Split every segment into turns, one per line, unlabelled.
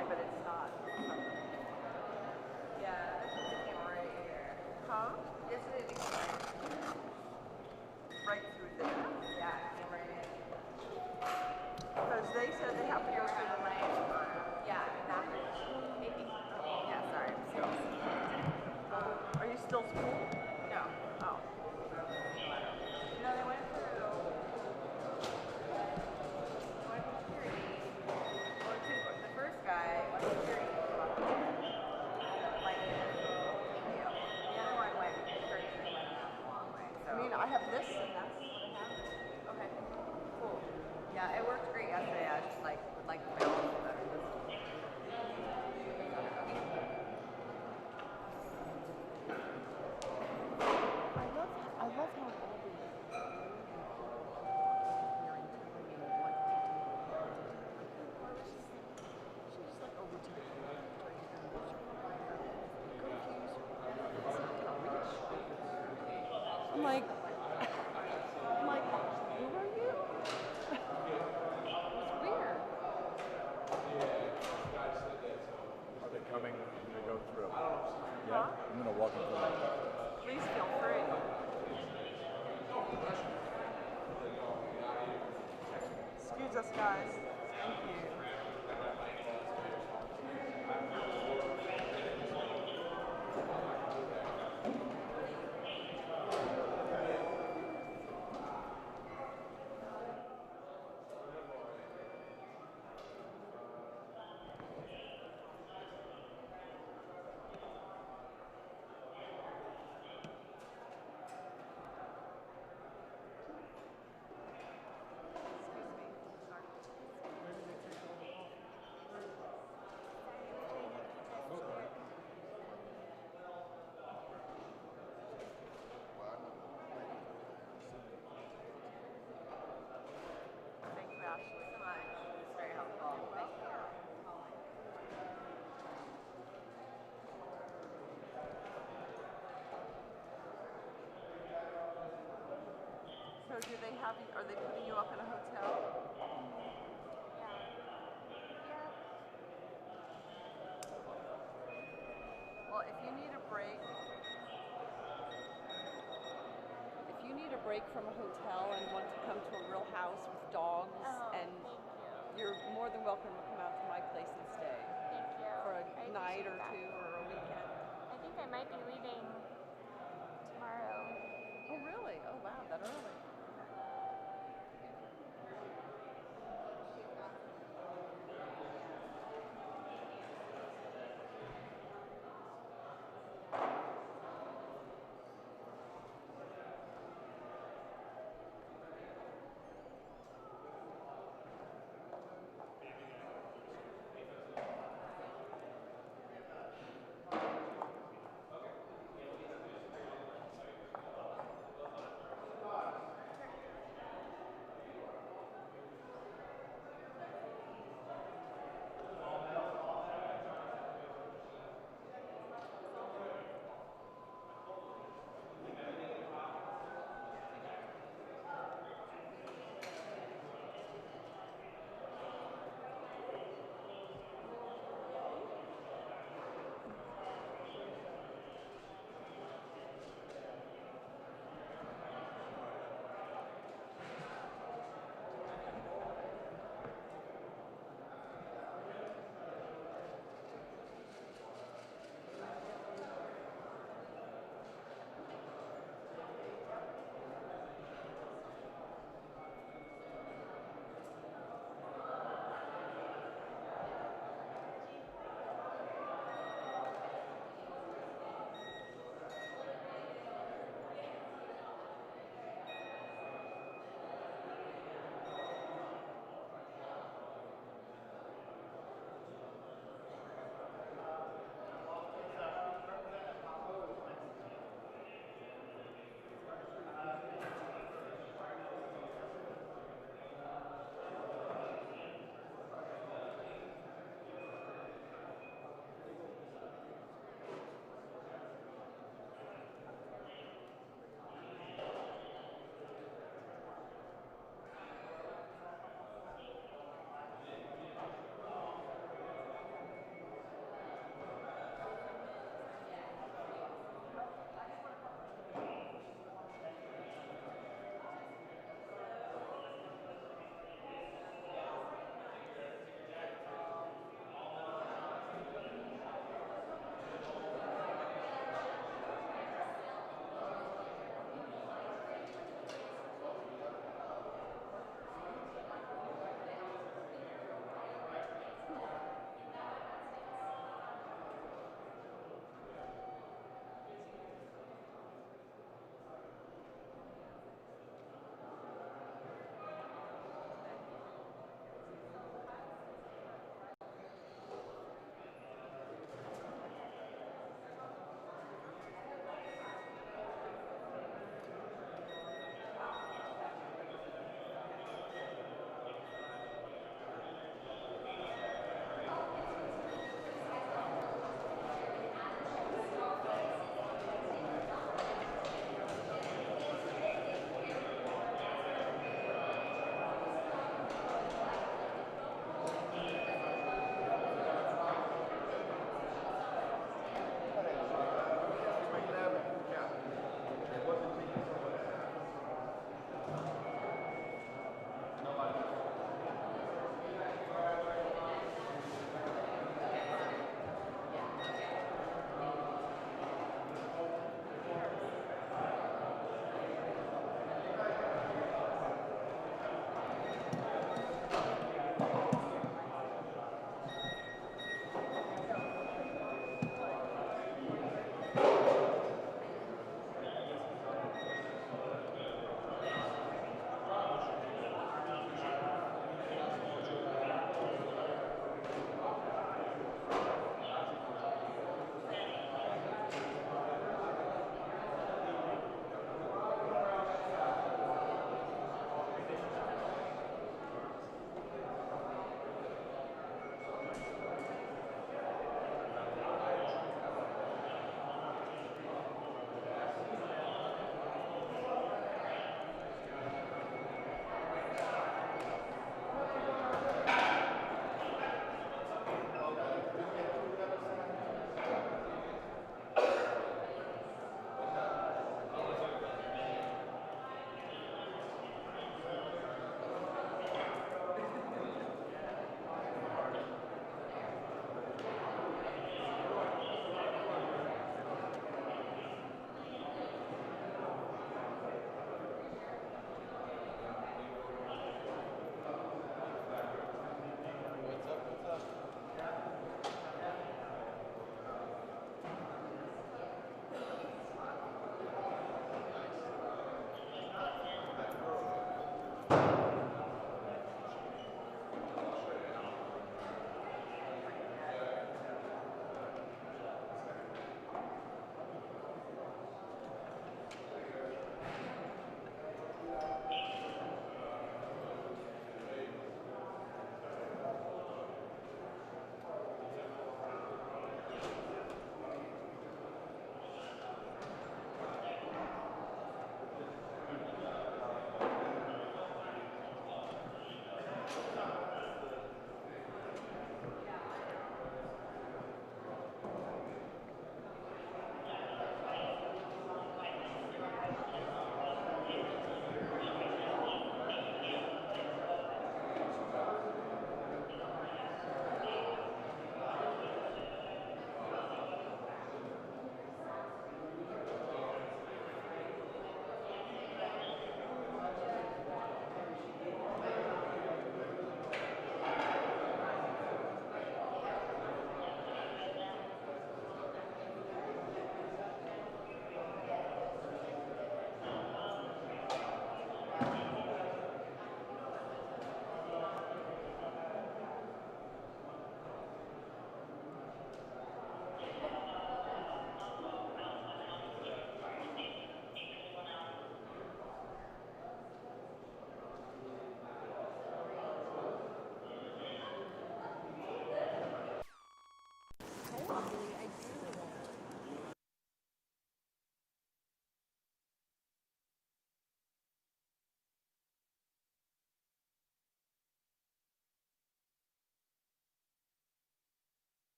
Wi-Fi, but it's not.
Yeah, this is the camera right here.
Huh?
This is the camera.
Right through there.
Yeah, it came right in.
Because they said they have to go through the lane.
Yeah, exactly. Maybe. Yeah, sorry. I'm still.
Are you still school?
No.
Oh.
No, they went through. They went through security. Or two. The first guy went through security. Like, thank you. The other one went through security and went around the long way. So.
I mean, I have this, and that's what I have.
Okay. Cool. Yeah, it worked great yesterday. I just like would like to balance it better.
I love how all the hearing telling me what to do. She's just like over to the I'm like, who are you? It's weird.
Are they coming? I'm gonna go through.
Huh?
Yeah, I'm gonna walk in front of them.
Please feel free. Excuse us, guys. Thank you. Thank you, Ashley.
So much. It's very helpful. Thank you.
So do they have you, are they putting you up in a hotel? Well, if you need a break from a hotel and want to come to a real house with dogs, and you're more than welcome to come out to my place and stay
Thank you.
for a
I
night or
appreciate
two
that.
or a weekend.
I think I might be leaving tomorrow.
Oh, really? Oh, wow, that early.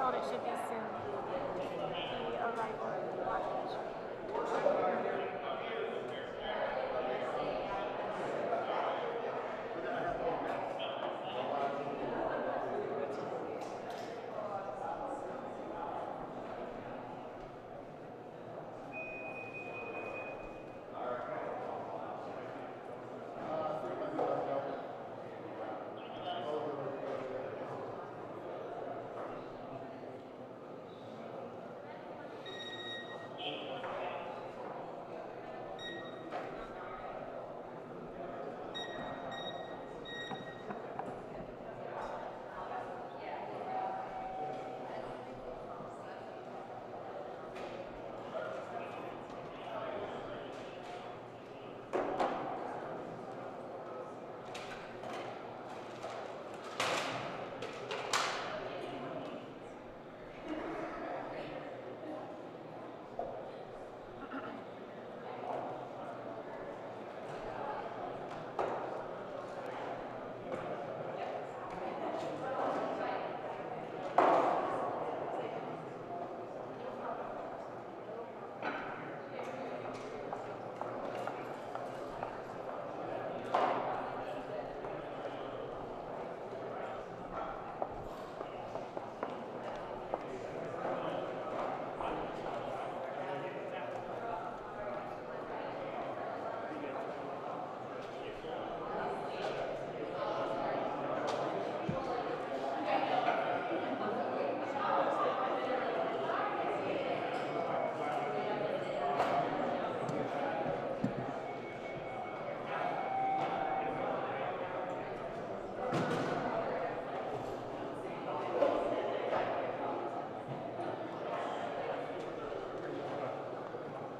told it should be soon. The arrival luggage.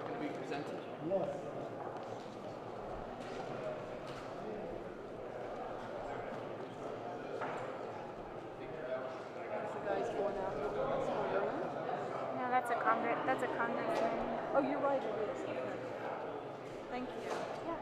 Gonna be presented. The guy's going out to the room.
No, that's a congressman.
Oh, you're right, it is. Okay. Thank you.
Yeah.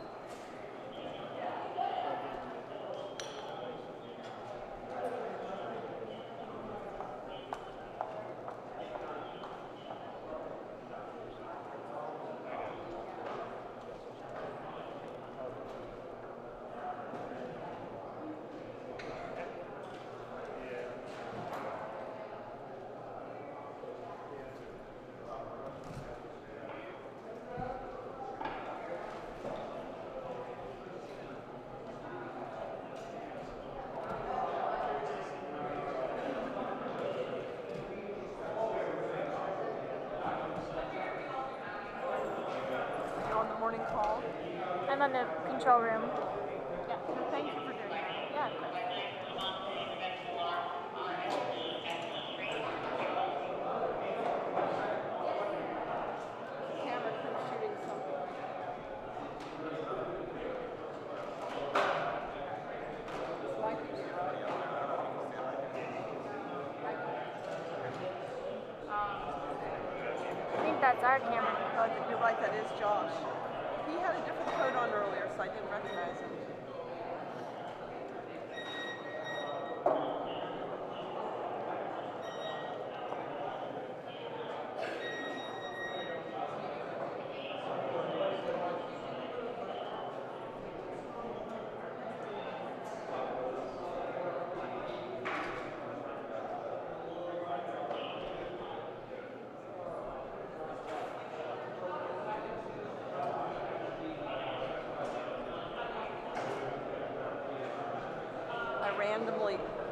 You're on the morning call.
I'm on the control room. Yeah.
Thank you for doing that.
Yeah, of course.
Camera crew shooting something. Like
I think that's our camera.
you're right, that is Josh. He had a different coat on earlier, so I didn't recognize him.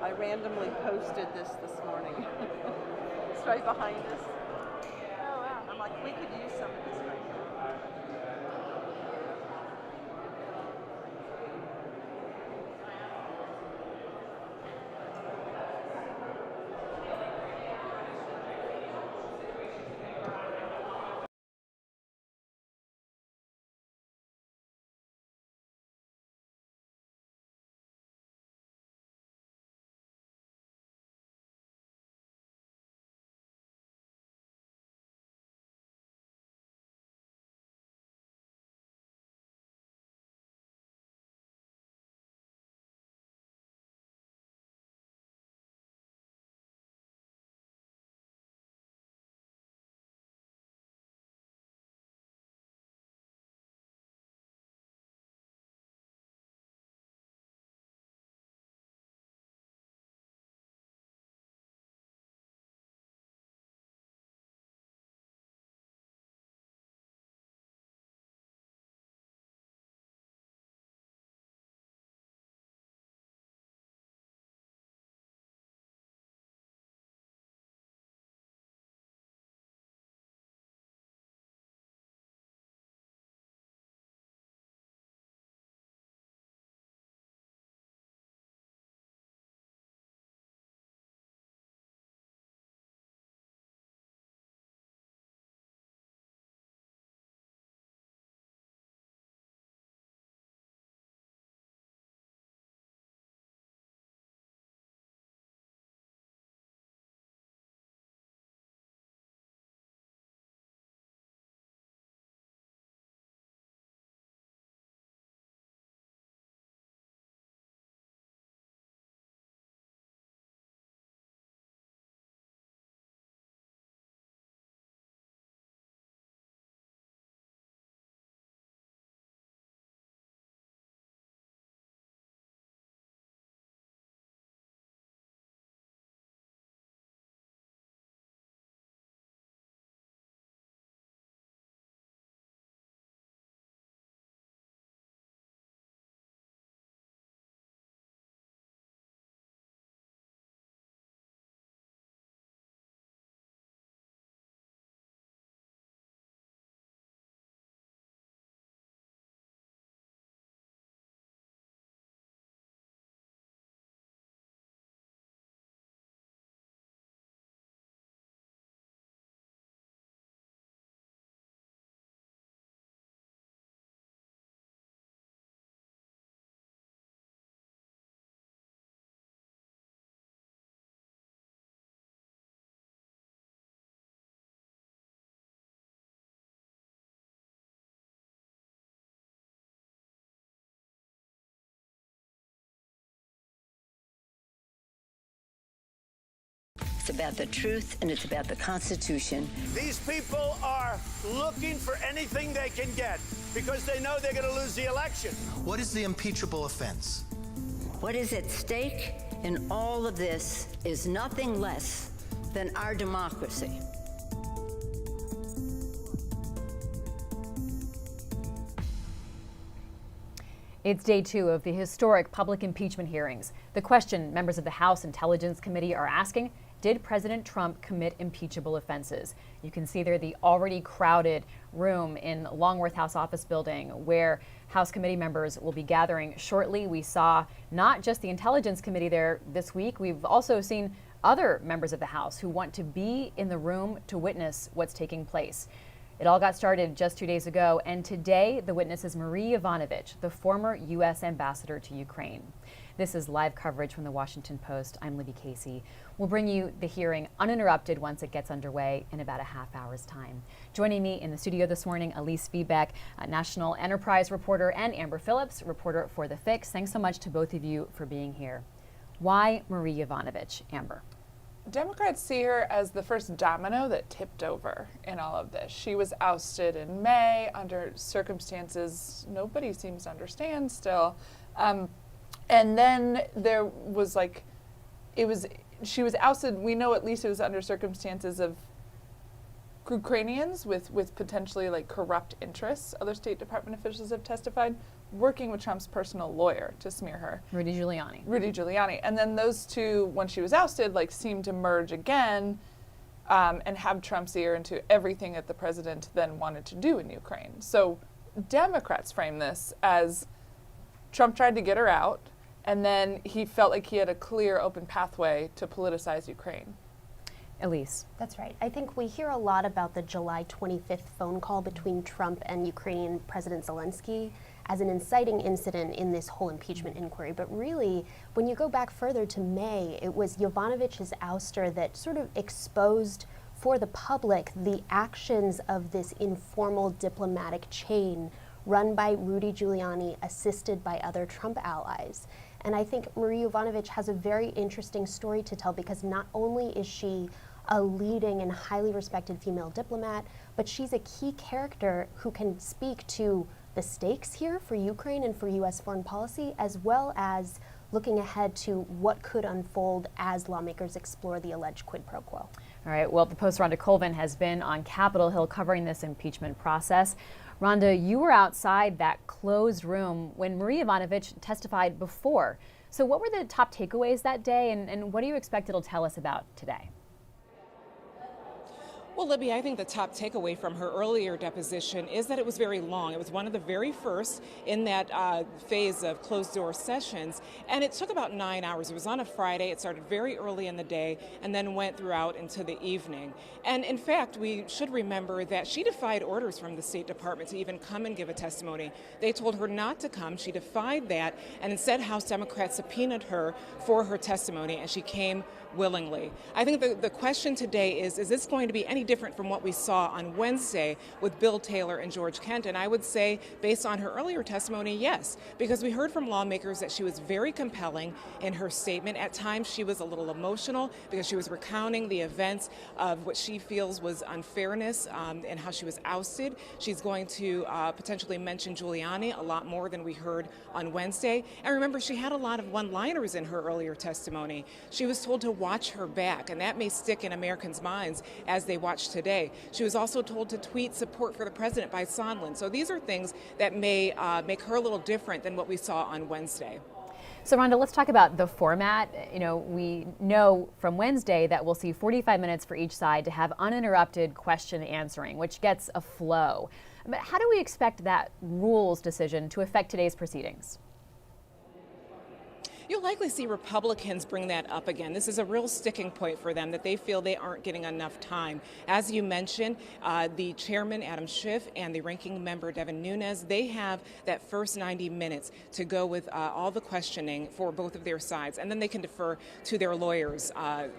I randomly posted this morning. It's right behind us.
Oh, wow.
I'm like, we could use some of this right now.
It's about the truth, and it's about the Constitution.
These people are looking for anything they can get because they know they're going to lose the election.
What is the impeachable offense?
What is at stake in all of this is nothing less than our democracy.
It's day 2 of the historic public impeachment hearings. The question members of the House Intelligence Committee are asking, did President Trump commit impeachable offenses? You can see there the already crowded room in Longworth House Office Building where House committee members will be gathering shortly. We saw not just the Intelligence Committee there this week, we've also seen other members of the House who want to be in the room to witness what's taking place. It all got started just 2 days ago, and today the witness is Marie Yovanovitch, the former U.S. ambassador to Ukraine. This is live coverage from the Washington Post. I'm Libby Casey. We'll bring you the hearing uninterrupted once it gets underway in about a half hour's time. Joining me in the studio this morning, Elise Feebeck, National Enterprise reporter, and Amber Phillips, reporter for The Fix. Thanks so much to both of you for being here. Why Marie Yovanovitch, Amber?
Democrats see her as the first domino that tipped over in all of this. She was ousted in May under circumstances nobody seems to understand still. And then there was she was ousted, we know at least it was under circumstances of Ukrainians with potentially corrupt interests. Other State Department officials have testified, working with Trump's personal lawyer to smear her.
Rudy Giuliani.
And then those two, when she was ousted, seemed to merge again and have Trump's ear into everything that the president then wanted to do in Ukraine. So Democrats frame this as Trump tried to get her out, and then he felt like he had a clear, open pathway to politicize Ukraine.
Elise.
That's right. I think we hear a lot about the July 25th phone call between Trump and Ukrainian President Zelensky as an inciting incident in this whole impeachment inquiry. But really, when you go back further to May, it was Yovanovitch's ouster that sort of exposed for the public the actions of this informal diplomatic chain run by Rudy Giuliani, assisted by other Trump allies. And I think Marie Yovanovitch has a very interesting story to tell because not only is she a leading and highly respected female diplomat, but she's a key character who can speak to the stakes here for Ukraine and for U.S. foreign policy, as well as looking ahead to what could unfold as lawmakers explore the alleged quid pro quo.
All right, well, the Post's Rhonda Colvin has been on Capitol Hill covering this impeachment process. Rhonda, you were outside that closed room when Marie Yovanovitch testified before. So what were the top takeaways that day, and what do you expect it'll tell us about today?
Well, Libby, I think the top takeaway from her earlier deposition is that it was very long. It was one of the very first in that phase of closed-door sessions, and it took about 9 hours. It was on a Friday. It started very early in the day and then went throughout into the evening. And in fact, we should remember that she defied orders from the State Department to even come and give a testimony. They told her not to come. She defied that, and instead House Democrats subpoenaed her for her testimony, and she came willingly. I think the question today is this going to be any different from what we saw on Wednesday with Bill Taylor and George Kent? And I would say, based on her earlier testimony, yes, because we heard from lawmakers that she was very compelling in her statement. At times, she was a little emotional because she was recounting the events of what she feels was unfairness and how she was ousted. She's going to potentially mention Giuliani a lot more than we heard on Wednesday. And remember, she had a lot of one-liners in her earlier testimony. She was told to watch her back, and that may stick in Americans' minds as they watch today. She was also told to tweet support for the president by Sondland. So these are things that may make her a little different than what we saw on Wednesday.
So Rhonda, let's talk about the format. We know from Wednesday that we'll see 45 minutes for each side to have uninterrupted question answering, which gets a flow. But how do we expect that rules decision to affect today's proceedings?
You'll likely see Republicans bring that up again. This is a real sticking point for them, that they feel they aren't getting enough time. As you mentioned, the chairman, Adam Schiff, and the ranking member, Devin Nunes, they have that first 90 minutes to go with all the questioning for both of their sides, and then they can defer to their lawyers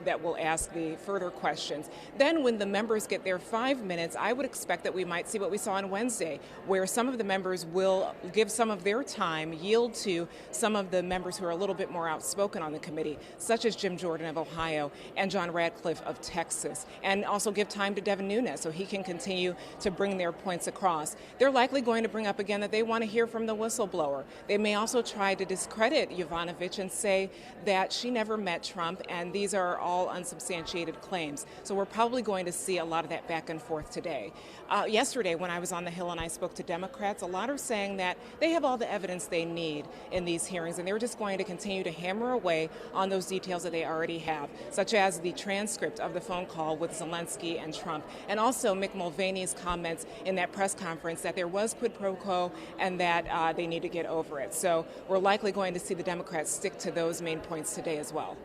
that will ask the further questions. Then when the members get their 5 minutes, I would expect that we might see what we saw on Wednesday, where some of the members will give some of their time, yield to some of the members who are a little bit bit more outspoken on the committee, such as Jim Jordan of Ohio and John Radcliffe of Texas, and also give time to Devin Nunes so he can continue to bring their points across. They're likely going to bring up again that they want to hear from the whistleblower. They may also try to discredit Yovanovitch and say that she never met Trump, and these are all unsubstantiated claims. So we're probably going to see a lot of that back and forth today. Yesterday, when I was on the Hill and I spoke to Democrats, a lot are saying that they have all the evidence they need in these hearings, and they're just going to continue to hammer away on those details that they already have, such as the transcript of the phone call with Zelensky and Trump, and also Mick Mulvaney's comments in that press conference that there was quid pro quo and that they need to get over it. So we're likely going to see the Democrats stick to those main points today as well.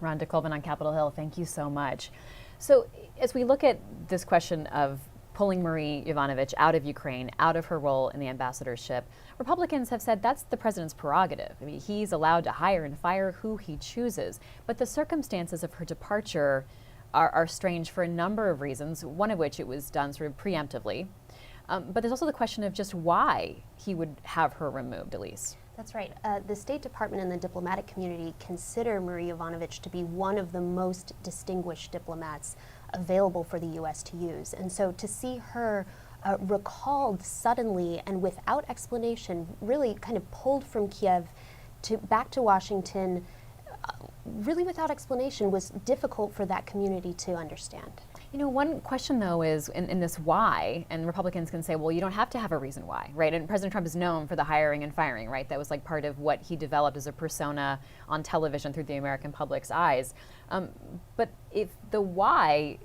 Rhonda Colvin on Capitol Hill, thank you so much. So as we look at this question of pulling Marie Yovanovitch out of Ukraine, out of her role in the ambassadorship, Republicans have said that's the president's prerogative. I mean, he's allowed to hire and fire who he chooses. But the circumstances of her departure are strange for a number of reasons, one of which it was done sort of preemptively. But there's also the question of just why he would have her removed, Elise.
That's right. The State Department and the diplomatic community consider Marie Yovanovitch to be one of the most distinguished diplomats available for the U.S. to use. And so to see her recalled suddenly and without explanation, really kind of pulled from Kiev back to Washington, really without explanation, was difficult for that community to understand.
You know, one question, though, is in this why, and Republicans can say, well, you don't have to have a reason why, right? And President Trump is known for the hiring and firing, right? That was like part of what he developed as a persona on television through the American public's eyes. But if the why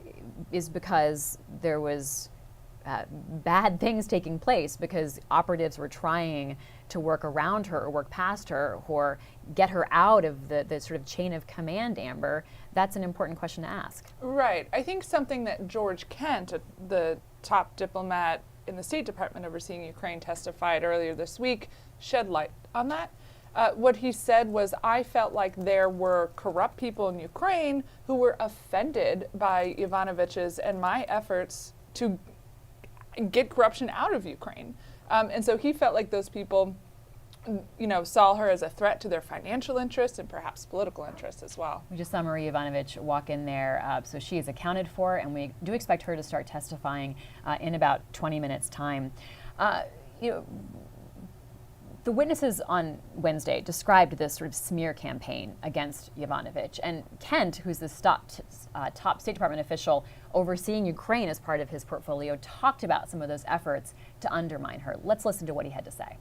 is because there was bad things taking place, because operatives were trying to work around her or work past her or get her out of the sort of chain of command, Amber, that's an important question to ask.
Right. I think something that George Kent, the top diplomat in the State Department overseeing Ukraine, testified earlier this week, shed light on that. What he said was, I felt like there were corrupt people in Ukraine who were offended by Yovanovitch's and my efforts to get corruption out of Ukraine. And so he felt like those people, saw her as a threat to their financial interests and perhaps political interests as well.
We just saw Marie Yovanovitch walk in there, so she is accounted for, and we do expect her to start testifying in about 20 minutes' time. The witnesses on Wednesday described this sort of smear campaign against Yovanovitch, and Kent, who's the top State Department official overseeing Ukraine as part of his portfolio, talked about some of those efforts to undermine her. Let's listen to what he had to say.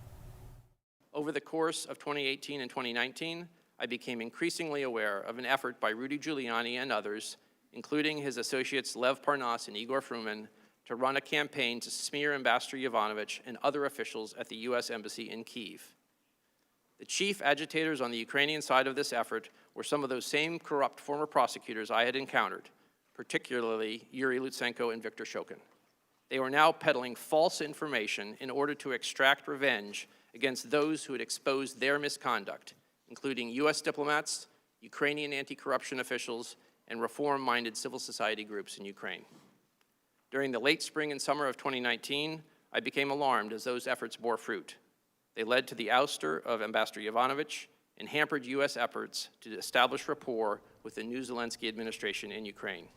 Over the course of 2018 and 2019, I became increasingly aware of an effort by Rudy Giuliani and others, including his associates Lev Parnas and Igor Fruman, to run a campaign to smear Ambassador Yovanovitch and other officials at the U.S. Embassy in Kyiv. The chief agitators on the Ukrainian side of this effort were some of those same corrupt former prosecutors I had encountered, particularly Yuri Lutsenko and Viktor Shokin. They were now peddling false information in order to extract revenge against those who had exposed their misconduct, including U.S. diplomats, Ukrainian anti-corruption officials, and reform-minded civil society groups in Ukraine. During the late spring and summer of 2019, I became alarmed as those efforts bore fruit. They led to the ouster of Ambassador Yovanovitch and hampered U.S. efforts to establish rapport with the new Zelensky administration in Ukraine.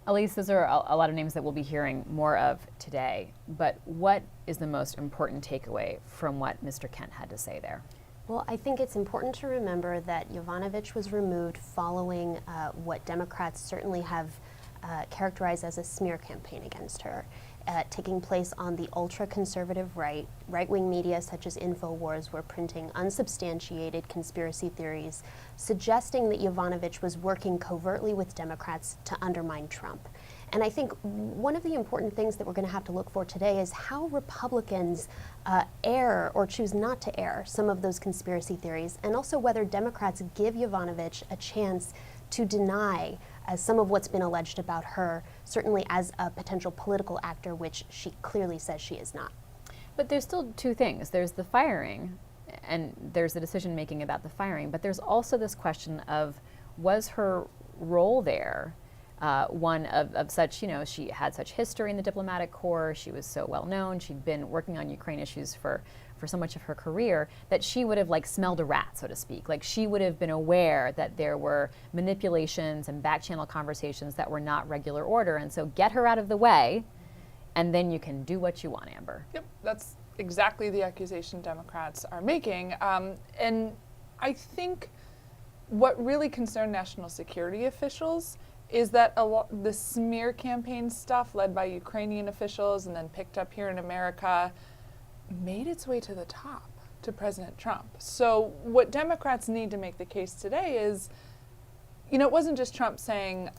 Elise, those are a lot of names that we'll be hearing more of today, but what is the most important takeaway from what Mr. Kent had to say there?
Well, I think it's important to remember that Yovanovitch was removed following what Democrats certainly have characterized as a smear campaign against her, taking place on the ultra-conservative right. Right-wing media such as InfoWars were printing unsubstantiated conspiracy theories, suggesting that Yovanovitch was working covertly with Democrats to undermine Trump. And I think one of the important things that we're going to have to look for today is how Republicans air or choose not to air some of those conspiracy theories, and also whether Democrats give Yovanovitch a chance to deny some of what's been alleged about her, certainly as a potential political actor, which she clearly says she is not.
But there's still two things. There's the firing, and there's the decision-making about the firing, but there's also this question of, was her role there one of such, she had such history in the diplomatic corps, she was so well known, she'd been working on Ukraine issues for for so much of her career, that she would have like smelled a rat, so to speak. Like she would have been aware that there were manipulations and back channel conversations that were not regular order. And so get her out of the way, and then you can do what you want, Amber.
Yep, that's exactly the accusation Democrats are making. And I think what really concerned national security officials is that the smear campaign stuff led by Ukrainian officials and then picked up here in America made its way to the top, to President Trump. So what Democrats need to make the case today is, you know, it wasn't just Trump saying,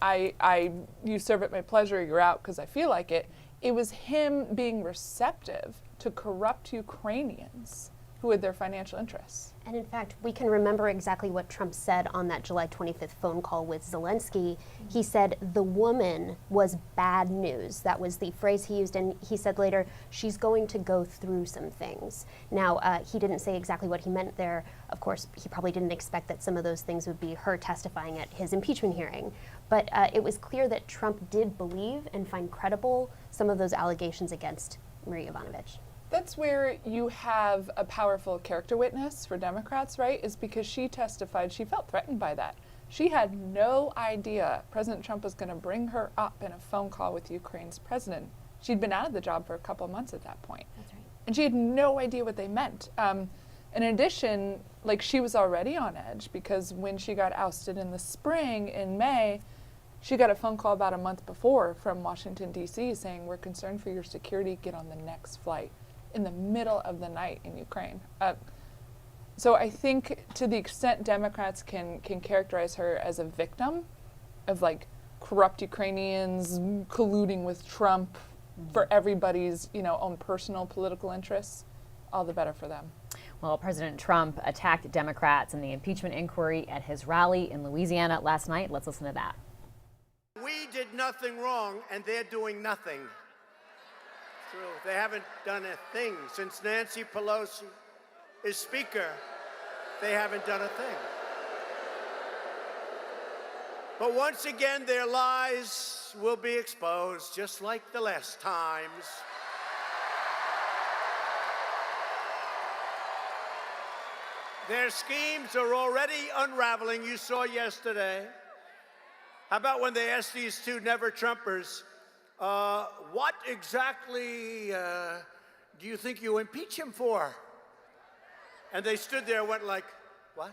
you serve at my pleasure, you're out because I feel like it. It was him being receptive to corrupt Ukrainians who had their financial interests.
And in fact, we can remember exactly what Trump said on that July 25th phone call with Zelensky. He said the woman was bad news. That was the phrase he used, and he said later, she's going to go through some things. Now, he didn't say exactly what he meant there. Of course, he probably didn't expect that some of those things would be her testifying at his impeachment hearing. But it was clear that Trump did believe and find credible some of those allegations against Marie Yovanovitch.
That's where you have a powerful character witness for Democrats, right? Is because she testified she felt threatened by that. She had no idea President Trump was going to bring her up in a phone call with Ukraine's president. She'd been out of the job for a couple months at that point.
That's right.
And she had no idea what they meant. In addition, like she was already on edge because when she got ousted in the spring in May, she got a phone call about a month before from Washington, D.C. saying, we're concerned for your security, get on the next flight, in the middle of the night in Ukraine. So I think to the extent Democrats can characterize her as a victim of like corrupt Ukrainians colluding with Trump for everybody's, you know, own personal political interests, all the better for them.
Well, President Trump attacked Democrats in the impeachment inquiry at his rally in Louisiana last night. Let's listen to that.
We did nothing wrong, and they're doing nothing. True. They haven't done a thing. Since Nancy Pelosi is Speaker, they haven't done a thing. But once again, their lies will be exposed, just like the last times. Their schemes are already unraveling. You saw yesterday. How about when they asked these two never-Trumpers, what exactly do you think you impeach him for? And they stood there and went like, what?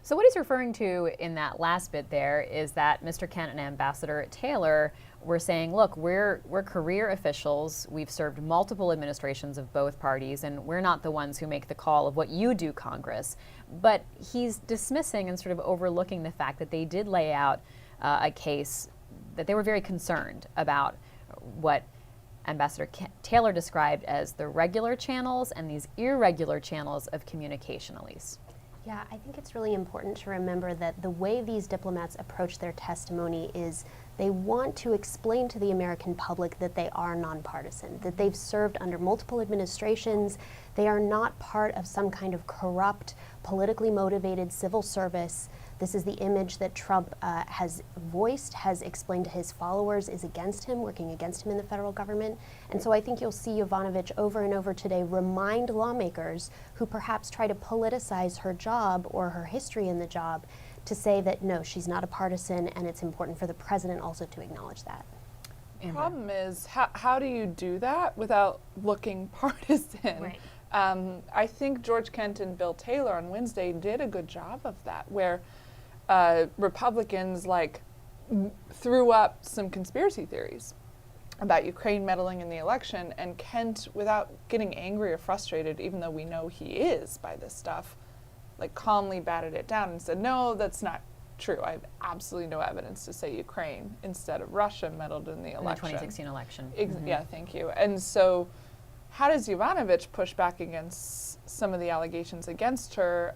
So what he's referring to in that last bit there is that Mr. Kent and Ambassador Taylor were saying, look, we're career officials. We've served multiple administrations of both parties, and we're not the ones who make the call of what you do, Congress. But he's dismissing and sort of overlooking the fact that they did lay out a case that they were very concerned about what Ambassador Taylor described as the regular channels and these irregular channels of communication, Elise.
Yeah, I think it's really important to remember that the way these diplomats approach their testimony is they want to explain to the American public that they are nonpartisan, that they've served under multiple administrations, they are not part of some kind of corrupt, politically motivated civil service. This is the image that Trump has voiced, has explained to his followers is against him, working against him in the federal government. And so I think you'll see Yovanovitch over and over today remind lawmakers who perhaps try to politicize her job or her history in the job to say that no, she's not a partisan, and it's important for the president also to acknowledge that.
The problem is, how do you do that without looking partisan?
Right.
I think George Kent and Bill Taylor on Wednesday did a good job of that, where Republicans threw up some conspiracy theories about Ukraine meddling in the election, and Kent, without getting angry or frustrated, even though we know he is by this stuff, calmly batted it down and said, no, that's not true. I have absolutely no evidence to say Ukraine instead of Russia meddled in the election.
In the 2016 election.
Yeah, thank you. And so how does Yovanovitch push back against some of the allegations against her,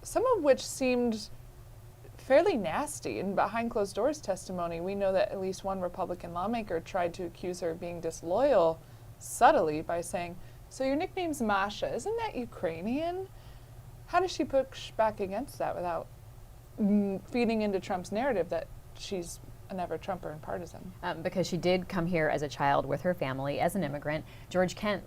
some of which seemed fairly nasty? In behind closed doors testimony, we know that at least one Republican lawmaker tried to accuse her of being disloyal subtly by saying, so your nickname's Masha, isn't that Ukrainian? How does she push back against that without feeding into Trump's narrative that she's a never-Trumper and partisan?
Because she did come here as a child with her family as an immigrant. George Kent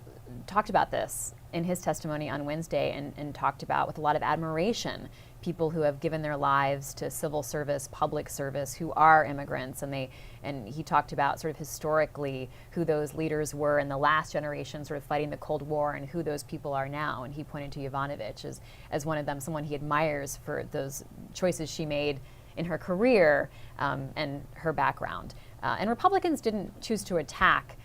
talked about this in his testimony on Wednesday and talked about with a lot of admiration people who have given their lives to civil service, public service, who are immigrants, and he talked about sort of historically who those leaders were in the last generation, sort of fighting the Cold War, and who those people are now. And he pointed to Yovanovitch as one of them, someone he admires for those choices she made in her career and her background. And Republicans didn't choose to attack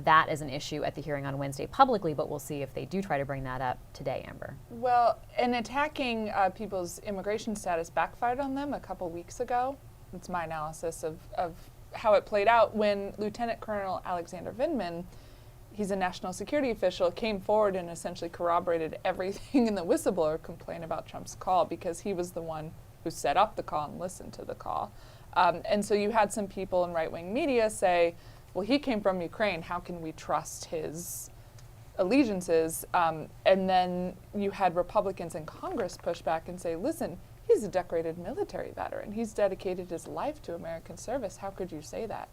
that as an issue at the hearing on Wednesday publicly, but we'll see if they do try to bring that up today, Amber.
Well, and attacking people's immigration status backfired on them a couple weeks ago. It's my analysis of how it played out when Lieutenant Colonel Alexander Vindman, he's a national security official, came forward and essentially corroborated everything in the whistleblower complaint about Trump's call, because he was the one who set up the call and listened to the call. And so you had some people in right-wing media say, well, he came from Ukraine, how can we trust his allegiances? And then you had Republicans in Congress push back and say, listen, he's a decorated military veteran. He's dedicated his life to American service. How could you say that?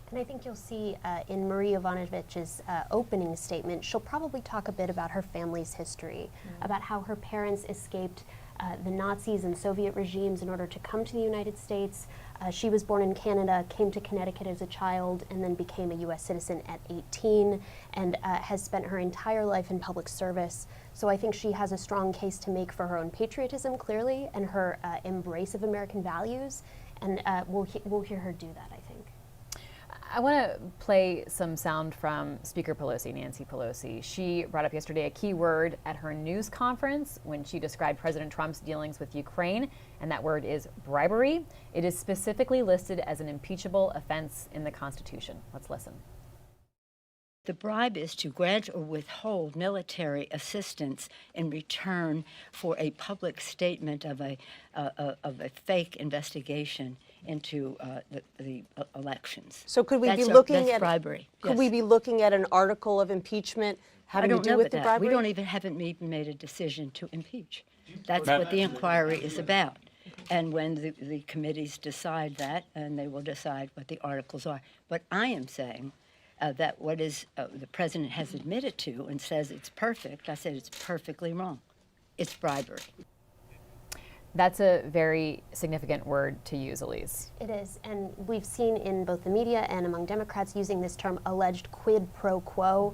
And I think you'll see in Marie Yovanovitch's opening statement, she'll probably talk a bit about her family's history, about how her parents escaped the Nazis and Soviet regimes in order to come to the United States. She was born in Canada, came to Connecticut as a child, and then became a U.S. citizen at 18, and has spent her entire life in public service. So I think she has a strong case to make for her own patriotism, clearly, and her embrace of American values, and we'll hear her do that, I think.
I want to play some sound from Speaker Pelosi, Nancy Pelosi. She brought up yesterday a key word at her news conference when she described President Trump's dealings with Ukraine, and that word is bribery. It is specifically listed as an impeachable offense in the Constitution. Let's listen.
The bribe is to grant or withhold military assistance in return for a public statement of a fake investigation into the elections.
So could we be
That's
looking at
bribery?
Could
Yes.
we be looking at an article of impeachment having to do with the bribery?
We haven't even made a decision to impeach. That's what the inquiry is about. And when the committees decide that, and they will decide what the articles are. But I am saying that what is the president has admitted to and says it's perfect, I said it's perfectly wrong. It's bribery.
That's a very significant word to use, Elise.
It is, and we've seen in both the media and among Democrats using this term alleged quid pro quo.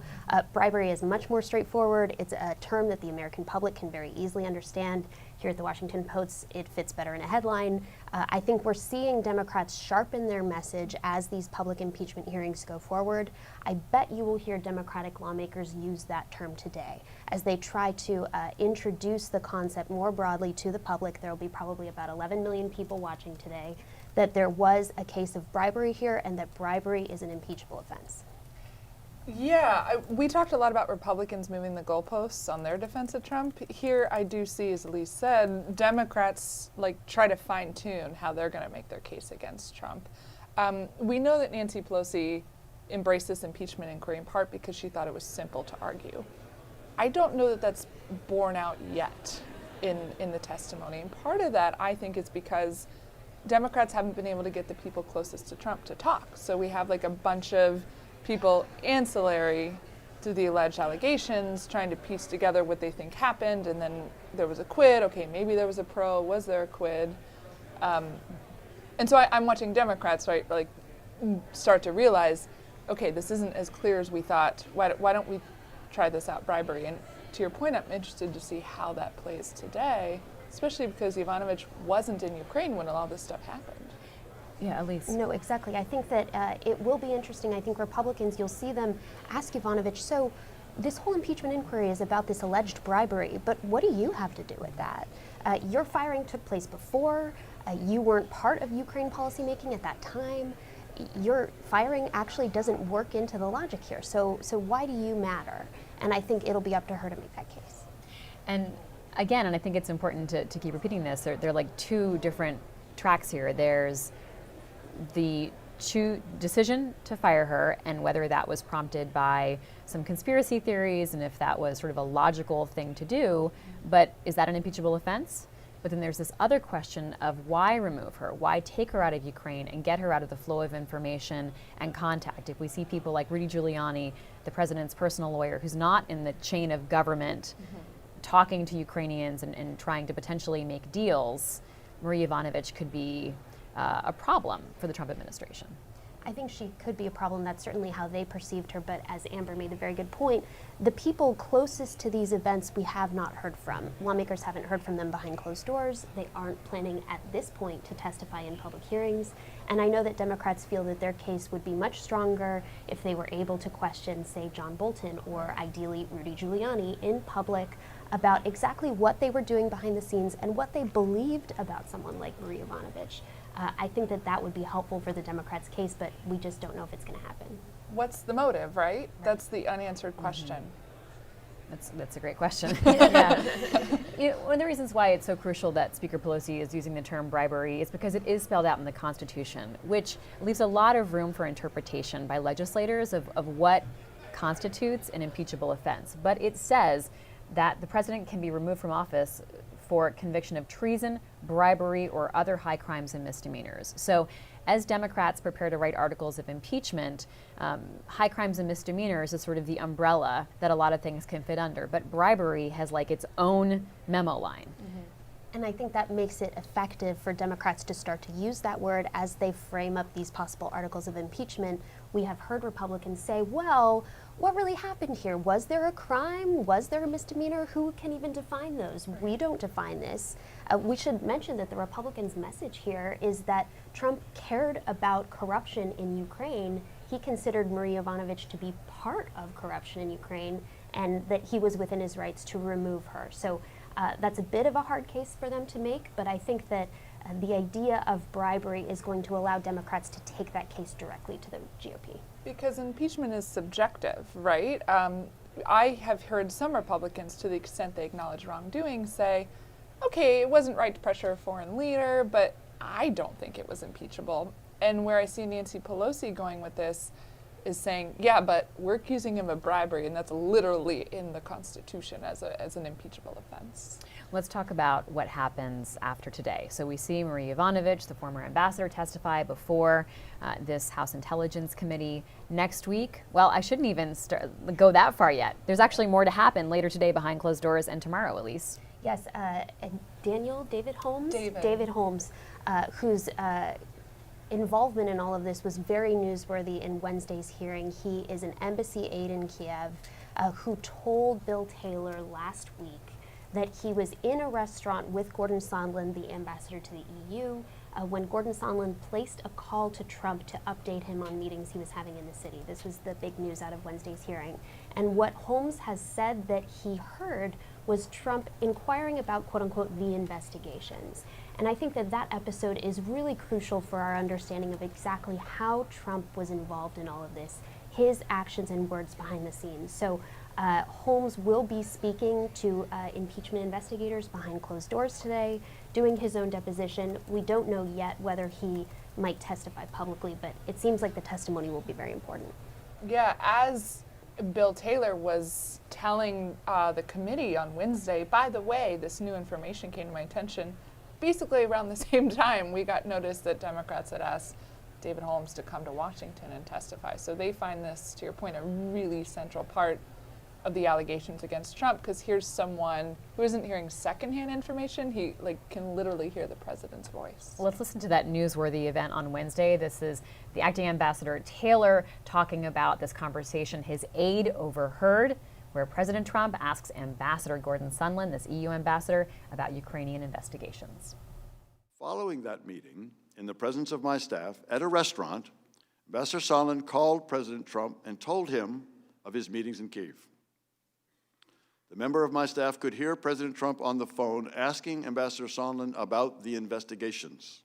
Bribery is much more straightforward. It's a term that the American public can very easily understand. Here at the Washington Post, it fits better in a headline. I think we're seeing Democrats sharpen their message as these public impeachment hearings go forward. I bet you will hear Democratic lawmakers use that term today as they try to introduce the concept more broadly to the public. There will be probably about 11 million people watching today, that there was a case of bribery here and that bribery is an impeachable offense.
Yeah, we talked a lot about Republicans moving the goalposts on their defense of Trump. Here I do see, as Elise said, Democrats try to fine tune how they're going to make their case against Trump. We know that Nancy Pelosi embraced this impeachment inquiry in part because she thought it was simple to argue. I don't know that that's borne out yet in the testimony. And part of that, I think, is because Democrats haven't been able to get the people closest to Trump to talk. So we have a bunch of people ancillary to the alleged allegations trying to piece together what they think happened, and then there was a quid. Okay, maybe there was a pro. Was there a quid? And so I'm watching Democrats start to realize, okay, this isn't as clear as we thought. Why don't we try this out, bribery? And to your point, I'm interested to see how that plays today, especially because Yovanovitch wasn't in Ukraine when a lot of this stuff happened.
Yeah, Elise.
No, exactly. I think that it will be interesting. I think Republicans, you'll see them ask Yovanovitch, so this whole impeachment inquiry is about this alleged bribery, but what do you have to do with that? Your firing took place before. You weren't part of Ukraine policymaking at that time. Your firing actually doesn't work into the logic here. So why do you matter? And I think it'll be up to her to make that case.
And again, and I think it's important to keep repeating this, there are two different tracks here. There's the decision to fire her and whether that was prompted by some conspiracy theories and if that was sort of a logical thing to do, but is that an impeachable offense? But then there's this other question of why remove her? Why take her out of Ukraine and get her out of the flow of information and contact? If we see people like Rudy Giuliani, the president's personal lawyer, who's not in the chain of government, talking to Ukrainians and trying to potentially make deals, Marie Yovanovitch could be a problem for the Trump administration.
I think she could be a problem. That's certainly how they perceived her. But as Amber made a very good point, the people closest to these events we have not heard from. Lawmakers haven't heard from them behind closed doors. They aren't planning at this point to testify in public hearings. And I know that Democrats feel that their case would be much stronger if they were able to question, say, John Bolton or ideally Rudy Giuliani in public about exactly what they were doing behind the scenes and what they believed about someone like Marie Yovanovitch. I think that that would be helpful for the Democrats' case, but we just don't know if it's going to happen.
What's the motive, right? That's the unanswered question.
That's a great question. Yeah. One of the reasons why it's so crucial that Speaker Pelosi is using the term bribery is because it is spelled out in the Constitution, which leaves a lot of room for interpretation by legislators of what constitutes an impeachable offense. But it says that the president can be removed from office for conviction of treason, bribery, or other high crimes and misdemeanors. So as Democrats prepare to write articles of impeachment, high crimes and misdemeanors is sort of the umbrella that a lot of things can fit under. But bribery has like its own memo line.
And I think that makes it effective for Democrats to start to use that word as they frame up these possible articles of impeachment. We have heard Republicans say, well, what really happened here? Was there a crime? Was there a misdemeanor? Who can even define those? We don't define this. We should mention that the Republicans' message here is that Trump cared about corruption in Ukraine. He considered Marie Yovanovitch to be part of corruption in Ukraine, and that he was within his rights to remove her. So that's a bit of a hard case for them to make, but I think that the idea of bribery is going to allow Democrats to take that case directly to the GOP.
Because impeachment is subjective, right? I have heard some Republicans, to the extent they acknowledge wrongdoing, say, okay, it wasn't right to pressure a foreign leader, but I don't think it was impeachable. And where I see Nancy Pelosi going with this is saying, yeah, but we're accusing him of bribery, and that's literally in the Constitution as an impeachable offense.
Let's talk about what happens after today. So we see Marie Yovanovitch, the former ambassador, testify before this House Intelligence Committee next week. Well, I shouldn't even go that far yet. There's actually more to happen later today behind closed doors and tomorrow, Elise.
Yes, and David Holmes, whose involvement in all of this was very newsworthy in Wednesday's hearing. He is an embassy aide in Kiev who told Bill Taylor last week that he was in a restaurant with Gordon Sondland, the ambassador to the EU, when Gordon Sondland placed a call to Trump to update him on meetings he was having in the city. This was the big news out of Wednesday's hearing. And what Holmes has said that he heard was Trump inquiring about, quote unquote, the investigations. And I think that that episode is really crucial for our understanding of exactly how Trump was involved in all of this, his actions and words behind the scenes. So Holmes will be speaking to impeachment investigators behind closed doors today, doing his own deposition. We don't know yet whether he might testify publicly, but it seems like the testimony will be very important.
Yeah, as Bill Taylor was telling the committee on Wednesday, by the way, this new information came to my attention. Basically around the same time, we got notice that Democrats had asked David Holmes to come to Washington and testify. So they find this, to your point, a really central part of the allegations against Trump, because here's someone who isn't hearing secondhand information. He can literally hear the president's voice.
Well, let's listen to that newsworthy event on Wednesday. This is the acting ambassador Taylor talking about this conversation his aide overheard, where President Trump asks Ambassador Gordon Sondland, this EU ambassador, about Ukrainian investigations.
Following that meeting, in the presence of my staff, at a restaurant, Ambassador Sondland called President Trump and told him of his meetings in Kyiv. The member of my staff could hear President Trump on the phone asking Ambassador Sondland about the investigations.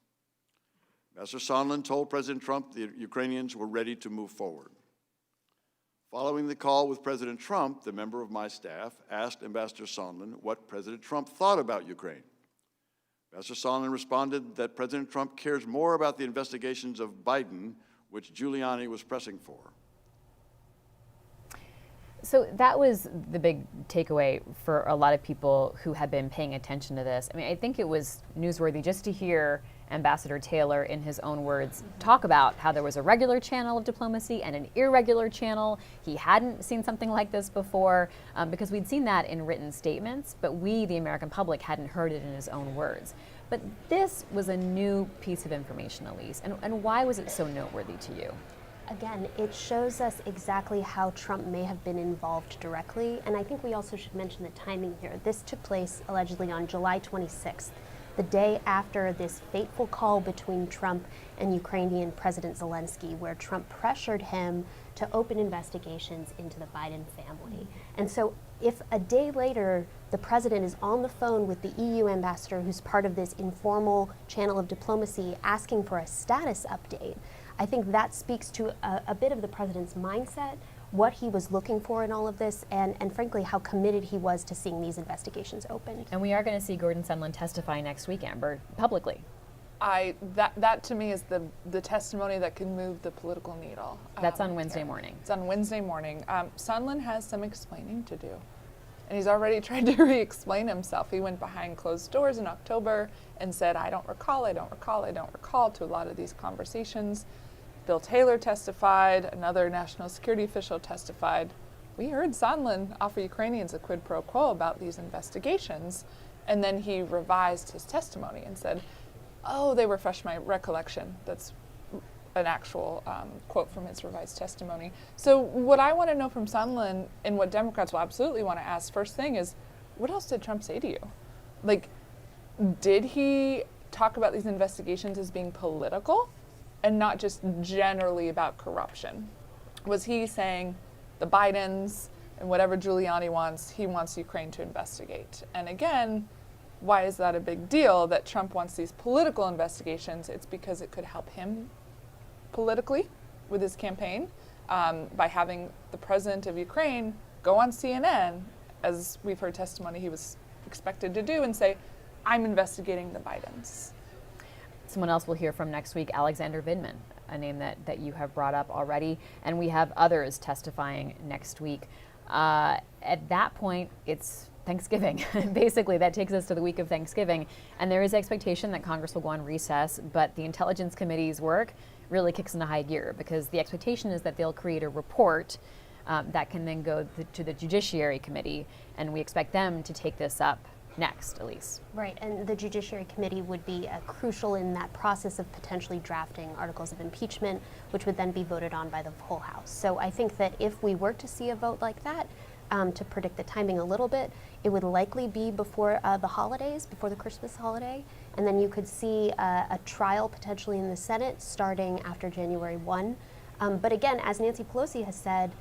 Ambassador Sondland told President Trump the Ukrainians were ready to move forward. Following the call with President Trump, the member of my staff asked Ambassador Sondland what President Trump thought about Ukraine. Ambassador Sondland responded that President Trump cares more about the investigations of Biden, which Giuliani was pressing for.
So that was the big takeaway for a lot of people who had been paying attention to this. I mean, I think it was newsworthy just to hear Ambassador Taylor, in his own words, talk about how there was a regular channel of diplomacy and an irregular channel. He hadn't seen something like this before, because we'd seen that in written statements, but we, the American public, hadn't heard it in his own words. But this was a new piece of information, Elise, and why was it so noteworthy to you?
Again, it shows us exactly how Trump may have been involved directly, and I think we also should mention the timing here. This took place allegedly on July 26th, the day after this fateful call between Trump and Ukrainian President Zelensky, where Trump pressured him to open investigations into the Biden family. And so if a day later the president is on the phone with the EU ambassador, who's part of this informal channel of diplomacy, asking for a status update, I think that speaks to a bit of the president's mindset, what he was looking for in all of this, and frankly, how committed he was to seeing these investigations opened.
And we are going to see Gordon Sondland testify next week, Amber, publicly.
That to me is the testimony that can move the political needle.
That's on Wednesday morning.
It's on Wednesday morning. Sondland has some explaining to do. And he's already tried to re-explain himself. He went behind closed doors in October and said, I don't recall to a lot of these conversations. Bill Taylor testified, another national security official testified. We heard Sondland offer Ukrainians a quid pro quo about these investigations, and then he revised his testimony and said, oh, they refreshed my recollection. That's an actual quote from his revised testimony. So what I want to know from Sondland, and what Democrats will absolutely want to ask first thing is, what else did Trump say to you? Like, did he talk about these investigations as being political and not just generally about corruption? Was he saying the Bidens and whatever Giuliani wants, he wants Ukraine to investigate? And again, why is that a big deal that Trump wants these political investigations? It's because it could help him politically with his campaign by having the president of Ukraine go on CNN, as we've heard testimony he was expected to do, and say, I'm investigating the Bidens.
Someone else we'll hear from next week, Alexander Vindman, a name that you have brought up already, and we have others testifying next week. At that point, it's Thanksgiving. Basically, that takes us to the week of Thanksgiving, and there is expectation that Congress will go on recess, but the Intelligence Committee's work really kicks into high gear, because the expectation is that they'll create a report that can then go to the Judiciary Committee, and we expect them to take this up next, Elise.
Right, and the Judiciary Committee would be crucial in that process of potentially drafting articles of impeachment, which would then be voted on by the full House. So I think that if we were to see a vote like that, to predict the timing a little bit, it would likely be before the holidays, before the Christmas holiday, and then you could see a trial potentially in the Senate starting after January 1. But again, as Nancy Pelosi has said,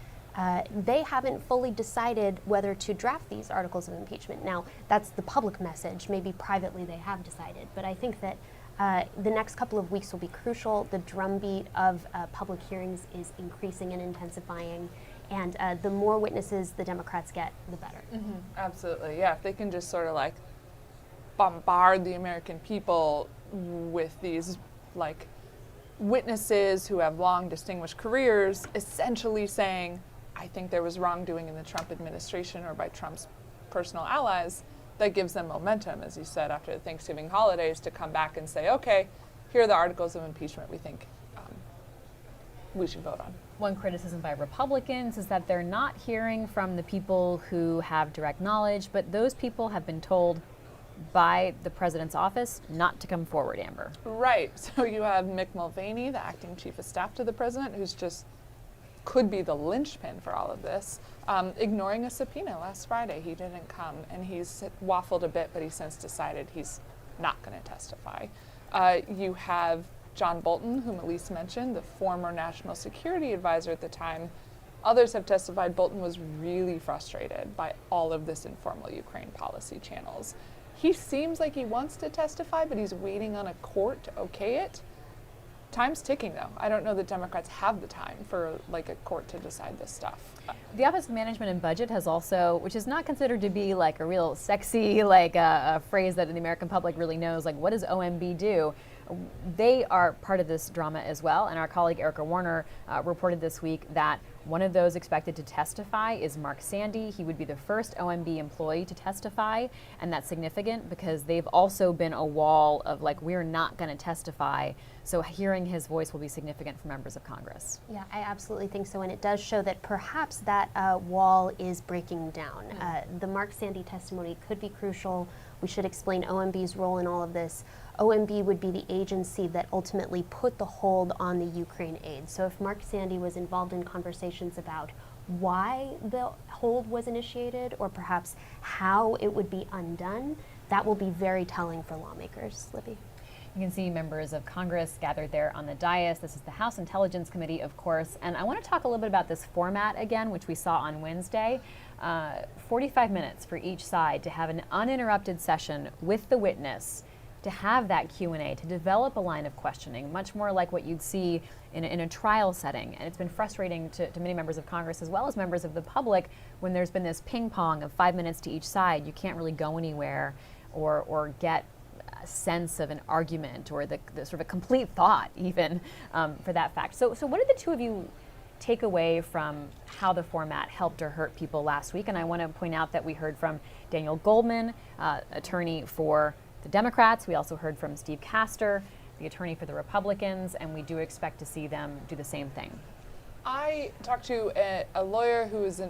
they haven't fully decided whether to draft these articles of impeachment. Now, that's the public message. Maybe privately they have decided. But I think that the next couple of weeks will be crucial. The drumbeat of public hearings is increasing and intensifying. And the more witnesses the Democrats get, the better.
Mm-hmm. Absolutely, yeah. If they can just sort of like bombard the American people with these like witnesses who have long distinguished careers, essentially saying, I think there was wrongdoing in the Trump administration or by Trump's personal allies, that gives them momentum, as you said, after the Thanksgiving holidays, to come back and say, okay, here are the articles of impeachment we think we should vote on.
One criticism by Republicans is that they're not hearing from the people who have direct knowledge, but those people have been told by the president's office not to come forward, Amber.
Right. So you have Mick Mulvaney, the acting chief of staff to the president, who's just could be the linchpin for all of this, ignoring a subpoena last Friday. He didn't come, and he's waffled a bit, but he's since decided he's not going to testify. You have John Bolton, whom Elise mentioned, the former national security advisor at the time. Others have testified Bolton was really frustrated by all of this informal Ukraine policy channels. He seems like he wants to testify, but he's waiting on a court to okay it. Time's ticking, though. I don't know that Democrats have the time for like a court to decide this stuff.
The Office of Management and Budget has also, which is not considered to be like a real sexy, like a phrase that the American public really knows, like what does OMB do? They are part of this drama as well, and our colleague Erica Warner reported this week that one of those expected to testify is Mark Sandy. He would be the first OMB employee to testify, and that's significant because they've also been a wall of like, we're not going to testify. So hearing his voice will be significant for members of Congress.
Yeah, I absolutely think so, and it does show that perhaps that wall is breaking down. The Mark Sandy testimony could be crucial. We should explain OMB's role in all of this. OMB would be the agency that ultimately put the hold on the Ukraine aid. So if Mark Sandy was involved in conversations about why the hold was initiated or perhaps how it would be undone, that will be very telling for lawmakers. Libby.
You can see members of Congress gathered there on the dais. This is the House Intelligence Committee, of course. And I want to talk a little bit about this format again, which we saw on Wednesday. 45 minutes for each side to have an uninterrupted session with the witness, to have that Q&A, to develop a line of questioning, much more like what you'd see in a trial setting. And it's been frustrating to many members of Congress as well as members of the public when there's been this ping pong of 5 minutes to each side. You can't really go anywhere or get a sense of an argument or the sort of a complete thought even for that fact. So what did the two of you take away from how the format helped or hurt people last week? And I want to point out that we heard from Daniel Goldman, attorney for the Democrats. We also heard from Steve Castor, the attorney for the Republicans, and we do expect to see them do the same thing.
I talked to a lawyer who is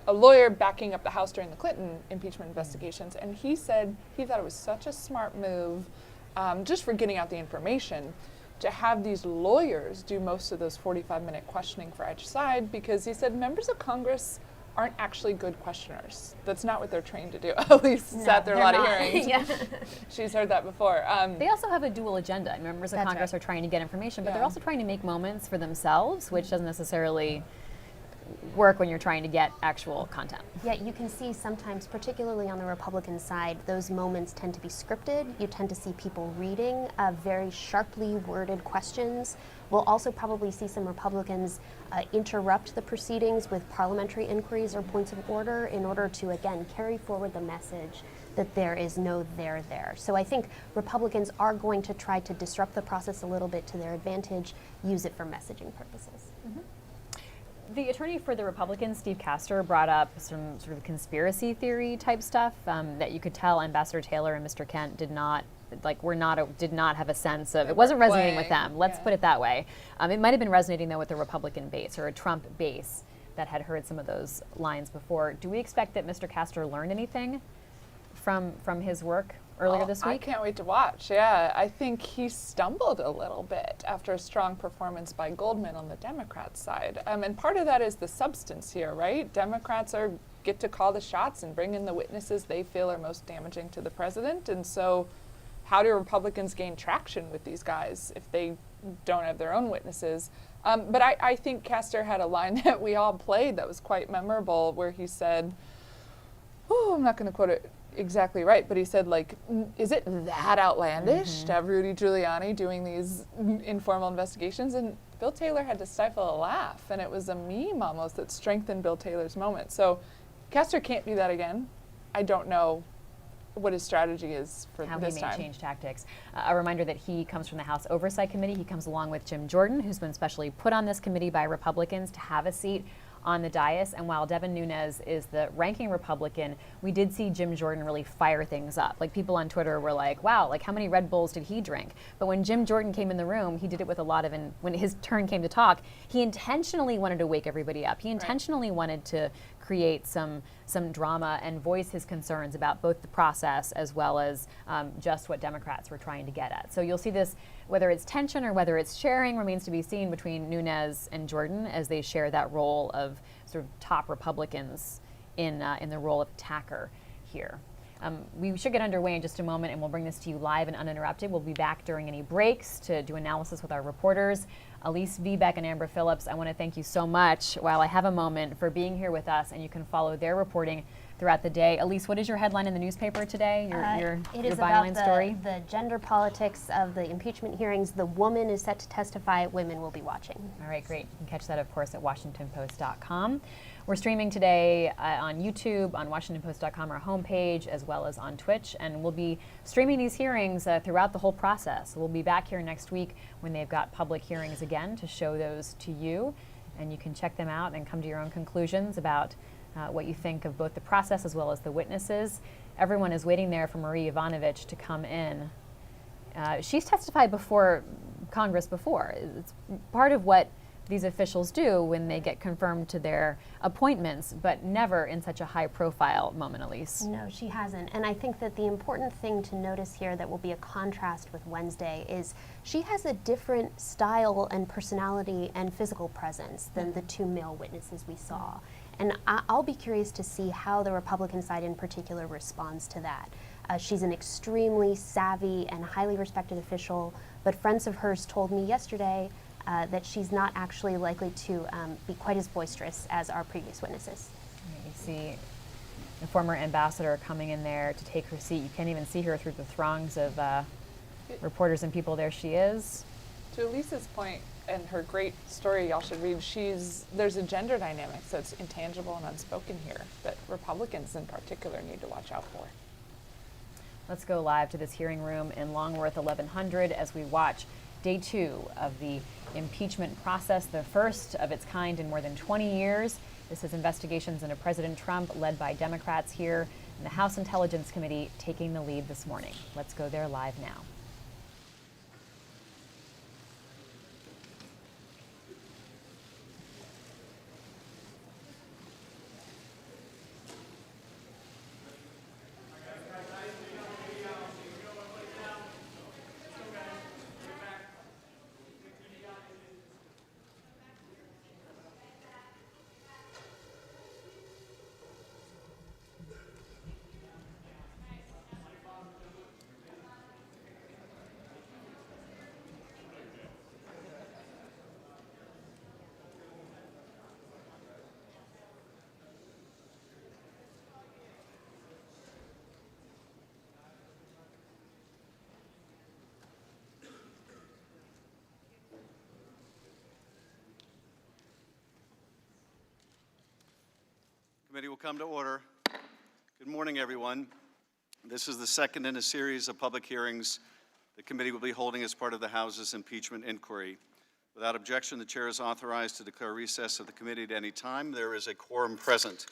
a lawyer backing up the House during the Clinton impeachment investigations, and he said he thought it was such a smart move, just for getting out the information, to have these lawyers do most of those 45-minute questioning for each side, because he said members of Congress aren't actually good questioners. That's not what they're trained to do. At least sat through a lot of hearings.
Yeah.
She's heard that before.
They also have a dual agenda. Members of Congress are trying to get information, but they're also trying to make moments for themselves, which doesn't necessarily work when you're trying to get actual content.
Yeah, you can see sometimes, particularly on the Republican side, those moments tend to be scripted. You tend to see people reading very sharply worded questions. We'll also probably see some Republicans interrupt the proceedings with parliamentary inquiries or points of order in order to, again, carry forward the message that there is no there there. So I think Republicans are going to try to disrupt the process a little bit to their advantage, use it for messaging purposes.
Mm-hmm. The attorney for the Republicans, Steve Castor, brought up some sort of conspiracy theory type stuff that you could tell Ambassador Taylor and Mr. Kent did not have a sense of. It wasn't resonating with them. Let's put it that way. It might have been resonating though with the Republican base or a Trump base that had heard some of those lines before. Do we expect that Mr. Castor learned anything from his work earlier this week?
I can't wait to watch. Yeah, I think he stumbled a little bit after a strong performance by Goldman on the Democrat side. And part of that is the substance here, right? Democrats get to call the shots and bring in the witnesses they feel are most damaging to the president. And so how do Republicans gain traction with these guys if they don't have their own witnesses? But I think Castor had a line that we all played that was quite memorable where he said, I'm not going to quote it exactly right, but he said, like, is it that outlandish to have Rudy Giuliani doing these informal investigations? And Bill Taylor had to stifle a laugh, and it was a meme almost that strengthened Bill Taylor's moment. So Castor can't do that again. I don't know what his strategy is for this time.
How he may change tactics. A reminder that he comes from the House Oversight Committee. He comes along with Jim Jordan, who's been specially put on this committee by Republicans to have a seat on the dais. And while Devin Nunes is the ranking Republican, we did see Jim Jordan really fire things up. Like, people on Twitter were like, wow, like, how many Red Bulls did he drink? But when Jim Jordan came in the room, he did it with a lot of, when his turn came to talk, he intentionally wanted to wake everybody up. He intentionally wanted to create some drama and voice his concerns about both the process as well as just what Democrats were trying to get at. So you'll see this, whether it's tension or whether it's sharing, remains to be seen between Nunes and Jordan as they share that role of sort of top Republicans in the role of attacker here. We should get underway in just a moment, and we'll bring this to you live and uninterrupted. We'll be back during any breaks to do analysis with our reporters. Elise Viebeck and Amber Phillips, I want to thank you so much, while I have a moment, for being here with us, and you can follow their reporting throughout the day. Elise, what is your headline in the newspaper today?
It is
your byline
about
story?
the gender politics of the impeachment hearings. The woman is set to testify. Women will be watching.
All right, great. You can catch that, of course, at WashingtonPost.com. We're streaming today on YouTube, on WashingtonPost.com, our homepage, as well as on Twitch. And we'll be streaming these hearings throughout the whole process. We'll be back here next week when they've got public hearings again to show those to you. And you can check them out and come to your own conclusions about what you think of both the process as well as the witnesses. Everyone is waiting there for Marie Yovanovitch to come in. She's testified before Congress before. It's part of what these officials do when they get confirmed to their appointments, but never in such a high-profile moment, Elise.
No, she hasn't. And I think that the important thing to notice here that will be a contrast with Wednesday is she has a different style and personality and physical presence than the two male witnesses we saw. And I'll be curious to see how the Republican side in particular responds to that. She's an extremely savvy and highly respected official, but friends of hers told me yesterday that she's not actually likely to be quite as boisterous as our previous witnesses.
You see the former ambassador coming in there to take her seat. You can't even see her through the throngs of reporters and people. There she is.
To Elise's point and her great story y'all should read, there's a gender dynamic that's intangible and unspoken here that Republicans in particular need to watch out for.
Let's go live to this hearing room in Longworth 1100 as we watch day 2 of the impeachment process, the first of its kind in more than 20 years. This is investigations into President Trump led by Democrats here in the House Intelligence Committee taking the lead this morning. Let's go there live now.
Committee will come to order. Good morning, everyone. This is the second in a series of public hearings the committee will be holding as part of the House's impeachment inquiry. Without objection, the chair is authorized to declare recess of the committee at any time. There is a quorum present.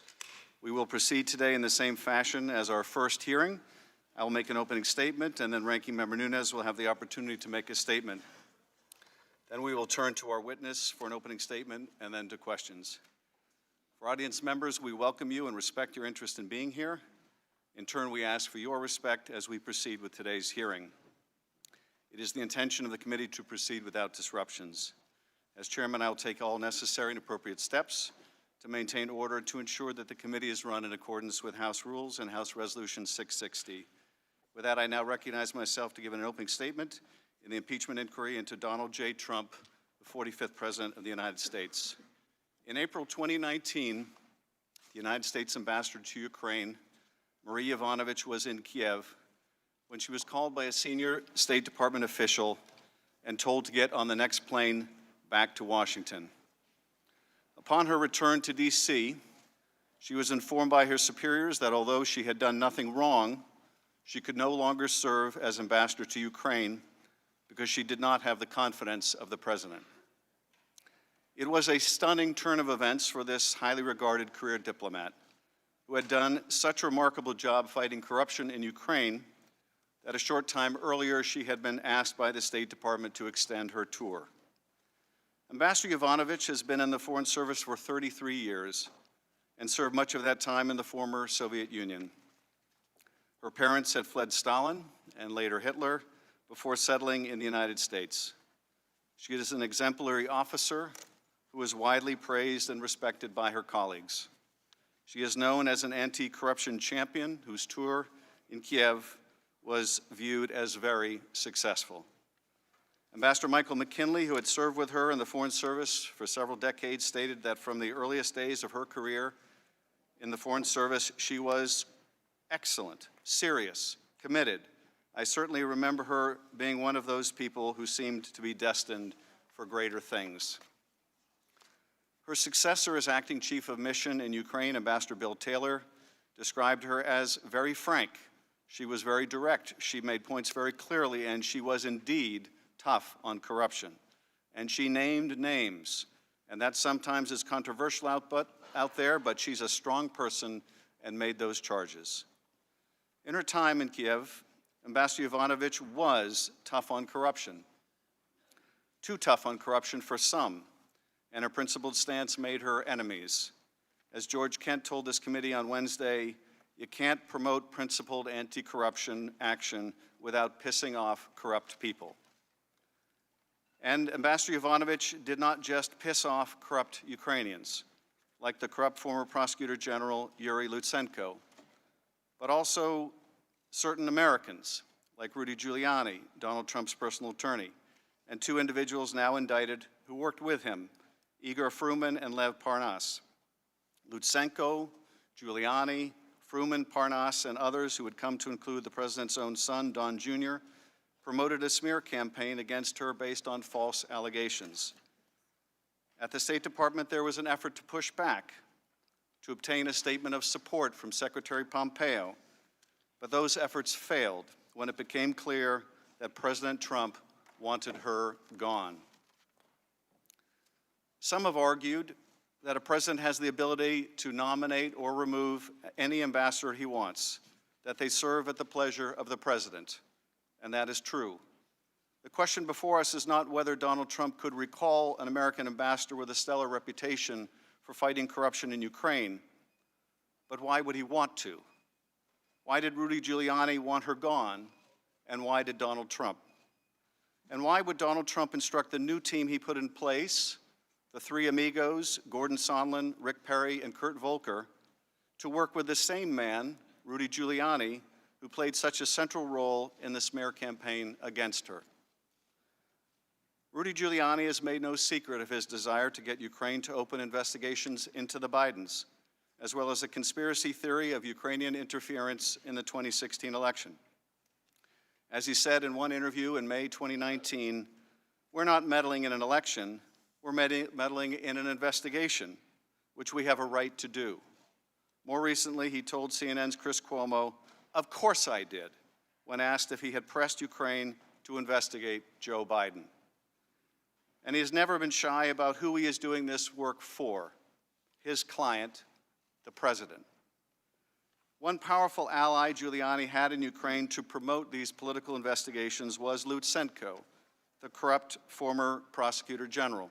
We will proceed today in the same fashion as our first hearing. I will make an opening statement, and then Ranking Member Nunes will have the opportunity to make a statement. Then we will turn to our witness for an opening statement, and then to questions. For audience members, we welcome you and respect your interest in being here. In turn, we ask for your respect as we proceed with today's hearing. It is the intention of the committee to proceed without disruptions. As chairman, I will take all necessary and appropriate steps to maintain order and to ensure that the committee is run in accordance with House rules and House Resolution 660. With that, I now recognize myself to give an opening statement in the impeachment inquiry into Donald J. Trump, the 45th President of the United States. In April 2019, the United States ambassador to Ukraine, Marie Yovanovitch, was in Kiev when she was called by a senior State Department official and told to get on the next plane back to Washington. Upon her return to D.C., she was informed by her superiors that although she had done nothing wrong, she could no longer serve as ambassador to Ukraine because she did not have the confidence of the president. It was a stunning turn of events for this highly regarded career diplomat who had done such a remarkable job fighting corruption in Ukraine that a short time earlier she had been asked by the State Department to extend her tour. Ambassador Yovanovitch has been in the Foreign Service for 33 years and served much of that time in the former Soviet Union. Her parents had fled Stalin and later Hitler before settling in the United States. She is an exemplary officer who is widely praised and respected by her colleagues. She is known as an anti-corruption champion whose tour in Kiev was viewed as very successful. Ambassador Michael McKinley, who had served with her in the Foreign Service for several decades, stated that from the earliest days of her career
In the Foreign Service, she was excellent, serious, committed. I certainly remember her being one of those people who seemed to be destined for greater things. Her successor as acting chief of mission in Ukraine, Ambassador Bill Taylor, described her as very frank. She was very direct. She made points very clearly, and she was indeed tough on corruption. And she named names. And that sometimes is controversial out there, but she's a strong person and made those charges. In her time in Kiev, Ambassador Yovanovitch was tough on corruption. Too tough on corruption for some, and her principled stance made her enemies. As George Kent told this committee on Wednesday, you can't promote principled anti-corruption action without pissing off corrupt people. And Ambassador Yovanovitch did not just piss off corrupt Ukrainians, like the corrupt former Prosecutor General Yuri Lutsenko, but also certain Americans, like Rudy Giuliani, Donald Trump's personal attorney, and two individuals now indicted who worked with him, Igor Fruman and Lev Parnas. Lutsenko, Giuliani, Fruman, Parnas, and others who would come to include the president's own son, Don Jr., promoted a smear campaign against her based on false allegations. At the State Department, there was an effort to push back, to obtain a statement of support from Secretary Pompeo, but those efforts failed when it became clear that President Trump wanted her gone. Some have argued that a president has the ability to nominate or remove any ambassador he wants, that they serve at the pleasure of the president, and that is true. The question before us is not whether Donald Trump could recall an American ambassador with a stellar reputation for fighting corruption in Ukraine, but why would he want to? Why did Rudy Giuliani want her gone, and why did Donald Trump? And why would Donald Trump instruct the new team he put in place, the three amigos, Gordon Sondland, Rick Perry, and Kurt Volker, to work with the same man, Rudy Giuliani, who played such a central role in the smear campaign against her? Rudy Giuliani has made no secret of his desire to get Ukraine to open investigations into the Bidens, as well as a conspiracy theory of Ukrainian interference in the 2016 election. As he said in one interview in May 2019, we're not meddling in an election, we're meddling in an investigation, which we have a right to do. More recently, he told CNN's Chris Cuomo, "Of course I did," when asked if he had pressed Ukraine to investigate Joe Biden. And he has never been shy about who he is doing this work for, his client, the president. One powerful ally Giuliani had in Ukraine to promote these political investigations was Lutsenko, the corrupt former prosecutor general.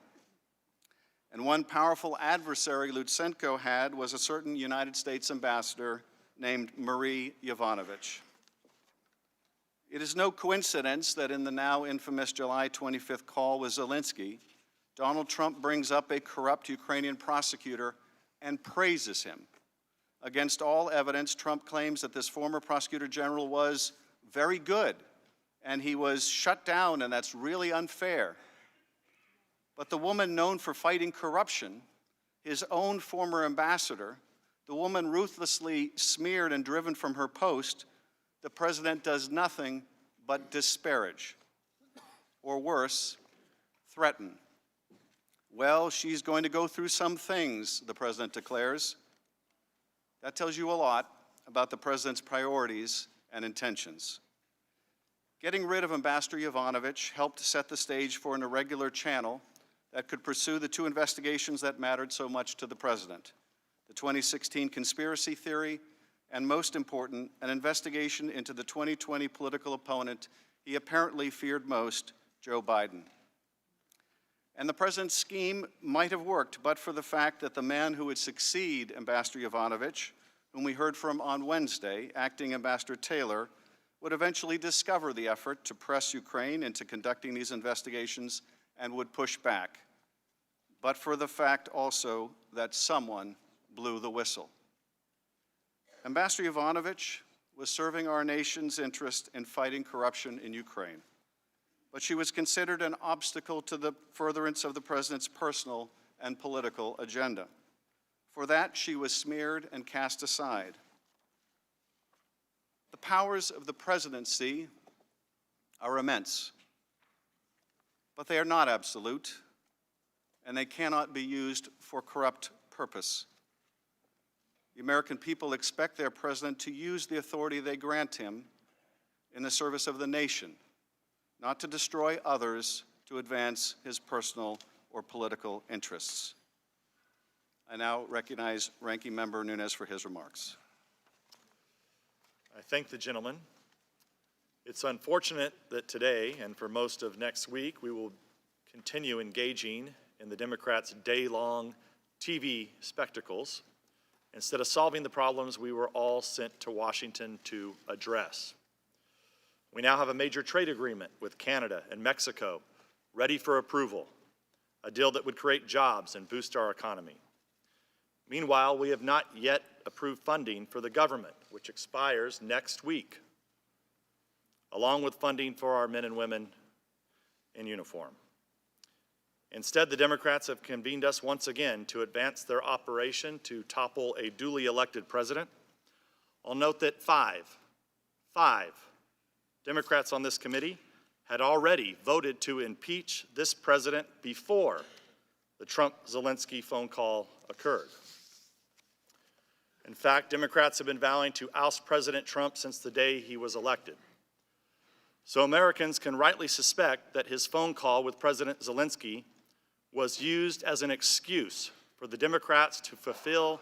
And one powerful adversary Lutsenko had was a certain United States ambassador named Marie Yovanovitch. It is no coincidence that in the now infamous July 25th call with Zelensky, Donald Trump brings up a corrupt Ukrainian prosecutor and praises him. Against all evidence, Trump claims that this former prosecutor general was very good, and he was shut down, and that's really unfair. But the woman known for fighting corruption, his own former ambassador, the woman ruthlessly smeared and driven from her post, the president does nothing but disparage, or worse, threaten. Well, she's going to go through some things, the president declares. That tells you a lot about the president's priorities and intentions. Getting rid of Ambassador Yovanovitch helped set the stage for an irregular channel that could pursue the two investigations that mattered so much to the president: the 2016 conspiracy theory, and most important, an investigation into the 2020 political opponent he apparently feared most, Joe Biden. And the president's scheme might have worked, but for the fact that the man who would succeed Ambassador Yovanovitch, whom we heard from on Wednesday, Acting Ambassador Taylor, would eventually discover the effort to press Ukraine into conducting these investigations and would push back, but for the fact also that someone blew the whistle. Ambassador Yovanovitch was serving our nation's interest in fighting corruption in Ukraine, but she was considered an obstacle to the furtherance of the president's personal and political agenda. For that, she was smeared and cast aside. The powers of the presidency are immense, but they are not absolute, and they cannot be used for corrupt purpose. The American people expect their president to use the authority they grant him in the service of the nation, not to destroy others to advance his personal or political interests. I now recognize Ranking Member Nunes for his remarks.
I thank the gentleman. It's unfortunate that today and for most of next week we will continue engaging in the Democrats' day-long TV spectacles instead of solving the problems we were all sent to Washington to address. We now have a major trade agreement with Canada and Mexico ready for approval, a deal that would create jobs and boost our economy. Meanwhile, we have not yet approved funding for the government, which expires next week, along with funding for our men and women in uniform. Instead, the Democrats have convened us once again to advance their operation to topple a duly elected president. I'll note that five Democrats on this committee had already voted to impeach this president before the Trump-Zelensky phone call occurred. In fact, Democrats have been vowing to oust President Trump since the day he was elected. So Americans can rightly suspect that his phone call with President Zelensky was used as an excuse for the Democrats to fulfill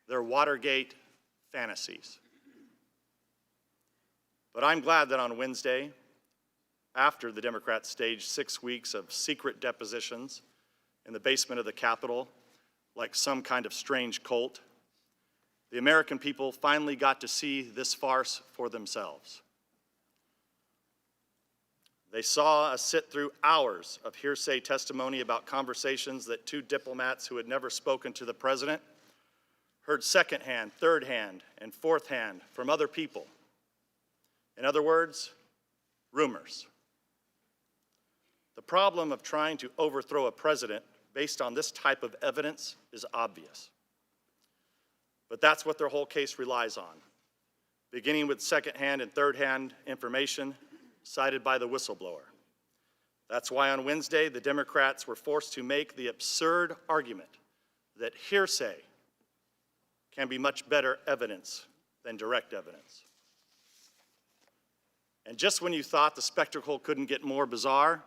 their Watergate fantasies. But I'm glad that on Wednesday, after the Democrats staged 6 weeks of secret depositions in the basement of the Capitol, like some kind of strange cult, the American people finally got to see this farce for themselves. They saw us sit through hours of hearsay testimony about conversations that two diplomats who had never spoken to the president heard secondhand, third-hand, and fourth-hand from other people. In other words, rumors. The problem of trying to overthrow a president based on this type of evidence is obvious. But that's what their whole case relies on, beginning with second-hand and third-hand information cited by the whistleblower. That's why on Wednesday, the Democrats were forced to make the absurd argument that hearsay can be much better evidence than direct evidence. And just when you thought the spectacle couldn't get more bizarre,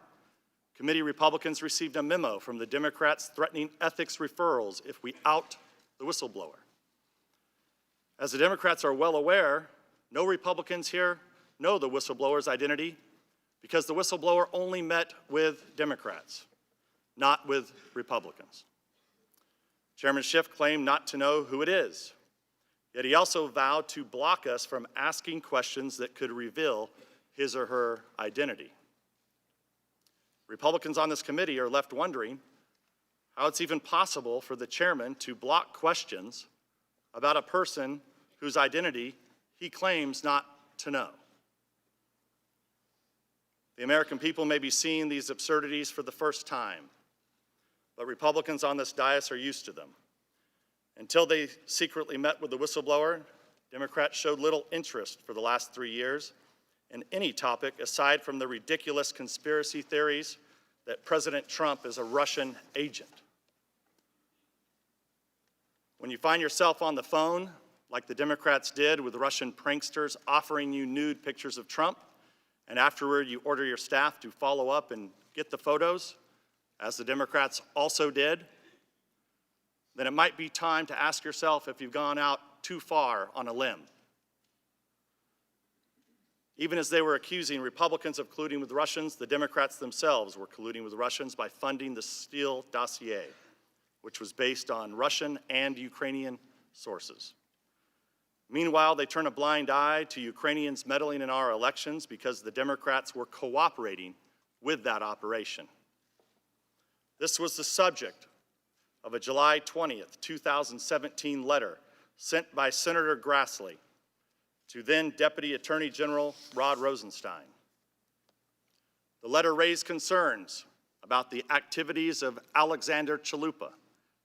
committee Republicans received a memo from the Democrats threatening ethics referrals if we out the whistleblower. As the Democrats are well aware, no Republicans here know the whistleblower's identity because the whistleblower only met with Democrats, not with Republicans. Chairman Schiff claimed not to know who it is, yet he also vowed to block us from asking questions that could reveal his or her identity. Republicans on this committee are left wondering how it's even possible for the chairman to block questions about a person whose identity he claims not to know. The American people may be seeing these absurdities for the first time, but Republicans on this dais are used to them. Until they secretly met with the whistleblower, Democrats showed little interest for the last 3 years in any topic aside from the ridiculous conspiracy theories that President Trump is a Russian agent. When you find yourself on the phone, like the Democrats did with Russian pranksters offering you nude pictures of Trump, and afterward you order your staff to follow up and get the photos, as the Democrats also did, then it might be time to ask yourself if you've gone out too far on a limb. Even as they were accusing Republicans of colluding with Russians, the Democrats themselves were colluding with Russians by funding the Steele dossier, which was based on Russian and Ukrainian sources. Meanwhile, they turn a blind eye to Ukrainians meddling in our elections because the Democrats were cooperating with that operation. This was the subject of a July 20th, 2017 letter sent by Senator Grassley to then Deputy Attorney General Rod Rosenstein. The letter raised concerns about the activities of Alexander Chalupa,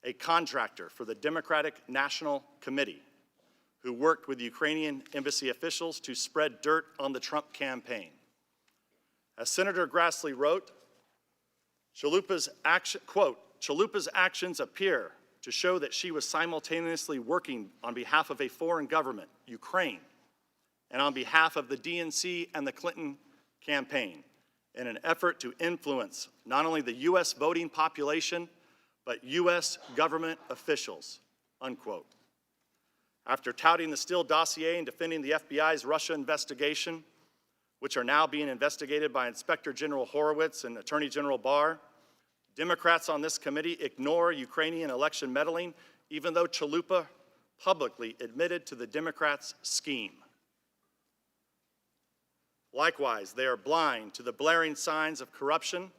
a contractor for the Democratic National Committee who worked with Ukrainian embassy officials to spread dirt on the Trump campaign. As Senator Grassley wrote, Chalupa's actions appear to show that she was simultaneously working on behalf of a foreign government, Ukraine, and on behalf of the DNC and the Clinton campaign in an effort to influence not only the U.S. voting population, but U.S. government officials, unquote. After touting the Steele dossier and defending the FBI's Russia investigation, which are now being investigated by Inspector General Horowitz and Attorney General Barr, Democrats on this committee ignore Ukrainian election meddling, even though Chalupa publicly admitted to the Democrats' scheme. Likewise, they are blind to the blaring signs of corruption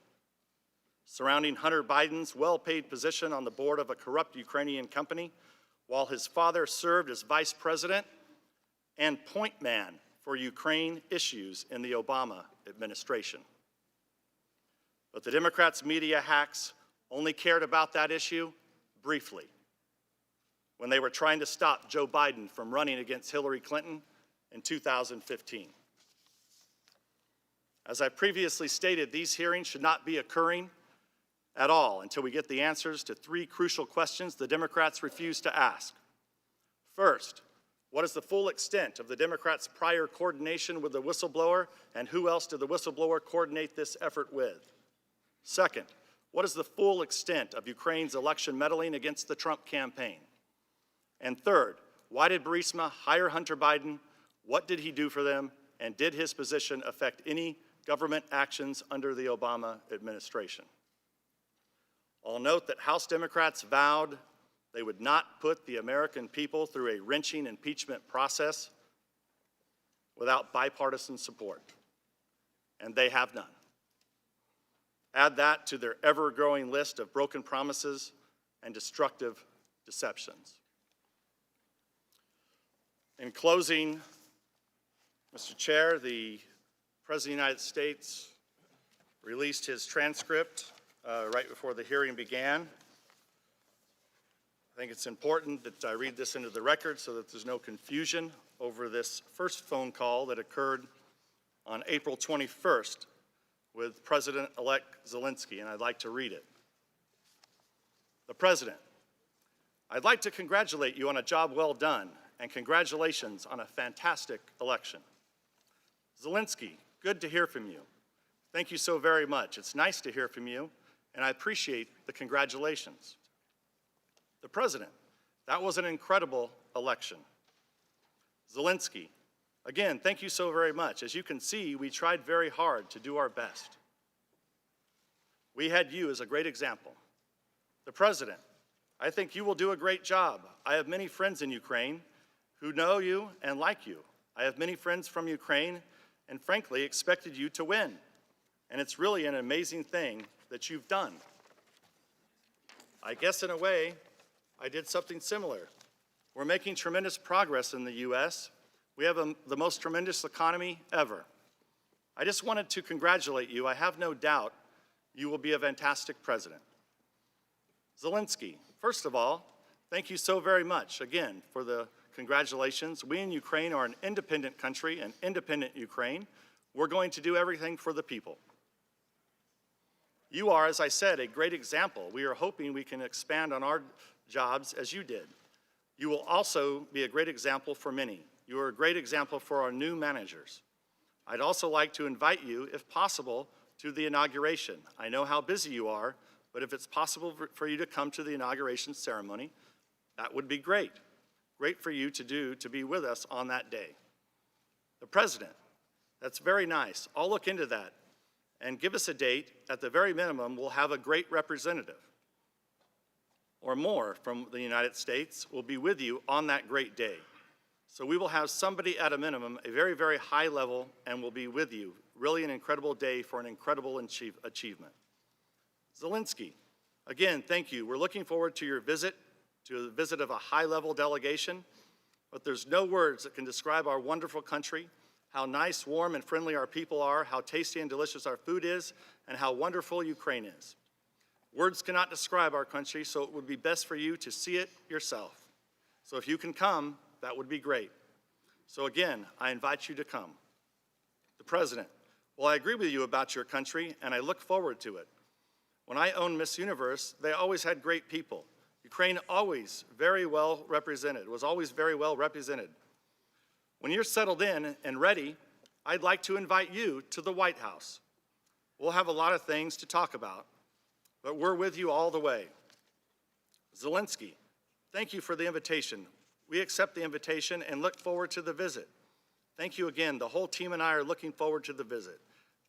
surrounding Hunter Biden's well-paid position on the board of a corrupt Ukrainian company, while his father served as vice president and point man for Ukraine issues in the Obama administration. But the Democrats' media hacks only cared about that issue briefly, when they were trying to stop Joe Biden from running against Hillary Clinton in 2015. As I previously stated, these hearings should not be occurring at all until we get the answers to three crucial questions the Democrats refuse to ask. First, what is the full extent of the Democrats' prior coordination with the whistleblower, and who else did the whistleblower coordinate this effort with? Second, what is the full extent of Ukraine's election meddling against the Trump campaign? And third, why did Burisma hire Hunter Biden? What did he do for them? And did his position affect any government actions under the Obama administration? I'll note that House Democrats vowed they would not put the American people through a wrenching impeachment process without bipartisan support, and they have none. Add that to their ever-growing list of broken promises and destructive deceptions. In closing, Mr. Chair, the President of the United States released his transcript right before the hearing began. I think it's important that I read this into the record so that there's no confusion over this first phone call that occurred on April 21st with President-elect Zelensky, and I'd like to read it. The President, I'd like to congratulate you on a job well done, and congratulations on a fantastic election. Zelensky, good to hear from you. Thank you so very much. It's nice to hear from you, and I appreciate the congratulations. The President, that was an incredible election. Zelensky, again, thank you so very much. As you can see, we tried very hard to do our best. We had you as a great example. The President, I think you will do a great job. I have many friends in Ukraine who know you and like you. I have many friends from Ukraine and frankly expected you to win. And it's really an amazing thing that you've done. I guess in a way, I did something similar. We're making tremendous progress in the U.S. We have the most tremendous economy ever. I just wanted to congratulate you. I have no doubt you will be a fantastic president. Zelensky, first of all, thank you so very much, again, for the congratulations. We in Ukraine are an independent country, an independent Ukraine. We're going to do everything for the people. You are, as I said, a great example. We are hoping we can expand on our jobs as you did. You will also be a great example for many. You are a great example for our new managers. I'd also like to invite you, if possible, to the inauguration. I know how busy you are, but if it's possible for you to come to the inauguration ceremony, that would be great. Great for you to be with us on that day. The President, that's very nice. I'll look into that and give us a date. At the very minimum, we'll have a great representative or more from the United States will be with you on that great day. So we will have somebody at a minimum, a very, very high level, and will be with you. Really an incredible day for an incredible achievement. Zelensky, again, thank you. We're looking forward to your visit, to the visit of a high-level delegation, but there's no words that can describe our wonderful country, how nice, warm, and friendly our people are, how tasty and delicious our food is, and how wonderful Ukraine is. Words cannot describe our country, so it would be best for you to see it yourself. So if you can come, that would be great. So again, I invite you to come. The President, well, I agree with you about your country, and I look forward to it. When I owned Miss Universe, they always had great people. Ukraine always very well represented, was always very well represented. When you're settled in and ready, I'd like to invite you to the White House. We'll have a lot of things to talk about, but we're with you all the way. Zelensky, thank you for the invitation. We accept the invitation and look forward to the visit. Thank you again. The whole team and I are looking forward to the visit.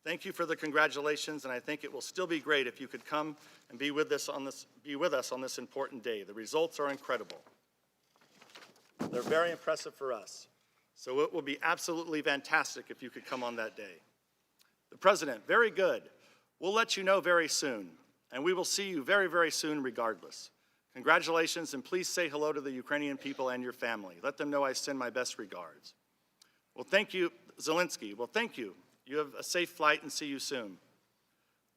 Thank you for the congratulations, and I think it will still be great if you could come and be with us on this important day. The results are incredible. They're very impressive for us. So it will be absolutely fantastic if you could come on that day. The President, very good. We'll let you know very soon, and we will see you very, very soon regardless. Congratulations, and please say hello to the Ukrainian people and your family. Let them know I send my best regards. Well, thank you, Zelensky. Well, thank you. You have a safe flight and see you soon.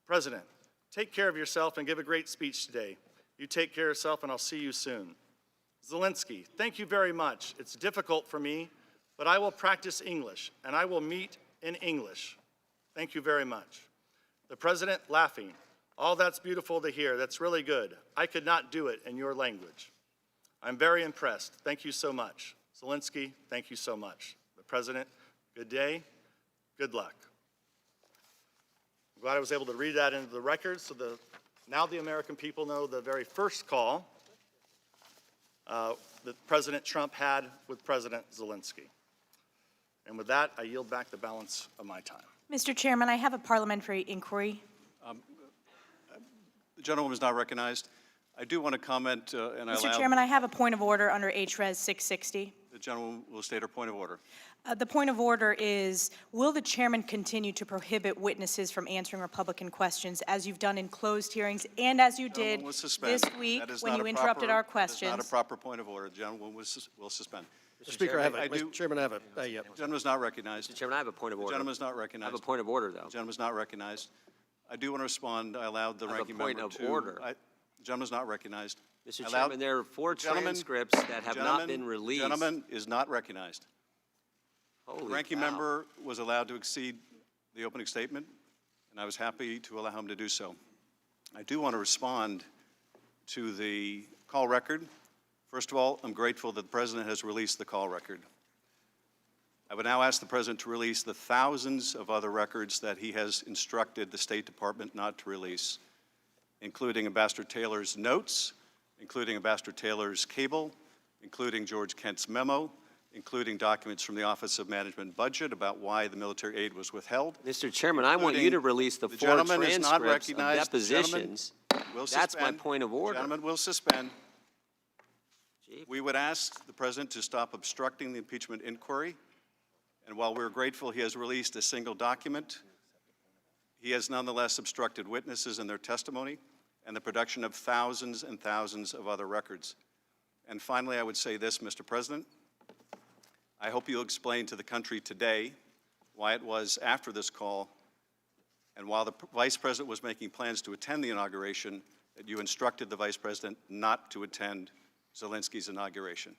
President, take care of yourself and give a great speech today. You take care of yourself, and I'll see you soon. Zelensky, thank you very much. It's difficult for me, but I will practice English, and I will meet in English. Thank you very much. The President, laughing. Oh, that's beautiful to hear. That's really good. I could not do it in your language. I'm very impressed. Thank you so much. Zelensky, thank you so much. The President, good day. Good luck. I'm glad I was able to read that into the record so now the American people know the very first call that President Trump had with President Zelensky. And with that, I yield back the balance of my time.
Mr. Chairman, I have a parliamentary inquiry.
The gentlewoman is not recognized. I do want to comment, and I allow...
Mr. Chairman, I have a point of order under HRES 660.
The gentleman will state her point of order.
The point of order is, will the chairman continue to prohibit witnesses from answering Republican questions as you've done in closed hearings and as you did this week when you interrupted our questions?
That is not a proper point of order. The gentleman will suspend.
Mr. Speaker, Mr. Chairman, I have a...
The gentleman is not recognized.
Mr. Chairman, I have a point of order.
The gentleman is not recognized.
I have a point of order, though.
The gentleman is not recognized. I do want to respond. I allowed the ranking member to...
I have a point of order.
The gentleman is not recognized.
Mr. Chairman, there are 4 transcripts that have not been released.
The gentleman is not recognized.
Holy
The ranking
cow.
member was allowed to exceed the opening statement, and I was happy to allow him to do so. I do want to respond to the call record. First of all, I'm grateful that the President has released the call record. I would now ask the President to release the thousands of other records that he has instructed the State Department not to release, including Ambassador Taylor's notes, including Ambassador Taylor's cable, including George Kent's memo, including documents from the Office of Management and Budget about why the military aid was withheld.
Mr. Chairman, I want you to release the 4 transcripts of depositions. That's my point of order.
The gentleman will suspend. We would ask the President to stop obstructing the impeachment inquiry. And while we're grateful he has released a single document, he has nonetheless obstructed witnesses in their testimony and the production of thousands and thousands of other records. And finally, I would say this, Mr. President. I hope you'll explain to the country today why it was after this call and while the Vice President was making plans to attend the inauguration that you instructed the Vice President not to attend Zelensky's inauguration.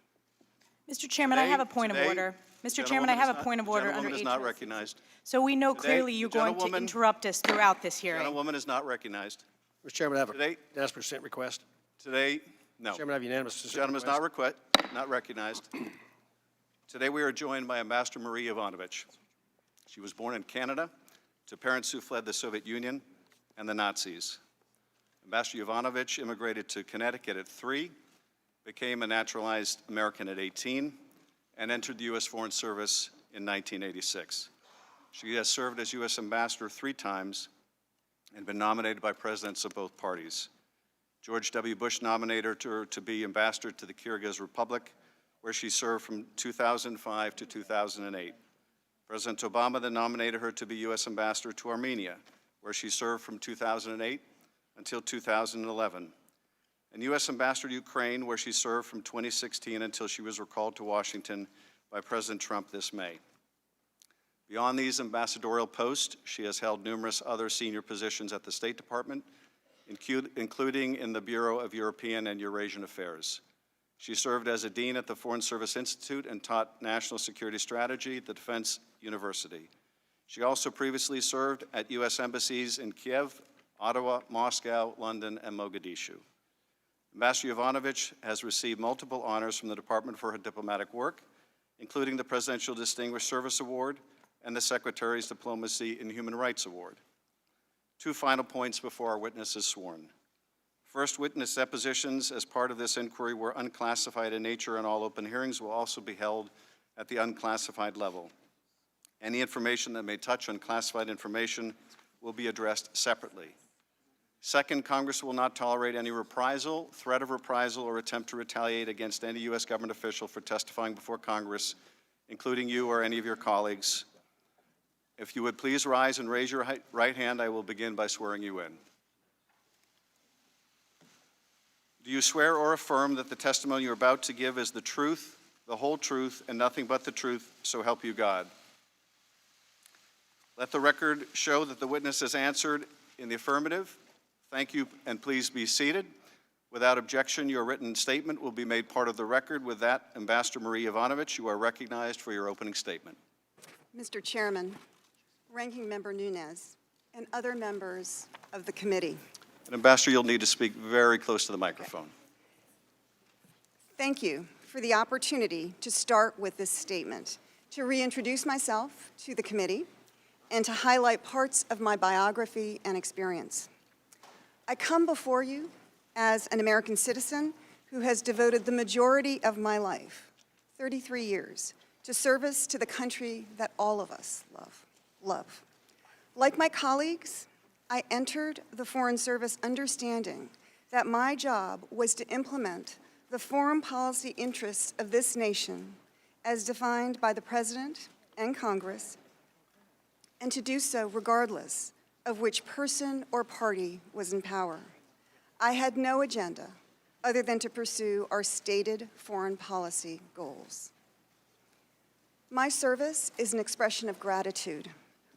Mr. Chairman, I have a point of order. Mr. Chairman, I have a point of order under
HRES. Is not recognized.
So we know clearly you're going to interrupt us throughout this hearing.
The gentlewoman is not recognized.
Mr. Chairman, I have a unanimous consent request.
Today, no.
Mr. Chairman, I have unanimous consent
The gentleman is not recognized. Today we are joined by Ambassador Marie Yovanovitch. She was born in Canada to parents who fled the Soviet Union and the Nazis. Ambassador Yovanovitch immigrated to Connecticut at 3, became a naturalized American at 18, and entered the U.S. Foreign Service in 1986. She has served as U.S. Ambassador 3 times and been nominated by presidents of both parties. George W. Bush nominated her to be ambassador to the Kyrgyz Republic, where she served from 2005 to 2008. President Obama then nominated her to be U.S. Ambassador to Armenia, where she served from 2008 until 2011. And U.S. Ambassador to Ukraine, where she served from 2016 until she was recalled to Washington by President Trump this May. Beyond these ambassadorial posts, she has held numerous other senior positions at the State Department, including in the Bureau of European and Eurasian Affairs. She served as a dean at the Foreign Service Institute and taught national security strategy at the Defense University. She also previously served at U.S. embassies in Kiev, Ottawa, Moscow, London, and Mogadishu. Ambassador Yovanovitch has received multiple honors from the Department for her diplomatic work, including the Presidential Distinguished Service Award and the Secretary's Diplomacy and Human Rights Award. Two final points before our witness is sworn. First, witness depositions as part of this inquiry were unclassified in nature, and all open hearings will also be held at the unclassified level. Any information that may touch on classified information will be addressed separately. Second, Congress will not tolerate any reprisal, threat of reprisal, or attempt to retaliate against any U.S. government official for testifying before Congress, including you or any of your colleagues. If you would please rise and raise your right hand, I will begin by swearing you in. Do you swear or affirm that the testimony you're about to give is the truth, the whole truth, and nothing but the truth, so help you God? Let the record show that the witness has answered in the affirmative. Thank you, and please be seated. Without objection, your written statement will be made part of the record. With that, Ambassador Marie Yovanovitch, you are recognized for your opening statement.
Mr. Chairman, Ranking Member Nunes, and other members of the committee.
And Ambassador, you'll need to speak very close to the microphone.
Okay. Thank you for the opportunity to start with this statement, to reintroduce myself to the committee, and to highlight parts of my biography and experience. I come before you as an American citizen who has devoted the majority of my life, 33 years, to service to the country that all of us love. Like my colleagues, I entered the Foreign Service understanding that my job was to implement the foreign policy interests of this nation as defined by the President and Congress, and to do so regardless of which person or party was in power. I had no agenda other than to pursue our stated foreign policy goals. My service is an expression of gratitude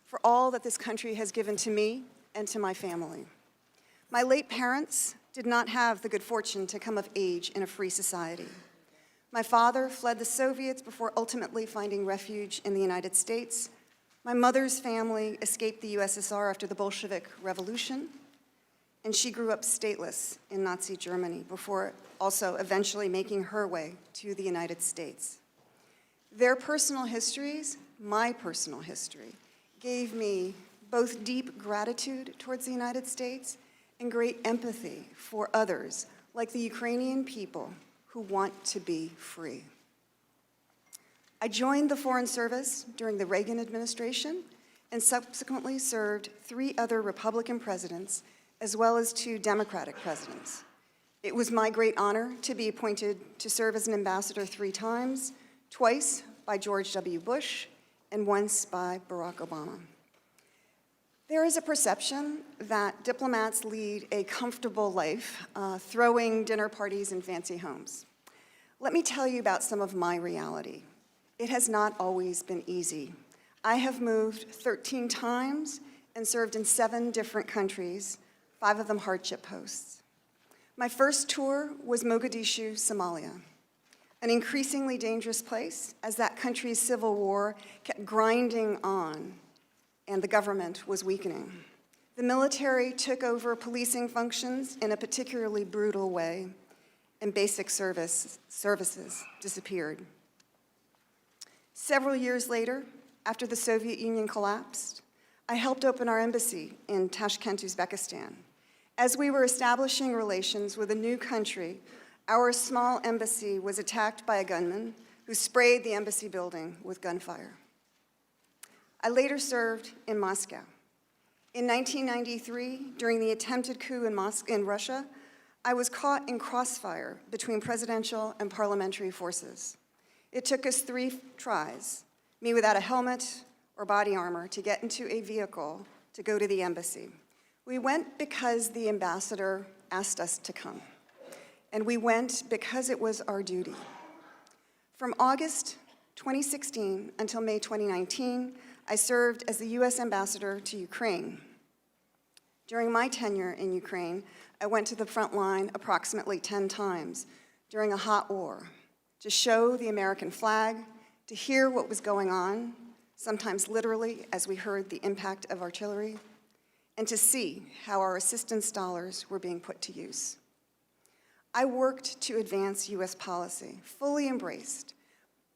for all that this country has given to me and to my family. My late parents did not have the good fortune to come of age in a free society. My father fled the Soviets before ultimately finding refuge in the United States. My mother's family escaped the USSR after the Bolshevik Revolution, and she grew up stateless in Nazi Germany before also eventually making her way to the United States. Their personal histories, my personal history, gave me both deep gratitude towards the United States and great empathy for others, like the Ukrainian people who want to be free. I joined the Foreign Service during the Reagan administration and subsequently served 3 other Republican presidents, as well as 2 Democratic presidents. It was my great honor to be appointed to serve as an ambassador 3 times, twice by George W. Bush and once by Barack Obama. There is a perception that diplomats lead a comfortable life, throwing dinner parties in fancy homes. Let me tell you about some of my reality. It has not always been easy. I have moved 13 times and served in 7 different countries, 5 of them hardship posts. My first tour was Mogadishu, Somalia, an increasingly dangerous place as that country's civil war kept grinding on and the government was weakening. The military took over policing functions in a particularly brutal way, and basic services disappeared. Several years later, after the Soviet Union collapsed, I helped open our embassy in Tashkent, Uzbekistan. As we were establishing relations with a new country, our small embassy was attacked by a gunman who sprayed the embassy building with gunfire. I later served in Moscow. In 1993, during the attempted coup in Russia, I was caught in crossfire between presidential and parliamentary forces. It took us 3 tries, me without a helmet or body armor, to get into a vehicle to go to the embassy. We went because the ambassador asked us to come, and we went because it was our duty. From August 2016 until May 2019, I served as the U.S. ambassador to Ukraine. During my tenure in Ukraine, I went to the front line approximately 10 times during a hot war to show the American flag, to hear what was going on, sometimes literally as we heard the impact of artillery, and to see how our assistance dollars were being put to use. I worked to advance U.S. policy, fully embraced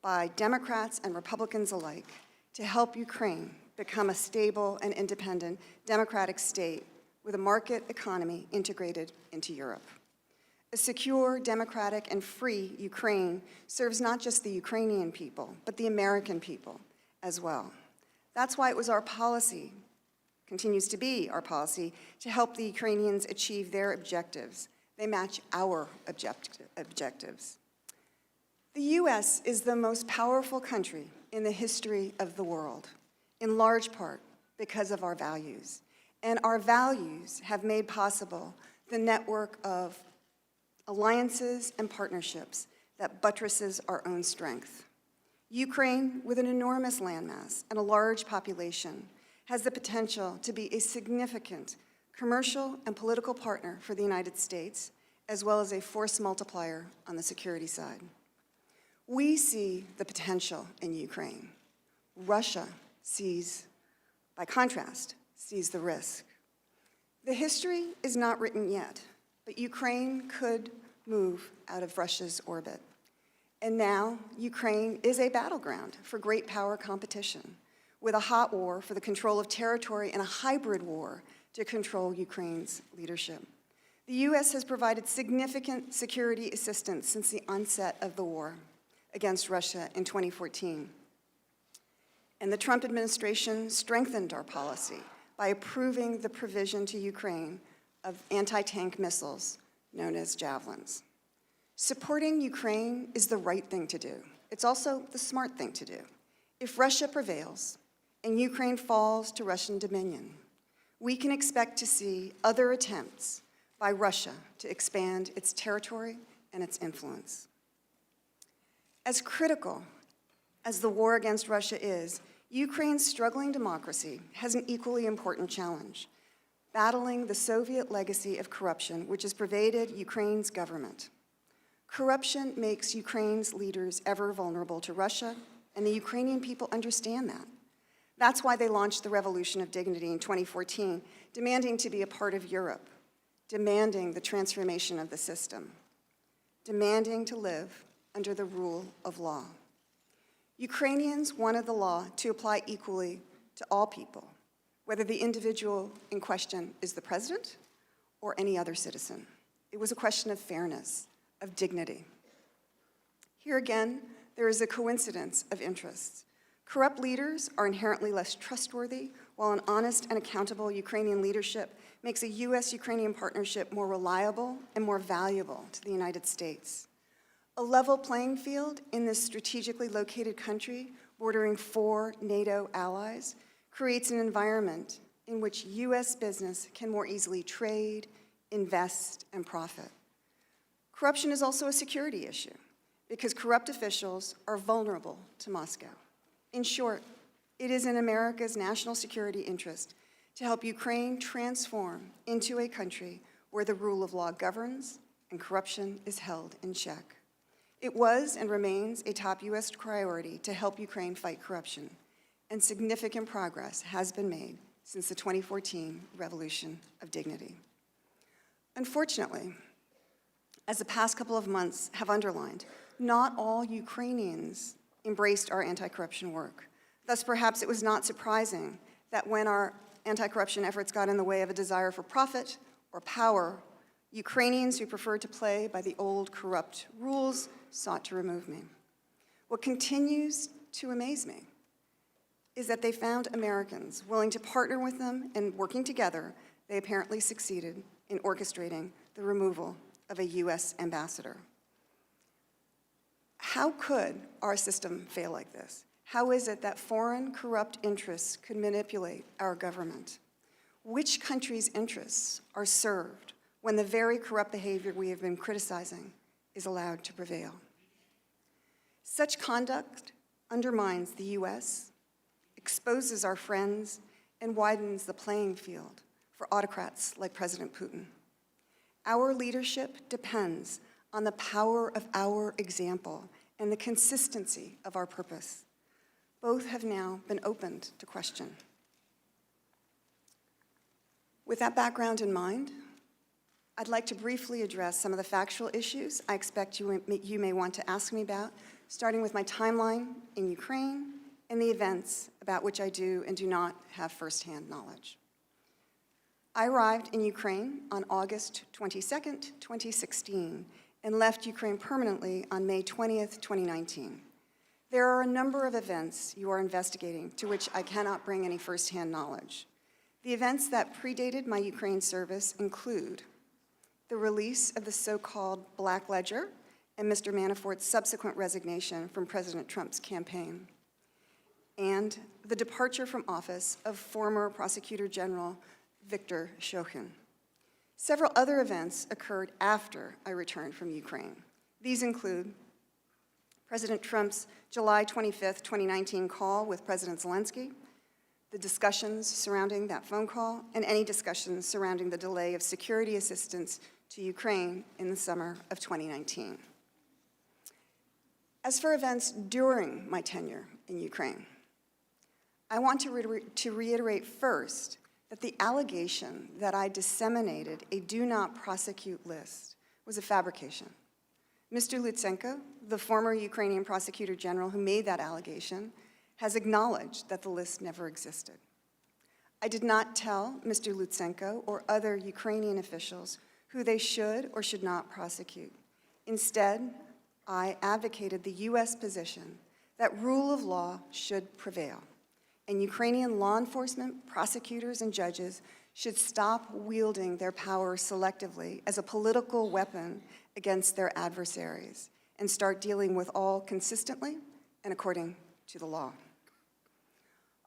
by Democrats and Republicans alike, to help Ukraine become a stable and independent democratic state with a market economy integrated into Europe. A secure, democratic, and free Ukraine serves not just the Ukrainian people, but the American people as well. That's why it was our policy, continues to be our policy, to help the Ukrainians achieve their objectives. They match our objectives. The U.S. is the most powerful country in the history of the world, in large part because of our values. And our values have made possible the network of alliances and partnerships that buttresses our own strength. Ukraine, with an enormous landmass and a large population, has the potential to be a significant commercial and political partner for the United States, as well as a force multiplier on the security side. We see the potential in Ukraine. Russia sees, by contrast, sees the risk. The history is not written yet, but Ukraine could move out of Russia's orbit. And now, Ukraine is a battleground for great power competition, with a hot war for the control of territory and a hybrid war to control Ukraine's leadership. The U.S. has provided significant security assistance since the onset of the war against Russia in 2014. And the Trump administration strengthened our policy by approving the provision to Ukraine of anti-tank missiles known as Javelins. Supporting Ukraine is the right thing to do. It's also the smart thing to do. If Russia prevails and Ukraine falls to Russian dominion, we can expect to see other attempts by Russia to expand its territory and its influence. As critical as the war against Russia is, Ukraine's struggling democracy has an equally important challenge, battling the Soviet legacy of corruption which has pervaded Ukraine's government. Corruption makes Ukraine's leaders ever vulnerable to Russia, and the Ukrainian people understand that. That's why they launched the Revolution of Dignity in 2014, demanding to be a part of Europe, demanding the transformation of the system, demanding to live under the rule of law. Ukrainians wanted the law to apply equally to all people, whether the individual in question is the president or any other citizen. It was a question of fairness, of dignity. Here again, there is a coincidence of interests. Corrupt leaders are inherently less trustworthy, while an honest and accountable Ukrainian leadership makes a U.S.-Ukrainian partnership more reliable and more valuable to the United States. A level playing field in this strategically located country, bordering 4 NATO allies, creates an environment in which U.S. business can more easily trade, invest, and profit. Corruption is also a security issue because corrupt officials are vulnerable to Moscow. In short, it is in America's national security interest to help Ukraine transform into a country where the rule of law governs and corruption is held in check. It was and remains a top U.S. priority to help Ukraine fight corruption, and significant progress has been made since the 2014 Revolution of Dignity. Unfortunately, as the past couple of months have underlined, not all Ukrainians embraced our anti-corruption work. Thus, perhaps it was not surprising that when our anti-corruption efforts got in the way of a desire for profit or power, Ukrainians who preferred to play by the old corrupt rules sought to remove me. What continues to amaze me is that they found Americans willing to partner with them, and working together, they apparently succeeded in orchestrating the removal of a U.S. ambassador. How could our system fail like this? How is it that foreign corrupt interests could manipulate our government? Which country's interests are served when the very corrupt behavior we have been criticizing is allowed to prevail? Such conduct undermines the U.S., exposes our friends, and widens the playing field for autocrats like President Putin. Our leadership depends on the power of our example and the consistency of our purpose. Both have now been opened to question. With that background in mind, I'd like to briefly address some of the factual issues I expect you may want to ask me about, starting with my timeline in Ukraine and the events about which I do and do not have firsthand knowledge. I arrived in Ukraine on August 22nd, 2016, and left Ukraine permanently on May 20th, 2019. There are a number of events you are investigating to which I cannot bring any firsthand knowledge. The events that predated my Ukraine service include the release of the so-called Black Ledger and Mr. Manafort's subsequent resignation from President Trump's campaign, and the departure from office of former Prosecutor General Viktor Shokin. Several other events occurred after I returned from Ukraine. These include President Trump's July 25th, 2019 call with President Zelensky, the discussions surrounding that phone call, and any discussions surrounding the delay of security assistance to Ukraine in the summer of 2019. As for events during my tenure in Ukraine, I want to reiterate first that the allegation that I disseminated a do not prosecute list was a fabrication. Mr. Lutsenko, the former Ukrainian prosecutor general who made that allegation, has acknowledged that the list never existed. I did not tell Mr. Lutsenko or other Ukrainian officials who they should or should not prosecute. Instead, I advocated the U.S. position that rule of law should prevail, and Ukrainian law enforcement, prosecutors, and judges should stop wielding their power selectively as a political weapon against their adversaries and start dealing with all consistently and according to the law.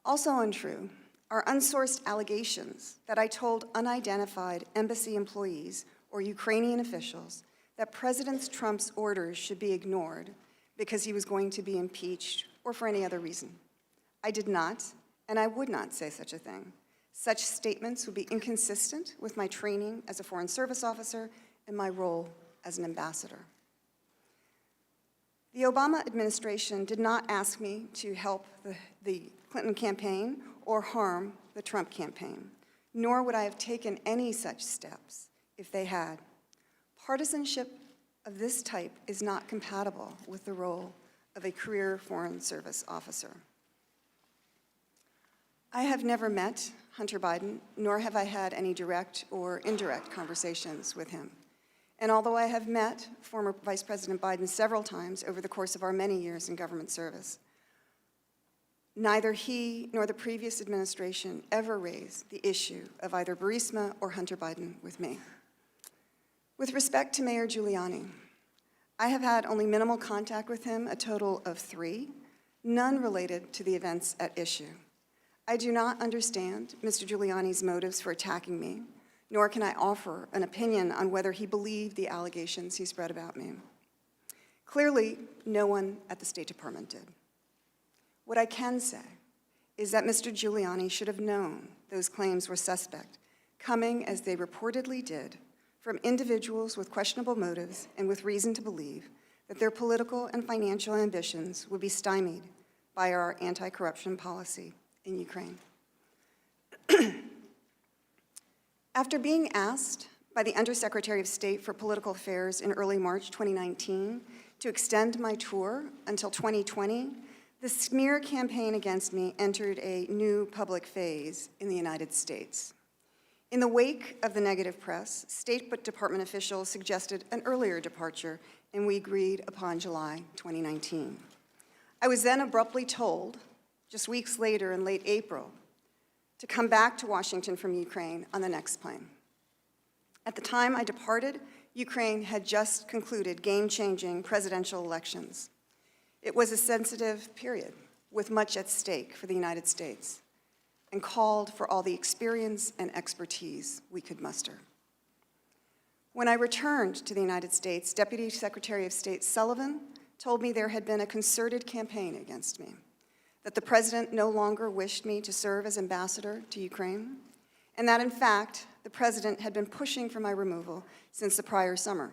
Also untrue are unsourced allegations that I told unidentified embassy employees or Ukrainian officials that President Trump's orders should be ignored because he was going to be impeached or for any other reason. I did not, and I would not say such a thing. Such statements would be inconsistent with my training as a Foreign Service officer and my role as an ambassador. The Obama administration did not ask me to help the Clinton campaign or harm the Trump campaign, nor would I have taken any such steps if they had. Partisanship of this type is not compatible with the role of a career Foreign Service officer. I have never met Hunter Biden, nor have I had any direct or indirect conversations with him. And although I have met former Vice President Biden several times over the course of our many years in government service, neither he nor the previous administration ever raised the issue of either Burisma or Hunter Biden with me. With respect to Mayor Giuliani, I have had only minimal contact with him, a total of 3, none related to the events at issue. I do not understand Mr. Giuliani's motives for attacking me, nor can I offer an opinion on whether he believed the allegations he spread about me. Clearly, no one at the State Department did. What I can say is that Mr. Giuliani should have known those claims were suspect, coming as they reportedly did from individuals with questionable motives and with reason to believe that their political and financial ambitions would be stymied by our anti-corruption policy in Ukraine. After being asked by the Undersecretary of State for Political Affairs in early March 2019 to extend my tour until 2020, the smear campaign against me entered a new public phase in the United States. In the wake of the negative press, State Department officials suggested an earlier departure, and we agreed upon July 2019. I was then abruptly told, just weeks later in late April, to come back to Washington from Ukraine on the next plane. At the time I departed, Ukraine had just concluded game-changing presidential elections. It was a sensitive period with much at stake for the United States and called for all the experience and expertise we could muster. When I returned to the United States, Deputy Secretary of State Sullivan told me there had been a concerted campaign against me, that the president no longer wished me to serve as ambassador to Ukraine, and that, in fact, the President had been pushing for my removal since the prior summer.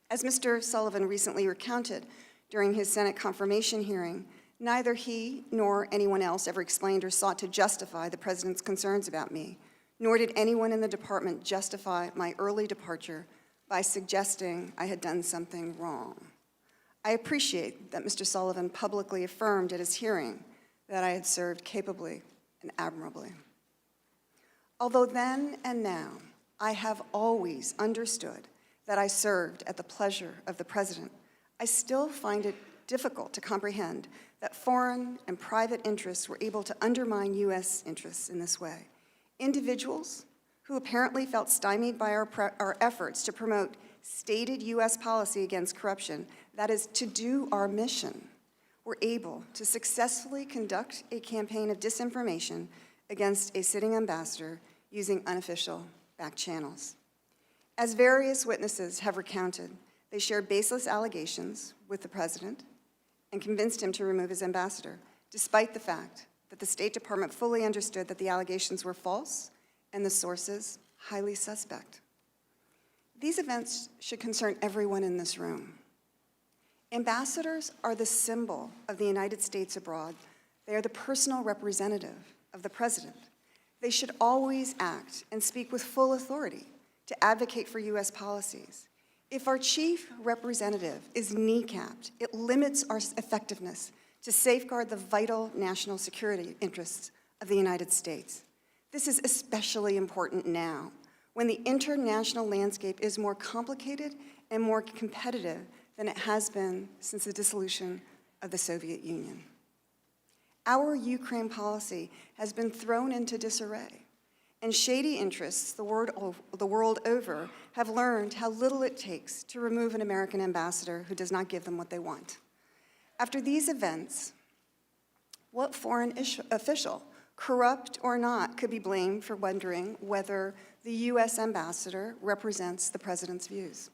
As Mr. Sullivan recently recounted during his Senate confirmation hearing, neither he nor anyone else ever explained or sought to justify the President's concerns about me, nor did anyone in the department justify my early departure by suggesting I had done something wrong. I appreciate that Mr. Sullivan publicly affirmed at his hearing that I had served capably and admirably. Although then and now, I have always understood that I served at the pleasure of the President, I still find it difficult to comprehend that foreign and private interests were able to undermine U.S. interests in this way. Individuals who apparently felt stymied by our efforts to promote stated U.S. policy against corruption, that is, to do our mission, were able to successfully conduct a campaign of disinformation against a sitting ambassador using unofficial back channels. As various witnesses have recounted, they shared baseless allegations with the President and convinced him to remove his ambassador, despite the fact that the State Department fully understood that the allegations were false and the sources highly suspect. These events should concern everyone in this room. Ambassadors are the symbol of the United States abroad. They are the personal representative of the President. They should always act and speak with full authority to advocate for U.S. policies. If our chief representative is kneecapped, it limits our effectiveness to safeguard the vital national security interests of the United States. This is especially important now, when the international landscape is more complicated and more competitive than it has been since the dissolution of the Soviet Union. Our Ukraine policy has been thrown into disarray, and shady interests the world over have learned how little it takes to remove an American ambassador who does not give them what they want. After these events, what foreign official, corrupt or not, could be blamed for wondering whether the U.S. ambassador represents the President's views?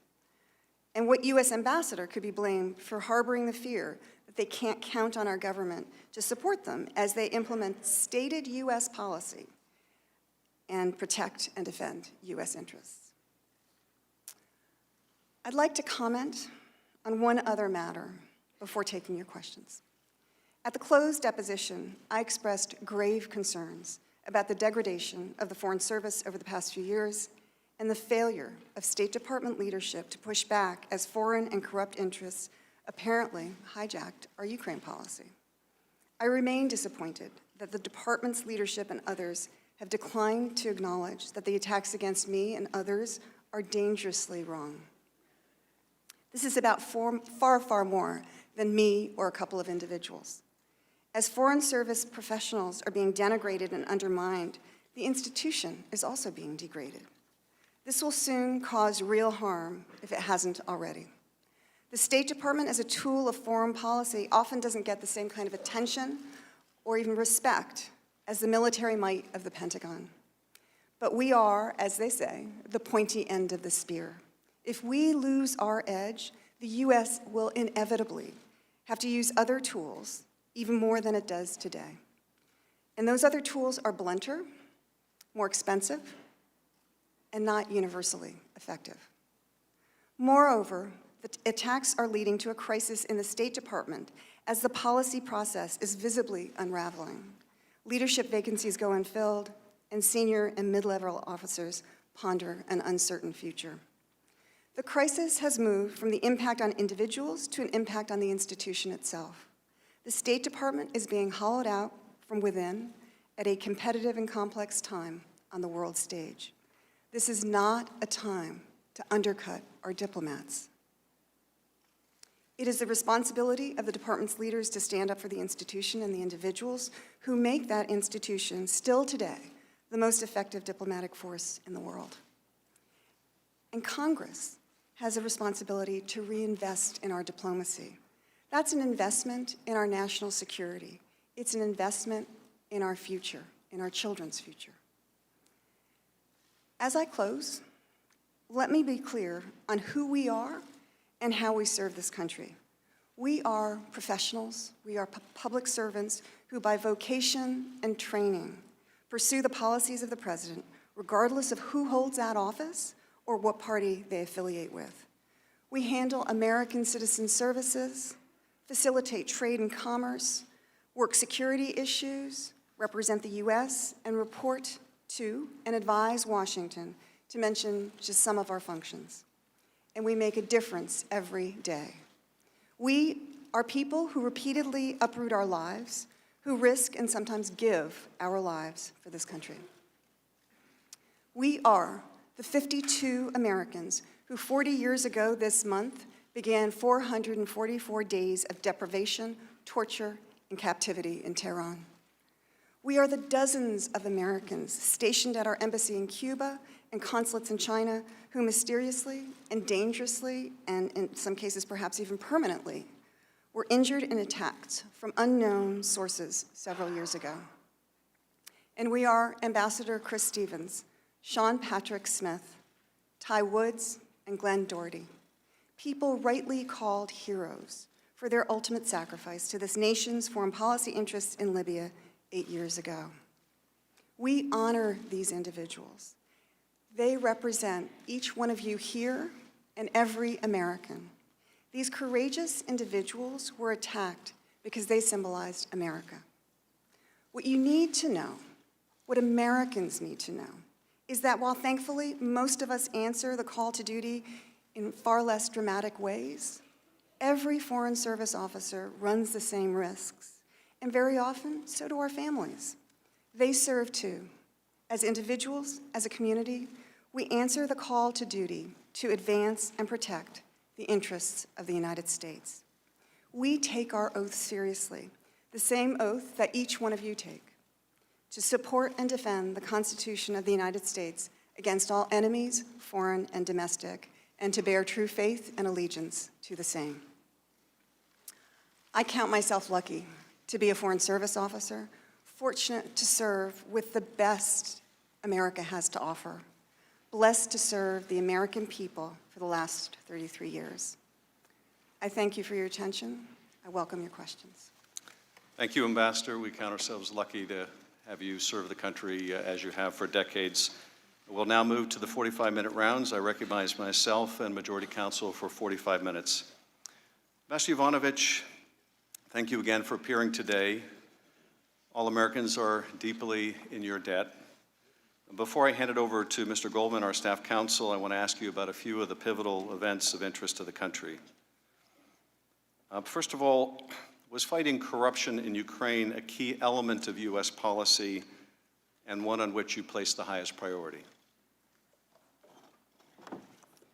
And what U.S. ambassador could be blamed for harboring the fear that they can't count on our government to support them as they implement stated U.S. policy and protect and defend U.S. interests? I'd like to comment on one other matter before taking your questions. At the closed deposition, I expressed grave concerns about the degradation of the Foreign Service over the past few years and the failure of State Department leadership to push back as foreign and corrupt interests apparently hijacked our Ukraine policy. I remain disappointed that the department's leadership and others have declined to acknowledge that the attacks against me and others are dangerously wrong. This is about far, far more than me or a couple of individuals. As Foreign Service professionals are being denigrated and undermined, the institution is also being degraded. This will soon cause real harm if it hasn't already. The State Department as a tool of foreign policy often doesn't get the same kind of attention or even respect as the military might of the Pentagon. But we are, as they say, the pointy end of the spear. If we lose our edge, the U.S. will inevitably have to use other tools, even more than it does today. And those other tools are blunter, more expensive, and not universally effective. Moreover, the attacks are leading to a crisis in the State Department as the policy process is visibly unraveling. Leadership vacancies go unfilled, and senior and mid-level officers ponder an uncertain future. The crisis has moved from the impact on individuals to an impact on the institution itself. The State Department is being hollowed out from within at a competitive and complex time on the world stage. This is not a time to undercut our diplomats. It is the responsibility of the department's leaders to stand up for the institution and the individuals who make that institution, still today, the most effective diplomatic force in the world. And Congress has a responsibility to reinvest in our diplomacy. That's an investment in our national security. It's an investment in our future, in our children's future. As I close, let me be clear on who we are and how we serve this country. We are professionals, we are public servants who by vocation and training pursue the policies of the president, regardless of who holds that office or what party they affiliate with. We handle American citizen services, facilitate trade and commerce, work security issues, represent the U.S., and report to and advise Washington, to mention just some of our functions. And we make a difference every day. We are people who repeatedly uproot our lives, who risk and sometimes give our lives for this country. We are the 52 Americans who 40 years ago this month began 444 days of deprivation, torture, and captivity in Tehran. We are the dozens of Americans stationed at our embassy in Cuba and consulates in China who mysteriously and dangerously, and in some cases perhaps even permanently, were injured and attacked from unknown sources several years ago. And we are Ambassador Chris Stevens, Sean Patrick Smith, Ty Woods, and Glenn Doherty, people rightly called heroes for their ultimate sacrifice to this nation's foreign policy interests in Libya 8 years ago. We honor these individuals. They represent each one of you here and every American. These courageous individuals were attacked because they symbolized America. What you need to know, what Americans need to know, is that while thankfully most of us answer the call to duty in far less dramatic ways, every Foreign Service officer runs the same risks, and very often, so do our families. They serve too. As individuals, as a community, we answer the call to duty to advance and protect the interests of the United States. We take our oath seriously, the same oath that each one of you take, to support and defend the Constitution of the United States against all enemies, foreign and domestic, and to bear true faith and allegiance to the same. I count myself lucky to be a Foreign Service officer, fortunate to serve with the best America has to offer, blessed to serve the American people for the last 33 years. I thank you for your attention. I welcome your questions.
Thank you, Ambassador. We count ourselves lucky to have you serve the country as you have for decades. We'll now move to the 45-minute rounds. I recognize myself and Majority Counsel for 45 minutes. Ambassador Yovanovitch, thank you again for appearing today. All Americans are deeply in your debt. Before I hand it over to Mr. Goldman, our staff counsel, I want to ask you about a few of the pivotal events of interest to the country. First of all, was fighting corruption in Ukraine a key element of U.S. policy and one on which you placed the highest priority?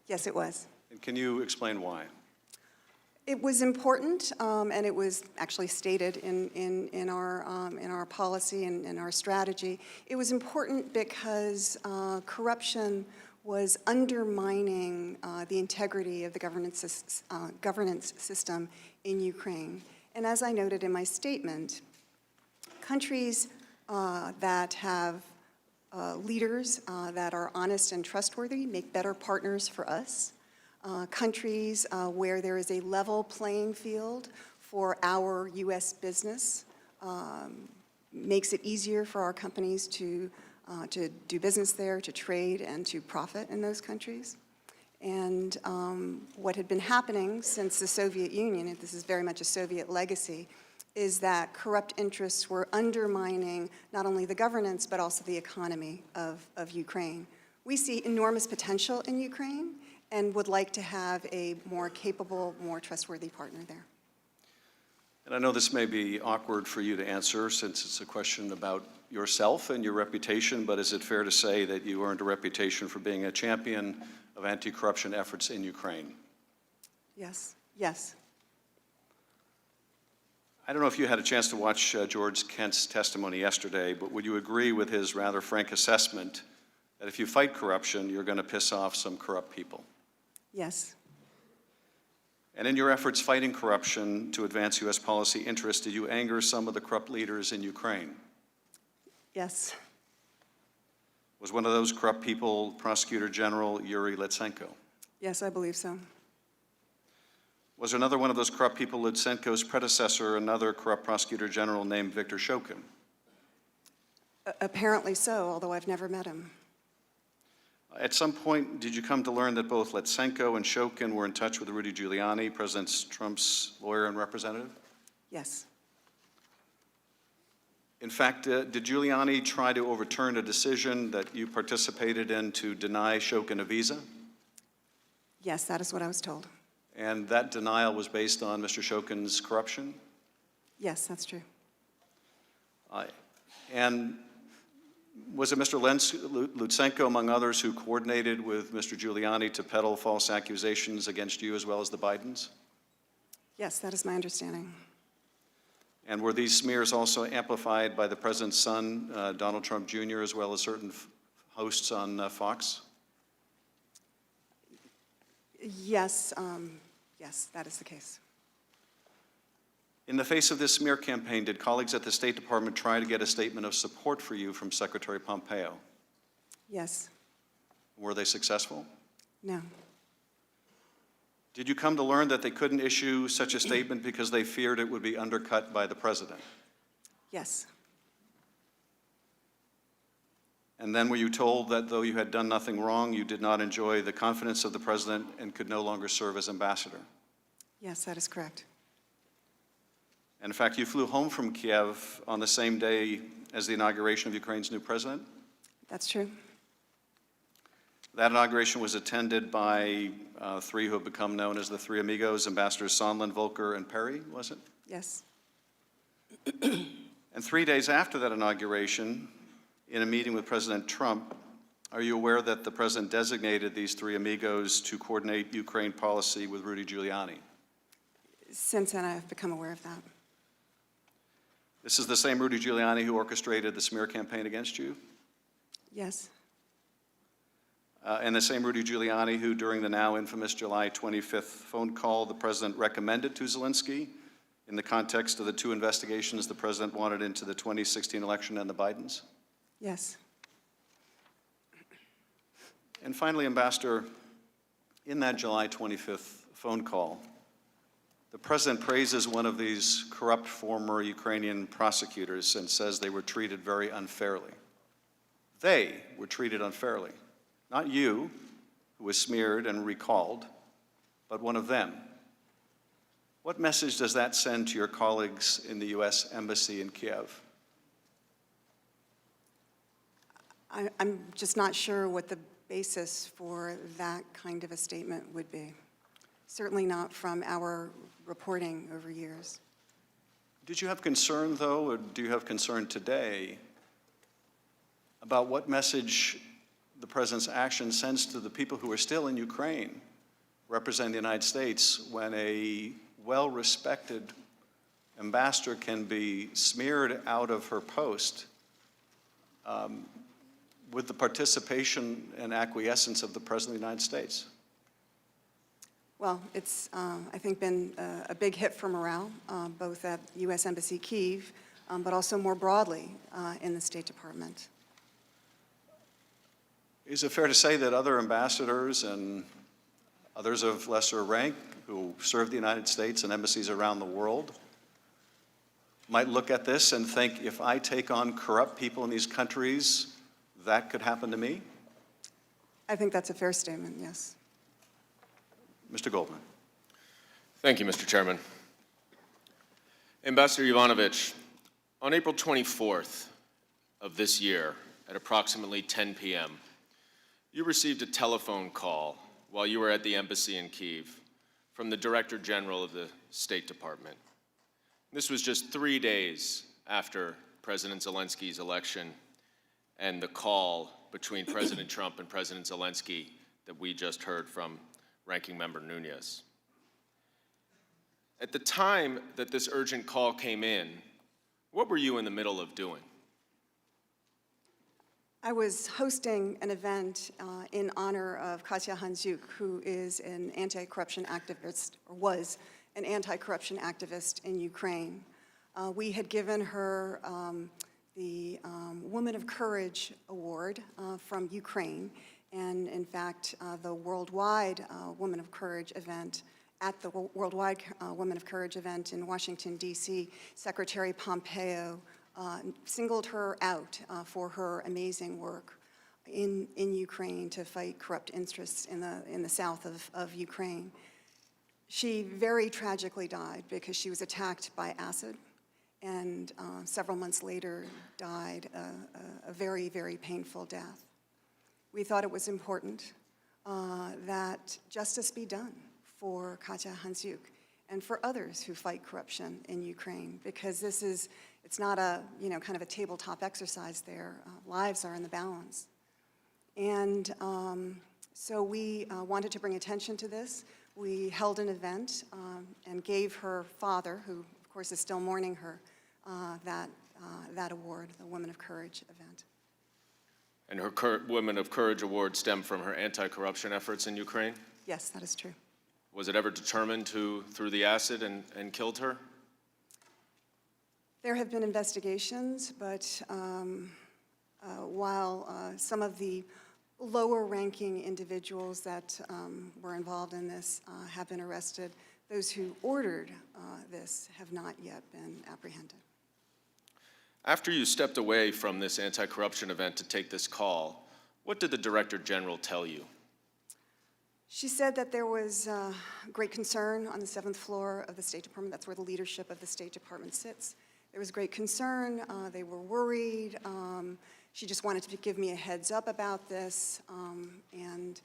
Yes, it was.
And can you explain why?
It was important, and it was actually stated in our policy and in our strategy. It was important because corruption was undermining the integrity of the governance system in Ukraine. And as I noted in my statement, countries that have leaders that are honest and trustworthy make better partners for us. Countries where there is a level playing field for our U.S. business makes it easier for our companies to do business there, to trade, and to profit in those countries. And what had been happening since the Soviet Union, and this is very much a Soviet legacy, is that corrupt interests were undermining not only the governance but also the economy of Ukraine. We see enormous potential in Ukraine and would like to have a more capable, more trustworthy partner there.
And I know this may be awkward for you to answer since it's a question about yourself and your reputation, but is it fair to say that you earned a reputation for being a champion of anti-corruption efforts in Ukraine?
Yes, yes.
I don't know if you had a chance to watch George Kent's testimony yesterday, but would you agree with his rather frank assessment that if you fight corruption, you're going to piss off some corrupt people?
Yes.
And in your efforts fighting corruption to advance U.S. policy interests, did you anger some of the corrupt leaders in Ukraine?
Yes.
Was one of those corrupt people Prosecutor General Yuri Lutsenko?
Yes, I believe so.
Was another one of those corrupt people Lutsenko's predecessor, another corrupt Prosecutor General named Viktor Shokin?
Apparently so, although I've never met him.
At some point, did you come to learn that both Litsenko and Shokin were in touch with Rudy Giuliani, President Trump's lawyer and representative?
Yes.
In fact, did Giuliani try to overturn a decision that you participated in to deny Shokin a visa?
Yes, that is what I was told.
And that denial was based on Mr. Shokin's corruption?
Yes, that's true.
And was it Mr. Lutsenko, among others, who coordinated with Mr. Giuliani to peddle false accusations against you as well as the Bidens?
Yes, that is my understanding.
And were these smears also amplified by the president's son, Donald Trump Jr., as well as certain hosts on Fox?
Yes, yes, that is the case.
In the face of this smear campaign, did colleagues at the State Department try to get a statement of support for you from Secretary Pompeo?
Yes.
Were they successful?
No.
Did you come to learn that they couldn't issue such a statement because they feared it would be undercut by the president?
Yes.
And then were you told that though you had done nothing wrong, you did not enjoy the confidence of the president and could no longer serve as ambassador?
Yes, that is correct.
And in fact, you flew home from Kiev on the same day as the inauguration of Ukraine's new president?
That's true.
That inauguration was attended by three who have become known as the Three Amigos, Ambassadors Sondland, Volker, and Perry, was it?
Yes.
And 3 days after that inauguration, in a meeting with President Trump, are you aware that the president designated these Three Amigos to coordinate Ukraine policy with Rudy Giuliani?
Since then, I have become aware of that.
This is the same Rudy Giuliani who orchestrated the smear campaign against you?
Yes.
And the same Rudy Giuliani who, during the now infamous July 25th phone call, the president recommended to Zelensky in the context of the two investigations the president wanted into the 2016 election and the Bidens?
Yes.
And finally, Ambassador, in that July 25th phone call, the president praises one of these corrupt former Ukrainian prosecutors and says they were treated very unfairly. They were treated unfairly. Not you, who was smeared and recalled, but one of them. What message does that send to your colleagues in the U.S. Embassy in Kiev?
I'm just not sure what the basis for that kind of a statement would be. Certainly not from our reporting over years.
Did you have concern, though, or do you have concern today about what message the president's action sends to the people who are still in Ukraine representing the United States when a well-respected ambassador can be smeared out of her post with the participation and acquiescence of the President of the United States?
Well, it's, I think, been a big hit for morale, both at U.S. Embassy Kyiv, but also more broadly in the State Department.
Is it fair to say that other ambassadors and others of lesser rank who serve the United States and embassies around the world might look at this and think, if I take on corrupt people in these countries, that could happen to me?
I think that's a fair statement, yes.
Mr. Goldman.
Thank you, Mr. Chairman. Ambassador Yovanovitch, on April 24th of this year, at approximately 10 p.m., you received a telephone call while you were at the embassy in Kyiv from the Director General of the State Department. This was just 3 days after President Zelensky's election and the call between President Trump and President Zelensky that we just heard from Ranking Member Nunes. At the time that this urgent call came in, what were you in the middle of doing?
I was hosting an event in honor of Katya Handzyuk, who is an anti-corruption activist, or was an anti-corruption activist in Ukraine. We had given her the Woman of Courage Award from Ukraine, and in fact, the Worldwide Woman of Courage event, at the Worldwide Women of Courage event in Washington, D.C., Secretary Pompeo singled her out for her amazing work in Ukraine to fight corrupt interests in the south of Ukraine. She very tragically died because she was attacked by acid, and several months later died a very, very painful death. We thought it was important that justice be done for Katya Handzyuk and for others who fight corruption in Ukraine, because it's not a, kind of a tabletop exercise there. Lives are in the balance. And so we wanted to bring attention to this. We held an event and gave her father, who of course is still mourning her, that award, the Women of Courage event.
And her Women of Courage award stemmed from her anti-corruption efforts in Ukraine?
Yes, that is true.
Was it ever determined who threw the acid and killed her?
There have been investigations, but while some of the lower-ranking individuals that were involved in this have been arrested, those who ordered this have not yet been apprehended.
After you stepped away from this anti-corruption event to take this call, what did the Director General tell you?
She said that there was great concern on the 7th floor of the State Department. That's where the leadership of the State Department sits. There was great concern. They were worried. She just wanted to give me a heads up about this. And,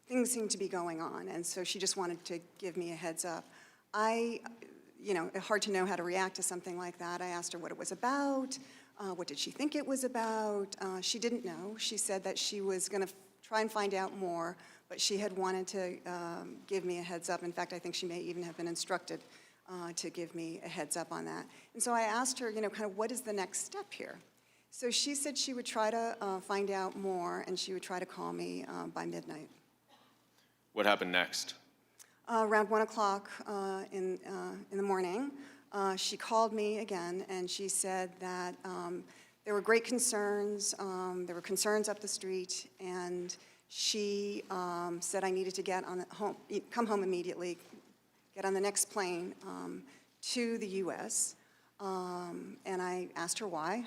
things seemed to be going on. And so she just wanted to give me a heads up. It's hard to know how to react to something like that. I asked her what it was about. What did she think it was about? She didn't know. She said that she was going to try and find out more, but she had wanted to give me a heads up. In fact, I think she may even have been instructed to give me a heads up on that. And so I asked her, kind of what is the next step here? So she said she would try to find out more, and she would try to call me by midnight.
What happened next?
Around 1 o'clock in the morning, she called me again, and she said that there were great concerns. There were concerns up the street, and she said I needed to come home immediately, get on the next plane to the U.S. And I asked her why,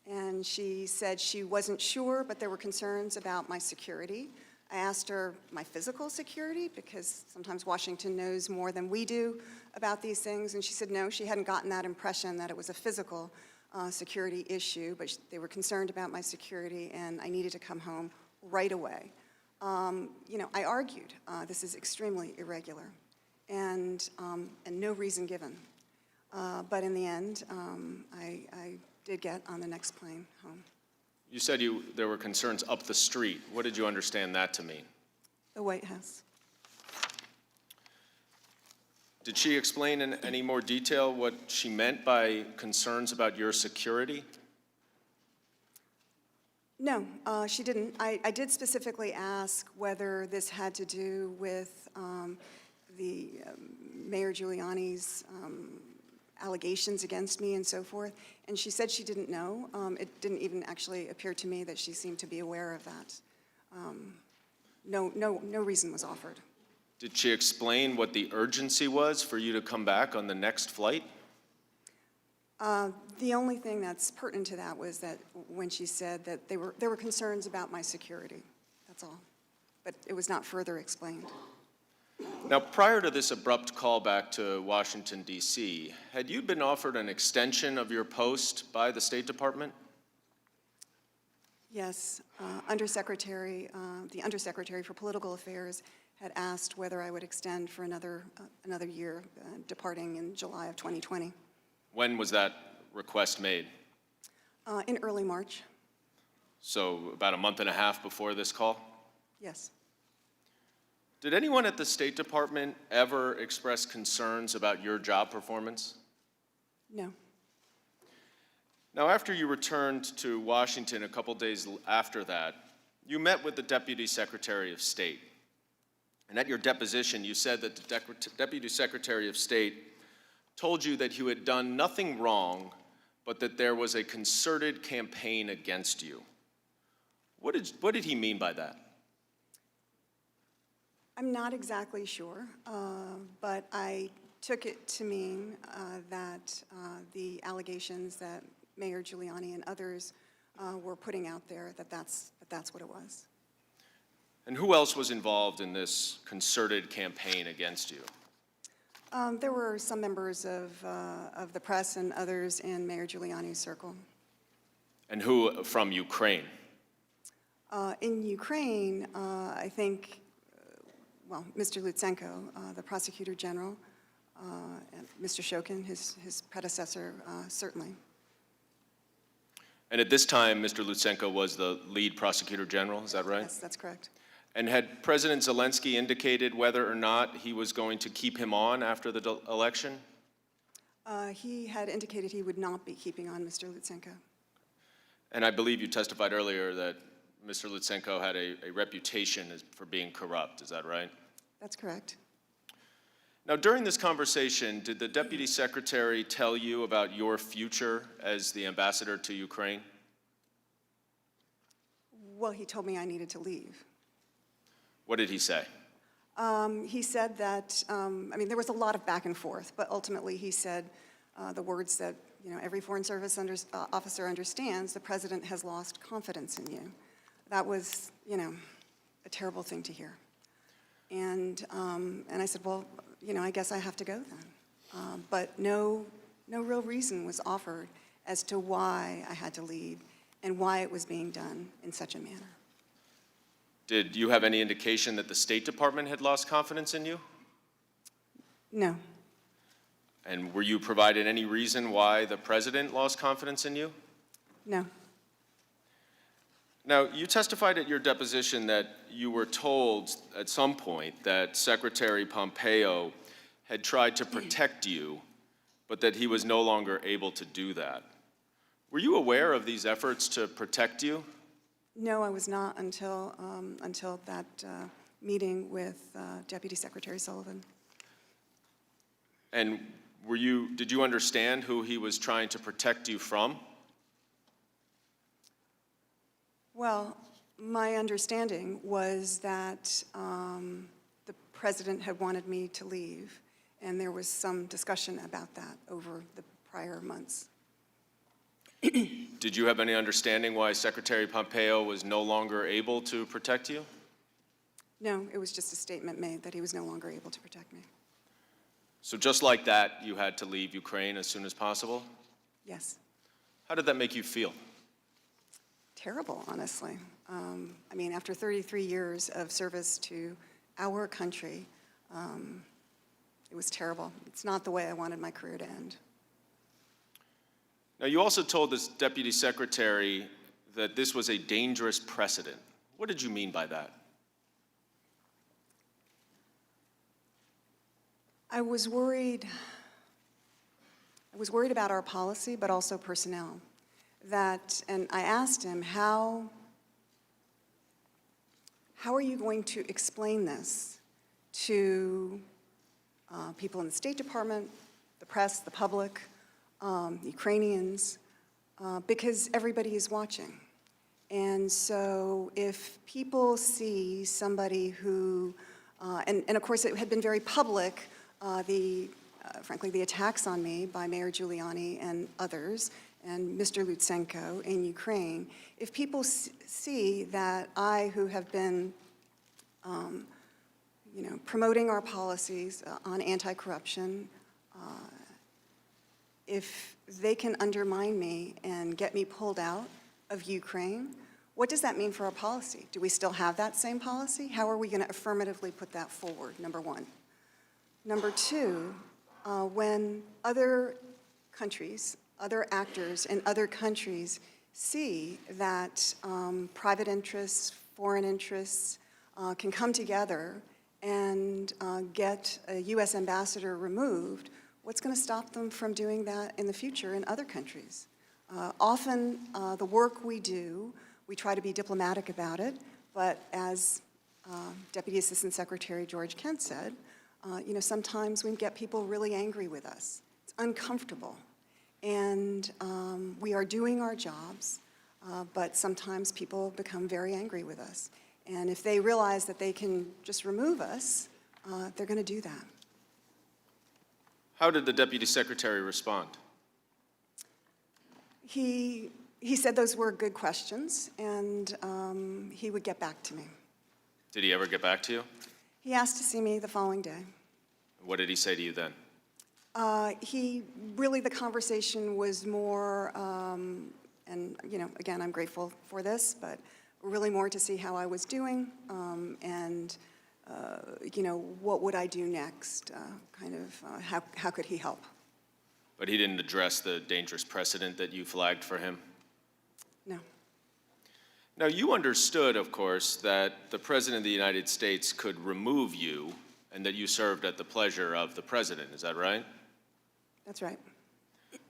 and she said she wasn't sure, but there were concerns about my security. I asked her my physical security, because sometimes Washington knows more than we do about these things, and she said no, she hadn't gotten that impression that it was a physical security issue, but they were concerned about my security, and I needed to come home right away. I argued this is extremely irregular, and no reason given. But in the end, I did get on the next plane home.
You said there were concerns up the street. What did you understand that to mean?
The White House.
Did she explain in any more detail what she meant by concerns about your security?
No, she didn't. I did specifically ask whether this had to do with the Mayor Giuliani's allegations against me and so forth, and she said she didn't know. It didn't even actually appear to me that she seemed to be aware of that. No reason was offered.
Did she explain what the urgency was for you to come back on the next flight?
The only thing that's pertinent to that was that when she said that there were concerns about my security. That's all. But it was not further explained.
Now, prior to this abrupt callback to Washington, D.C., had you been offered an extension of your post by the State Department?
Yes. The Undersecretary for Political Affairs had asked whether I would extend for another year, departing in July of 2020.
When was that request made?
In early March.
So about a month and a half before this call?
Yes.
Did anyone at the State Department ever express concerns about your job performance?
No.
Now, after you returned to Washington a couple days after that, you met with the Deputy Secretary of State. And at your deposition, you said that the Deputy Secretary of State told you that you had done nothing wrong, but that there was a concerted campaign against you. What did he mean by that?
I'm not exactly sure, but I took it to mean that the allegations that Mayor Giuliani and others were putting out there, that's what it was.
And who else was involved in this concerted campaign against you?
There were some members of the press and others in Mayor Giuliani's circle.
And who from Ukraine?
In Ukraine, I think, well, Mr. Lutsenko, the prosecutor general, and Mr. Shokin, his predecessor, certainly.
And at this time, Mr. Lutsenko was the lead prosecutor general, is that right?
Yes, that's correct.
And had President Zelensky indicated whether or not he was going to keep him on after the election?
He had indicated he would not be keeping on Mr. Lutsenko.
And I believe you testified earlier that Mr. Lutsenko had a reputation for being corrupt, is that right?
That's correct.
Now, during this conversation, did the Deputy Secretary tell you about your future as the ambassador to Ukraine?
Well, he told me I needed to leave.
What did he say?
He said that, I mean, there was a lot of back and forth, but ultimately he said the words that, you know, every Foreign Service officer understands: the president has lost confidence in you. That was, you know, a terrible thing to hear. And I said, well, you know, I guess I have to go then. But no real reason was offered as to why I had to leave and why it was being done in such a manner.
Did you have any indication that the State Department had lost confidence in you?
No.
And were you provided any reason why the president lost confidence in you?
No.
Now, you testified at your deposition that you were told at some point that Secretary Pompeo had tried to protect you, but that he was no longer able to do that. Were you aware of these efforts to protect you?
No, I was not until that meeting with Deputy Secretary Sullivan.
And did you understand who he was trying to protect you from?
Well, my understanding was that the president had wanted me to leave, and there was some discussion about that over the prior months.
Did you have any understanding why Secretary Pompeo was no longer able to protect you?
No, it was just a statement made that he was no longer able to protect me.
So just like that, you had to leave Ukraine as soon as possible?
Yes.
How did that make you feel?
Terrible, honestly. I mean, after 33 years of service to our country, it was terrible. It's not the way I wanted my career to end.
Now, you also told this Deputy Secretary that this was a dangerous precedent. What did you mean by that?
I was worried about our policy, but also personnel. And I asked him, how are you going to explain this to people in the State Department, the press, the public, Ukrainians, because everybody is watching. And so if people see somebody who, and of course it had been very public, frankly, the attacks on me by Mayor Giuliani and others, and Mr. Lutsenko in Ukraine, if people see that I, who have been, you know, promoting our policies on anti-corruption, if they can undermine me and get me pulled out of Ukraine, what does that mean for our policy? Do we still have that same policy? How are we going to affirmatively put that forward, number one? Number two, when other countries, other actors in other countries see that private interests, foreign interests can come together and get a U.S. ambassador removed, what's going to stop them from doing that in the future in other countries? Often, the work we do, we try to be diplomatic about it, but as Deputy Assistant Secretary George Kent said, you know, sometimes we get people really angry with us. It's uncomfortable. And we are doing our jobs, but sometimes people become very angry with us. And if they realize that they can just remove us, they're going to do that.
How did the Deputy Secretary respond?
He said those were good questions, and he would get back to me.
Did he ever get back to you?
He asked to see me the following day.
What did he say to you then?
The conversation was more, and again, I'm grateful for this, but really more to see how I was doing, and what would I do next? How could he help?
But he didn't address the dangerous precedent that you flagged for him?
No.
Now, you understood, of course, that the President of the United States could remove you and that you served at the pleasure of the President. Is that right?
That's right.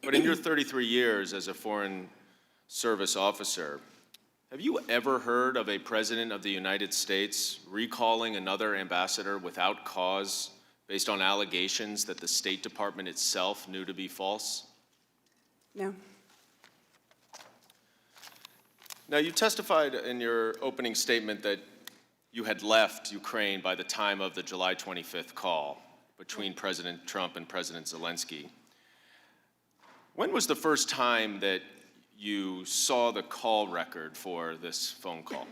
But in your 33 years as a Foreign Service officer, have you ever heard of a President of the United States recalling another ambassador without cause based on allegations that the State Department itself knew to be false?
No.
Now, you testified in your opening statement that you had left Ukraine by the time of the July 25th call between President Trump and President Zelensky. When was the first time that you saw the call record for this phone call?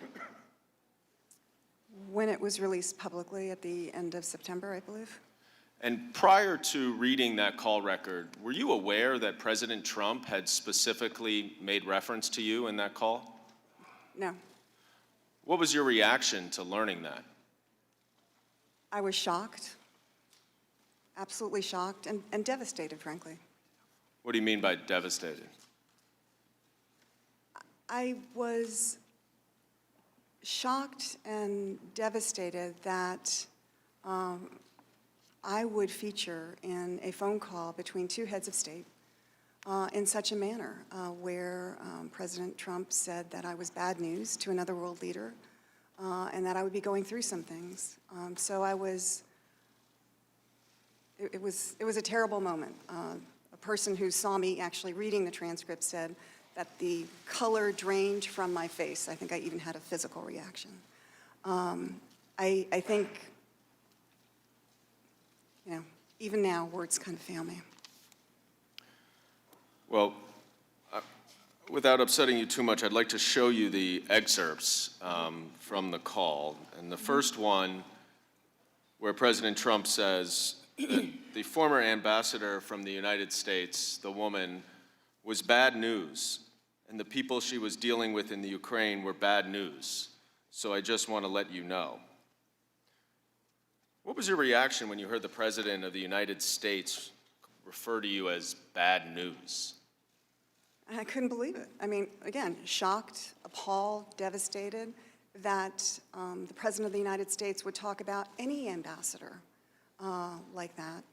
When it was released publicly at the end of September, I believe.
And prior to reading that call record, were you aware that President Trump had specifically made reference to you in that call?
No.
What was your reaction to learning that?
I was shocked, absolutely shocked, and devastated, frankly.
What do you mean by devastated?
I was shocked and devastated that I would feature in a phone call between two heads of state in such a manner where President Trump said that I was bad news to another world leader and that I would be going through some things. So I was, it was a terrible moment. A person who saw me actually reading the transcript said that the color drained from my face. I think I even had a physical reaction. I think, even now, words kind of fail me.
Well, without upsetting you too much, I'd like to show you the excerpts from the call. And the first one, where President Trump says, the former ambassador from the United States, the woman, was bad news, and the people she was dealing with in the Ukraine were bad news. So I just want to let you know. What was your reaction when you heard the President of the United States refer to you as bad news?
I couldn't believe it. I mean, again, shocked, appalled, devastated that the President of the United States would talk about any ambassador like that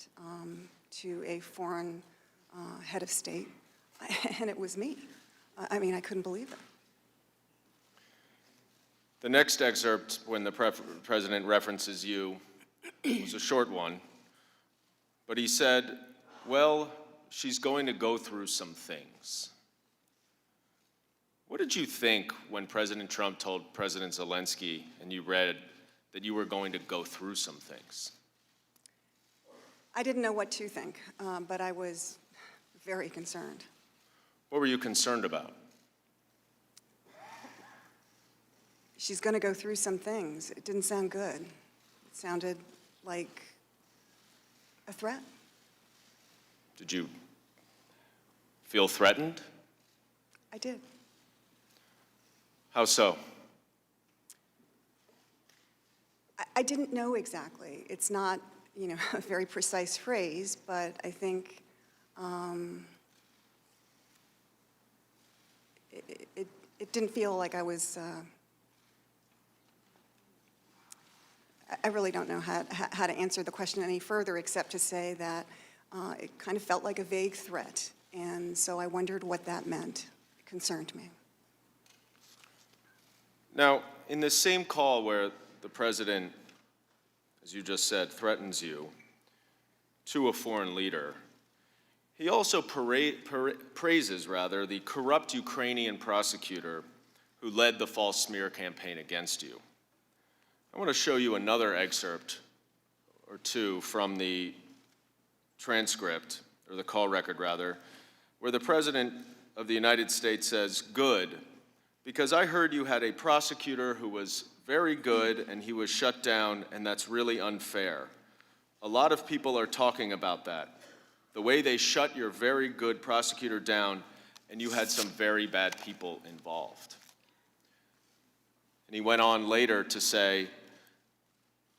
to a foreign head of state, and it was me. I mean, I couldn't believe it.
The next excerpt, when the President references you, was a short one, but he said, well, she's going to go through some things. What did you think when President Trump told President Zelensky and you read that you were going to go through some things?
I didn't know what to think, but I was very concerned.
What were you concerned about?
She's going to go through some things. It didn't sound good. It sounded like a threat.
Did you feel threatened?
I did.
How so?
I didn't know exactly. It's not, a very precise phrase, but I think it didn't feel like I was. I really don't know how to answer the question any further, except to say that it kind of felt like a vague threat, and so I wondered what that meant. It concerned me.
Now, in this same call where the President, as you just said, threatens you to a foreign leader, he also praises the corrupt Ukrainian prosecutor who led the false smear campaign against you. I want to show you another excerpt or two from the transcript, or the call record rather, where the President of the United States says, "Good, because I heard you had a prosecutor who was very good and he was shut down, and that's really unfair. A lot of people are talking about that. The way they shut your very good prosecutor down, and you had some very bad people involved." And he went on later to say,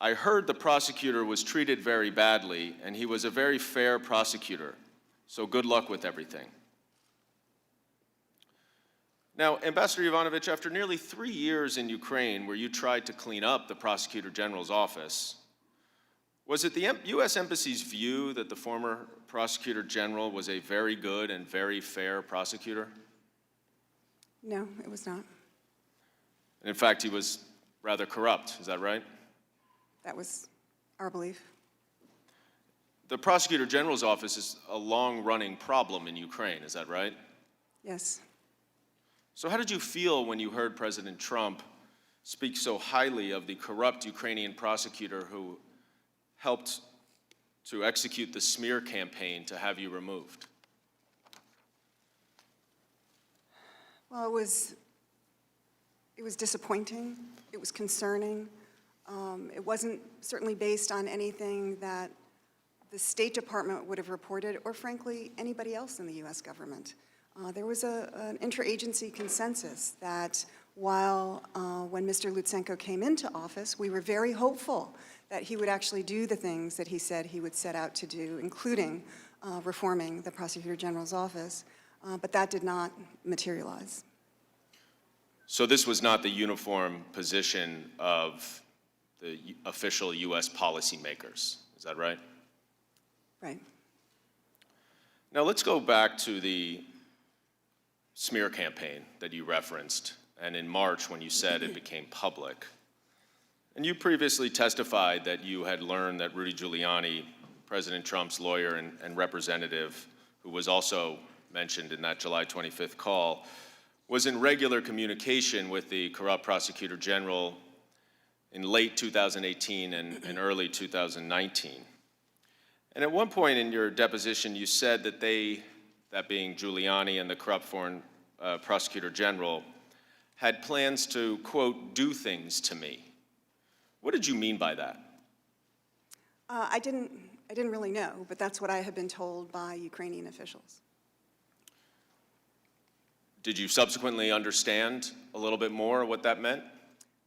"I heard the prosecutor was treated very badly, and he was a very fair prosecutor, so good luck with everything." Now, Ambassador Yovanovitch, after nearly 3 years in Ukraine where you tried to clean up the Prosecutor General's office, was it the U.S. Embassy's view that the former Prosecutor General was a very good and very fair prosecutor?
No, it was not.
And in fact, he was rather corrupt, is that right?
That was our belief.
The Prosecutor General's office is a long-running problem in Ukraine, is that right?
Yes.
So how did you feel when you heard President Trump speak so highly of the corrupt Ukrainian prosecutor who helped to execute the smear campaign to have you removed?
Well, it was disappointing. It was concerning. It wasn't certainly based on anything that the State Department would have reported, or frankly, anybody else in the U.S. government. There was an interagency consensus that while when Mr. Lutsenko came into office, we were very hopeful that he would actually do the things that he said he would set out to do, including reforming the Prosecutor General's office, but that did not materialize.
So this was not the uniform position of the official U.S. policymakers, is that right?
Right.
Now let's go back to the smear campaign that you referenced, and in March when you said it became public. And you previously testified that you had learned that Rudy Giuliani, President Trump's lawyer and representative, who was also mentioned in that July 25th call, was in regular communication with the corrupt Prosecutor General in late 2018 and early 2019. And at one point in your deposition, you said that that being Giuliani and the corrupt foreign Prosecutor General, had plans to, quote, do things to me. What did you mean by that?
I didn't really know, but that's what I had been told by Ukrainian officials.
Did you subsequently understand a little bit more what that meant?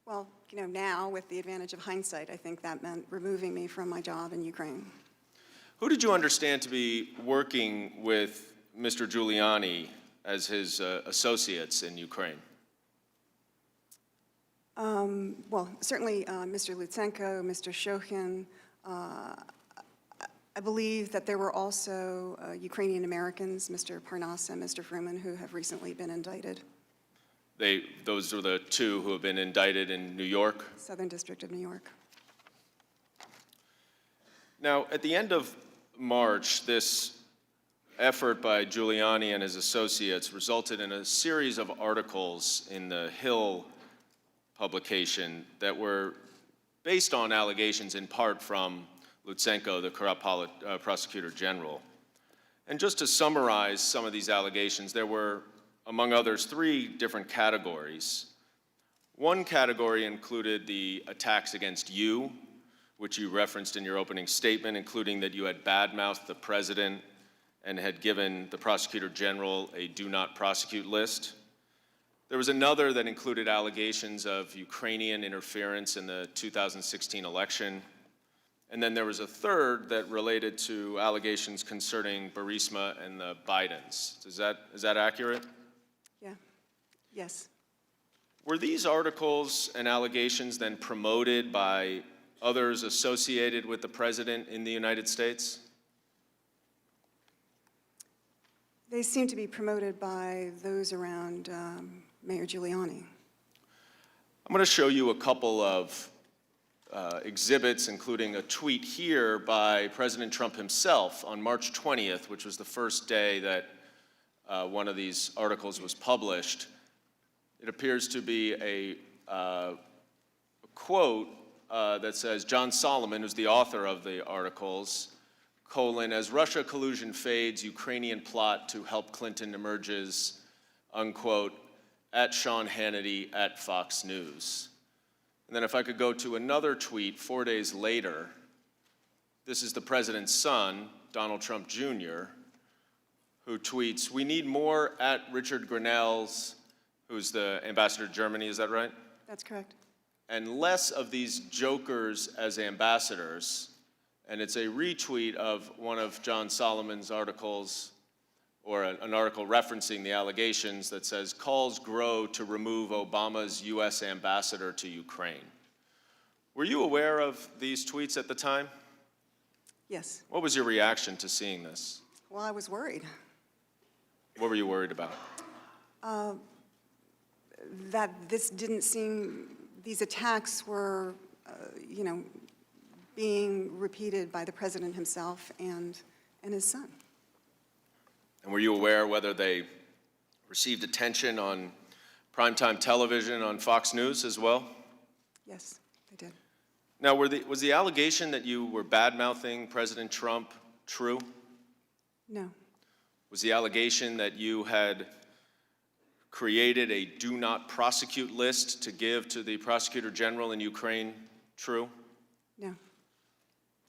Well, you know, now with the advantage of hindsight, I think that meant removing me from my job in Ukraine.
Who did you understand to be working with Mr. Giuliani as his associates in Ukraine?
Well, certainly Mr. Lutsenko, Mr. Shokhin. I believe that there were also Ukrainian Americans, Mr. Parnas and Mr. Fruman, who have recently been indicted.
Those are the two who have been indicted in New York?
Southern District of New York.
Now, at the end of March, this effort by Giuliani and his associates resulted in a series of articles in the Hill publication that were based on allegations in part from Lutsenko, the corrupt Prosecutor General. And just to summarize some of these allegations, there were, among others, 3 different categories. One category included the attacks against you, which you referenced in your opening statement, including that you had badmouthed the president and had given the Prosecutor General a do not prosecute list. There was another that included allegations of Ukrainian interference in the 2016 election. And then there was a third that related to allegations concerning Burisma and the Bidens. Is that accurate?
Yeah. Yes.
Were these articles and allegations then promoted by others associated with the president in the United States?
They seem to be promoted by those around Mayor Giuliani.
I'm going to show you a couple of exhibits, including a tweet here by President Trump himself on March 20th, which was the first day that one of these articles was published. It appears to be a quote that says, John Solomon, who's the author of the articles, as Russia collusion fades, Ukrainian plot to help Clinton emerges, unquote, at Sean Hannity at Fox News. And then if I could go to another tweet 4 days later, this is the president's son, Donald Trump Jr., who tweets, "We need more at Richard Grenell's," who's the ambassador to Germany, is that right?
That's correct.
"And less of these jokers as ambassadors." And it's a retweet of one of John Solomon's articles, or an article referencing the allegations that says, "Calls grow to remove Obama's U.S. ambassador to Ukraine." Were you aware of these tweets at the time?
Yes.
What was your reaction to seeing this?
Well, I was worried
What were you worried about?
that this didn't seem, these attacks were, being repeated by the president himself and his son.
And were you aware whether they received attention on primetime television on Fox News as well?
Yes, they did.
Now, was the allegation that you were bad-mouthing President Trump true?
No.
Was the allegation that you had created a do not prosecute list to give to the prosecutor general in Ukraine true?
No.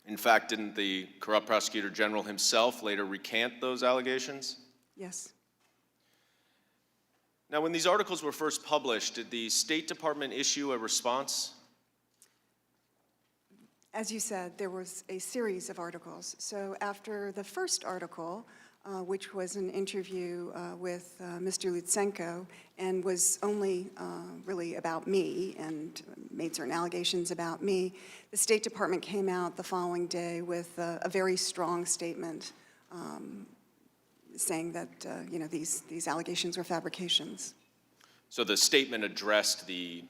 In fact, didn't the corrupt prosecutor general himself later recant those allegations?
Yes.
Now, when these articles were first published, did the State Department issue a response?
As you said, there was a series of articles. So after the first article, which was an interview with Mr. Lutsenko and was only really about me and made certain allegations about me, the State Department came out the following day with a very strong statement saying that these allegations were fabrications.
So the statement addressed the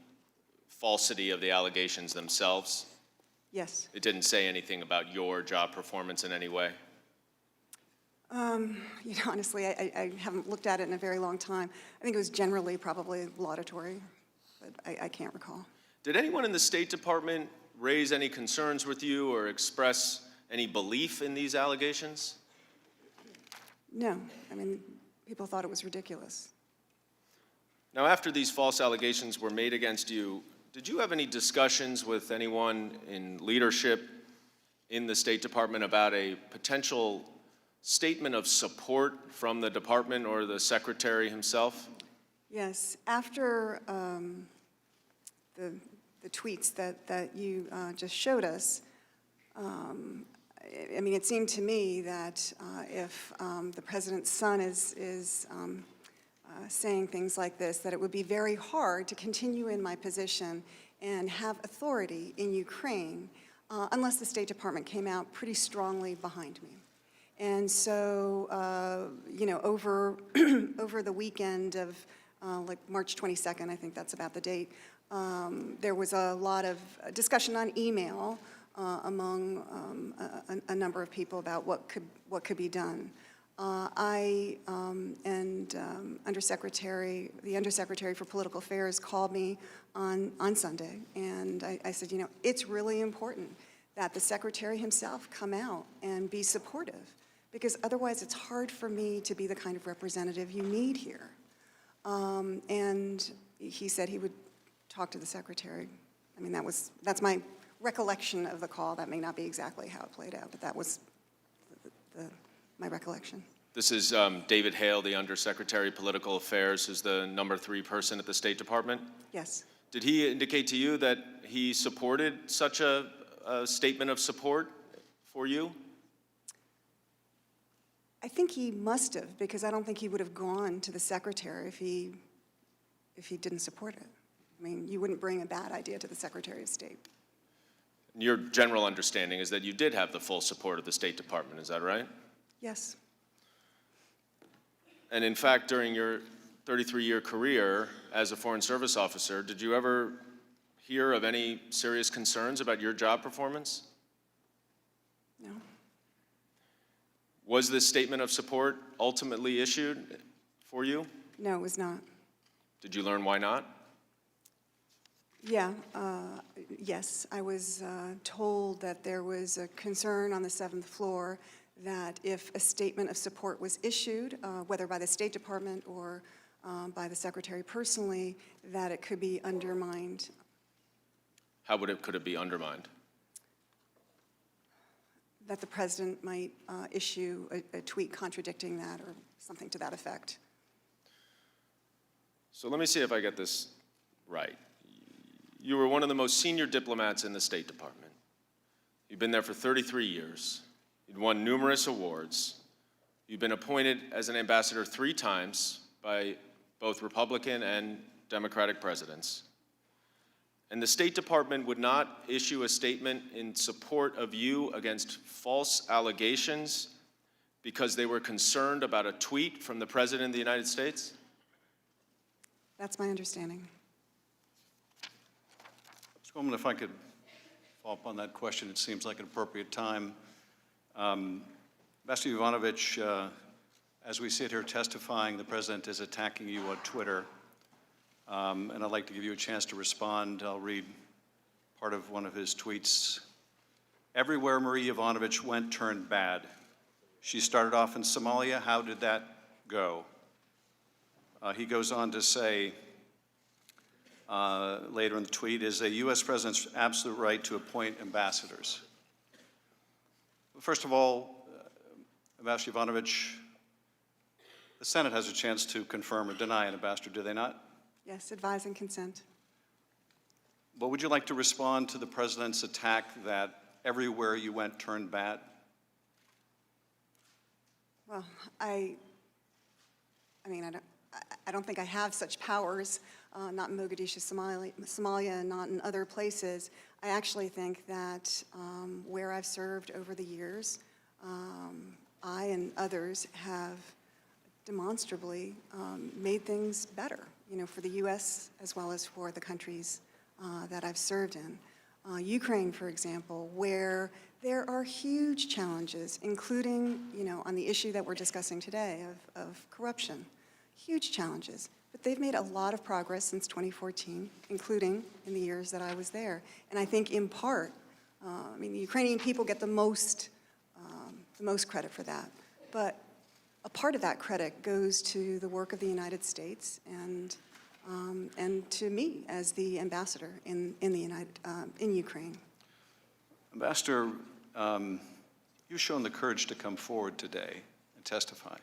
falsity of the allegations themselves?
Yes.
It didn't say anything about your job performance in any way?
Honestly, I haven't looked at it in a very long time. I think it was generally probably laudatory, but I can't recall.
Did anyone in the State Department raise any concerns with you or express any belief in these allegations?
No. I mean, people thought it was ridiculous.
Now, after these false allegations were made against you, did you have any discussions with anyone in leadership in the State Department about a potential statement of support from the department or the secretary himself?
Yes. After the tweets that you just showed us, I mean, it seemed to me that if the president's son is saying things like this, that it would be very hard to continue in my position and have authority in Ukraine unless the State Department came out pretty strongly behind me. And so, over the weekend of like March 22nd, I think that's about the date, there was a lot of discussion on email among a number of people about what could be done. I and the Undersecretary for Political Affairs called me on Sunday, and I said, it's really important that the Secretary himself come out and be supportive, because otherwise it's hard for me to be the kind of representative you need here. And he said he would talk to the Secretary. I mean, that's my recollection of the call. That may not be exactly how it played out, but that was my recollection.
This is David Hale, the Undersecretary of Political Affairs, who's the #3 person at the State Department?
Yes.
Did he indicate to you that he supported such a statement of support for you?
I think he must have, because I don't think he would have gone to the Secretary if he didn't support it. I mean, you wouldn't bring a bad idea to the Secretary of State.
Your general understanding is that you did have the full support of the State Department, is that right?
Yes.
And in fact, during your 33-year career as a Foreign Service officer, did you ever hear of any serious concerns about your job performance?
No.
Was this statement of support ultimately issued for you?
No, it was not.
Did you learn why not?
Yeah, yes, I was told that there was a concern on the 7th floor that if a statement of support was issued, whether by the State Department or by the Secretary personally, that it could be undermined.
How could it be undermined?
That the President might issue a tweet contradicting that or something to that effect.
So let me see if I get this right. You were one of the most senior diplomats in the State Department. You've been there for 33 years. You'd won numerous awards. You've been appointed as an ambassador 3 times by both Republican and Democratic presidents. And the State Department would not issue a statement in support of you against false allegations because they were concerned about a tweet from the President of the United States?
That's my understanding.
Mr. Goldman, if I could follow up on that question, it seems like an appropriate time. Ambassador Yovanovitch, as we sit here testifying, the President is attacking you on Twitter. And I'd like to give you a chance to respond. I'll read part of one of his tweets. Everywhere Marie Yovanovitch went turned bad. She started off in Somalia. How did that go? He goes on to say, later in the tweet, is a U.S. president's absolute right to appoint ambassadors. First of all, Ambassador Yovanovitch, the Senate has a chance to confirm or deny an ambassador, do they not?
Yes, advise and consent.
But would you like to respond to the President's attack that everywhere you went turned bad?
Well, I don't think I have such powers, not in Mogadishu, Somalia, and not in other places. I actually think that where I've served over the years, I and others have demonstrably made things better, for the U.S. as well as for the countries that I've served in. Ukraine, for example, where there are huge challenges, including, on the issue that we're discussing today of corruption, huge challenges. But they've made a lot of progress since 2014, including in the years that I was there. And I think in part, the Ukrainian people get the most credit for that. But a part of that credit goes to the work of the United States and to me as the ambassador in Ukraine.
Ambassador, you've shown the courage to come forward today and testify.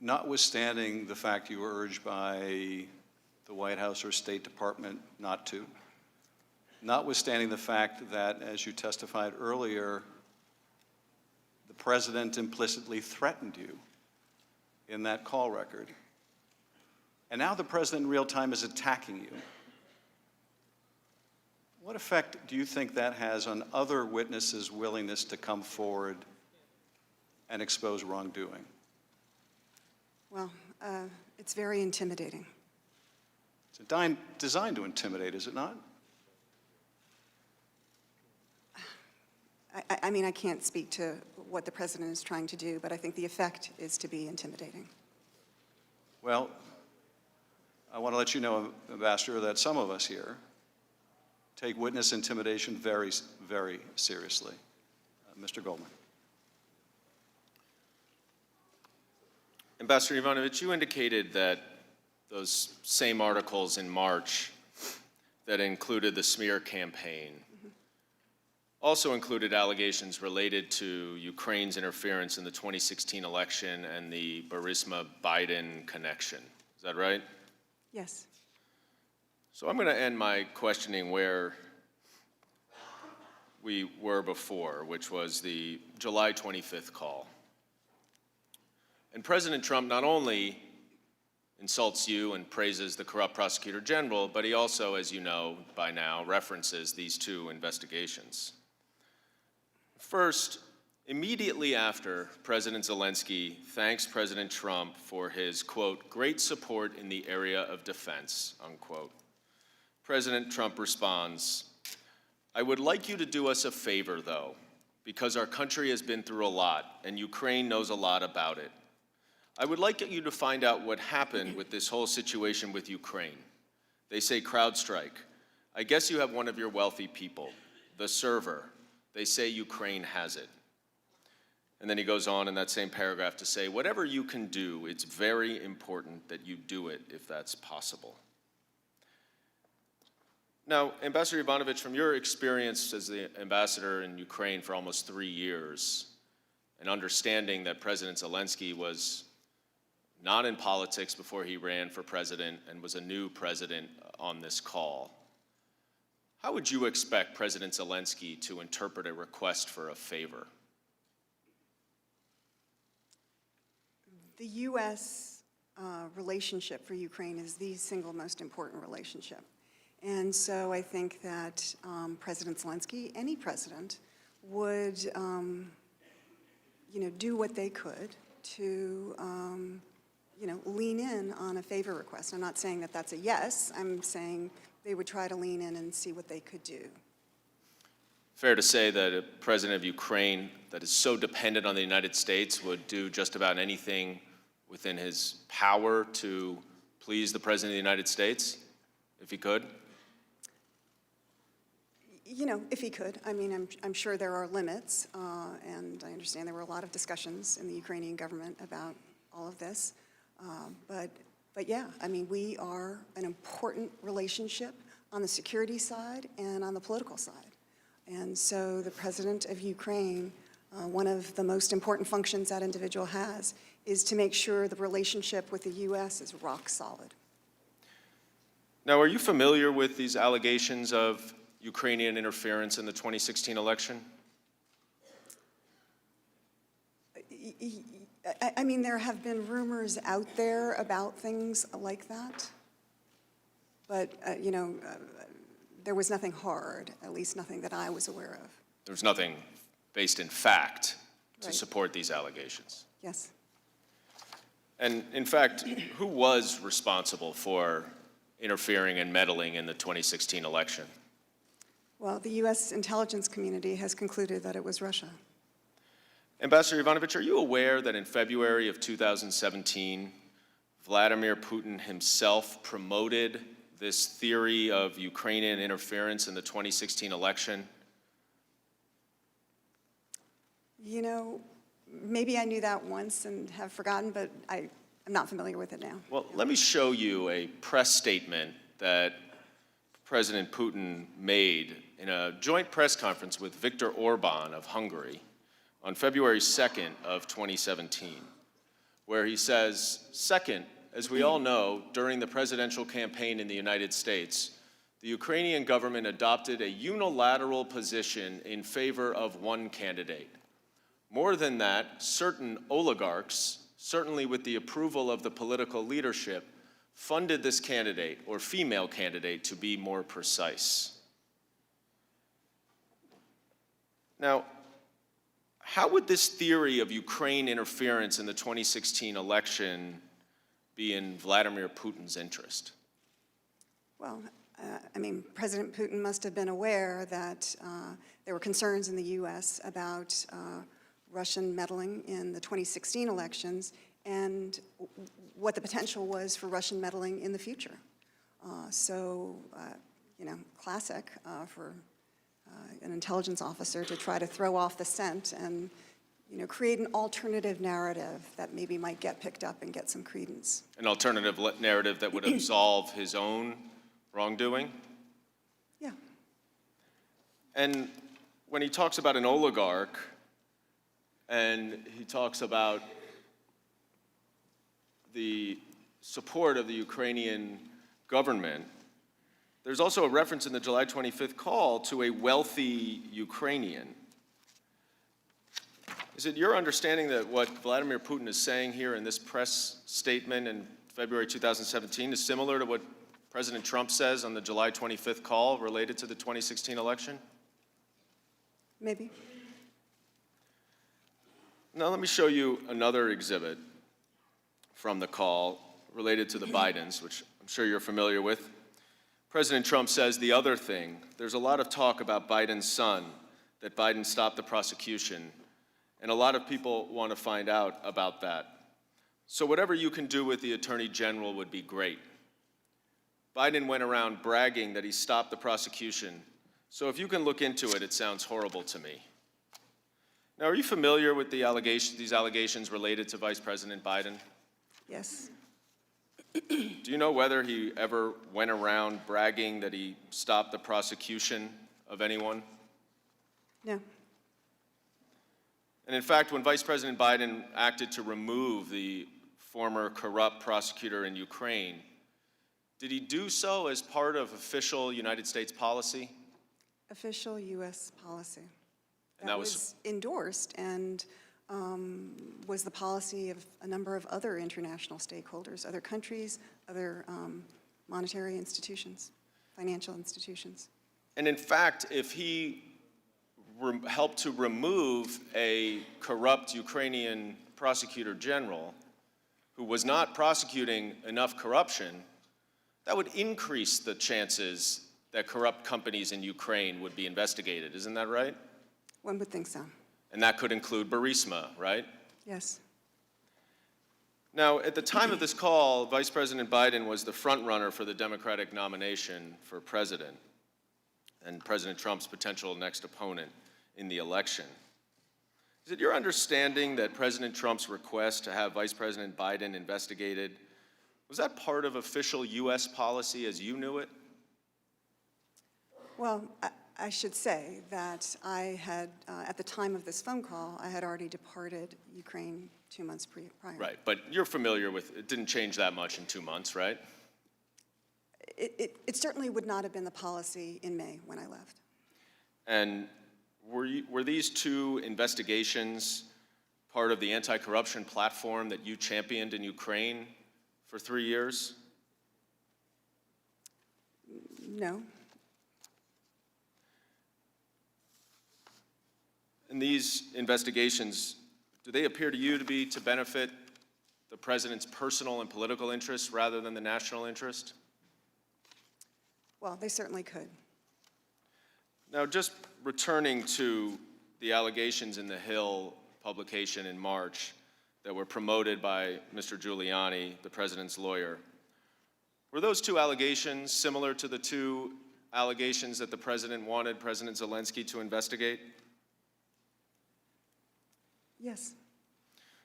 Notwithstanding the fact you were urged by the White House or State Department not to, notwithstanding the fact that, as you testified earlier, the President implicitly threatened you in that call record, and now the President in real time is attacking you. What effect do you think that has on other witnesses' willingness to come forward and expose wrongdoing?
Well, it's very intimidating.
It's designed to intimidate, is it not?
I can't speak to what the President is trying to do, but I think the effect is to be intimidating.
Well, I want to let you know, Ambassador, that some of us here take witness intimidation very, very seriously. Mr. Goldman.
Ambassador Yovanovitch, you indicated that those same articles in March that included the smear campaign also included allegations related to Ukraine's interference in the 2016 election and the Burisma-Biden connection. Is that right?
Yes.
So I'm going to end my questioning where we were before, which was the July 25th call. And President Trump not only insults you and praises the corrupt prosecutor general, but he also, as you know by now, references these 2 investigations. First, immediately after President Zelensky thanks President Trump for his, quote, great support in the area of defense, unquote, President Trump responds, I would like you to do us a favor, though, because our country has been through a lot and Ukraine knows a lot about it. I would like you to find out what happened with this whole situation with Ukraine. They say CrowdStrike. I guess you have one of your wealthy people, the server. They say Ukraine has it. And then he goes on in that same paragraph to say, whatever you can do, it's very important that you do it if that's possible. Now, Ambassador Yovanovitch, from your experience as the ambassador in Ukraine for almost 3 years, and understanding that President Zelensky was not in politics before he ran for president and was a new president on this call, how would you expect President Zelensky to interpret a request for a favor?
The U.S. Relationship for Ukraine is the single most important relationship. And so I think that President Zelensky, any president, would do what they could to lean in on a favor request. I'm not saying that that's a yes. I'm saying they would try to lean in and see what they could do.
Fair to say that a president of Ukraine that is so dependent on the United States would do just about anything within his power to please the President of the United States, if he could?
If he could. I mean, I'm sure there are limits, and I understand there were a lot of discussions in the Ukrainian government about all of this. But yeah, I mean, we are an important relationship on the security side and on the political side. And so the president of Ukraine, one of the most important functions that individual has is to make sure the relationship with the U.S. is rock solid.
Now, are you familiar with these allegations of Ukrainian interference in the 2016 election?
I mean, there have been rumors out there about things like that, but, there was nothing hard, at least nothing that I was aware of.
There was nothing based in fact to
Right.
support these allegations.
Yes.
And in fact, who was responsible for interfering and meddling in the 2016 election?
Well, the U.S. intelligence community has concluded that it was Russia.
Ambassador Yovanovitch, are you aware that in February of 2017, Vladimir Putin himself promoted this theory of Ukrainian interference in the 2016 election?
Maybe I knew that once and have forgotten, but I'm not familiar with it now.
Well, let me show you a press statement that President Putin made in a joint press conference with Viktor Orban of Hungary on February 2nd of 2017, where he says, second, as we all know, during the presidential campaign in the United States, the Ukrainian government adopted a unilateral position in favor of one candidate. More than that, certain oligarchs, certainly with the approval of the political leadership, funded this candidate, or female candidate to be more precise. Now, how would this theory of Ukraine interference in the 2016 election be in Vladimir Putin's interest?
Well, President Putin must have been aware that there were concerns in the U.S. about Russian meddling in the 2016 elections and what the potential was for Russian meddling in the future. Classic for an intelligence officer to try to throw off the scent and create an alternative narrative that maybe might get picked up and get some credence.
An alternative narrative that would absolve his own wrongdoing?
Yeah.
And when he talks about an oligarch, and he talks about the support of the Ukrainian government, there's also a reference in the July 25th call to a wealthy Ukrainian. Is it your understanding that what Vladimir Putin is saying here in this press statement in February 2017 is similar to what President Trump says on the July 25th call related to the 2016 election?
Maybe.
Now let me show you another exhibit from the call related to the Bidens, which I'm sure you're familiar with. President Trump says the other thing, there's a lot of talk about Biden's son, that Biden stopped the prosecution, and a lot of people want to find out about that. So whatever you can do with the Attorney General would be great. Biden went around bragging that he stopped the prosecution. So if you can look into it, it sounds horrible to me. Now, are you familiar with these allegations related to Vice President Biden?
Yes.
Do you know whether he ever went around bragging that he stopped the prosecution of anyone?
No.
And in fact, when Vice President Biden acted to remove the former corrupt prosecutor in Ukraine, did he do so as part of official United States policy?
Official U.S. policy.
And
That was endorsed and was the policy of a number of other international stakeholders, other countries, other monetary institutions, financial institutions.
And in fact, if he helped to remove a corrupt Ukrainian prosecutor general who was not prosecuting enough corruption, that would increase the chances that corrupt companies in Ukraine would be investigated. Isn't that right?
One would think so.
And that could include Burisma, right?
Yes.
Now, at the time of this call, Vice President Biden was the front runner for the Democratic nomination for president and President Trump's potential next opponent in the election. Is it your understanding that President Trump's request to have Vice President Biden investigated, was that part of official U.S. policy as you knew it?
Well, I should say that I had, at the time of this phone call, I had already departed Ukraine 2 months prior.
Right, but you're familiar with, it didn't change that much in 2 months, right?
It certainly would not have been the policy in May when I left.
And were these two investigations part of the anti-corruption platform that you championed in Ukraine for 3 years?
No.
And these investigations, do they appear to you to be to benefit the president's personal and political interests rather than the national interest?
Well, they certainly could.
Now, just returning to the allegations in the Hill publication in March that were promoted by Mr. Giuliani, the president's lawyer, were those two allegations similar to the two allegations that the president wanted President Zelensky to investigate?
Yes.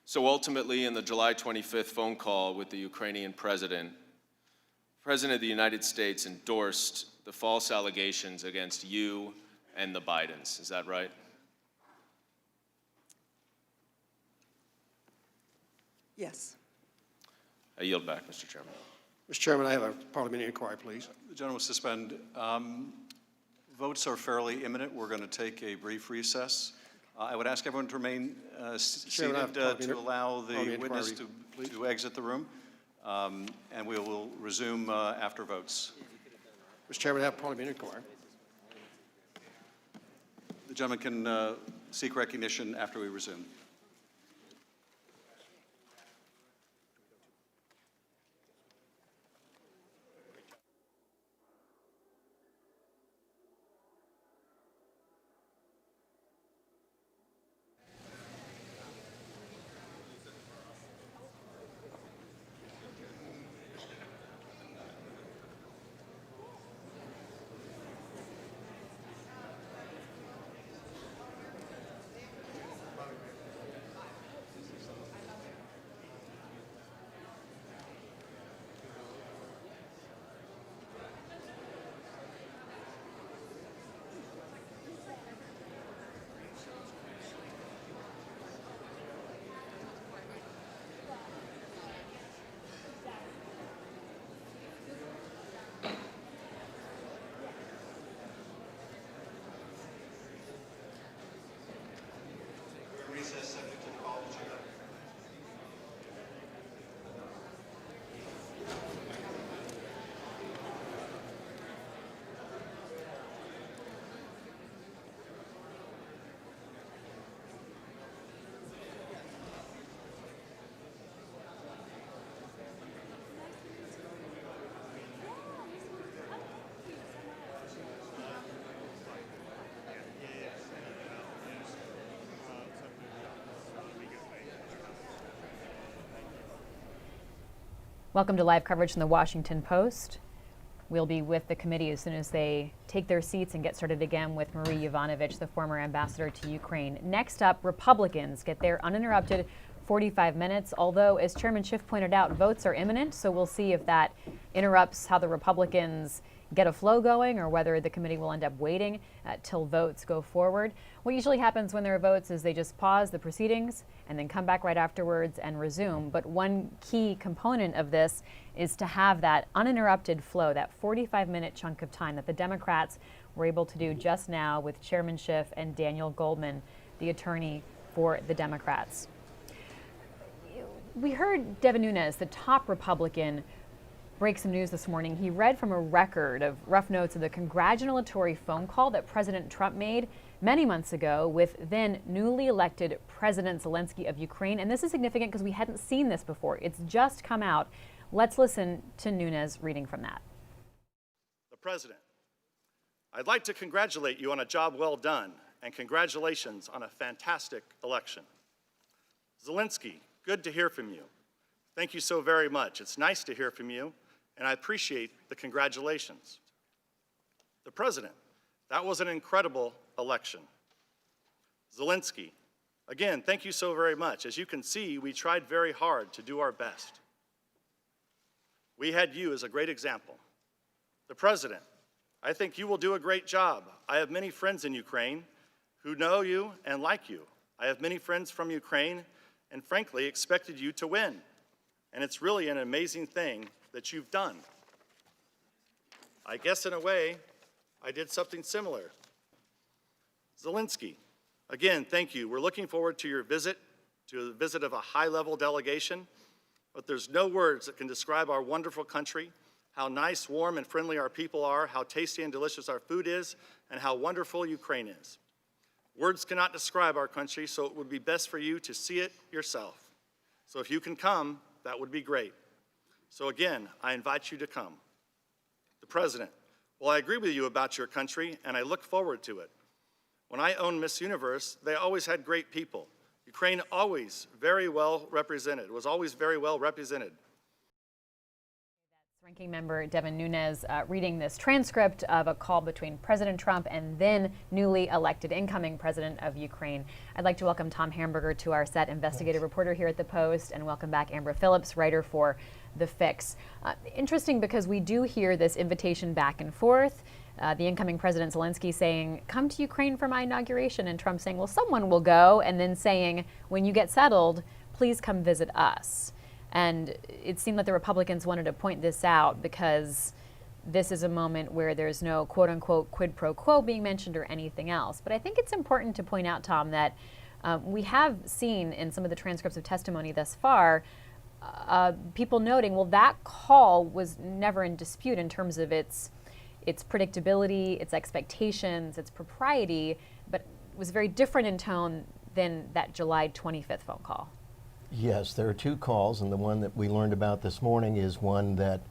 So ultimately, in the July 25th phone call with the Ukrainian president, the President of the United States endorsed the false allegations against you and the Bidens. Is that right?
Yes.
I yield back, Mr. Chairman.
Mr. Chairman, I have a parliamentary inquiry, please.
The gentleman will suspend. Votes are fairly imminent. We're going to take a brief recess. I would ask everyone to remain seated to allow the witness to exit the room, and we will resume after votes.
Mr. Chairman, I have a parliamentary inquiry.
The gentleman can seek recognition after we resume.
Welcome to live coverage from the Washington Post. We'll be with the committee as soon as they take their seats and get started again with Marie Yovanovitch, the former ambassador to Ukraine. Next up, Republicans get their uninterrupted 45 minutes, although, as Chairman Schiff pointed out, votes are imminent, so we'll see if that interrupts how the Republicans get a flow going or whether the committee will end up waiting till votes go forward. What usually happens when there are votes is they just pause the proceedings and then come back right afterwards and resume. But one key component of this is to have that uninterrupted flow, that 45-minute chunk of time that the Democrats were able to do just now with Chairman Schiff and Daniel Goldman, the attorney for the Democrats. We heard Devin Nunes, the top Republican, break some news this morning. He read from a record of rough notes of the congratulatory phone call that President Trump made many months ago with then newly elected President Zelensky of Ukraine. And this is significant because we hadn't seen this before. It's just come out. Let's listen to Nunes reading from that.
The President, I'd like to congratulate you on a job well done, and congratulations on a fantastic election. Zelensky, good to hear from you. Thank you so very much. It's nice to hear from you, and I appreciate the congratulations. The President, that was an incredible election. Zelensky, again, thank you so very much. As you can see, we tried very hard to do our best. We had you as a great example. The President, I think you will do a great job. I have many friends in Ukraine who know you and like you. I have many friends from Ukraine and frankly expected you to win. And it's really an amazing thing that you've done. I guess in a way, I did something similar. Zelensky, again, thank you. We're looking forward to your visit, to the visit of a high-level delegation, but there's no words that can describe our wonderful country, how nice, warm, and friendly our people are, how tasty and delicious our food is, and how wonderful Ukraine is. Words cannot describe our country, so it would be best for you to see it yourself. So if you can come, that would be great. So again, I invite you to come. The President, well, I agree with you about your country, and I look forward to it. When I owned Miss Universe, they always had great people. Ukraine always very well represented, was always very well represented.
Ranking Member Devin Nunes reading this transcript of a call between President Trump and then newly elected incoming president of Ukraine. I'd like to welcome Tom Hamburger to our set, investigative reporter here at The Post, and welcome back Amber Phillips, writer for The Fix. Interesting because we do hear this invitation back and forth. The incoming President Zelensky saying, come to Ukraine for my inauguration, and Trump saying, well, someone will go, and then saying, when you get settled, please come visit us. And it seemed that the Republicans wanted to point this out because this is a moment where there's no quote-unquote quid pro quo being mentioned or anything else. But I think it's important to point out, Tom, that we have seen in some of the transcripts of testimony thus far people noting, well, that call was never in dispute in terms of its predictability, its expectations, its propriety, but it was very different in tone than that July 25th phone call.
Yes, there are two calls, and the one that we learned about this morning is one that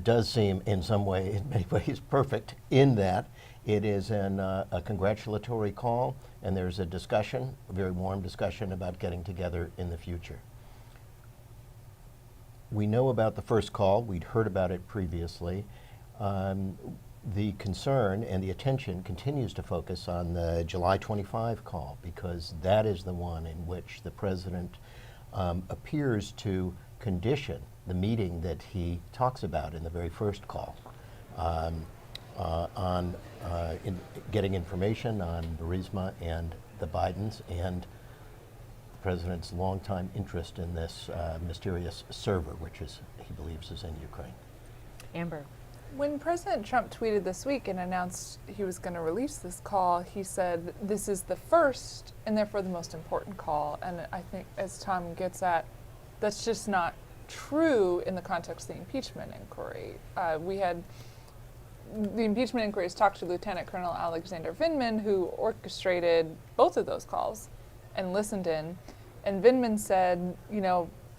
does seem in some way, in many ways, perfect in that it is a congratulatory call, and there's a discussion, a very warm discussion about getting together in the future. We know about the first call. We'd heard about it previously. The concern and the attention continues to focus on the July 25 call because that is the one in which the president appears to condition the meeting that he talks about in the very first call on getting information on Burisma and the Bidens and the president's longtime interest in this mysterious server, which he believes is in Ukraine.
Amber.
When President Trump tweeted this week and announced he was going to release this call, he said, this is the first and therefore the most important call. And I think, as Tom gets at, that's just not true in the context of the impeachment inquiry. The impeachment inquiries talked to Lieutenant Colonel Alexander Vindman, who orchestrated both of those calls and listened in. And Vindman said,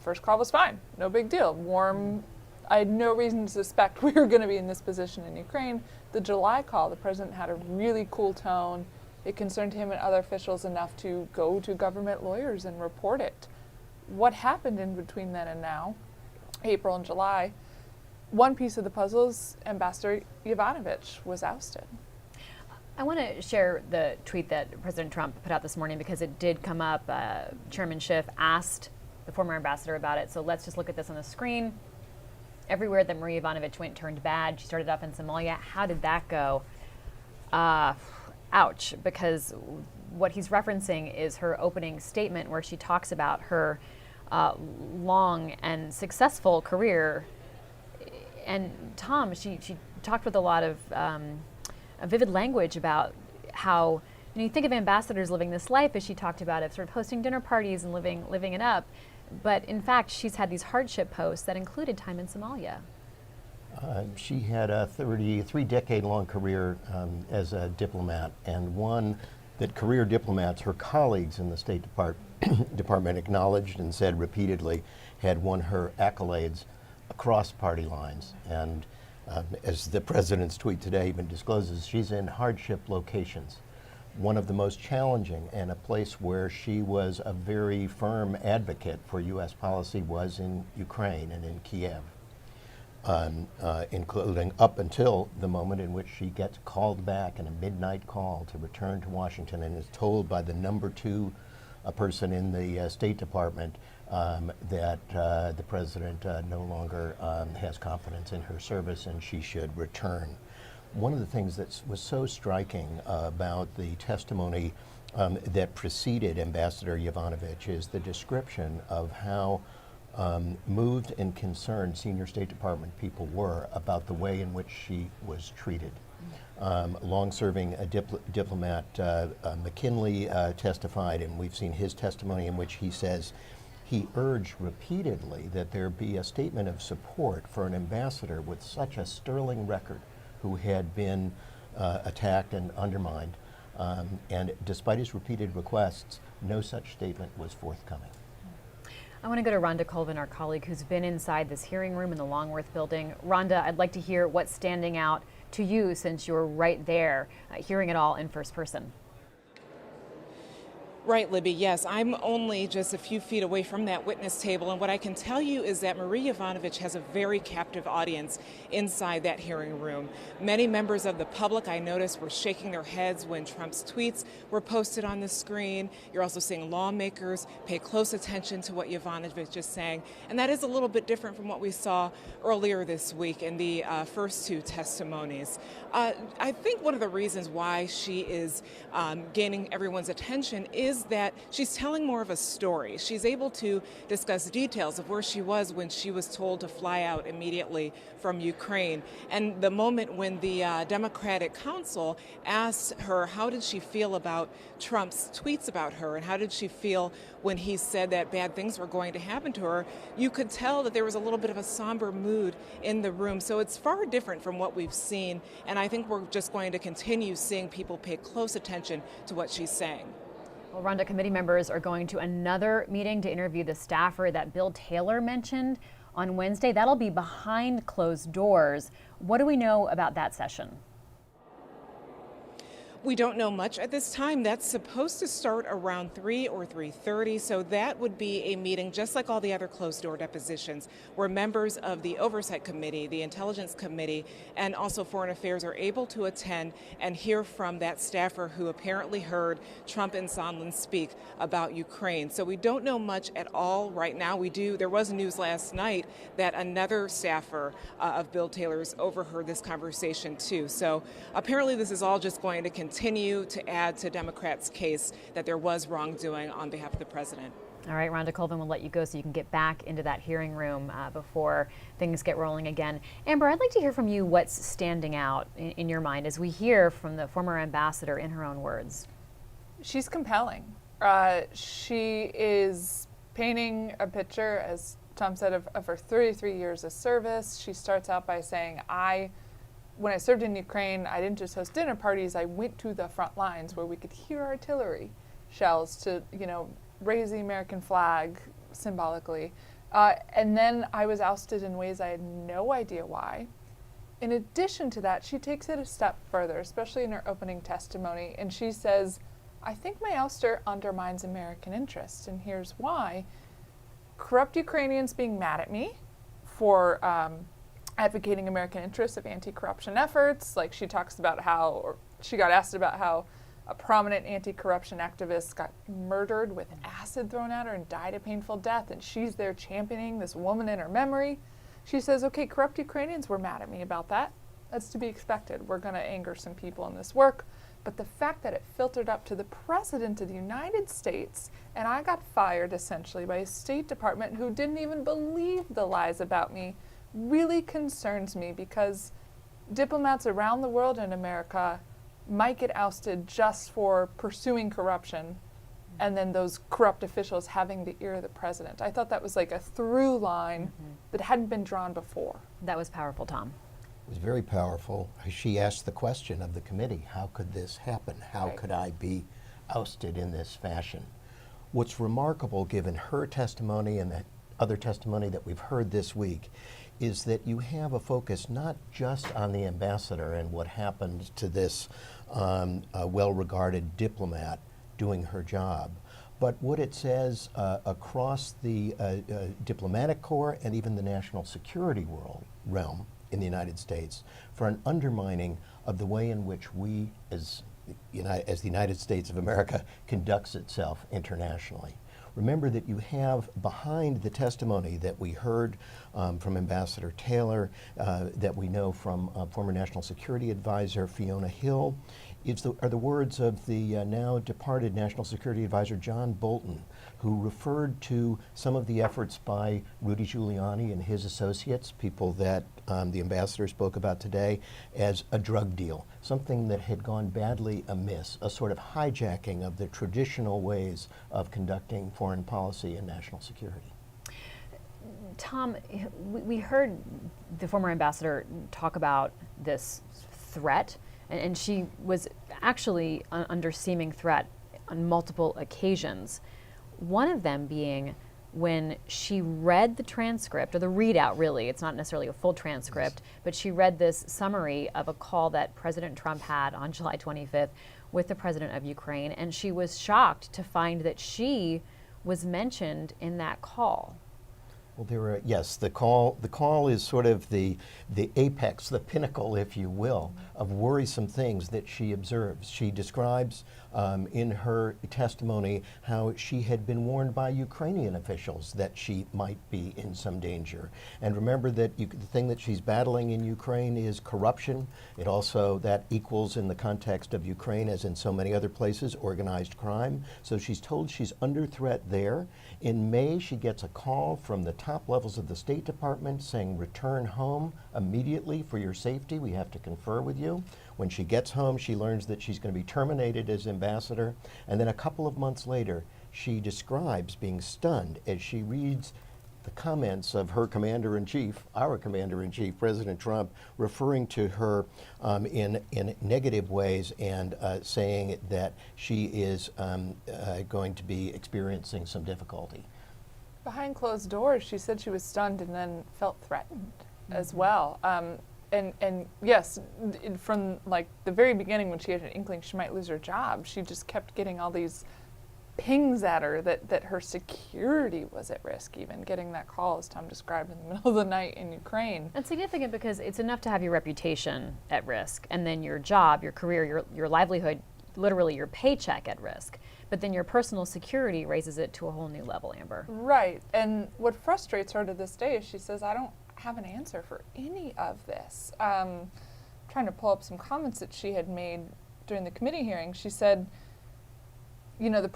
first call was fine, no big deal, warm. I had no reason to suspect we were going to be in this position in Ukraine. The July call, the president had a really cool tone. It concerned him and other officials enough to go to government lawyers and report it. What happened in between then and now, April and July, one piece of the puzzle is Ambassador Yovanovitch was ousted.
I want to share the tweet that President Trump put out this morning because it did come up. Chairman Schiff asked the former ambassador about it. So let's just look at this on the screen. Everywhere that Marie Yovanovitch went turned bad. She started off in Somalia. How did that go? Ouch, because what he's referencing is her opening statement where she talks about her long and successful career. And Tom, she talked with a lot of a vivid language about how, you think of ambassadors living this life, as she talked about, of sort of hosting dinner parties and living it up. But in fact, she's had these hardship posts that included time in Somalia.
She had a 3-decade-long career as a diplomat, and one that career diplomats, her colleagues in the State Department acknowledged and said repeatedly had won her accolades across party lines. And as the president's tweet today even discloses, she's in hardship locations. One of the most challenging, and a place where she was a very firm advocate for U.S. policy, was in Ukraine and in Kiev, including up until the moment in which she gets called back in a midnight call to return to Washington and is told by the number 2 person in the State Department that the president no longer has confidence in her service and she should return. One of the things that was so striking about the testimony that preceded Ambassador Yovanovitch is the description of how moved and concerned senior State Department people were about the way in which she was treated. Long-serving diplomat McKinley testified, and we've seen his testimony in which he says he urged repeatedly that there be a statement of support for an ambassador with such a sterling record who had been attacked and undermined. And despite his repeated requests, no such statement was forthcoming.
I want to go to Rhonda Colvin, our colleague who's been inside this hearing room in the Longworth building. Rhonda, I'd like to hear what's standing out to you since you're right there, hearing it all in first person.
Right, Libby, yes. I'm only just a few feet away from that witness table, and what I can tell you is that Marie Yovanovitch has a very captive audience inside that hearing room. Many members of the public, I noticed, were shaking their heads when Trump's tweets were posted on the screen. You're also seeing lawmakers pay close attention to what Yovanovitch is saying, and that is a little bit different from what we saw earlier this week in the first 2 testimonies. I think one of the reasons why she is gaining everyone's attention is that she's telling more of a story. She's able to discuss details of where she was when she was told to fly out immediately from Ukraine. And the moment when the Democratic Council asked her how did she feel about Trump's tweets about her and how did she feel when he said that bad things were going to happen to her, you could tell that there was a little bit of a somber mood in the room. So it's far different from what we've seen, and I think we're just going to continue seeing people pay close attention to what she's saying.
Well, Rhonda, committee members are going to another meeting to interview the staffer that Bill Taylor mentioned on Wednesday. That'll be behind closed doors. What do we know about that session?
We don't know much at this time. That's supposed to start around 3 or 3:30, so that would be a meeting just like all the other closed-door depositions where members of the Oversight Committee, the Intelligence Committee, and also Foreign Affairs are able to attend and hear from that staffer who apparently heard Trump and Sondland speak about Ukraine. So we don't know much at all right now. There was news last night that another staffer of Bill Taylor's overheard this conversation too. So apparently this is all just going to continue to add to Democrats' case that there was wrongdoing on behalf of the president.
All right, Rhonda Colvin, will let you go so you can get back into that hearing room before things get rolling again. Amber, I'd like to hear from you what's standing out in your mind as we hear from the former ambassador in her own words.
She's compelling. She is painting a picture, as Tom said, of her 33 years of service. She starts out by saying, when I served in Ukraine, I didn't just host dinner parties, I went to the front lines where we could hear artillery shells to, raise the American flag symbolically. And then I was ousted in ways I had no idea why. In addition to that, she takes it a step further, especially in her opening testimony, and she says, I think my ouster undermines American interests, and here's why. Corrupt Ukrainians being mad at me for advocating American interests of anti-corruption efforts. Like she talks about how, or she got asked about how a prominent anti-corruption activist got murdered with acid thrown at her and died a painful death, and she's there championing this woman in her memory. She says, okay, corrupt Ukrainians were mad at me about that. That's to be expected. We're going to anger some people in this work. But the fact that it filtered up to the President of the United States, and I got fired essentially by a State Department who didn't even believe the lies about me, really concerns me, because diplomats around the world in America might get ousted just for pursuing corruption, and then those corrupt officials having the ear of the President. I thought that was like a through line that hadn't been drawn before.
That was powerful, Tom.
It was very powerful. She asked the question of the committee, how could this happen? How could I be ousted in this fashion? What's remarkable, given her testimony and that other testimony that we've heard this week, is that you have a focus not just on the ambassador and what happened to this well-regarded diplomat doing her job, but what it says across the diplomatic corps and even the national security realm in the United States for an undermining of the way in which we, as the United States of America, conducts itself internationally. Remember that you have behind the testimony that we heard from Ambassador Taylor, that we know from former National Security Advisor Fiona Hill, are the words of the now departed National Security Advisor John Bolton, who referred to some of the efforts by Rudy Giuliani and his associates, people that the ambassador spoke about today, as a drug deal, something that had gone badly amiss, a sort of hijacking of the traditional ways of conducting foreign policy and national security.
Tom, we heard the former ambassador talk about this threat, and she was actually under seeming threat on multiple occasions. One of them being when she read the transcript, or the readout really, it's not necessarily a full transcript, but she read this summary of a call that President Trump had on July 25th with the president of Ukraine, and she was shocked to find that she was mentioned in that call.
Well, yes, the call is sort of the apex, the pinnacle, if you will, of worrisome things that she observes. She describes in her testimony how she had been warned by Ukrainian officials that she might be in some danger. And remember that the thing that she's battling in Ukraine is corruption. It also, that equals in the context of Ukraine, as in so many other places, organized crime. So she's told she's under threat there. In May, she gets a call from the top levels of the State Department saying, return home immediately for your safety. We have to confer with you. When she gets home, she learns that she's going to be terminated as ambassador. And then a couple of months later, she describes being stunned as she reads the comments of her commander-in-chief, our commander-in-chief, President Trump, referring to her in negative ways and saying that she is going to be experiencing some difficulty.
Behind closed doors, she said she was stunned and then felt threatened as well. And yes, from like the very beginning when she had an inkling she might lose her job, she just kept getting all these pings at her that her security was at risk, even getting that call, as Tom described, in the middle of the night in Ukraine.
It's significant because it's enough to have your reputation at risk, and then your job, your career, your livelihood, literally your paycheck at risk. But then your personal security raises it to a whole new level, Amber.
Right, and what frustrates her to this day is she says, I don't have an answer for any of this. Trying to pull up some comments that she had made during the committee hearing. She said, you know,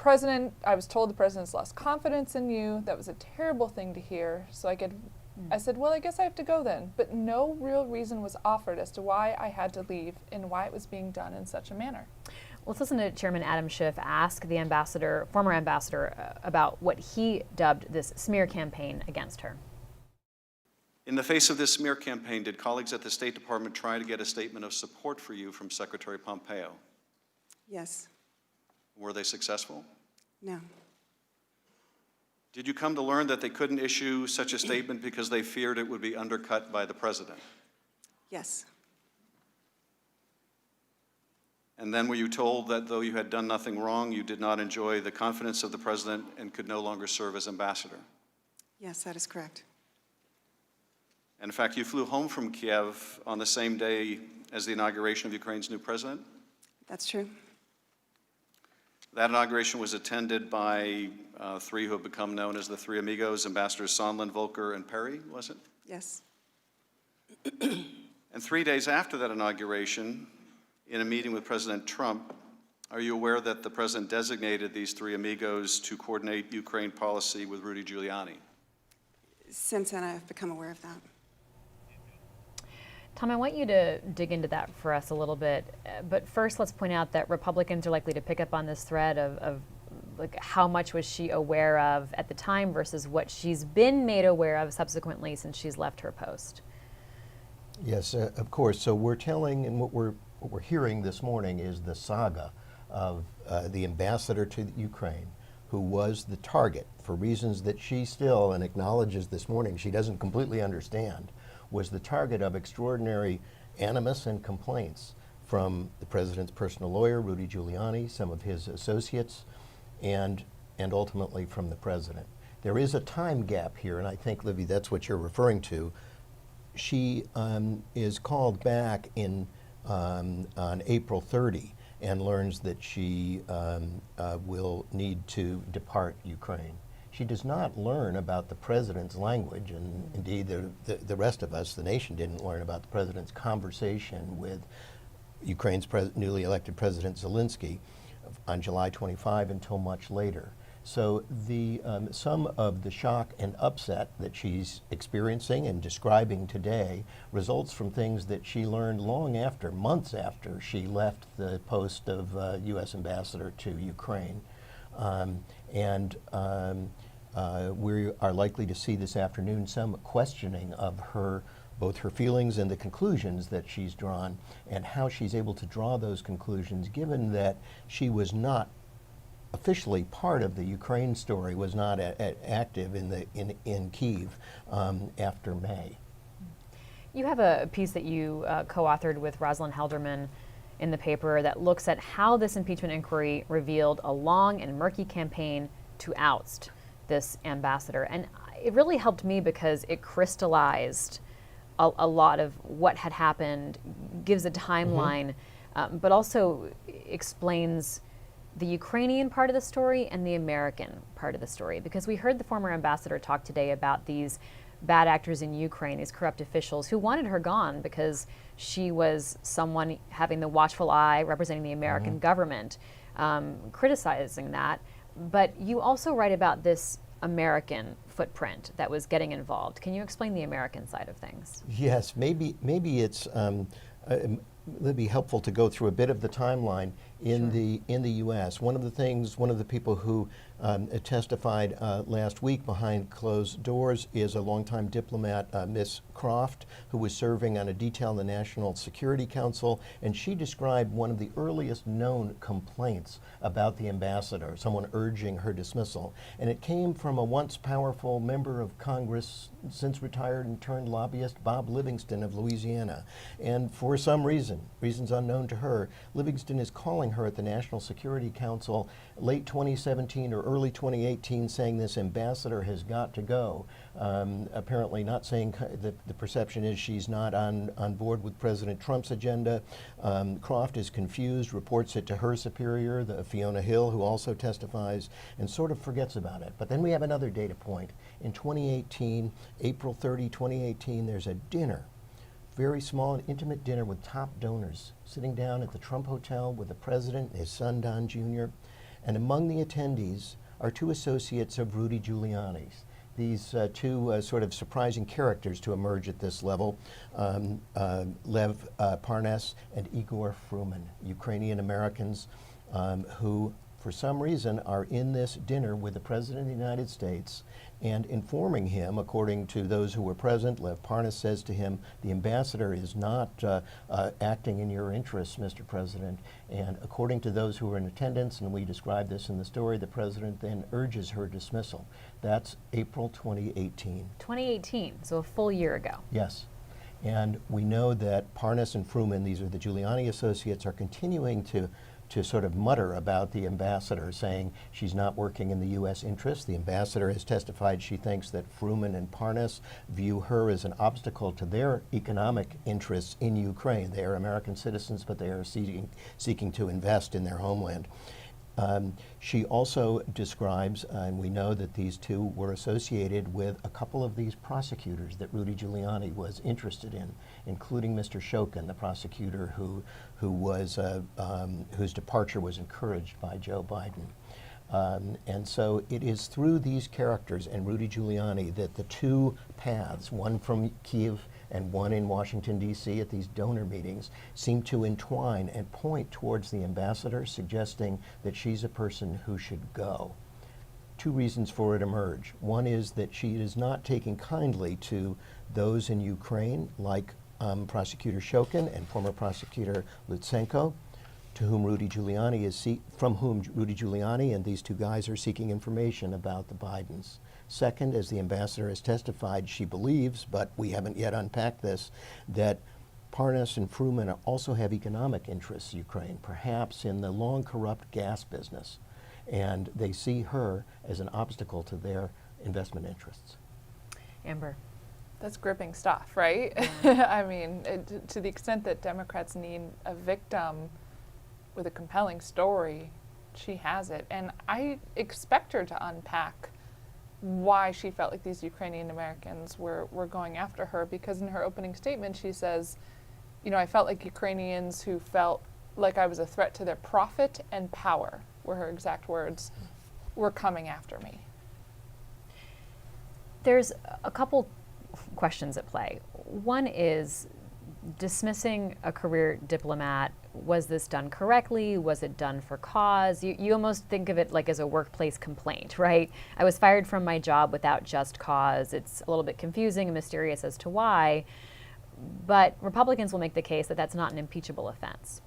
I was told the president's lost confidence in you. That was a terrible thing to hear. So I said, well, I guess I have to go then. But no real reason was offered as to why I had to leave and why it was being done in such a manner.
Let's listen to Chairman Adam Schiff ask the former ambassador, about what he dubbed this smear campaign against her.
In the face of this smear campaign, did colleagues at the State Department try to get a statement of support for you from Secretary Pompeo?
Yes.
Were they successful?
No.
Did you come to learn that they couldn't issue such a statement because they feared it would be undercut by the president?
Yes.
And then were you told that though you had done nothing wrong, you did not enjoy the confidence of the president and could no longer serve as ambassador?
Yes, that is correct.
And in fact, you flew home from Kiev on the same day as the inauguration of Ukraine's new president?
That's true.
That inauguration was attended by three who have become known as the Three Amigos, Ambassadors Sondland, Volker, and Perry, was it?
Yes.
And 3 days after that inauguration, in a meeting with President Trump, are you aware that the president designated these Three Amigos to coordinate Ukraine policy with Rudy Giuliani?
Since then, I've become aware of that.
Tom, I want you to dig into that for us a little bit. But first, let's point out that Republicans are likely to pick up on this thread of like how much was she aware of at the time versus what she's been made aware of subsequently since she's left her post.
Yes, of course. So we're telling, and what we're hearing this morning is the saga of the ambassador to Ukraine, who was the target for reasons that she still, and acknowledges this morning, she doesn't completely understand, was the target of extraordinary animus and complaints from the president's personal lawyer, Rudy Giuliani, some of his associates, and ultimately from the president. There is a time gap here, and I think, Libby, that's what you're referring to. She is called back on April 30 and learns that she will need to depart Ukraine. She does not learn about the president's language, and indeed the rest of us, the nation, didn't learn about the president's conversation with Ukraine's newly elected President Zelensky on July 25 until much later. So some of the shock and upset that she's experiencing and describing today results from things that she learned long after, months after she left the post of U.S. ambassador to Ukraine. We are likely to see this afternoon some questioning of both her feelings and the conclusions that she's drawn, and how she's able to draw those conclusions, given that she was not officially part of the Ukraine story, was not active in Kyiv after May.
You have a piece that you co-authored with Rosalind Helderman in the paper that looks at how this impeachment inquiry revealed a long and murky campaign to oust this ambassador. And it really helped me because it crystallized a lot of what had happened, gives a timeline, but also explains the Ukrainian part of the story and the American part of the story. Because we heard the former ambassador talk today about these bad actors in Ukraine, these corrupt officials who wanted her gone because she was someone having the watchful eye representing the American government, criticizing that. But you also write about this American footprint that was getting involved. Can you explain the American side of things?
Yes, maybe it's it'd be helpful to go through a bit of the timeline in the U.S. One of the people who testified last week behind closed doors is a longtime diplomat, Miss Croft, who was serving on a detail in the National Security Council, and she described one of the earliest known complaints about the ambassador, someone urging her dismissal, and it came from a once powerful member of Congress, since retired and turned lobbyist, Bob Livingston of Louisiana. And for some reasons unknown to her, Livingston is calling her at the National Security Council late 2017 or early 2018, saying this ambassador has got to go. Apparently not saying that the perception is she's not on board with President Trump's agenda. Croft is confused, reports it to her superior, the Fiona Hill, who also testifies, and sort of forgets about it. But then we have another data point. In 2018, April 30, 2018, there's a dinner, very small and intimate dinner with top donors, sitting down at the Trump Hotel with the president and his son, Don Jr., and among the attendees are two associates of Rudy Giuliani's. These two sort of surprising characters to emerge at this level, Lev Parnas and Igor Fruman, Ukrainian Americans who, for some reason, are in this dinner with the President of the United States and informing him, according to those who were present, Lev Parnas says to him, the ambassador is not acting in your interests, Mr. President. And according to those who were in attendance, and we describe this in the story, the president then urges her dismissal. That's April 2018.
2018, so a full year ago.
Yes. And we know that Parnas and Fruman, these are the Giuliani associates, are continuing to to sort of mutter about the ambassador, saying she's not working in the U.S. interest. The ambassador has testified she thinks that Fruman and Parnas view her as an obstacle to their economic interests in Ukraine. They are American citizens, but they are seeking to invest in their homeland. She also describes, and we know that these two were associated with a couple of these prosecutors that Rudy Giuliani was interested in, including Mr. Shokin, the prosecutor who was whose departure was encouraged by Joe Biden. And so it is through these characters and Rudy Giuliani that the two paths, one from Kiev and one in Washington, D.C. at these donor meetings, seem to entwine and point towards the ambassador, suggesting that she's a person who should go. Two reasons for it emerge. One is that she is not taking kindly to those in Ukraine, like Prosecutor Shokin and former Prosecutor Lutsenko, to whom Rudy Giuliani from whom Rudy Giuliani and these two guys are seeking information about the Bidens. Second, as the ambassador has testified, she believes, but we haven't yet unpacked this, that Parnas and Fruman also have economic interests in Ukraine, perhaps in the long corrupt gas business, and they see her as an obstacle to their investment interests.
Amber.
That's gripping stuff, right?
Yeah.
I mean, to the extent that Democrats need a victim with a compelling story, she has it. And I expect her to unpack why she felt like these Ukrainian Americans were going after her, because in her opening statement she says, you know, I felt like Ukrainians who felt like I was a threat to their profit and power, were her exact words, were coming after me.
There's a couple questions at play. One is dismissing a career diplomat. Was this done correctly? Was it done for cause? You almost think of it like as a workplace complaint, right? I was fired from my job without just cause. It's a little bit confusing and mysterious as to why, but Republicans will make the case that that's not an impeachable offense.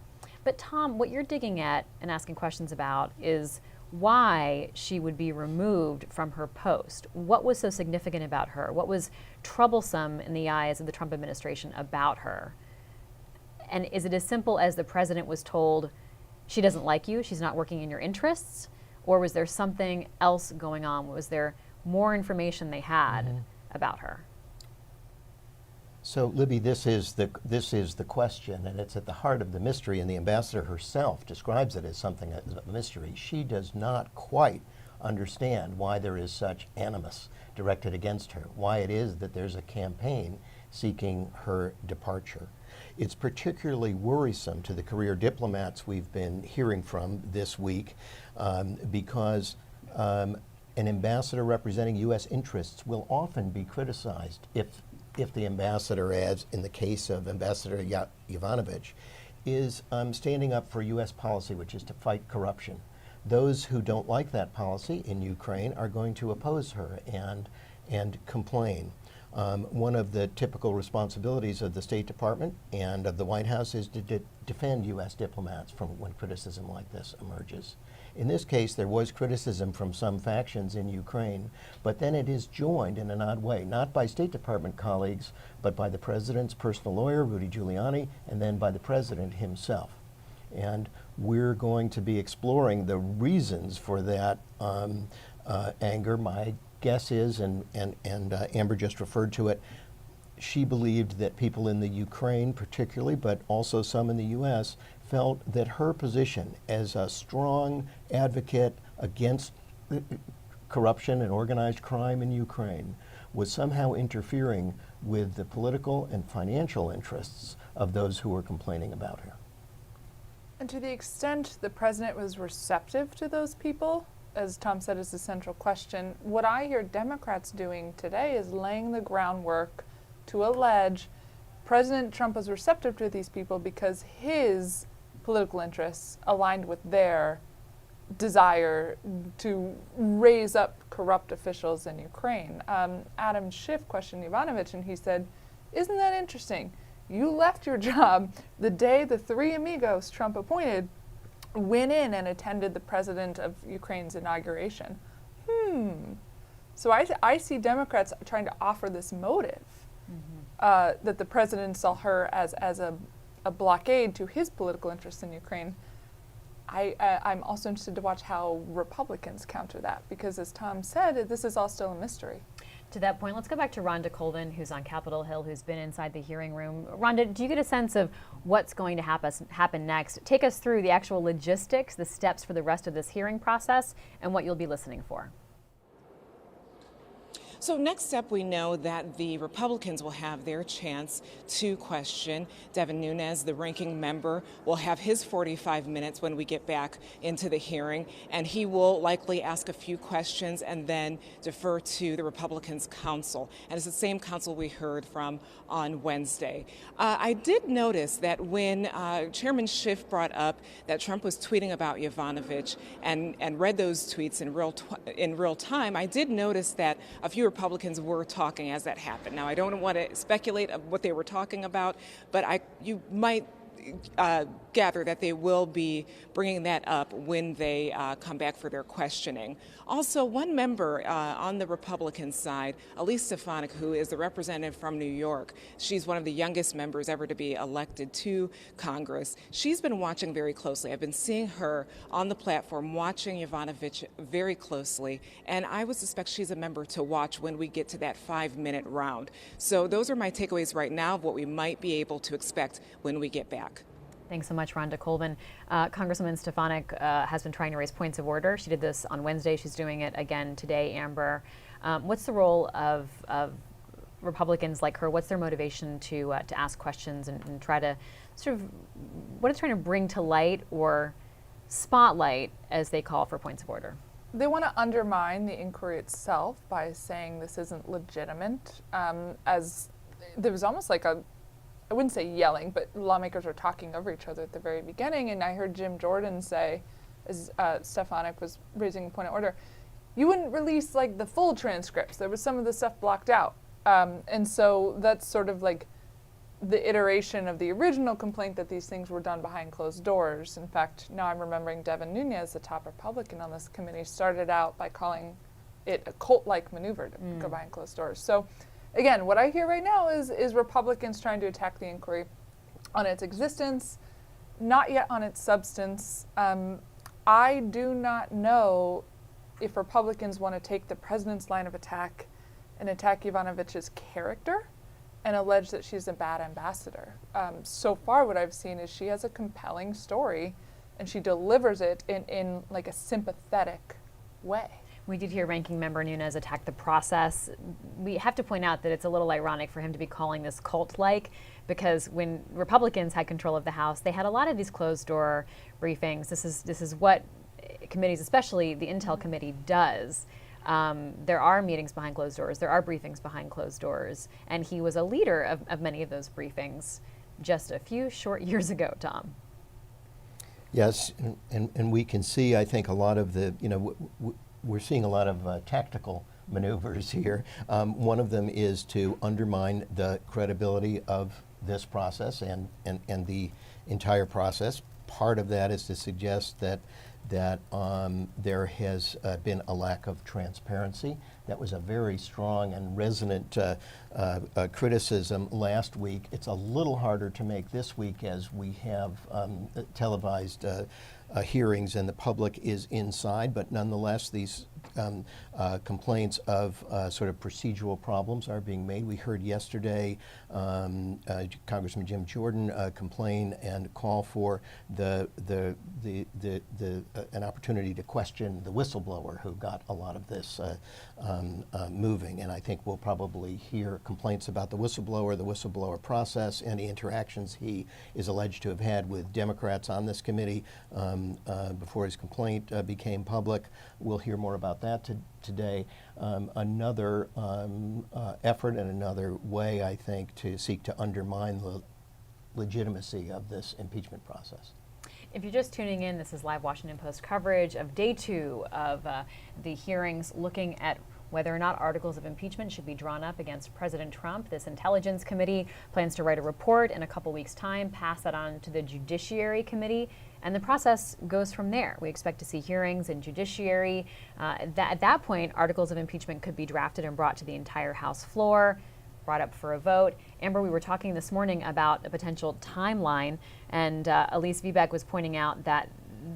But Tom, what you're digging at and asking questions about is why she would be removed from her post. What was so significant about her? What was troublesome in the eyes of the Trump administration about her? And is it as simple as the president was told, she doesn't like you, she's not working in your interests? Or was there something else going on? Was there more information they had about her?
So, Libby, this is the question, and it's at the heart of the mystery, and the ambassador herself describes it as something of a mystery. She does not quite understand why there is such animus directed against her, why it is that there's a campaign seeking her departure. It's particularly worrisome to the career diplomats we've been hearing from this week because an ambassador representing U.S. interests will often be criticized if the ambassador, as in the case of Ambassador Yovanovitch, is standing up for U.S. policy, which is to fight corruption. Those who don't like that policy in Ukraine are going to oppose her and complain. One of the typical responsibilities of the State Department and of the White House is to defend U.S. diplomats from when criticism like this emerges. In this case, there was criticism from some factions in Ukraine, but then it is joined in an odd way, not by State Department colleagues, but by the president's personal lawyer, Rudy Giuliani, and then by the president himself. And we're going to be exploring the reasons for that anger. My guess is, and Amber just referred to it, she believed that people in the Ukraine particularly, but also some in the U.S., felt that her position as a strong advocate against corruption and organized crime in Ukraine was somehow interfering with the political and financial interests of those who were complaining about her.
And to the extent the president was receptive to those people, as Tom said, is the central question, what I hear Democrats doing today is laying the groundwork to allege President Trump was receptive to these people because his political interests aligned with their desire to raise up corrupt officials in Ukraine. Adam Schiff questioned Yovanovitch, and he said, isn't that interesting? You left your job the day the three amigos Trump appointed went in and attended the president of Ukraine's inauguration. So I see Democrats trying to offer this motive that the president saw her as a blockade to his political interests in Ukraine. I'm also interested to watch how Republicans counter that, because as Tom said, this is all still a mystery.
To that point, let's go back to Rhonda Colvin, who's on Capitol Hill, who's been inside the hearing room. Rhonda, do you get a sense of what's going to happen next? Take us through the actual logistics, the steps for the rest of this hearing process, and what you'll be listening for.
So next step, we know that the Republicans will have their chance to question. Devin Nunes, the ranking member, will have his 45 minutes when we get back into the hearing, and he will likely ask a few questions and then defer to the Republicans' counsel. And it's the same counsel we heard from on Wednesday. I did notice that when Chairman Schiff brought up that Trump was tweeting about Yovanovitch and read those tweets in real time, I did notice that a few Republicans were talking as that happened. Now, I don't want to speculate of what they were talking about, but you might gather that they will be bringing that up when they come back for their questioning. Also, one member on the Republican side, Elise Stefanik, who is the representative from New York, she's one of the youngest members ever to be elected to Congress. She's been watching very closely. I've been seeing her on the platform watching Yovanovitch very closely, and I would suspect she's a member to watch when we get to that 5-minute round. So those are my takeaways right now of what we might be able to expect when we get back.
Thanks so much, Rhonda Colvin. Congresswoman Stefanik has been trying to raise points of order. She did this on Wednesday. She's doing it again today, Amber. What's the role of Republicans like her? What's their motivation to ask questions and try to sort of, what it's trying to bring to light or spotlight as they call for points of order?
They want to undermine the inquiry itself by saying this isn't legitimate, as there was almost like I wouldn't say yelling, but lawmakers were talking over each other at the very beginning, and I heard Jim Jordan say, as Stefanik was raising a point of order, you wouldn't release like the full transcripts. There was some of the stuff blocked out. And so that's sort of like the iteration of the original complaint that these things were done behind closed doors. In fact, now I'm remembering Devin Nunes, the top Republican on this committee, started out by calling it a cult-like maneuver to go behind closed doors. So again, what I hear right now is Republicans trying to attack the inquiry on its existence, not yet on its substance. I do not know if Republicans want to take the president's line of attack and attack Yovanovitch's character and allege that she's a bad ambassador. So far what I've seen is she has a compelling story and she delivers it in like a sympathetic way.
We did hear Ranking Member Nunes attack the process. We have to point out that it's a little ironic for him to be calling this cult-like, because when Republicans had control of the House, they had a lot of these closed-door briefings. This is what committees, especially the Intel Committee, does. There are meetings behind closed doors. There are briefings behind closed doors. And he was a leader of many of those briefings just a few short years ago, Tom.
Yes, and we can see, I think, a lot of the, we're seeing a lot of tactical maneuvers here. One of them is to undermine the credibility of this process and the entire process. Part of that is to suggest that there has been a lack of transparency. That was a very strong and resonant criticism last week. It's a little harder to make this week as we have televised hearings and the public is inside, but nonetheless these complaints of sort of procedural problems are being made. We heard yesterday Congressman Jim Jordan complain and call for an opportunity to question the whistleblower who got a lot of this moving. And I think we'll probably hear complaints about the whistleblower process, and the interactions he is alleged to have had with Democrats on this committee before his complaint became public. We'll hear more about that today. Another effort and another way, I think, to seek to undermine the legitimacy of this impeachment process.
If you're just tuning in, this is live Washington Post coverage of day 2 of the hearings looking at whether or not articles of impeachment should be drawn up against President Trump. This Intelligence Committee plans to write a report in a couple weeks' time, pass that on to the Judiciary Committee, and the process goes from there. We expect to see hearings in Judiciary. At that point, articles of impeachment could be drafted and brought to the entire House floor, brought up for a vote. Amber, we were talking this morning about a potential timeline, and Elise Viebeck was pointing out that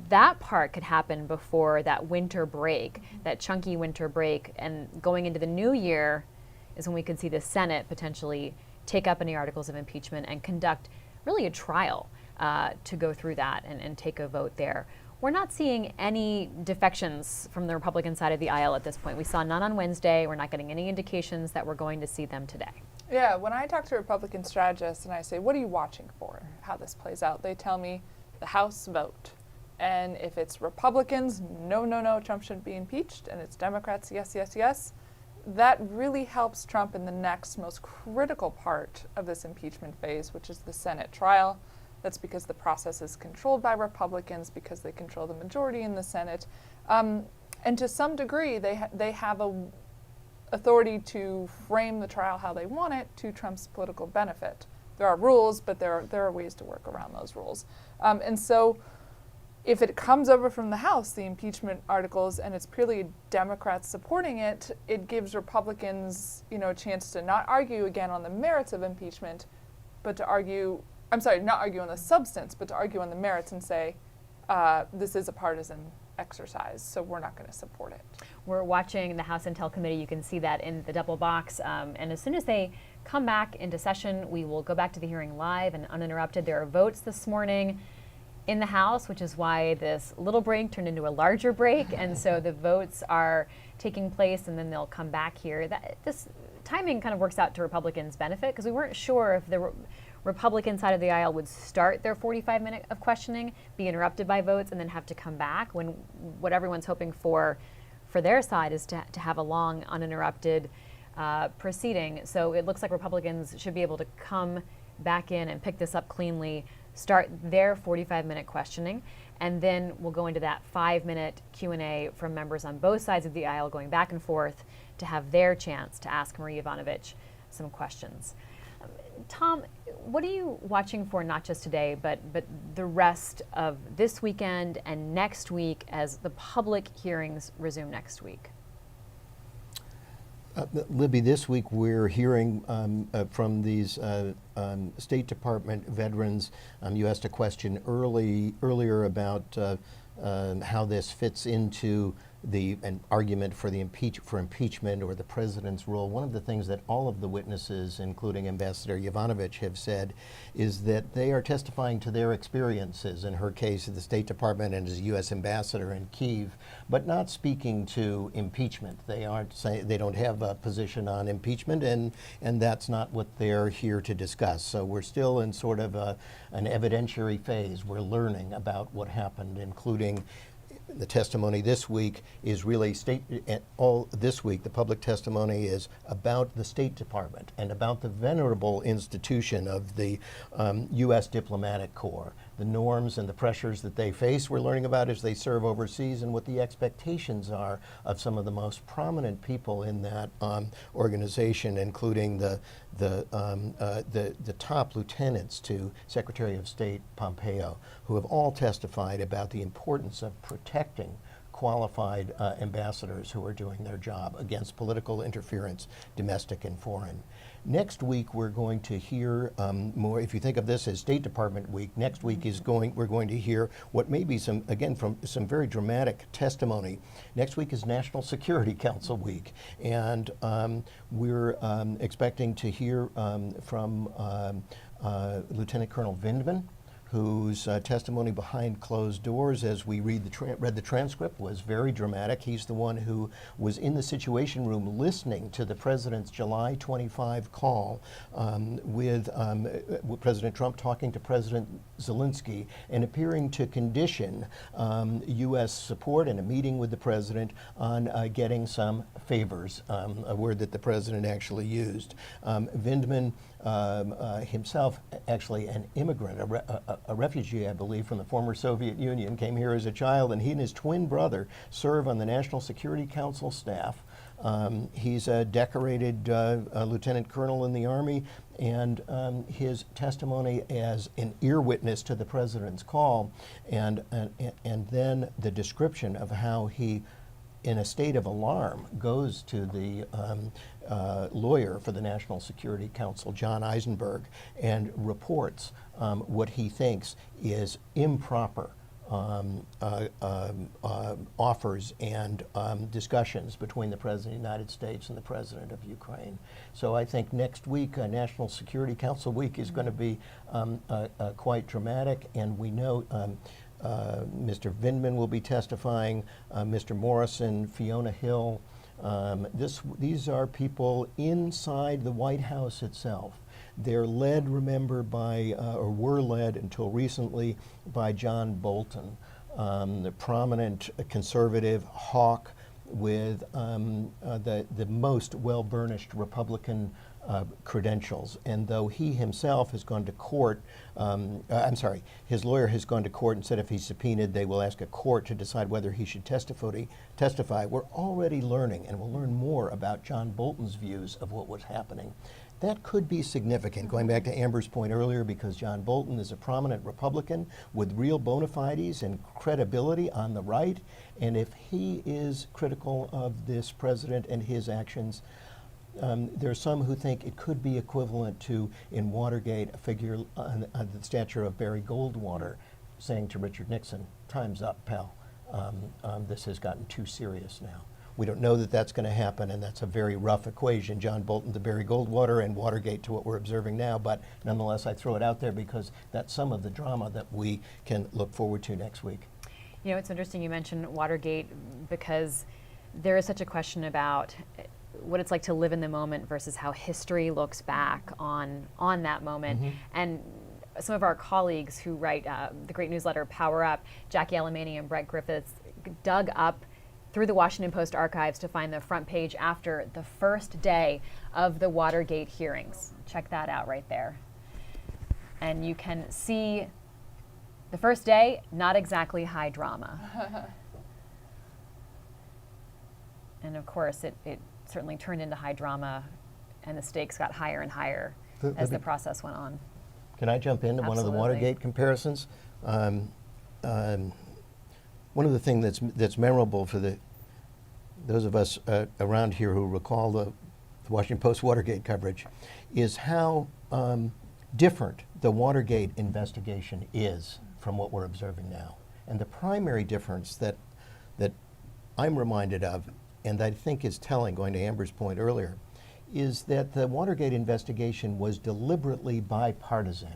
that part could happen before that winter break, that chunky winter break, and going into the new year is when we could see the Senate potentially take up any articles of impeachment and conduct really a trial to go through that and take a vote there. We're not seeing any defections from the Republican side of the aisle at this point. We saw none on Wednesday. We're not getting any indications that we're going to see them today.
Yeah, when I talk to Republican strategists and I say, what are you watching for, how this plays out, they tell me the House vote. And if it's Republicans, no, no, no, Trump shouldn't be impeached, and it's Democrats, yes, yes, yes, that really helps Trump in the next most critical part of this impeachment phase, which is the Senate trial. That's because the process is controlled by Republicans, because they control the majority in the Senate. And to some degree, they have a authority to frame the trial how they want it to Trump's political benefit. There are rules, but there are ways to work around those rules. And so if it comes over from the House, the impeachment articles, and it's purely Democrats supporting it, it gives Republicans, a chance to not argue again on the merits of impeachment, but to argue, not argue on the substance, but to argue on the merits and say, this is a partisan exercise, so we're not going to support it.
We're watching the House Intel Committee. You can see that in the double box. And as soon as they come back into session, we will go back to the hearing live and uninterrupted. There are votes this morning in the House, which is why this little break turned into a larger break. And so the votes are taking place, and then they'll come back here. This timing kind of works out to Republicans' benefit, because we weren't sure if the Republican side of the aisle would start their 45-minute of questioning, be interrupted by votes, and then have to come back, when what everyone's hoping for their side is to have a long, uninterrupted proceeding. So it looks like Republicans should be able to come back in and pick this up cleanly, start their 45-minute questioning, and then we'll go into that 5-minute Q&A from members on both sides of the aisle, going back and forth to have their chance to ask Marie Yovanovitch some questions. Tom, what are you watching for, not just today, but the rest of this weekend and next week as the public hearings resume next week?
Libby, this week we're hearing from these State Department veterans. You asked a question earlier about how this fits into an argument for impeachment or the president's role. One of the things that all of the witnesses, including Ambassador Yovanovitch, have said is that they are testifying to their experiences, in her case at the State Department and as a U.S. ambassador in Kyiv, but not speaking to impeachment. They don't have a position on impeachment, and that's not what they're here to discuss. So we're still in sort of an evidentiary phase. We're learning about what happened, including the testimony this week is really this week, the public testimony is about the State Department and about the venerable institution of the U.S. diplomatic corps, the norms and the pressures that they face. We're learning about as they serve overseas, and what the expectations are of some of the most prominent people in that organization, including the top lieutenants to Secretary of State Pompeo, who have all testified about the importance of protecting qualified ambassadors who are doing their job against political interference, domestic and foreign. Next week, we're going to hear more. If you think of this as State Department week, next week we're going to hear what may be some very dramatic testimony. Next week is National Security Council week, and we're expecting to hear from Lieutenant Colonel Vindman, whose testimony behind closed doors, as we read the transcript, was very dramatic. He's the one who was in the Situation Room listening to the president's July 25 call with President Trump talking to President Zelensky and appearing to condition U.S. support and a meeting with the president on getting some favors, a word that the president actually used. Vindman himself, actually an immigrant, a refugee, I believe, from the former Soviet Union, came here as a child, and he and his twin brother serve on the National Security Council staff. He's a decorated lieutenant colonel in the Army, and his testimony as an ear witness to the president's call, and then the description of how he, in a state of alarm, goes to the lawyer for the National Security Council, John Eisenberg, and reports what he thinks is improper offers and discussions between the President of the United States and the President of Ukraine. So I think next week, National Security Council Week, is going to be quite dramatic, and we know Mr. Vindman will be testifying, Mr. Morrison, Fiona Hill. These are people inside the White House itself. They're led, remember, by, or were led until recently, by John Bolton, the prominent conservative hawk with the most well-burnished Republican credentials. And though he himself has gone to court, his lawyer has gone to court and said if he's subpoenaed, they will ask a court to decide whether he should testify. We're already learning, and we'll learn more about John Bolton's views of what was happening. That could be significant, going back to Amber's point earlier, because John Bolton is a prominent Republican with real bona fides and credibility on the right, and if he is critical of this president and his actions, there are some who think it could be equivalent to, in Watergate, a figure on the stature of Barry Goldwater saying to Richard Nixon, "Time's up, pal. This has gotten too serious now." We don't know that that's going to happen, and that's a very rough equation, John Bolton to Barry Goldwater and Watergate to what we're observing now, but nonetheless I throw it out there because that's some of the drama that we can look forward to next week.
You know, it's interesting you mentioned Watergate because there is such a question about what it's like to live in the moment versus how history looks back on that moment.
Mm-hmm.
And some of our colleagues who write the great newsletter Power Up, Jackie Alemany and Brett Griffiths, dug up through the Washington Post archives to find the front page after the first day of the Watergate hearings. Check that out right there. And you can see the first day, not exactly high drama. And of course, it certainly turned into high drama, and the stakes got higher and higher as the process went on.
Can I jump into one of the Watergate comparisons? One of the things that's memorable for those of us around here who recall the Washington Post Watergate coverage is how different the Watergate investigation is from what we're observing now. And the primary difference that I'm reminded of, and I think is telling, going to Amber's point earlier, is that the Watergate investigation was deliberately bipartisan.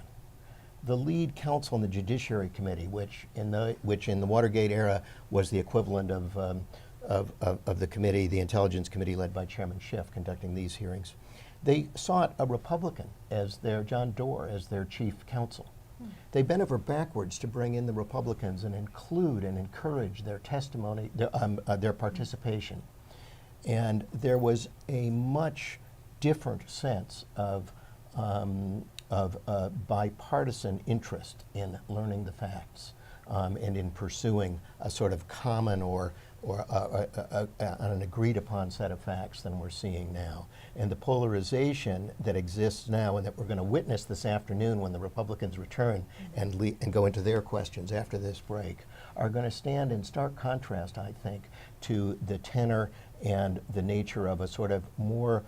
The lead counsel in the Judiciary Committee, which in the Watergate era was the equivalent of the committee, the Intelligence Committee led by Chairman Schiff conducting these hearings, they sought a Republican as John Doerr as their chief counsel. They bent over backwards to bring in the Republicans and include and encourage their testimony, their participation. And there was a much different sense of bipartisan interest in learning the facts and in pursuing a sort of common or an agreed upon set of facts than we're seeing now. And the polarization that exists now and that we're going to witness this afternoon when the Republicans return and go into their questions after this break are going to stand in stark contrast, I think, to the tenor and the nature of a sort of more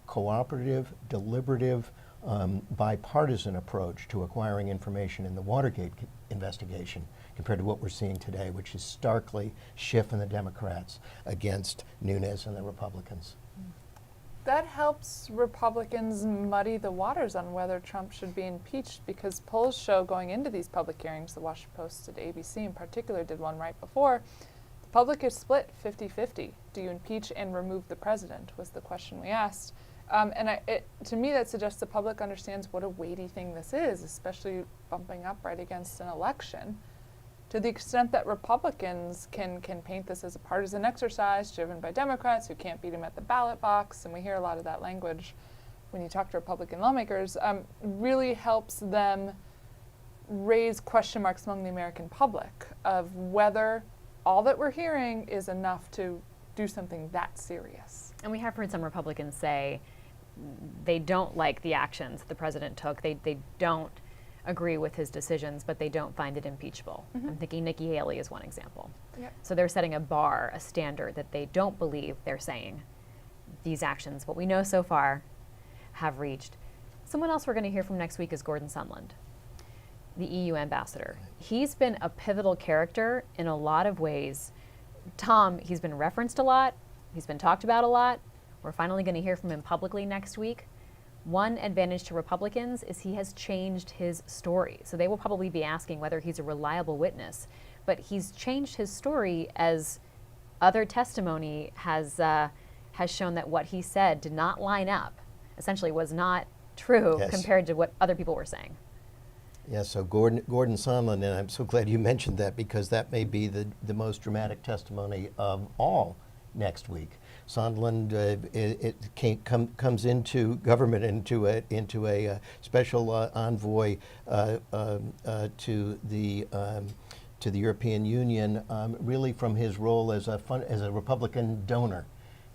cooperative, deliberative, bipartisan approach to acquiring information in the Watergate investigation compared to what we're seeing today, which is starkly Schiff and the Democrats against Nunes and the Republicans.
That helps Republicans muddy the waters on whether Trump should be impeached, because polls show going into these public hearings, the Washington Post and ABC in particular did one right before, the public is split 50-50. Do you impeach and remove the president was the question we asked. To me, that suggests the public understands what a weighty thing this is, especially bumping up right against an election. To the extent that Republicans can paint this as a partisan exercise driven by Democrats who can't beat them at the ballot box, and we hear a lot of that language when you talk to Republican lawmakers, really helps them raise question marks among the American public of whether all that we're hearing is enough to do something that serious.
And we have heard some Republicans say they don't like the actions the president took. They don't agree with his decisions, but they don't find it impeachable.
Mm-hmm.
I'm thinking Nikki Haley is one example.
Yep.
So they're setting a bar, a standard that they don't believe they're saying these actions, what we know so far, have reached. Someone else we're going to hear from next week is Gordon Sondland. the EU ambassador. He's been a pivotal character in a lot of ways. Tom, he's been referenced a lot. He's been talked about a lot. We're finally going to hear from him publicly next week. One advantage to Republicans is he has changed his story. So they will probably be asking whether he's a reliable witness. But he's changed his story as other testimony has shown that what he said did not line up, essentially was not true compared to what other people were saying.
Yeah, so Gordon Sondland, and I'm so glad you mentioned that because that may be the most dramatic testimony of all next week. Sondland comes into government, into a special envoy to the European Union, really from his role as a Republican donor.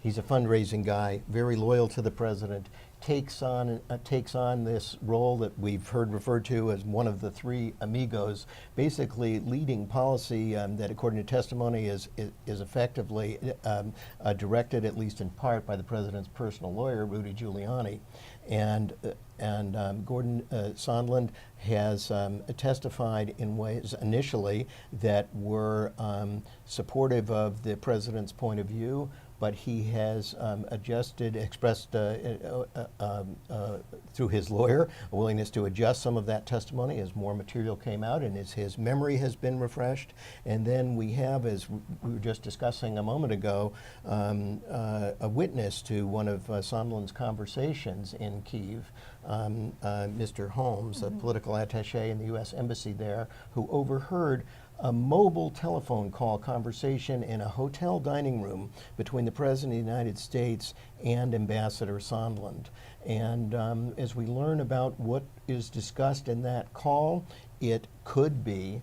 He's a fundraising guy, very loyal to the president. Takes on this role that we've heard referred to as one of the three amigos, basically leading policy that, according to testimony, is effectively directed, at least in part, by the president's personal lawyer, Rudy Giuliani. And Gordon Sondland has testified in ways initially that were supportive of the president's point of view, but he has expressed through his lawyer a willingness to adjust some of that testimony as more material came out and as his memory has been refreshed. And then we have, as we were just discussing a moment ago, a witness to one of Sondland's conversations in Kyiv, Mr. Holmes, a political attaché in the U.S. Embassy there, who overheard a mobile telephone call conversation in a hotel dining room between the President of the United States and Ambassador Sondland. And as we learn about what is discussed in that call, it could be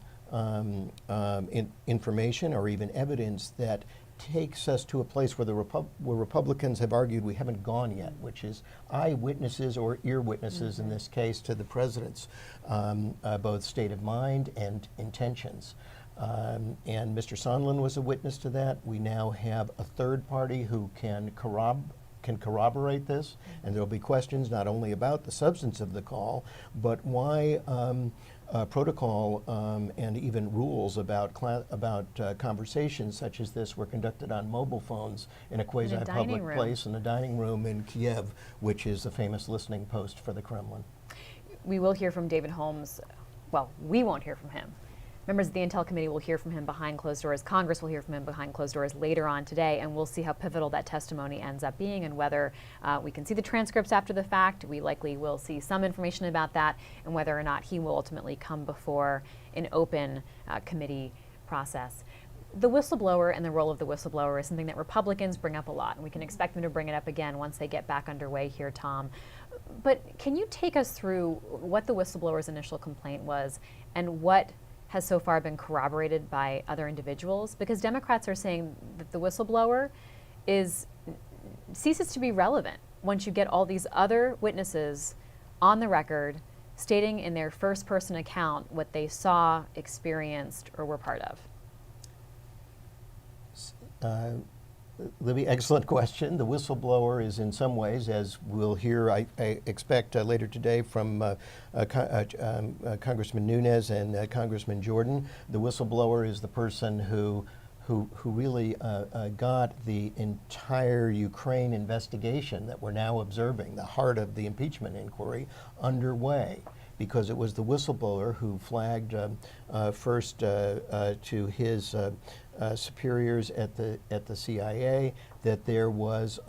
information or even evidence that takes us to a place where where Republicans have argued we haven't gone yet, which is eyewitnesses or ear witnesses in this case to the president's both state of mind and intentions. And Mr. Sondland was a witness to that. We now have a third party who can corroborate this, and there will be questions not only about the substance of the call, but why protocol and even rules about conversations such as this were conducted on mobile phones in a quasi-public place in a dining room in Kiev, which is the famous listening post for the Kremlin.
We will hear from David Holmes. Well, we won't hear from him. Members of the Intel Committee will hear from him behind closed doors. Congress will hear from him behind closed doors later on today, and we'll see how pivotal that testimony ends up being and whether we can see the transcripts after the fact. We likely will see some information about that, and whether or not he will ultimately come before an open committee process. The whistleblower and the role of the whistleblower is something that Republicans bring up a lot, and we can expect them to bring it up again once they get back underway here, Tom. But can you take us through what the whistleblower's initial complaint was and what has so far been corroborated by other individuals? Because Democrats are saying that the whistleblower ceases to be relevant once you get all these other witnesses on the record stating in their first-person account what they saw, experienced, or were part of.
Libby, excellent question. The whistleblower is in some ways, as we'll hear, I expect later today from Congressman Nunes and Congressman Jordan, the whistleblower is the person who really got the entire Ukraine investigation that we're now observing, the heart of the impeachment inquiry, underway. Because it was the whistleblower who flagged first to his superiors at the CIA that there was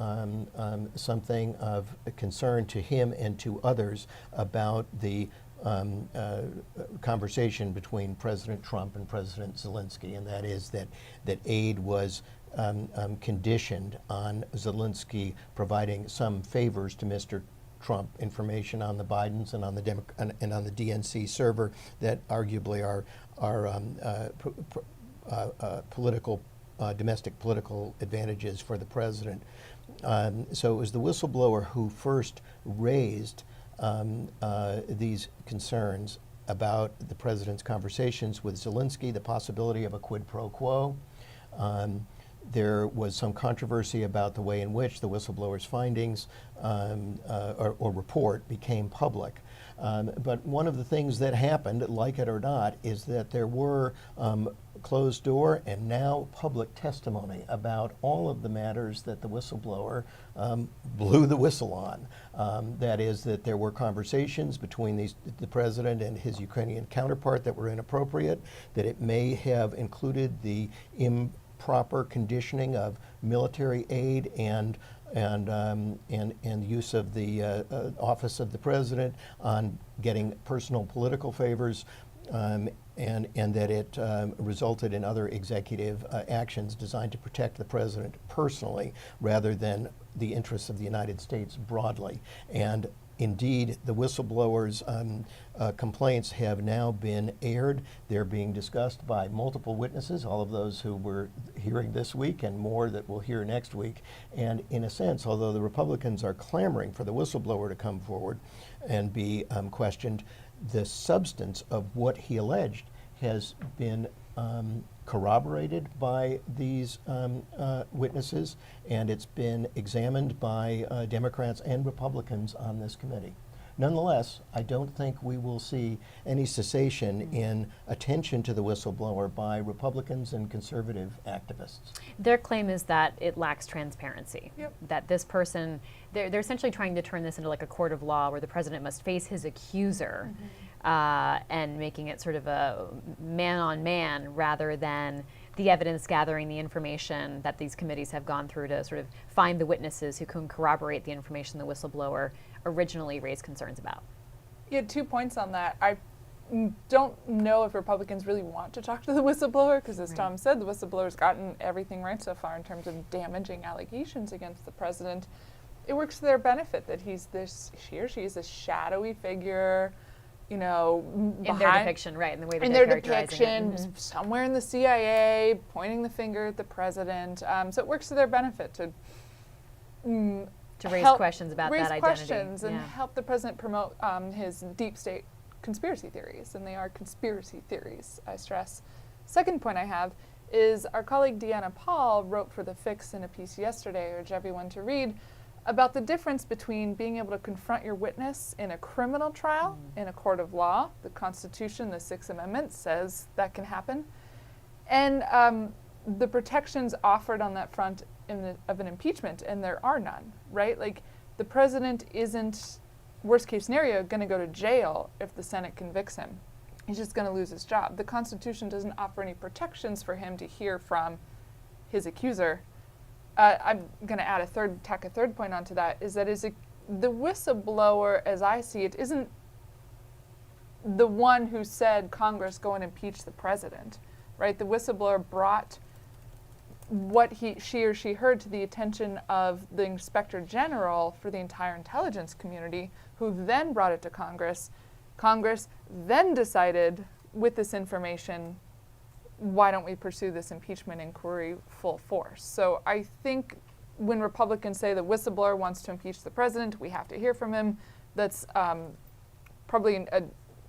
something of concern to him and to others about the conversation between President Trump and President Zelensky, and that is that aid was conditioned on Zelensky providing some favors to Mr. Trump, information on the Bidens and on the and on the DNC server that arguably are political, domestic political advantages for the president. So it was the whistleblower who first raised these concerns about the president's conversations with Zelensky, the possibility of a quid pro quo. There was some controversy about the way in which the whistleblower's findings or report became public. But one of the things that happened, like it or not, is that there were closed door and now public testimony about all of the matters that the whistleblower blew the whistle on. That is, that there were conversations between the president and his Ukrainian counterpart that were inappropriate, that it may have included the improper conditioning of military aid and use of the office of the president on getting personal political favors, and that it resulted in other executive actions designed to protect the president personally rather than the interests of the United States broadly. And indeed, the whistleblowers' complaints have now been aired. They're being discussed by multiple witnesses, all of those who we're hearing this week and more that we'll hear next week. And in a sense, although the Republicans are clamoring for the whistleblower to come forward and be questioned, the substance of what he alleged has been corroborated by these witnesses, and it's been examined by Democrats and Republicans on this committee. Nonetheless, I don't think we will see any cessation in attention to the whistleblower by Republicans and conservative activists.
Their claim is that it lacks transparency.
Yep.
That this person, they're essentially trying to turn this into like a court of law where the president must face his accuser. And making it sort of a man-on-man rather than the evidence gathering, the information that these committees have gone through to sort of find the witnesses who can corroborate the information the whistleblower originally raised concerns about.
You had 2 points on that. I don't know if Republicans really want to talk to the whistleblower because, as Tom said, the whistleblower's gotten everything right so far in terms of damaging allegations against the president. It works to their benefit that he or she is a shadowy figure, you know,
in their depiction, right, in the way that
in
they're
their
characterizing
depiction,
it.
somewhere in the CIA, pointing the finger at the president. So it works to their benefit to
raise questions about that identity.
Raise questions and help the president promote his deep state conspiracy theories, and they are conspiracy theories, I stress. Second point I have is our colleague Deanna Paul wrote for The Fix in a piece yesterday, I urge everyone to read, about the difference between being able to confront your witness in a criminal trial, in a court of law. The Constitution, the Sixth Amendment says that can happen. And the protections offered on that front of an impeachment, and there are none, right? Like, the president isn't, worst case scenario, going to go to jail if the Senate convicts him. He's just going to lose his job. The Constitution doesn't offer any protections for him to hear from his accuser. I'm going to tack a third point onto that, is that the whistleblower, as I see it, isn't the one who said, Congress, go and impeach the president, right? The whistleblower brought what she or she heard to the attention of the Inspector General for the entire intelligence community, who then brought it to Congress. Congress then decided, with this information, why don't we pursue this impeachment inquiry full force? So I think when Republicans say the whistleblower wants to impeach the president, we have to hear from him, that's probably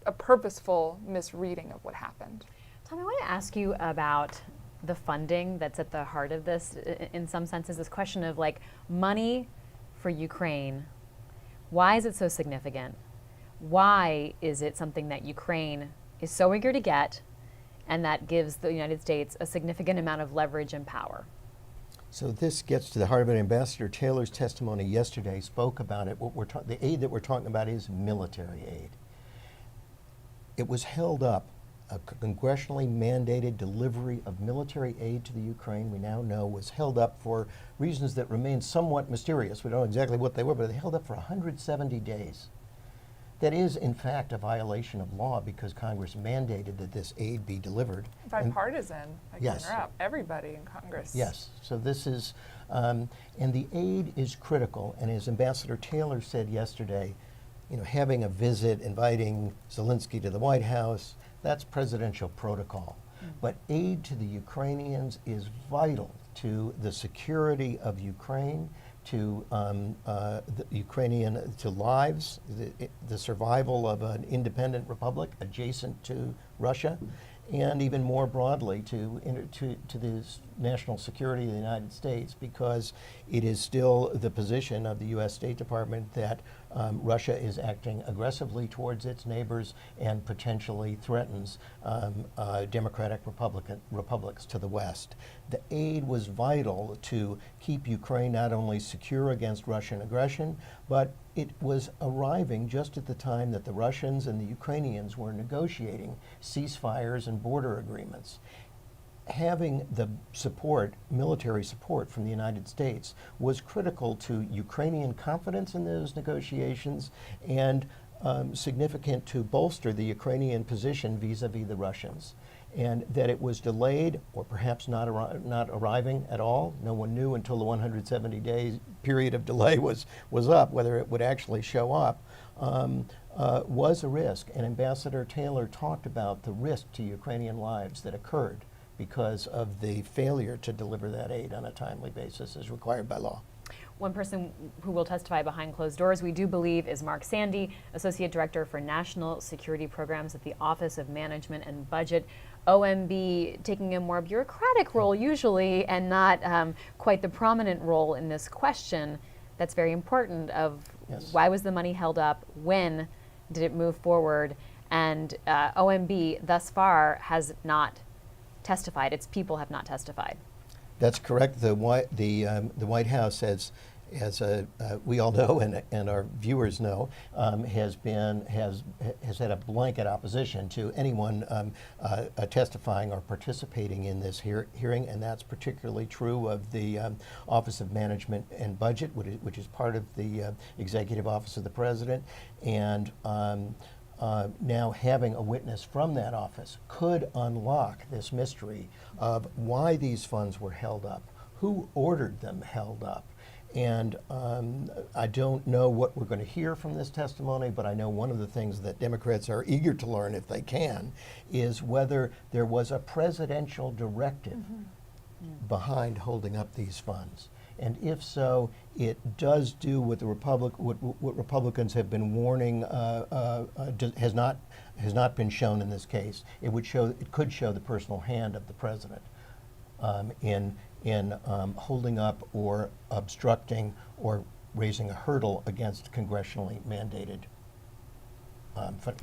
a purposeful misreading of what happened.
Tom, I want to ask you about the funding that's at the heart of this, in some senses, this question of like money for Ukraine. Why is it so significant? Why is it something that Ukraine is so eager to get and that gives the United States a significant amount of leverage and power?
So this gets to the heart of it. Ambassador Taylor's testimony yesterday spoke about it. The aid that we're talking about is military aid. It was held up, a congressionally mandated delivery of military aid to the Ukraine, we now know, was held up for reasons that remain somewhat mysterious. We don't know exactly what they were, but they held up for 170 days. That is, in fact, a violation of law because Congress mandated that this aid be delivered.
Bipartisan, I can interrupt, everybody in Congress.
Yes, so this is, and the aid is critical, and as Ambassador Taylor said yesterday, you know, having a visit, inviting Zelensky to the White House, that's presidential protocol. But aid to the Ukrainians is vital to the security of Ukraine, to the Ukrainian, to lives, the survival of an independent republic adjacent to Russia, and even more broadly to the national security of the United States, because it is still the position of the U.S. State Department that Russia is acting aggressively towards its neighbors and potentially threatens democratic republics to the west. The aid was vital to keep Ukraine not only secure against Russian aggression, but it was arriving just at the time that the Russians and the Ukrainians were negotiating ceasefires and border agreements. Having the support, military support from the United States was critical to Ukrainian confidence in those negotiations and significant to bolster the Ukrainian position vis-a-vis the Russians. And that it was delayed or perhaps not arriving at all. No one knew until the 170-day period of delay was up whether it would actually show up, was a risk. And Ambassador Taylor talked about the risk to Ukrainian lives that occurred because of the failure to deliver that aid on a timely basis as required by law.
One person who will testify behind closed doors, we do believe, is Mark Sandy, Associate Director for National Security Programs at the Office of Management and Budget. OMB taking a more bureaucratic role usually and not quite the prominent role in this question that's very important of why was the money held up, when did it move forward, and OMB thus far has not testified. Its people have not testified.
That's correct. The White House, as we all know and our viewers know, has had a blanket opposition to anyone testifying or participating in this hearing, and that's particularly true of the Office of Management and Budget, which is part of the Executive Office of the President, and now having a witness from that office could unlock this mystery of why these funds were held up, who ordered them held up. And I don't know what we're going to hear from this testimony, but I know one of the things that Democrats are eager to learn, if they can, is whether there was a presidential directive behind holding up these funds. And if so, it does do what what Republicans have been warning has not been shown in this case. It could show the personal hand of the president in holding up or obstructing or raising a hurdle against congressionally mandated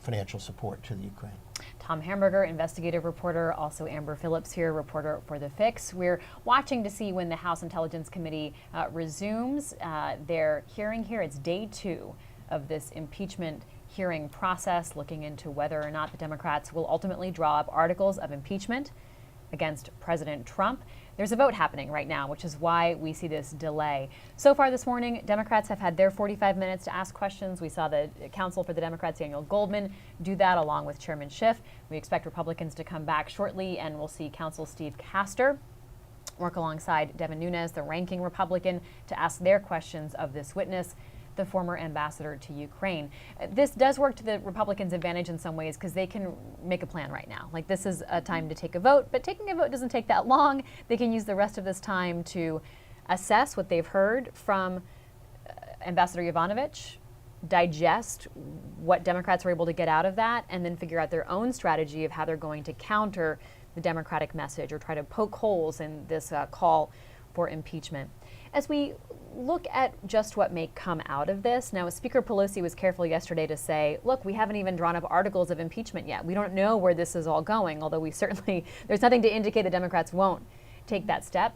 financial support to the Ukraine.
Tom Hamburger, investigative reporter, also Amber Phillips here, reporter for The Fix. We're watching to see when the House Intelligence Committee resumes their hearing here. It's day 2 of this impeachment hearing process, looking into whether or not the Democrats will ultimately draw up articles of impeachment against President Trump. There's a vote happening right now, which is why we see this delay. So far this morning, Democrats have had their 45 minutes to ask questions. We saw the counsel for the Democrats, Daniel Goldman, do that along with Chairman Schiff. We expect Republicans to come back shortly, and we'll see counsel Steve Castor work alongside Devin Nunes, the ranking Republican, to ask their questions of this witness, the former ambassador to Ukraine. This does work to the Republicans' advantage in some ways because they can make a plan right now. Like, this is a time to take a vote, but taking a vote doesn't take that long. They can use the rest of this time to assess what they've heard from Ambassador Yovanovitch, digest what Democrats were able to get out of that, and then figure out their own strategy of how they're going to counter the Democratic message or try to poke holes in this call for impeachment. As we look at just what may come out of this, now Speaker Pelosi was careful yesterday to say, look, we haven't even drawn up articles of impeachment yet. We don't know where this is all going, although there's nothing to indicate the Democrats won't take that step.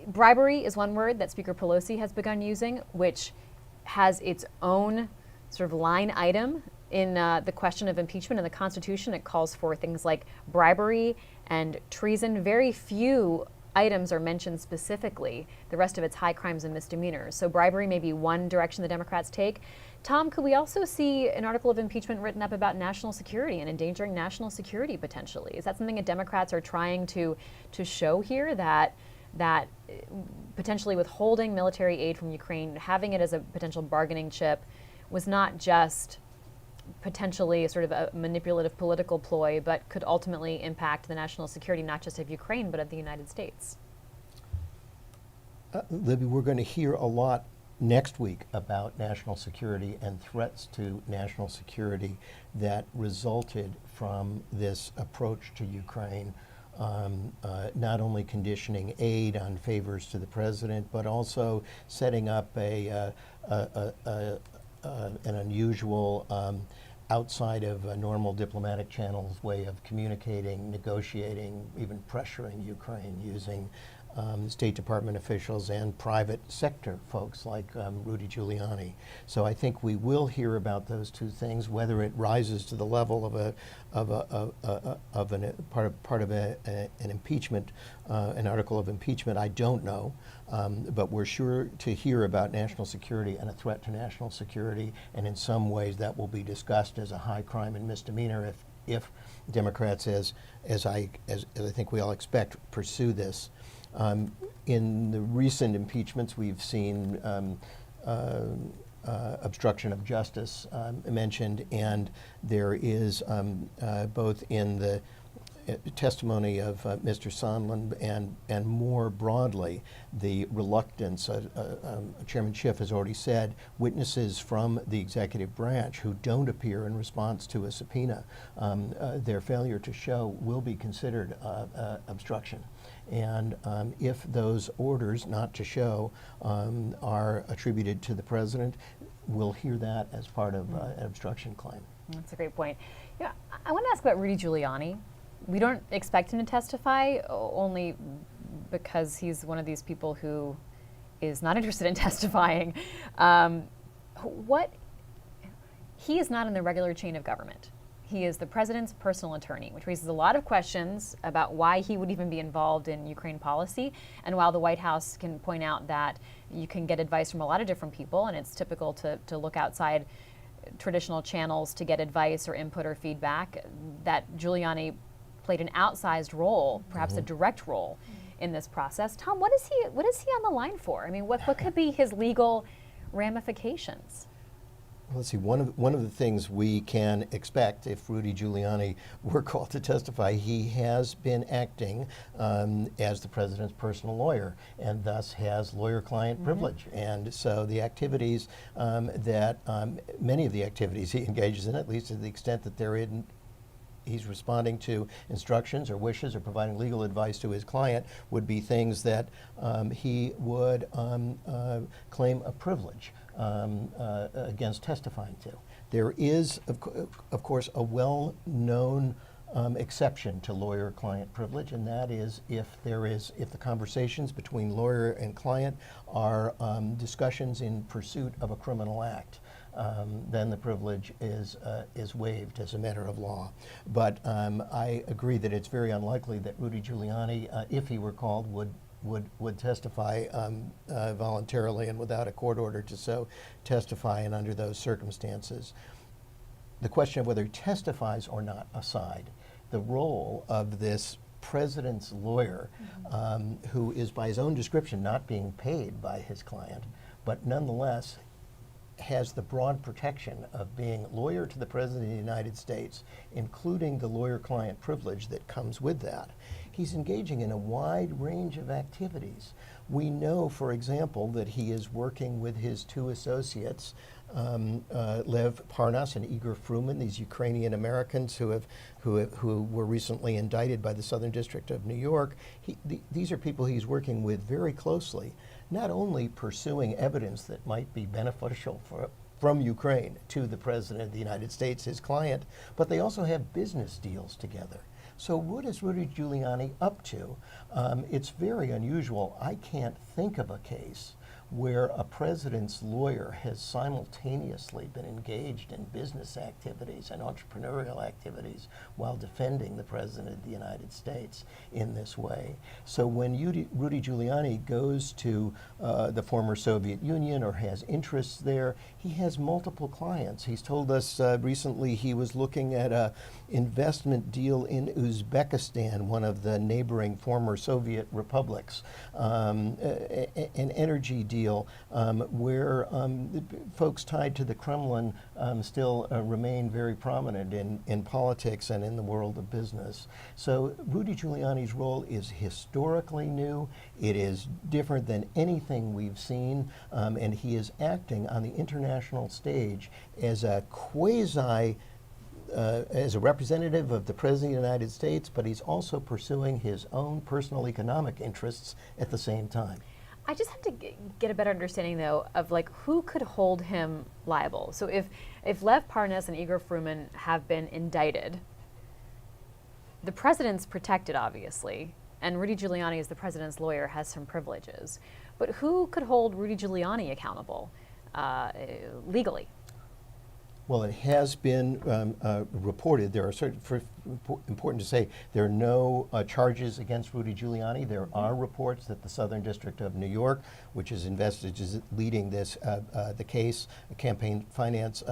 Bribery is one word that Speaker Pelosi has begun using, which has its own sort of line item in the question of impeachment in the Constitution. It calls for things like bribery and treason. Very few items are mentioned specifically. The rest of it's high crimes and misdemeanors. So bribery may be one direction the Democrats take. Tom, could we also see an article of impeachment written up about national security and endangering national security potentially? Is that something that Democrats are trying to show here, that potentially withholding military aid from Ukraine, having it as a potential bargaining chip, was not just potentially sort of a manipulative political ploy, but could ultimately impact the national security not just of Ukraine, but of the United States?
Libby, we're going to hear a lot next week about national security and threats to national security that resulted from this approach to Ukraine not only conditioning aid on favors to the president, but also setting up an unusual, outside of normal diplomatic channels way of communicating, negotiating, even pressuring Ukraine using State Department officials and private sector folks like Rudy Giuliani. So I think we will hear about those two things. Whether it rises to the level of an impeachment, an article of impeachment, I don't know. But we're sure to hear about national security and a threat to national security, and in some ways that will be discussed as a high crime and misdemeanor if Democrats, as I think we all expect, pursue this. In the recent impeachments, we've seen obstruction of justice mentioned, and there is both in the testimony of Mr. Sondland and more broadly the reluctance, Chairman Schiff has already said, witnesses from the executive branch who don't appear in response to a subpoena, their failure to show will be considered obstruction. And if those orders not to show are attributed to the president, we'll hear that as part of an obstruction claim.
That's a great point. Yeah, I want to ask about Rudy Giuliani. We don't expect him to testify, only because he's one of these people who is not interested in testifying. He is not in the regular chain of government. He is the president's personal attorney, which raises a lot of questions about why he would even be involved in Ukraine policy. And while the White House can point out that you can get advice from a lot of different people, and it's typical to look outside traditional channels to get advice or input or feedback, that Giuliani played an outsized role, perhaps a direct role in this process. Tom, what is he on the line for? I mean, what could be his legal ramifications?
Let's see, one of the things we can expect if Rudy Giuliani were called to testify, he has been acting as the president's personal lawyer and thus has lawyer-client privilege. And so the activities many of the activities he engages in, at least to the extent that he's responding to instructions or wishes or providing legal advice to his client, would be things that he would claim a privilege against testifying to. There is, of course, a well-known exception to lawyer-client privilege, and that is if the conversations between lawyer and client are discussions in pursuit of a criminal act. Then the privilege is waived as a matter of law. But I agree that it's very unlikely that Rudy Giuliani, if he were called, would testify voluntarily and without a court order to so testify, and under those circumstances. The question of whether he testifies or not aside, the role of this president's lawyer, who is by his own description not being paid by his client, but nonetheless has the broad protection of being lawyer to the President of the United States, including the lawyer-client privilege that comes with that. He's engaging in a wide range of activities. We know, for example, that he is working with his two associates, Lev Parnas and Igor Fruman, these Ukrainian Americans who were recently indicted by the Southern District of New York. These are people he's working with very closely, not only pursuing evidence that might be beneficial from Ukraine to the President of the United States, his client, but they also have business deals together. So what is Rudy Giuliani up to? It's very unusual. I can't think of a case where a president's lawyer has simultaneously been engaged in business activities and entrepreneurial activities while defending the President of the United States in this way. So when Rudy Giuliani goes to the former Soviet Union or has interests there, he has multiple clients. He's told us recently he was looking at an investment deal in Uzbekistan, one of the neighboring former Soviet republics, an energy deal where folks tied to the Kremlin still remain very prominent in politics and in the world of business. So Rudy Giuliani's role is historically new. It is different than anything we've seen, and he is acting on the international stage as a quasi as a representative of the President of the United States, but he's also pursuing his own personal economic interests at the same time.
I just have to get a better understanding, though, of like who could hold him liable. So if Lev Parnas and Igor Fruman have been indicted, the president's protected, obviously, and Rudy Giuliani, as the president's lawyer, has some privileges. But who could hold Rudy Giuliani accountable legally?
Well, it has been reported. There are important to say there are no charges against Rudy Giuliani. There are reports that the Southern District of New York, which is leading this the case, campaign finance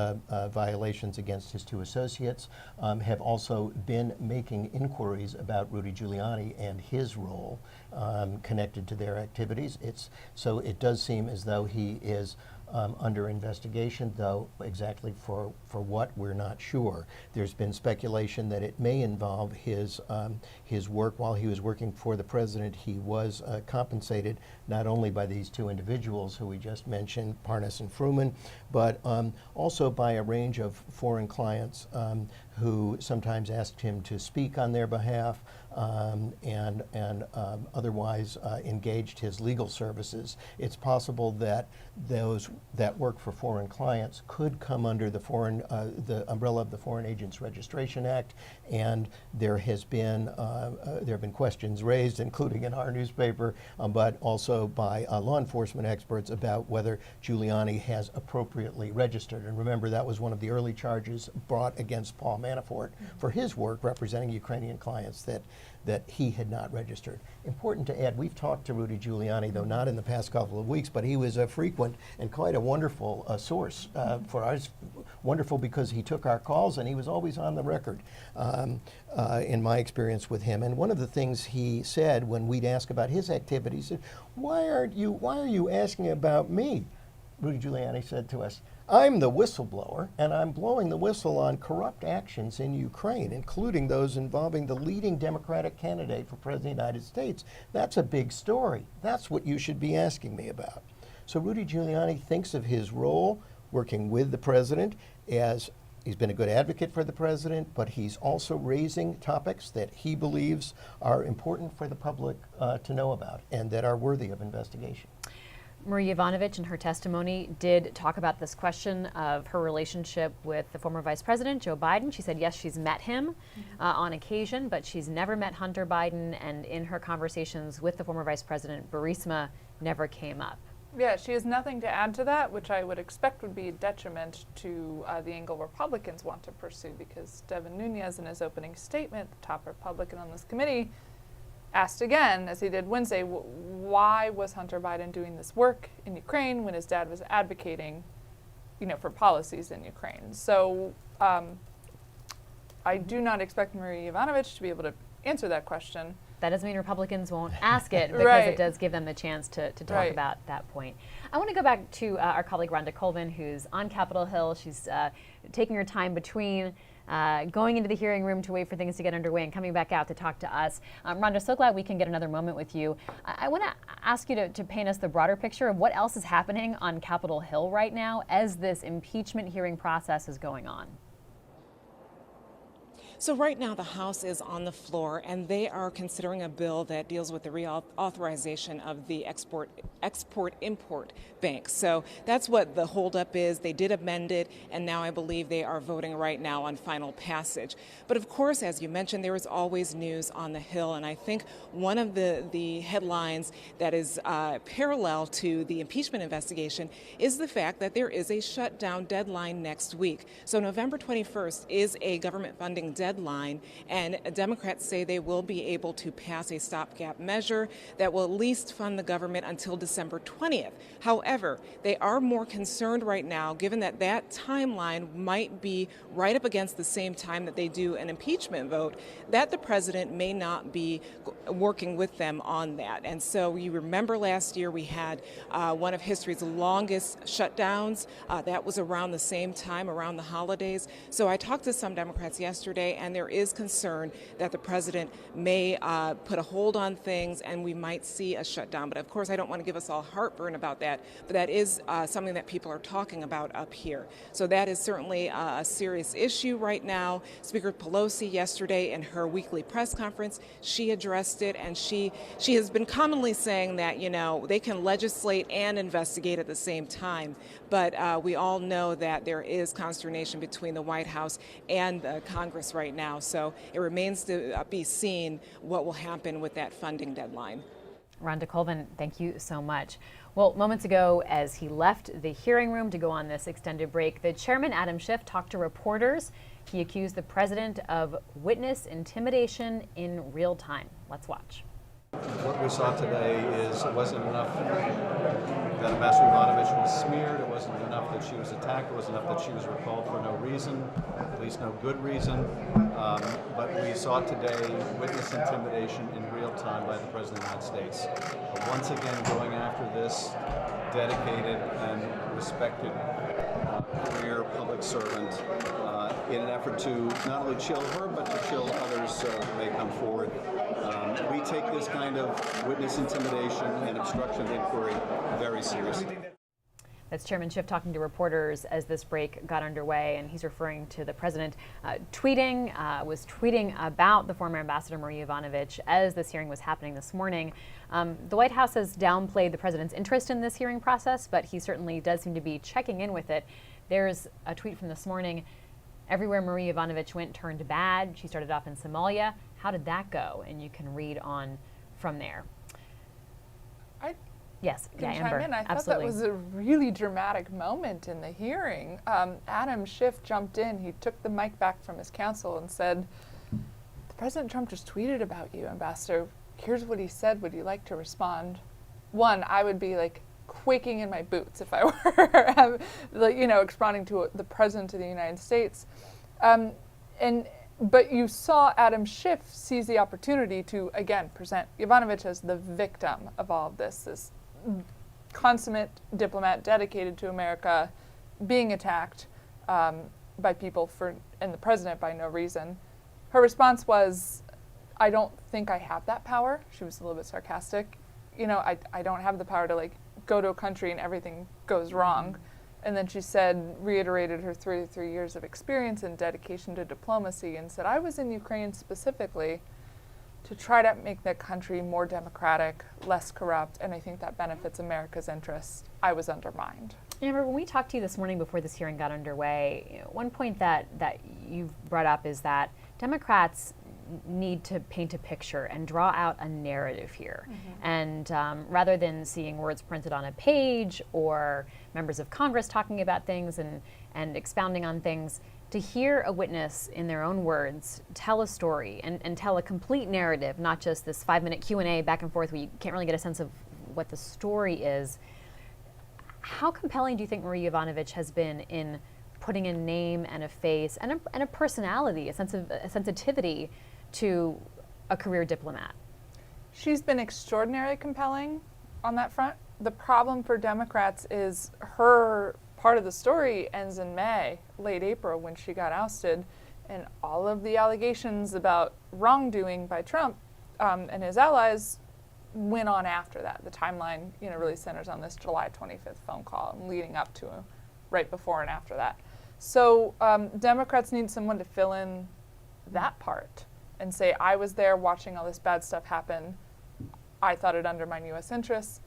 violations against his two associates, have also been making inquiries about Rudy Giuliani and his role connected to their activities. So it does seem as though he is under investigation, though exactly for what, we're not sure. There's been speculation that it may involve his work. While he was working for the president, he was compensated not only by these two individuals who we just mentioned, Parnas and Fruman, but also by a range of foreign clients who sometimes asked him to speak on their behalf and otherwise engaged his legal services. It's possible that those that work for foreign clients could come under the umbrella of the Foreign Agents Registration Act, and there have been questions raised, including in our newspaper, but also by law enforcement experts about whether Giuliani has appropriately registered. And remember, that was one of the early charges brought against Paul Manafort for his work representing Ukrainian clients, that he had not registered. Important to add, we've talked to Rudy Giuliani, though not in the past couple of weeks, but he was a frequent and quite a wonderful source for us. Wonderful because he took our calls and he was always on the record, in my experience with him. And one of the things he said when we'd ask about his activities, he said, why are you asking about me? Rudy Giuliani said to us, I'm the whistleblower, and I'm blowing the whistle on corrupt actions in Ukraine, including those involving the leading Democratic candidate for President of the United States. That's a big story. That's what you should be asking me about. So Rudy Giuliani thinks of his role working with the president as he's been a good advocate for the president, but he's also raising topics that he believes are important for the public to know about and that are worthy of investigation.
Marie Yovanovitch, in her testimony, did talk about this question of her relationship with the former Vice President, Joe Biden. She said, yes, she's met him on occasion, but she's never met Hunter Biden, and in her conversations with the former Vice President, Burisma never came up.
Yeah, she has nothing to add to that, which I would expect would be a detriment to the angle Republicans want to pursue, because Devin Nunes, in his opening statement, the top Republican on this committee, asked again, as he did Wednesday, why was Hunter Biden doing this work in Ukraine when his dad was advocating, for policies in Ukraine? So I do not expect Marie Yovanovitch to be able to answer that question.
That doesn't mean Republicans won't ask it, because
Right.
it does give them the chance to talk
Right.
about that point. I want to go back to our colleague Rhonda Colvin, who's on Capitol Hill. She's taking her time between going into the hearing room to wait for things to get underway and coming back out to talk to us. Rhonda, so glad we can get another moment with you. I want to ask you to paint us the broader picture of what else is happening on Capitol Hill right now as this impeachment hearing process is going on.
So right now the House is on the floor and they are considering a bill that deals with the reauthorization of the Export-Import Bank. So that's what the holdup is. They did amend it, and now I believe they are voting right now on final passage. But of course, as you mentioned, there is always news on the Hill, and I think one of the headlines that is parallel to the impeachment investigation is the fact that there is a shutdown deadline next week. So November 21st is a government funding deadline, and Democrats say they will be able to pass a stopgap measure that will at least fund the government until December 20th. However, they are more concerned right now, given that that timeline might be right up against the same time that they do an impeachment vote, that the president may not be working with them on that. And so you remember last year we had one of history's longest shutdowns. That was around the same time, around the holidays. So I talked to some Democrats yesterday, yesterday, and there is concern that the president may put a hold on things and we might see a shutdown. But of course, I don't want to give us all heartburn about that, but that is something that people are talking about up here. So that is certainly a serious issue right now. Speaker Pelosi yesterday in her weekly press conference, she addressed it, and she has been commonly saying that, you know, they can legislate and investigate at the same time. But we all know that there is consternation between the White House and the Congress right now. So it remains to be seen what will happen with that funding deadline.
Rhonda Colvin, thank you so much. Well, moments ago, as he left the hearing room to go on this extended break, the chairman, Adam Schiff, talked to reporters. He accused the president of witness intimidation in real time. Let's watch.
What we saw today is it wasn't enough that Ambassador Yovanovitch was smeared. It wasn't enough that she was attacked. It wasn't enough that she was recalled for no reason, at least no good reason. But we saw today witness intimidation in real time by the President of the United States. Once again, going after this dedicated and respected career public servant in an effort to not only chill her, but to chill others who may come forward. We take this kind of witness intimidation and obstruction of inquiry very seriously.
That's Chairman Schiff talking to reporters as this break got underway, and he's referring to the president was tweeting about the former Ambassador Marie Yovanovitch as this hearing was happening this morning. The White House has downplayed the president's interest in this hearing process, but he certainly does seem to be checking in with it. There's a tweet from this morning. Everywhere Marie Yovanovitch went turned bad. She started off in Somalia. How did that go? And you can read on from there. Yes,
Can
Amber,
chime in. I
absolutely.
thought that was a really dramatic moment in the hearing. Adam Schiff jumped in. He took the mic back from his counsel and said, President Trump just tweeted about you, Ambassador. Here's what he said. Would you like to respond? One, I would be like quaking in my boots if I were, responding to the President of the United States. But you saw Adam Schiff seize the opportunity to, again, present Yovanovitch as the victim of all of this consummate diplomat dedicated to America being attacked by people and the president by no reason. Her response was, I don't think I have that power. She was a little bit sarcastic. I don't have the power to go to a country and everything goes wrong. And then she reiterated her 33 years of experience and dedication to diplomacy and said, I was in Ukraine specifically to try to make that country more democratic, less corrupt, and I think that benefits America's interests. I was undermined.
Amber, when we talked to you this morning before this hearing got underway, one point that you've brought up is that Democrats need to paint a picture and draw out a narrative here. And rather than seeing words printed on a page or members of Congress talking about things and expounding on things, to hear a witness in their own words tell a story and tell a complete narrative, not just this 5-minute Q&A back and forth where you can't really get a sense of what the story is. How compelling do you think Marie Yovanovitch has been in putting a name and a face and a personality, a sensitivity to a career diplomat?
She's been extraordinarily compelling on that front. The problem for Democrats is her part of the story ends in May, late April, when she got ousted, and all of the allegations about wrongdoing by Trump and his allies went on after that. The timeline, really centers on this July 25th phone call and leading up to right before and after that. So Democrats need someone to fill in that part and say, I was there watching all this bad stuff happen. I thought it undermined U.S. interests.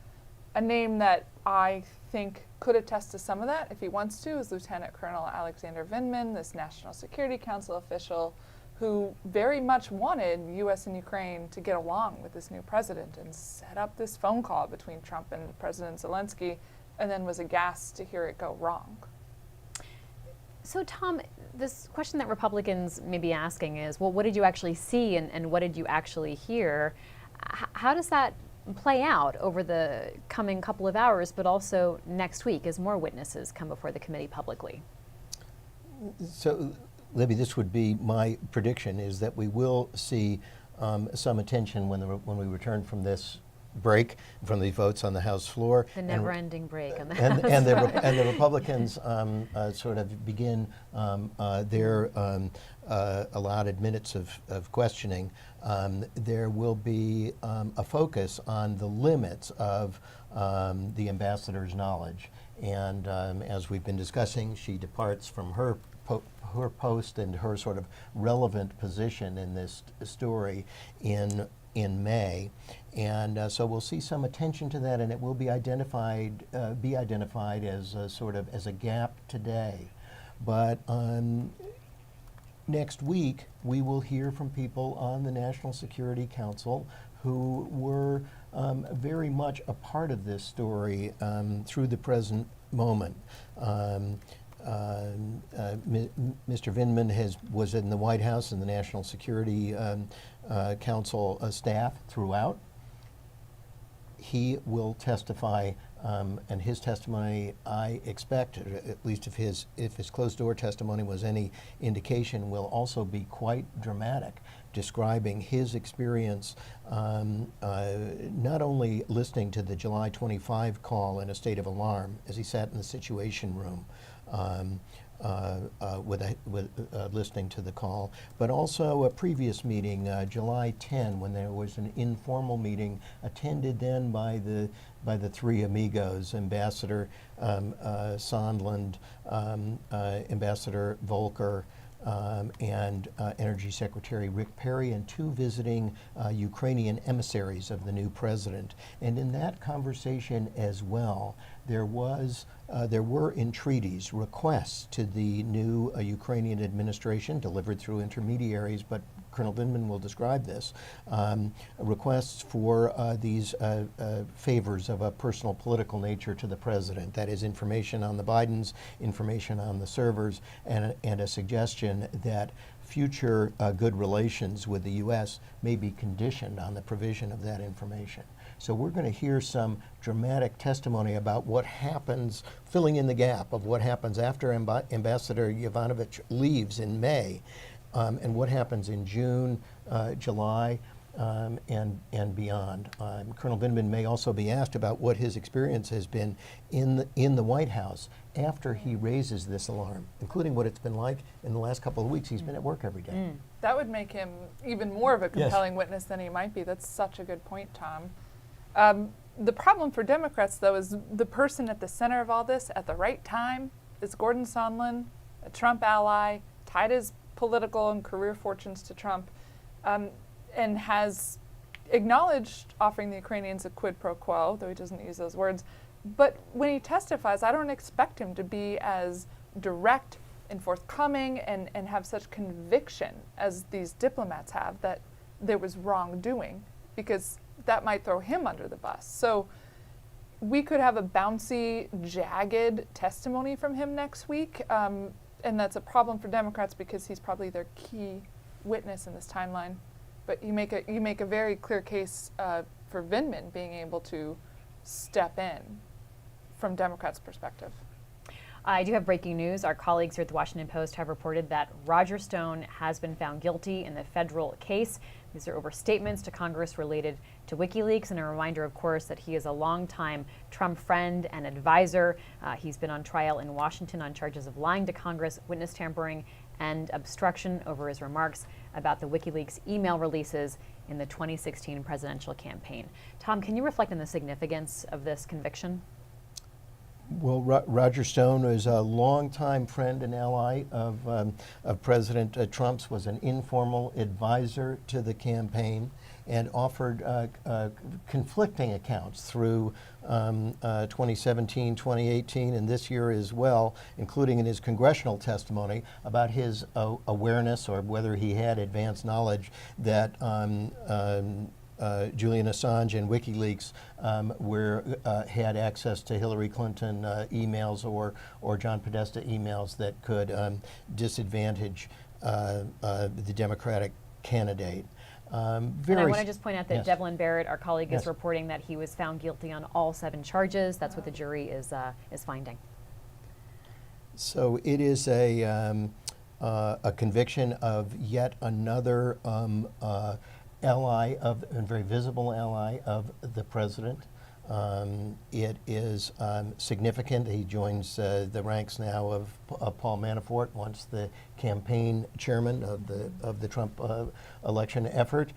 A name that I think could attest to some of that, if he wants to, is Lieutenant Colonel Alexander Vindman, this National Security Council official who very much wanted U.S. and Ukraine to get along with this new president and set up this phone call between Trump and President Zelensky, and then was aghast to hear it go wrong.
So, Tom, this question that Republicans may be asking is, well, what did you actually see and what did you actually hear? How does that play out over the coming couple of hours, but also next week as more witnesses come before the committee publicly?
So, Libby, this would be my prediction, is that we will see some attention when we return from this break from the votes on the House floor.
The never-ending break on the
and the Republicans sort of begin their allotted minutes of questioning. There will be a focus on the limits of the ambassador's knowledge. And as we've been discussing, she departs from her post and her sort of relevant position in this story in May. And so we'll see some attention to that, and it will be identified as a sort of as a gap today. But next week, we will hear from people on the National Security Council who were very much a part of this story through the present moment. Mr. Vindman was in the White House and the National Security Council staff throughout. He will testify, and his testimony, I expect, at least if his closed-door testimony was any indication, will also be quite dramatic, describing his experience not only listening to the July 25 call in a state of alarm as he sat in the Situation Room listening to the call, but also a previous meeting, July 10, when there was an informal meeting attended then by the three amigos, Ambassador Sondland, Ambassador Volker, and Energy Secretary Rick Perry, and two visiting Ukrainian emissaries of the new president. And in that conversation as well, there were entreaties, requests to the new Ukrainian administration delivered through intermediaries, but Colonel Vindman will describe this, requests for these favors of a personal political nature to the president. That is information on the Bidens, information on the servers, and a suggestion that future good relations with the U.S. may be conditioned on the provision of that information. So we're going to hear some dramatic testimony about what happens, filling in the gap of what happens after Ambassador Yovanovitch leaves in May, and what happens in June, July, and beyond. Colonel Vindman may also be asked about what his experience has been in the White House after he raises this alarm, including what it's been like in the last couple of weeks. He's been at work every day.
That would make him even more of a compelling witness than he might be. That's such a good point, Tom. The problem for Democrats, though, is the person at the center of all this at the right time is Gordon Sondland, a Trump ally, tied his political and career fortunes to Trump, and has acknowledged offering the Ukrainians a quid pro quo, though he doesn't use those words. But when he testifies, I don't expect him to be as direct and forthcoming and have such conviction as these diplomats have that there was wrongdoing, because that might throw him under the bus. So we could have a bouncy, jagged testimony from him next week, and that's a problem for Democrats because he's probably their key witness in this timeline. But you make a very clear case for Vindman being able to step in from Democrats' perspective.
I do have breaking news. Our colleagues here at the Washington Post have reported that Roger Stone has been found guilty in the federal case. These are overstatements to Congress related to WikiLeaks, and a reminder, of course, that he is a longtime Trump friend and advisor. He's been on trial in Washington on charges of lying to Congress, witness tampering, and obstruction over his remarks about the WikiLeaks email releases in the 2016 presidential campaign. Tom, can you reflect on the significance of this conviction?
Well, Roger Stone is a longtime friend and ally of President Trump's, was an informal advisor to the campaign, and offered conflicting accounts through 2017, 2018, and this year as well, including in his congressional testimony about his awareness, or whether he had advanced knowledge, that Julian Assange and WikiLeaks had access to Hillary Clinton emails or John Podesta emails that could disadvantage the Democratic candidate.
And I want to just point out that Devlin Barrett, our colleague, is reporting that he was found guilty on all 7 charges. That's what the jury is finding.
So it is a conviction of yet another ally of, a very visible ally of the president. It is significant. He joins the ranks now of Paul Manafort, once the campaign chairman of the Trump election effort.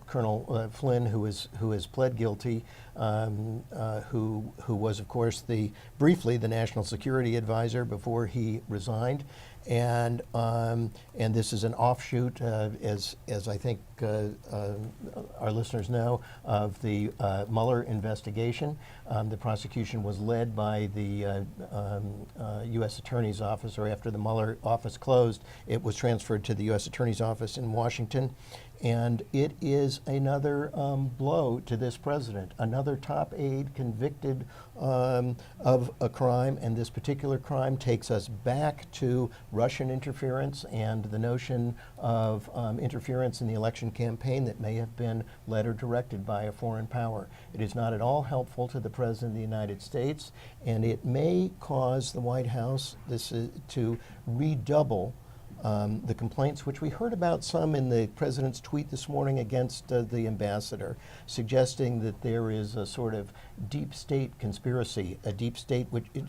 Colonel Flynn, who has pled guilty, who was, of course, briefly the national security advisor before he resigned. And this is an offshoot, as I think our listeners know, of the Mueller investigation. The prosecution was led by the U.S. Attorney's Office, or after the Mueller office closed, it was transferred to the U.S. Attorney's Office in Washington. And it is another blow to this president, another top aide convicted of a crime, and this particular crime takes us back to Russian interference and the notion of interference in the election campaign that may have been led or directed by a foreign power. It is not at all helpful to the President of the United States, and it may cause the White House to redouble the complaints, which we heard about some in the president's tweet this morning against the ambassador, suggesting that there is a sort of deep state conspiracy,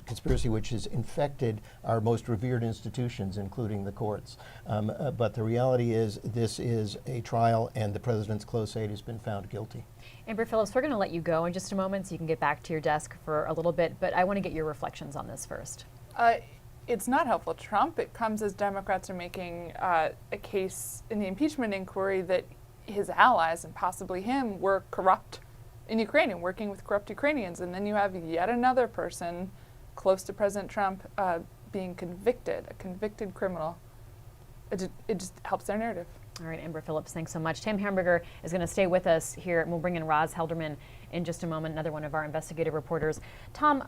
conspiracy which has infected our most revered institutions, including the courts. But the reality is this is a trial, and the president's close aide has been found guilty.
Amber Phillips, we're going to let you go in just a moment so you can get back to your desk for a little bit, but I want to get your reflections on this first.
It's not helpful to Trump. It comes as Democrats are making a case in the impeachment inquiry that his allies, and possibly him, were corrupt in Ukraine and working with corrupt Ukrainians. And then you have yet another person close to President Trump being convicted, a convicted criminal. It just helps their narrative.
All right, Amber Phillips, thanks so much. Tam Hamburger is going to stay with us here, and we'll bring in Roz Helderman in just a moment, another one of our investigative reporters. Tom,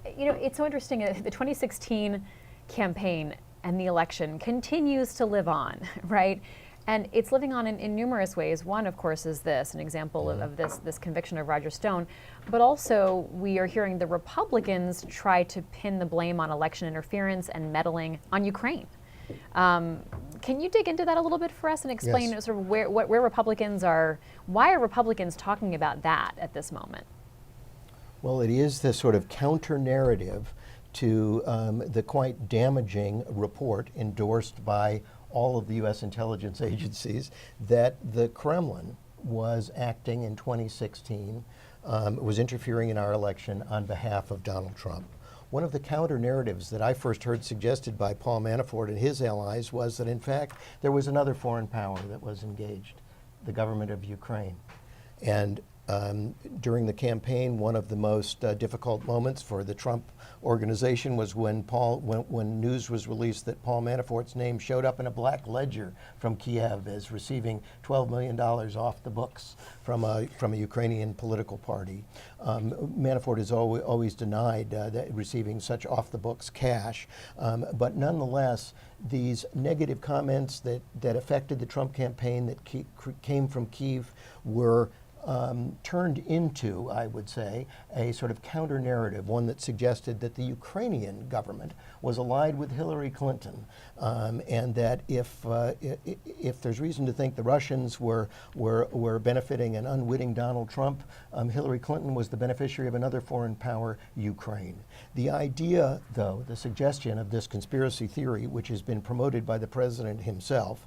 it's so interesting. The 2016 campaign and the election continues to live on, right? And it's living on in numerous ways. One, of course, is an example of this conviction of Roger Stone. But also, we are hearing the Republicans try to pin the blame on election interference and meddling on Ukraine. Can you dig into that a little bit for us and explain sort of where Republicans are, why are Republicans talking about that at this moment?
Well, it is this sort of counter-narrative to the quite damaging report endorsed by all of the U.S. intelligence agencies that the Kremlin was acting in 2016, was interfering in our election on behalf of Donald Trump. One of the counter-narratives that I first heard suggested by Paul Manafort and his allies was that, in fact, there was another foreign power that was engaged, the government of Ukraine. And during the campaign, one of the most difficult moments for the Trump organization was when news was released that Paul Manafort's name showed up in a black ledger from Kiev as receiving $12 million off the books from a Ukrainian political party. Manafort has always denied that receiving such off-the-books cash, but nonetheless, these negative comments that affected the Trump campaign that came from Kyiv were turned into, I would say, a sort of counter-narrative, one that suggested that the Ukrainian government was allied with Hillary Clinton, and that if there's reason to think the Russians were benefiting an unwitting Donald Trump, Hillary Clinton was the beneficiary of another foreign power, Ukraine. The idea, though, the suggestion of this conspiracy theory, which has been promoted by the president himself,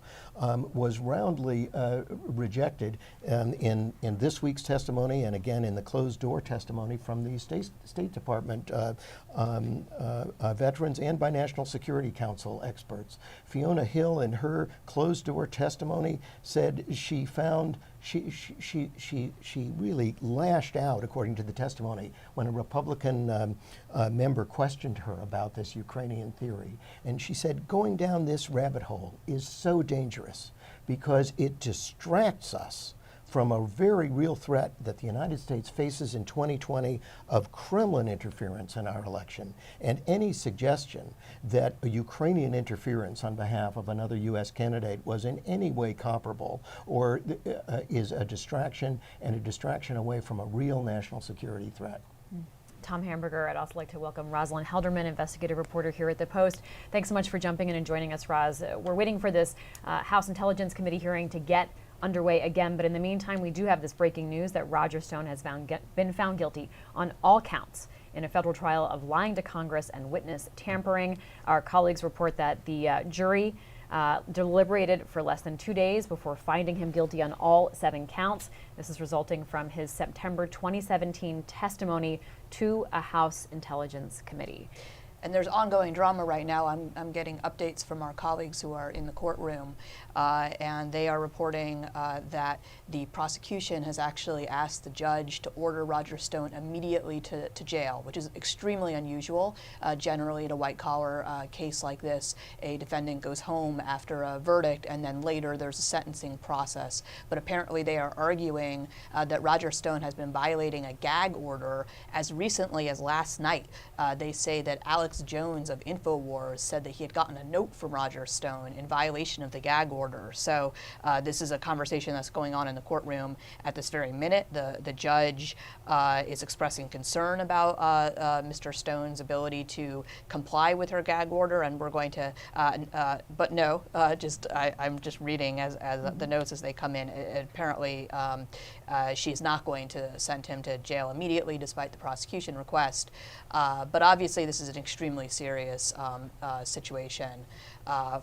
was roundly rejected in this week's testimony, and again in the closed-door testimony from the State Department veterans and by National Security Council experts. Fiona Hill, in her closed-door testimony, said she found she really lashed out, according to the testimony, when a Republican member questioned her about this Ukrainian theory. And she said, going down this rabbit hole is so dangerous because it distracts us from a very real threat that the United States faces in 2020 of Kremlin interference in our election. And any suggestion that a Ukrainian interference on behalf of another U.S. candidate was in any way comparable or is a distraction, and a distraction away from a real national security threat.
Tom Hamburger. I'd also like to welcome Rosalind Helderman, investigative reporter here at The Post. Thanks so much for jumping in and joining us, Roz. We're waiting for this House Intelligence Committee hearing to get underway again, but in the meantime, we do have this breaking news that Roger Stone has been found guilty on all counts in a federal trial of lying to Congress and witness tampering. Our colleagues report that the jury deliberated for less than 2 days before finding him guilty on all 7 counts. This is resulting from his September 2017 testimony to a House Intelligence Committee.
And there's ongoing drama right now. I'm getting updates from our colleagues who are in the courtroom, and they are reporting that the prosecution has actually asked the judge to order Roger Stone immediately to jail, which is extremely unusual. Generally, in a white-collar case like this, a defendant goes home after a verdict, and then later there's a sentencing process. But apparently they are arguing that Roger Stone has been violating a gag order as recently as last night. They say that Alex Jones of InfoWars said that he had gotten a note from Roger Stone in violation of the gag order. So this is a conversation that's going on in the courtroom at this very minute. The judge is expressing concern about Mr. Stone's ability to comply with her gag order, and we're going to, but no, I'm just reading as the notes as they come in. Apparently, she's not going to send him to jail immediately, despite the prosecution request. But obviously, this is an extremely serious situation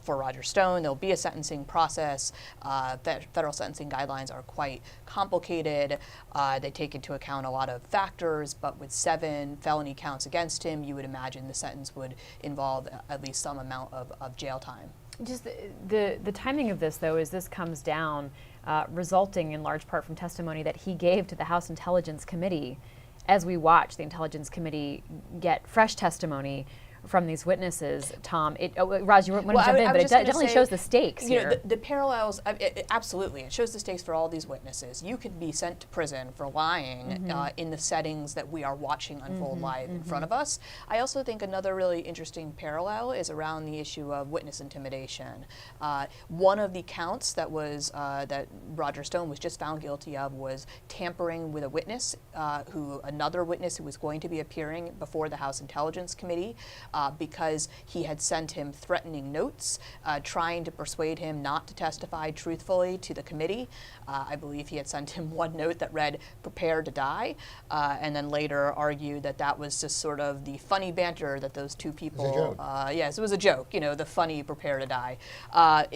for Roger Stone. There'll be a sentencing process. Federal sentencing guidelines are quite complicated. They take into account a lot of factors, but with 7 felony counts against him, you would imagine the sentence would involve at least some amount of jail time.
Just the timing of this, though, is this comes down, resulting in large part from testimony that he gave to the House Intelligence Committee. As we watch the Intelligence Committee get fresh testimony from these witnesses, Tom, Roz, you want to jump in, but it definitely shows the stakes here.
The parallels, absolutely, it shows the stakes for all these witnesses. You could be sent to prison for lying in the settings that we are watching unfold live in front of us. I also think another really interesting parallel is around the issue of witness intimidation. One of the counts that was that Roger Stone was just found guilty of was tampering with a witness, another witness who was going to be appearing before the House Intelligence Committee. Because he had sent him threatening notes, trying to persuade him not to testify truthfully to the committee. I believe he had sent him one note that read, "Prepare to die," and then later argued that that was just sort of the funny banter that those two people,
it was a joke.
Yes, it was a joke, the funny "prepare to die."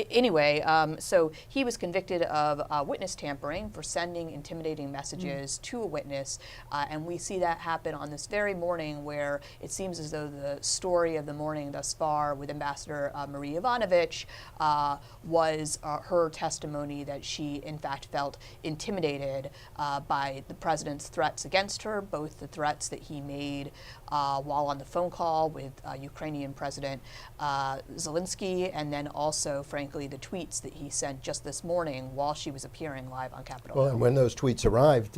Anyway, so he was convicted of witness tampering for sending intimidating messages to a witness, and we see that happen on this very morning where it seems as though the story of the morning thus far with Ambassador Marie Yovanovitch was her testimony that she in fact felt intimidated by the president's threats against her, both the threats that he made while on the phone call with Ukrainian President Zelensky, and then also, frankly, the tweets that he sent just this morning while she was appearing live on Capitol Hill.
Well, and when those tweets arrived,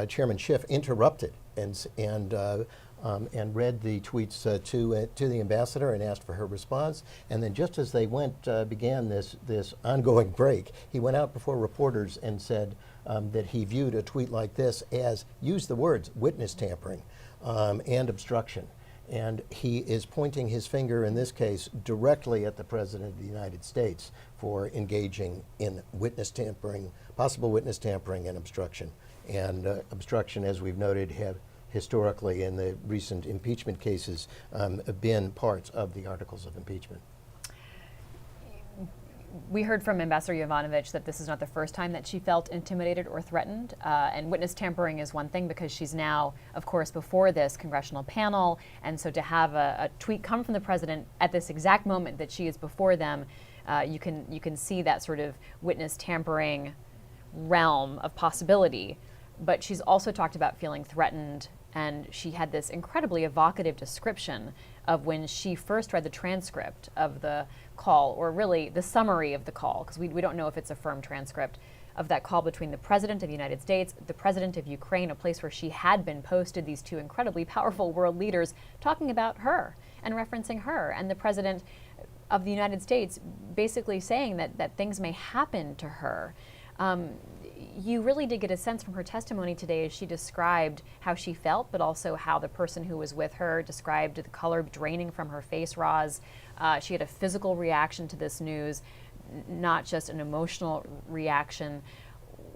Chairman Schiff interrupted and read the tweets to the ambassador and asked for her response. And then just as they began this ongoing break, he went out before reporters and said that he viewed a tweet like this as, use the words, witness tampering and obstruction. And he is pointing his finger, in this case, directly at the President of the United States for engaging in witness tampering, possible witness tampering and obstruction. And obstruction, as we've noted, have historically in the recent impeachment cases been parts of the articles of impeachment.
We heard from Ambassador Yovanovitch that this is not the first time that she felt intimidated or threatened, and witness tampering is one thing because she's now, of course, before this congressional panel, and so to have a tweet come from the president at this exact moment that she is before them, you can see that sort of witness tampering realm of possibility. But she's also talked about feeling threatened, and she had this incredibly evocative description of when she first read the transcript of the call, or really the summary of the call, because we don't know if it's a firm transcript, of that call between the President of the United States, the President of Ukraine, a place where she had been posted, these two incredibly powerful world leaders talking about her and referencing her, and the President of the United States basically saying that things may happen to her. you really did get a sense from her testimony today as she described how she felt, but also how the person who was with her described the color draining from her face, Roz. She had a physical reaction to this news, not just an emotional reaction.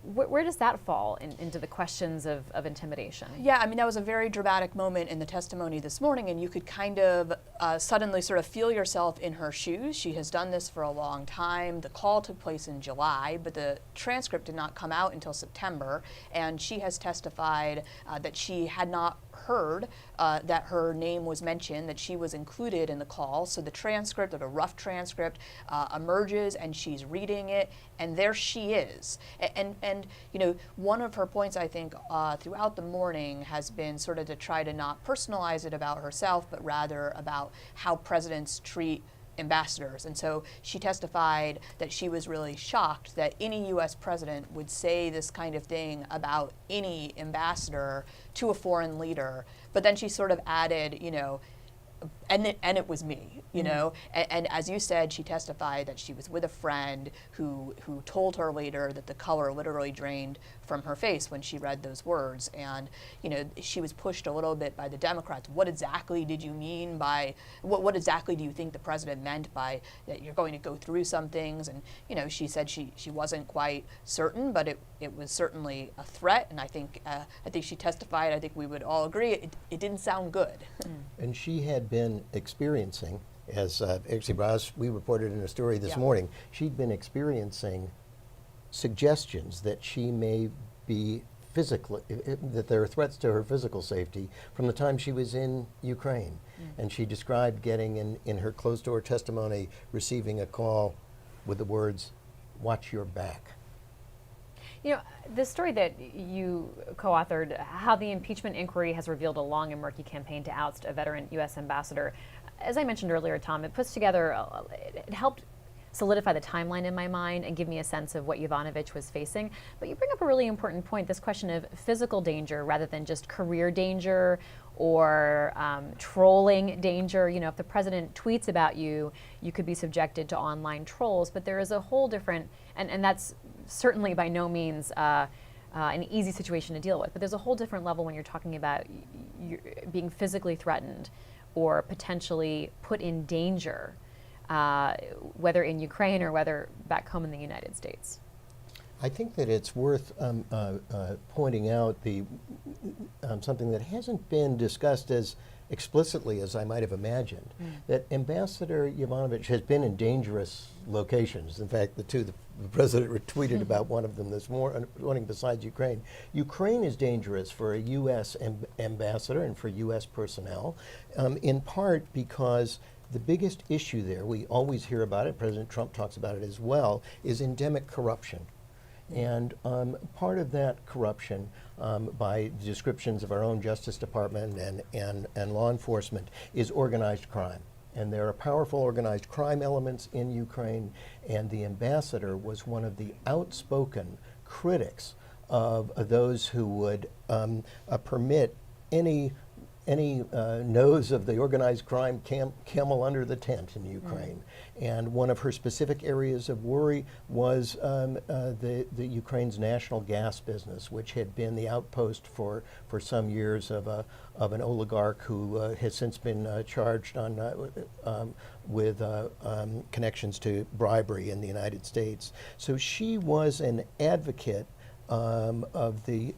Where does that fall into the questions of intimidation?
Yeah, I mean, that was a very dramatic moment in the testimony this morning, and you could kind of suddenly sort of feel yourself in her shoes. She has done this for a long time. The call took place in July, but the transcript did not come out until September, and she has testified that she had not heard that her name was mentioned, that she was included in the call. So the transcript, or the rough transcript, emerges, and she's reading it, and there she is. And you know, one of her points, I think, throughout the morning has been sort of to try to not personalize it about herself, but rather about how presidents treat ambassadors. And so she testified that she was really shocked that any U.S. president would say this kind of thing about any ambassador to a foreign leader. But then she sort of added, you know, and it was me, you know. And as you said, she testified that she was with a friend who told her later that the color literally drained from her face when she read those words. And you know, she was pushed a little bit by the Democrats. What exactly did you mean by, what exactly do you think the president meant by that you're going to go through some things? And you know, she said she wasn't quite certain, but it was certainly a threat. And I think she testified, I think we would all agree, it didn't sound good.
And she had been experiencing, as actually Roz, we reported in a story this morning, she'd been experiencing suggestions that she may be physically, that there are threats to her physical safety from the time she was in Ukraine. And she described getting in her closed-door testimony, receiving a call with the words, "Watch your back."
You know, the story that you co-authored, how the impeachment inquiry has revealed a long and murky campaign to oust a veteran U.S. ambassador. As I mentioned earlier, Tom, it puts together, it helped solidify the timeline in my mind and give me a sense of what Yovanovitch was facing. But you bring up a really important point, this question of physical danger rather than just career danger or trolling danger. You know, if the president tweets about you, you could be subjected to online trolls, but there is a whole different, and that's certainly by no means an easy situation to deal with, but there's a whole different level when you're talking about being physically threatened or potentially put in danger, whether in Ukraine or whether back home in the United States.
I think that it's worth pointing out something that hasn't been discussed as explicitly as I might have imagined, that Ambassador Yovanovitch has been in dangerous locations. In fact, the president retweeted about one of them this morning besides Ukraine. Ukraine is dangerous for a U.S. ambassador and for U.S. personnel, in part because the biggest issue there, we always hear about it, President Trump talks about it as well, is endemic corruption. And part of that corruption, by descriptions of our own Justice Department and law enforcement, is organized crime. And there are powerful organized crime elements in Ukraine, and the ambassador was one of the outspoken critics of those who would permit any nose of the organized crime camel under the tent in Ukraine. And one of her specific areas of worry was the Ukraine's national gas business, which had been the outpost for some years of an oligarch who has since been charged with connections to bribery in the United States. So she was an advocate of the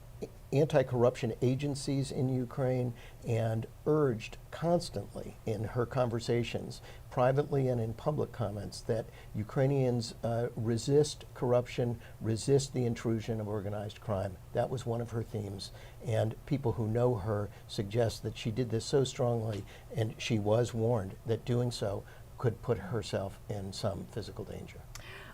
anti-corruption agencies in Ukraine and urged constantly in her conversations, privately and in public comments, that Ukrainians resist corruption, resist the intrusion of organized crime. That was one of her themes. And people who know her suggest that she did this so strongly, and she was warned that doing so could put herself in some physical danger.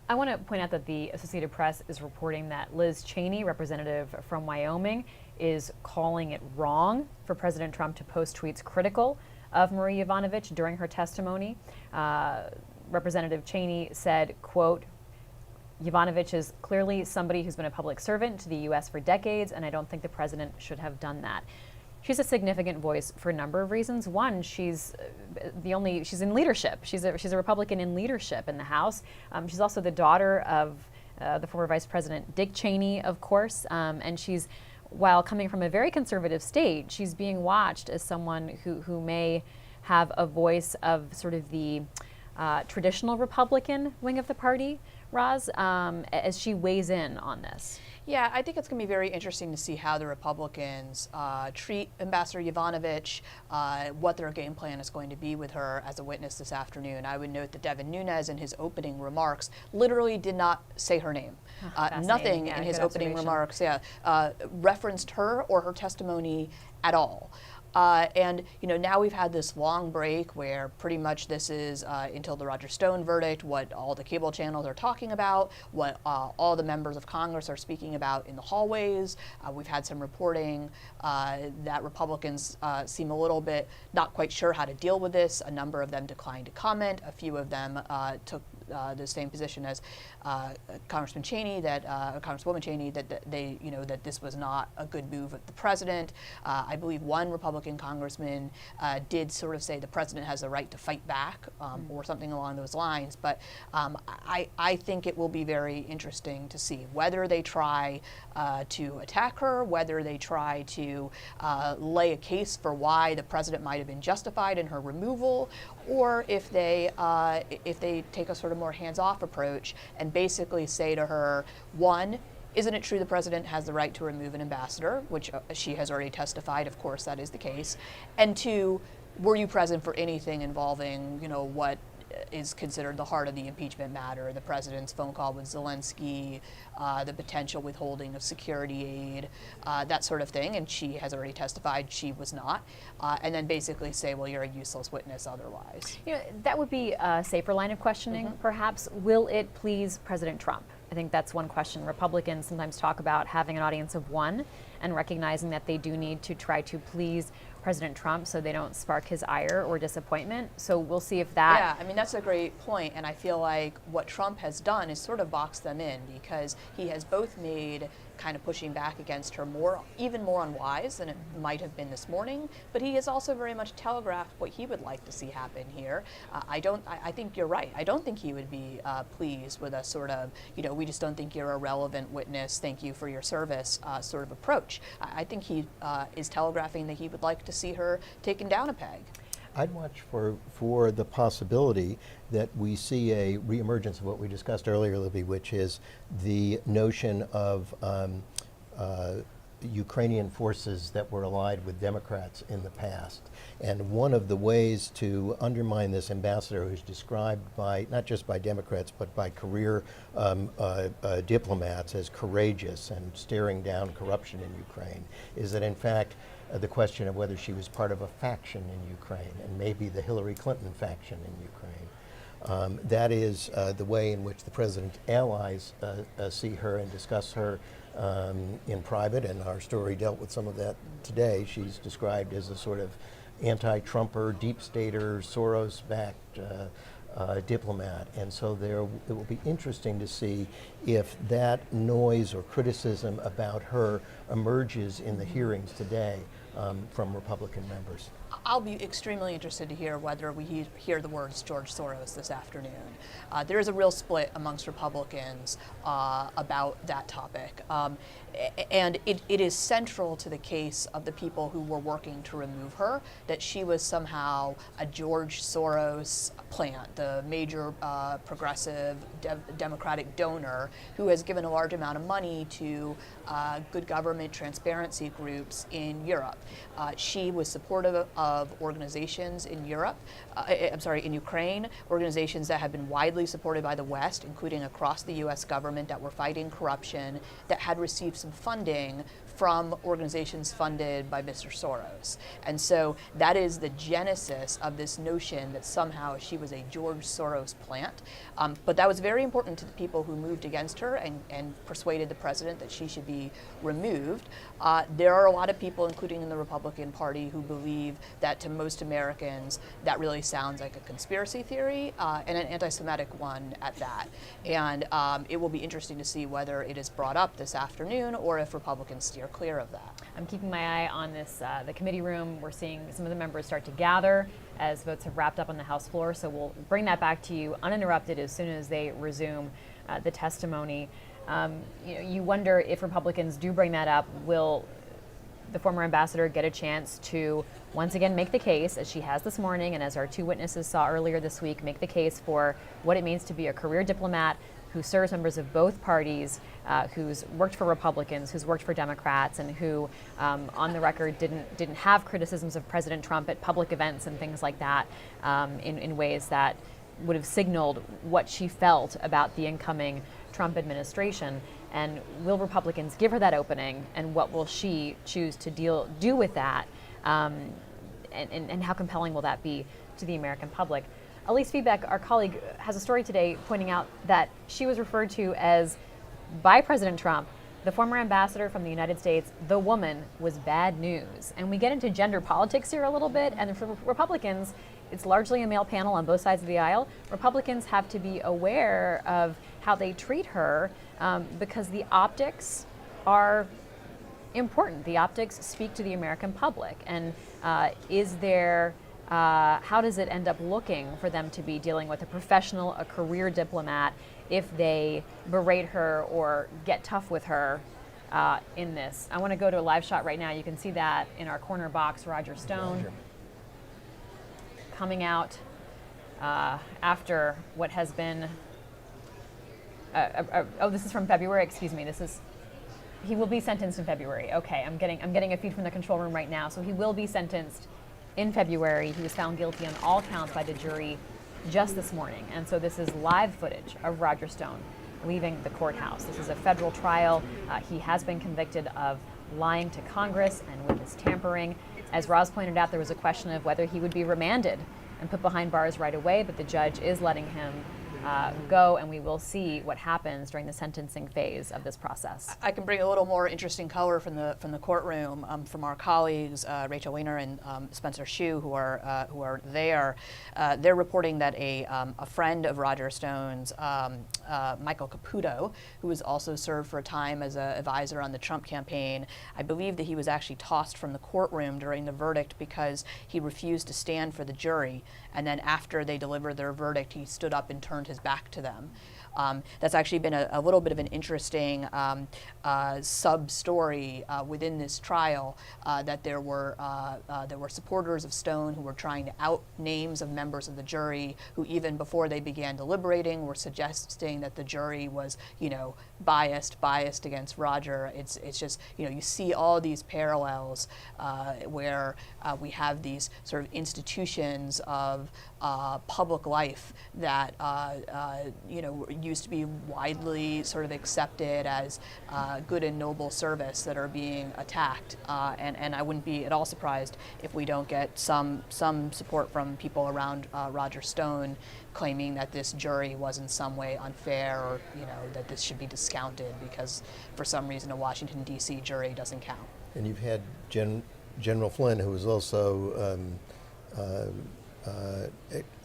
I want to point out that the Associated Press is reporting that Liz Cheney, representative from Wyoming, is calling it wrong for President Trump to post tweets critical of Marie Yovanovitch during her testimony. Representative Cheney said, quote, "Yovanovitch is clearly somebody who's been a public servant to the U.S. for decades, and I don't think the president should have done that." She's a significant voice for a number of reasons. One, she's in leadership. She's a Republican in leadership in the House. She's also the daughter of the former Vice President Dick Cheney, of course, and she's, while coming from a very conservative state, she's being watched as someone who may have a voice of sort of the traditional Republican wing of the party, Roz, as she weighs in on this.
Yeah, I think it's going to be very interesting to see how the Republicans treat Ambassador Yovanovitch, what their game plan is going to be with her as a witness this afternoon. I would note that Devin Nunes in his opening remarks literally did not say her name. Nothing in his opening remarks referenced her or her testimony at all. And now we've had this long break where pretty much this is until the Roger Stone verdict, what all the cable channels are talking about, what all the members of Congress are speaking about in the hallways. We've had some reporting that Republicans seem a little bit not quite sure how to deal with this. A number of them declined to comment. A few of them took the same position as Congressman Cheney, Congresswoman Cheney, that they, that this was not a good move of the president. I believe one Republican congressman did sort of say the president has the right to fight back, or something along those lines. But I think it will be very interesting to see whether they try to attack her, whether they try to lay a case for why the president might have been justified in her removal, or if they take a sort of more hands-off approach and basically say to her, one, isn't it true the president has the right to remove an ambassador, which she has already testified, of course that is the case, and two, were you present for anything involving, what is considered the heart of the impeachment matter, the president's phone call with Zelensky, the potential withholding of security aid, that sort of thing, and she has already testified she was not, and then basically say, well, you're a useless witness otherwise.
That would be a safer line of questioning, perhaps. Will it please President Trump? I think that's one question. Republicans sometimes talk about having an audience of one and recognizing that they do need to try to please President Trump so they don't spark his ire or disappointment. So we'll see if that...
Yeah, I mean, that's a great point, and I feel like what Trump has done is sort of box them in, because he has both made kind of pushing back against her even more unwise than it might have been this morning, but he has also very much telegraphed what he would like to see happen here. I think you're right. I don't think he would be pleased with a sort of, we just don't think you're a relevant witness, thank you for your service sort of approach. I think he is telegraphing that he would like to see her taken down a peg.
I'd watch for the possibility that we see a reemergence of what we discussed earlier, Libby, which is the notion of Ukrainian forces that were allied with Democrats in the past. And one of the ways to undermine this ambassador, who's described by, not just by Democrats, but by career diplomats as courageous and staring down corruption in Ukraine, is that in fact the question of whether she was part of a faction in Ukraine, and maybe the Hillary Clinton faction in Ukraine. That is the way in which the president's allies see her and discuss her in private, and our story dealt with some of that today. She's described as a sort of anti-Trumper, deep stater, Soros-backed diplomat, and so it will be interesting to see if that noise or criticism about her emerges in the hearings today from Republican members.
I'll be extremely interested to hear whether we hear the words George Soros this afternoon. There is a real split amongst Republicans about that topic. And it is central to the case of the people who were working to remove her, that she was somehow a George Soros plant, the major progressive Democratic donor who has given a large amount of money to good government transparency groups in Europe. She was supportive of organizations in in Ukraine, organizations that have been widely supported by the West, including across the U.S. government, that were fighting corruption, that had received some funding from organizations funded by Mr. Soros. And so that is the genesis of this notion that somehow she was a George Soros plant. But that was very important to the people who moved against her and persuaded the president that she should be removed. There are a lot of people, including in the Republican Party, who believe that to most Americans that really sounds like a conspiracy theory and an anti-Semitic one at that. And it will be interesting to see whether it is brought up this afternoon or if Republicans steer clear of that.
I'm keeping my eye on this, the committee room. We're seeing some of the members start to gather as votes have wrapped up on the House floor. So we'll bring that back to you uninterrupted as soon as they resume the testimony. You wonder if Republicans do bring that up, will the former ambassador get a chance to once again make the case, as she has this morning and as our two witnesses saw earlier this week, make the case for what it means to be a career diplomat who serves members of both parties, who's worked for Republicans, who's worked for Democrats, and who, on the record, didn't have criticisms of President Trump at public events and things like that in ways that would have signaled what she felt about the incoming Trump administration. And will Republicans give her that opening, and what will she choose to do with that, and how compelling will that be to the American public? Elise Feedback, our colleague, has a story today pointing out that she was referred to as, by President Trump, the former ambassador from the United States, the woman was bad news. And we get into gender politics here a little bit, and for Republicans, it's largely a male panel on both sides of the aisle. Republicans have to be aware of how they treat her because the optics are important. The optics speak to the American public. And how does it end up looking for them to be dealing with a professional, a career diplomat, if they berate her or get tough with her in this? I want to go to a live shot right now. You can see that in our corner box, Roger Stone coming out after what has been, this is from February, excuse me. He will be sentenced in February. Okay, I'm getting a feed from the control room right now. So he will be sentenced in February. He was found guilty on all counts by the jury just this morning. And so this is live footage of Roger Stone leaving the courthouse. This is a federal trial. He has been convicted of lying to Congress and witness tampering. As Roz pointed out, there was a question of whether he would be remanded and put behind bars right away, but the judge is letting him go, and we will see what happens during the sentencing phase of this process.
I can bring a little more interesting color from the courtroom from our colleagues Rachel Weiner and Spencer Shue, who are there. They're reporting that a friend of Roger Stone's, Michael Caputo, who was also served for a time as an advisor on the Trump campaign, I believe that he was actually tossed from the courtroom during the verdict because he refused to stand for the jury. And then after they delivered their verdict, he stood up and turned his back to them. That's actually been a little bit of an interesting sub-story within this trial, that there were supporters of Stone who were trying to out names of members of the jury who, even before they began deliberating, were suggesting that the jury was, biased against Roger. It's just, you see all these parallels where we have these sort of institutions of public life that used to be widely sort of accepted as good and noble service that are being attacked. And I wouldn't be at all surprised if we don't get some support from people around Roger Stone claiming that this jury was in some way unfair, or that this should be discounted because for some reason a Washington, D.C. jury doesn't count.
And you've had General Flynn, who was also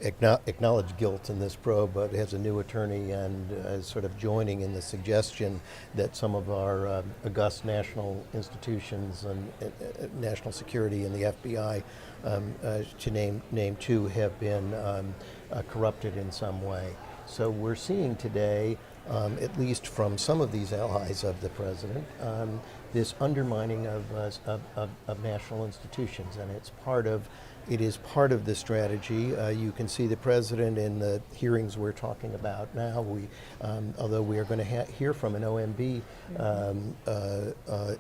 acknowledged guilt in this probe, but has a new attorney and is sort of joining in the suggestion that some of our august national institutions and national security and the FBI, to name two, have been corrupted in some way. So we're seeing today, at least from some of these allies of the president, this undermining of national institutions, and it is part of the strategy. You can see the president in the hearings we're talking about now. Although we are going to hear from an OMB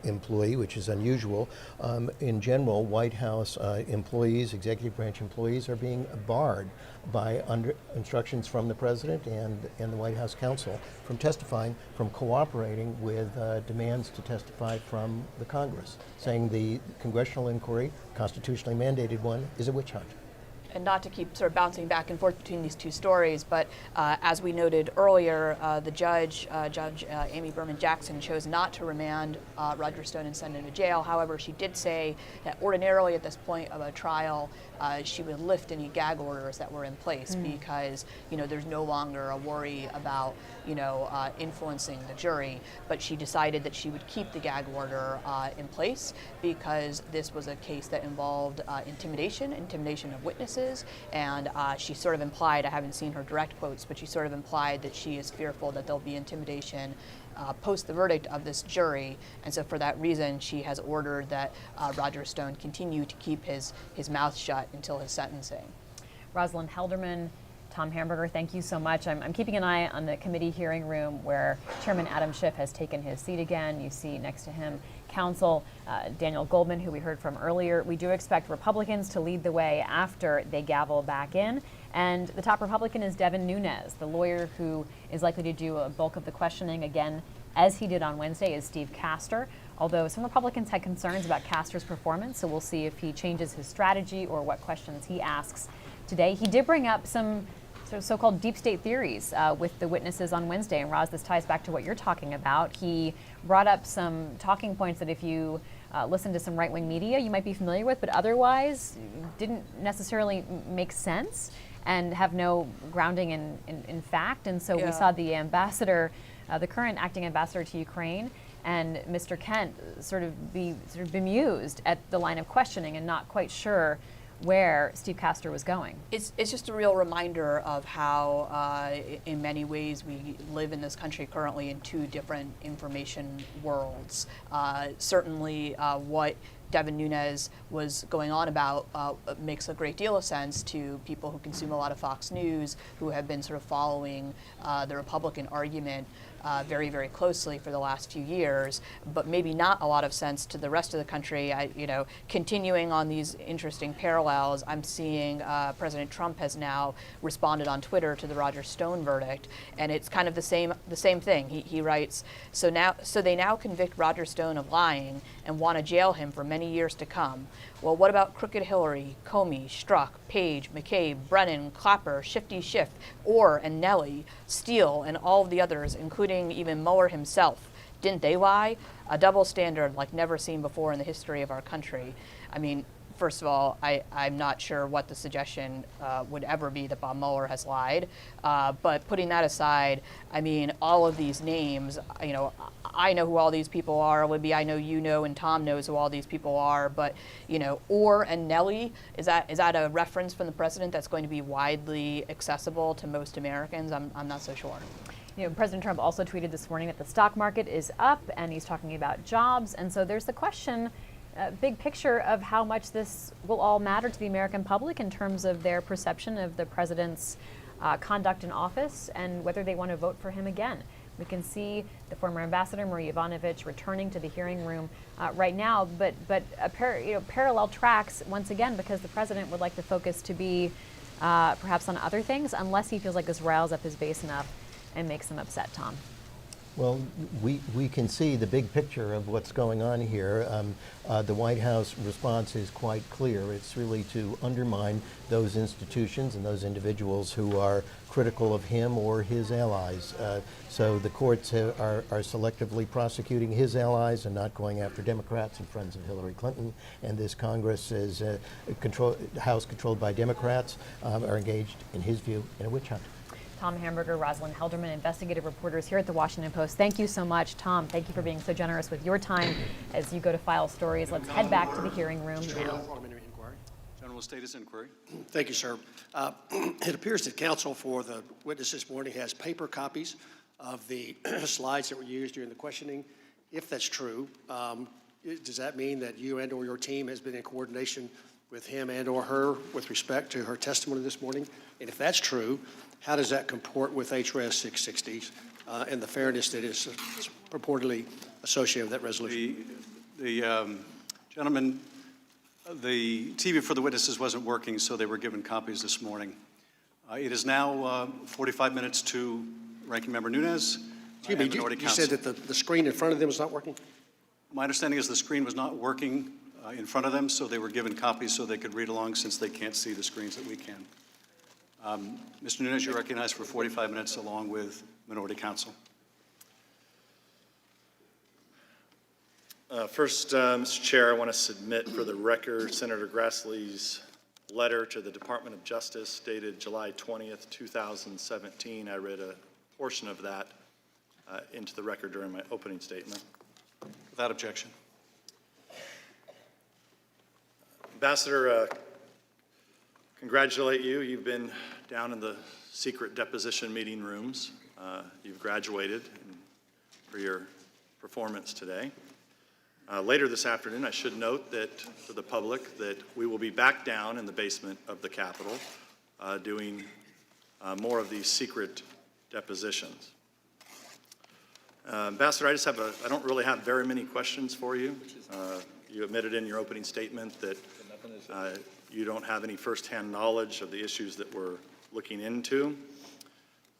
employee, which is unusual. In general, White House employees, executive branch employees, are being barred by instructions from the president and the White House counsel from testifying, from cooperating with demands to testify from the Congress, saying the congressional inquiry, constitutionally mandated one, is a witch hunt.
And not to keep sort of bouncing back and forth between these two stories, but as we noted earlier, the Judge Amy Berman Jackson, chose not to remand Roger Stone and send him to jail. However, she did say that ordinarily at this point of a trial, she would lift any gag orders that were in place because there's no longer a worry about influencing the jury. But she decided that she would keep the gag order in place because this was a case that involved intimidation of witnesses, witnesses, and she sort of implied, I haven't seen her direct quotes, but she sort of implied that she is fearful that there'll be intimidation post the verdict of this jury, and so for that reason she has ordered that Roger Stone continue to keep his mouth shut until his sentencing.
Rosalind Helderman, Tom Hamburger, thank you so much. I'm keeping an eye on the committee hearing room where Chairman Adam Schiff has taken his seat again. You see next to him counsel Daniel Goldman, who we heard from earlier. We do expect Republicans to lead the way after they gavel back in. And the top Republican is Devin Nunes. The lawyer who is likely to do a bulk of the questioning again, as he did on Wednesday, is Steve Castor. Although some Republicans had concerns about Castor's performance, so we'll see if he changes his strategy or what questions he asks today. He did bring up some so-called deep state theories with the witnesses on Wednesday. And Roz, this ties back to what you're talking about. He brought up some talking points that if you listen to some right-wing media, you might be familiar with, but otherwise didn't necessarily make sense and have no grounding in fact. And so we saw the ambassador, the current acting ambassador to Ukraine, and Mr. Kent sort of be bemused at the line of questioning and not quite sure where Steve Castor was going.
It's just a real reminder of how, in many ways, we live in this country currently in two different information worlds. Certainly, what Devin Nunes was going on about makes a great deal of sense to people who consume a lot of Fox News, who have been sort of following the Republican argument very, very closely for the last few years, but maybe not a lot of sense to the rest of the country. Continuing on these interesting parallels, I'm seeing President Trump has now responded on Twitter to the Roger Stone verdict, and it's kind of the same thing. He writes, so they now convict Roger Stone of lying and want to jail him for many years to come. Well, what about Crooked Hillary, Comey, Strzok, Page, McCabe, Brennan, Clapper, Shifty Schiff, Orr and Nellie, Steele, and all of the others, including even Mueller himself? Didn't they lie? A double standard like never seen before in the history of our country. I mean, first of all, I'm not sure what the suggestion would ever be that Bob Mueller has lied. But putting that aside, I mean, all of these names, I know who all these people are, Libby, I know you know, and Tom knows who all these people are, but, Orr and Nellie, is that a reference from the president that's going to be widely accessible to most Americans? I'm not so sure.
President Trump also tweeted this morning that the stock market is up, and he's talking about jobs, and so there's the question, big picture, of how much this will all matter to the American public in terms of their perception of the president's conduct in office and whether they want to vote for him again. We can see the former ambassador, Marie Yovanovitch, returning to the hearing room right now, but parallel tracks once again, because the president would like the focus to be perhaps on other things, unless he feels like this riles up his base enough and makes them upset. Tom.
Well, we can see the big picture of what's going on here. The White House response is quite clear. It's really to undermine those institutions and those individuals who are critical of him or his allies. So the courts are selectively prosecuting his allies and not going after Democrats and friends of Hillary Clinton. And this Congress is House controlled by Democrats are engaged, in his view, in a witch hunt.
Tom Hamburger, Rosalind Helderman, investigative reporters here at the Washington Post. Thank you so much. Tom, thank you for being so generous with your time as you go to file stories. Let's head back to the hearing room now.
General Status Inquiry.
Thank you, sir. It appears that counsel for the witness this morning has paper copies of the slides that were used during the questioning. If that's true, does that mean that you and or your team has been in coordination with him and or her with respect to her testimony this morning? And if that's true, how does that comport with HRS 660 and the fairness that is purportedly associated with that resolution?
The gentleman, the TV for the witnesses wasn't working, so they were given copies this morning. It is now 45 minutes to Ranking Member Nunes.
Excuse me, you said that the screen in front of them was not working?
My understanding is the screen was not working in front of them, so they were given copies so they could read along, since they can't see the screens that we can. Mr. Nunes, you're recognized for 45 minutes along with Minority Counsel.
First, Mr. Chair, I want to submit for the record Senator Grassley's letter to the Department of Justice dated July 20th, 2017. I read a portion of that into the record during my opening statement.
Without objection.
congratulate you. You've been down in the secret deposition meeting rooms. You've graduated for your performance today. Later this afternoon, I should note that for the public that we will be back down in the basement of the Capitol doing more of these secret depositions. Ambassador, I don't really have very many questions for you. You admitted in your opening statement that you don't have any firsthand knowledge of the issues that we're looking into.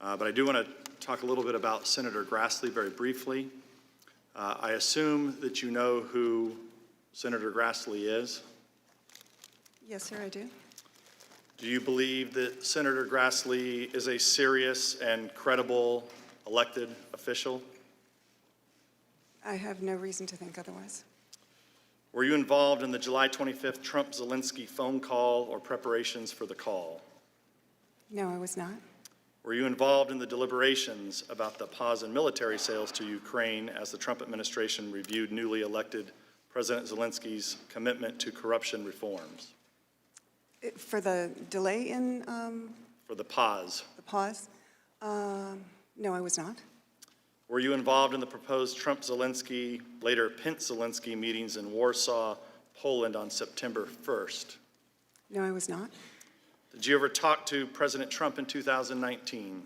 But I do want to talk a little bit about Senator Grassley very briefly. I assume that you know who Senator Grassley is.
Yes, sir, I do.
Do you believe that Senator Grassley is a serious and credible elected official?
I have no reason to think otherwise.
Were you involved in the July 25th Trump-Zelensky phone call or preparations for the call?
No, I was not.
Were you involved in the deliberations about the pause in military sales to Ukraine as the Trump administration reviewed newly elected President Zelensky's commitment to corruption reforms?
For the delay in
For the pause.
the pause? No, I was not.
Were you involved in the proposed Trump-Zelensky, later Pence-Zelensky meetings in Warsaw, Poland on September 1st?
No, I was not.
Did you ever talk to President Trump in 2019?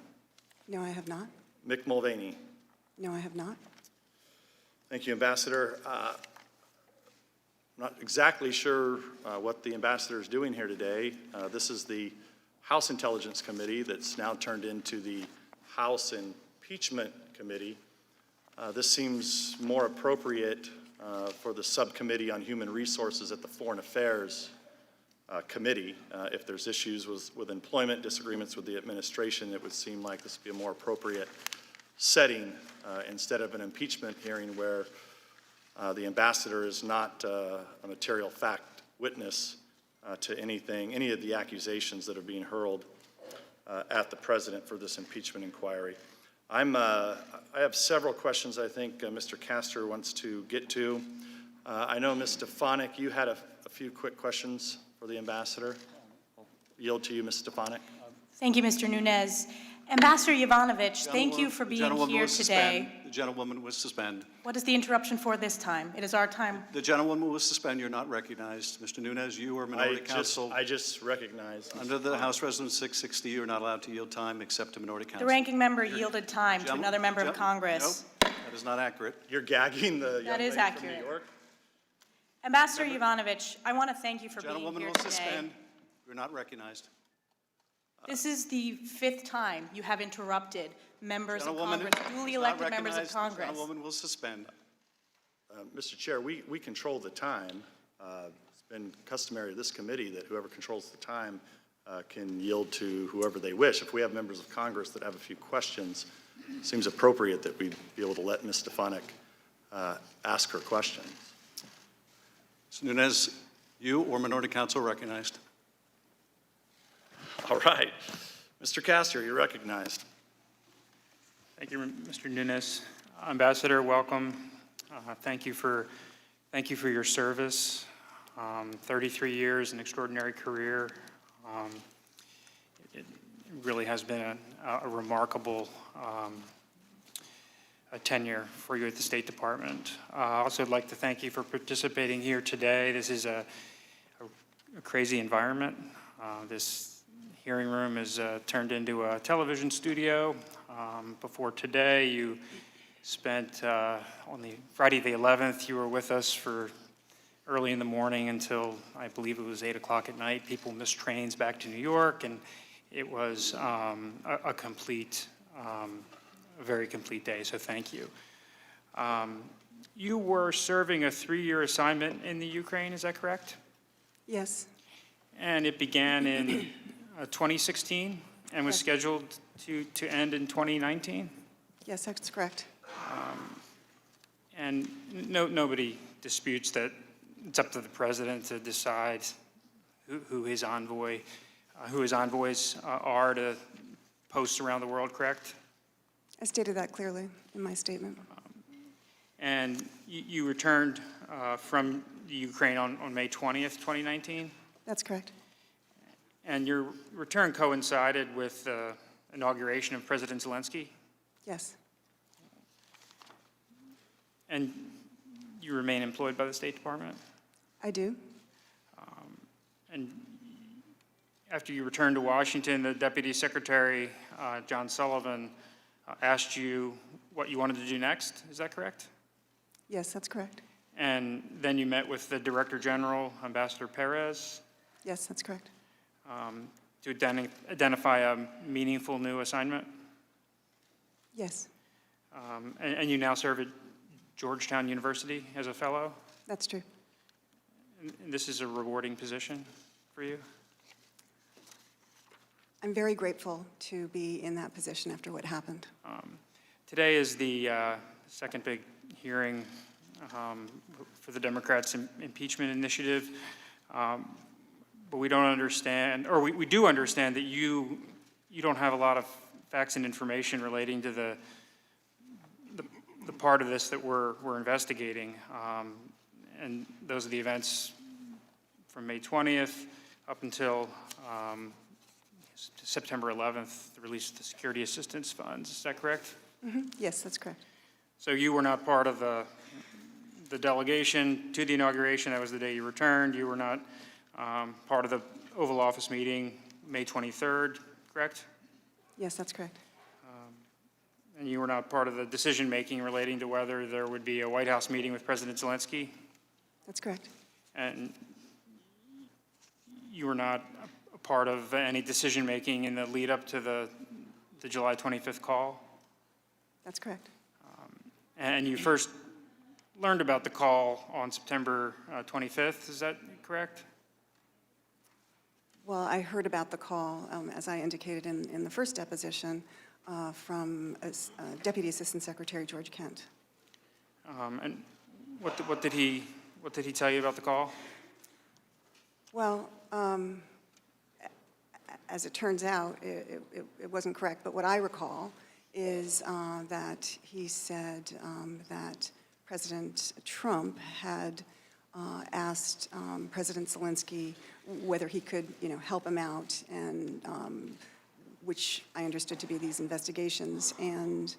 No, I have not.
Mick Mulvaney?
No, I have not.
Thank you, Ambassador. I'm not exactly sure what the ambassador is doing here today. This is the House Intelligence Committee that's now turned into the House Impeachment Committee. This seems more appropriate for the Subcommittee on Human Resources at the Foreign Affairs Committee. If there's issues with employment, disagreements with the administration, it would seem like this would be a more appropriate setting instead of an impeachment hearing where the ambassador is not a material fact witness to any of the accusations that are being hurled at the president for this impeachment inquiry. I have several questions I think Mr. Castor wants to get to. I know Ms. Stefanik, you had a few quick questions for the ambassador. I'll yield to you, Ms. Stefanik.
Thank you, Mr. Nunes. Ambassador Yovanovitch, thank you for being here today.
The gentlewoman will suspend.
What is the interruption for this time? It is our time.
The gentlewoman will suspend. You're not recognized. Mr. Nunes, you or minority counsel.
I just recognized.
Under the House Resolution 660, you're not allowed to yield time except to minority counsel.
The ranking member yielded time to another member of Congress.
No, that is not accurate.
You're gagging the young
That is
lady
accurate.
from New York?
Ambassador Yovanovitch, I want to thank you for being
Gentlewoman
here
will
today.
suspend. You're not recognized.
This is the 5th time you have interrupted members of
Gentlewoman
Congress, duly
is not
elected members of
recognized.
Congress.
Gentlewoman will suspend.
Mr. Chair, we control the time. It's been customary to this committee that whoever controls the time can yield to whoever they wish. If we have members of Congress that have a few questions, it seems appropriate that we be able to let Ms. Stefanik ask her questions.
Mr. Nunes, you or minority counsel recognized.
All right. Mr. Castor, you're recognized.
Thank you, Mr. Nunes. Ambassador, welcome. Thank you for your service. 33 years, an extraordinary career. It really has been a remarkable tenure for you at the State Department. Also, I'd like to thank you for participating here today. This is a crazy environment. This hearing room is turned into a television studio. Before today, you spent on the Friday the 11th, you were with us for early in the morning until I believe it was 8 o'clock at night. People missed trains back to New York, and it was a complete, a very complete day, so thank you. You were serving a 3-year assignment in the Ukraine, is that correct?
Yes.
And it began in 2016 and was scheduled to end in 2019?
Yes, that's correct.
And nobody disputes that it's up to the president to decide who his envoys are to post around the world, correct?
I stated that clearly in my statement.
And you returned from the Ukraine on May 20th, 2019?
That's correct.
And your return coincided with the inauguration of President Zelensky?
Yes.
And you remain employed by the State Department?
I do.
And after you returned to Washington, the Deputy Secretary, John Sullivan, asked you what you wanted to do next. Is that correct?
Yes, that's correct.
And then you met with the Director General, Ambassador Perez,
Yes, that's correct.
to identify a meaningful new assignment.
Yes,
And you now serve at Georgetown University as a fellow.
that's true.
And this is a rewarding position for you?
I'm very grateful to be in that position after what happened.
Today is the second big hearing for the Democrats' impeachment initiative. But we don't understand, or we do understand that you don't have a lot of facts and information relating to the part of this that we're investigating. And those are the events from May 20th up until September 11th, the release of the security assistance funds. Is that correct?
Yes, that's correct.
So you were not part of the delegation to the inauguration. That was the day you returned. You were not part of the Oval Office meeting May 23rd, correct?
Yes, that's correct.
And you were not part of the decision-making relating to whether there would be a White House meeting with President Zelensky?
That's correct.
And you were not a part of any decision-making in the lead-up to the July 25th call?
That's correct.
And you first learned about the call on September 25th, is that correct?
Well, I heard about the call, as I indicated in the first deposition, from Deputy Assistant Secretary George Kent.
And what did he tell you about the call?
Well, as it turns out, it wasn't correct, but what I recall is that he said that President Trump had asked President Zelensky whether he could, help him out, and which I understood to be these investigations, and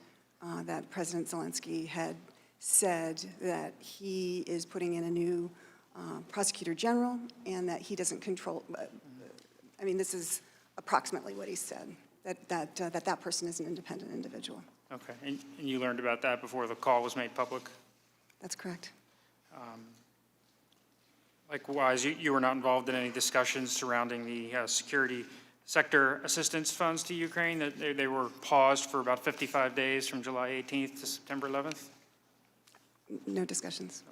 that President Zelensky had said that he is putting in a new prosecutor general, and that he doesn't control. I mean, this is approximately what he said. That person is an independent individual.
Okay, and you learned about that before the call was made public?
That's correct.
Likewise, you were not involved in any discussions surrounding the security sector assistance funds to Ukraine, that they were paused for about 55 days from July 18th to September 11th?
No discussions.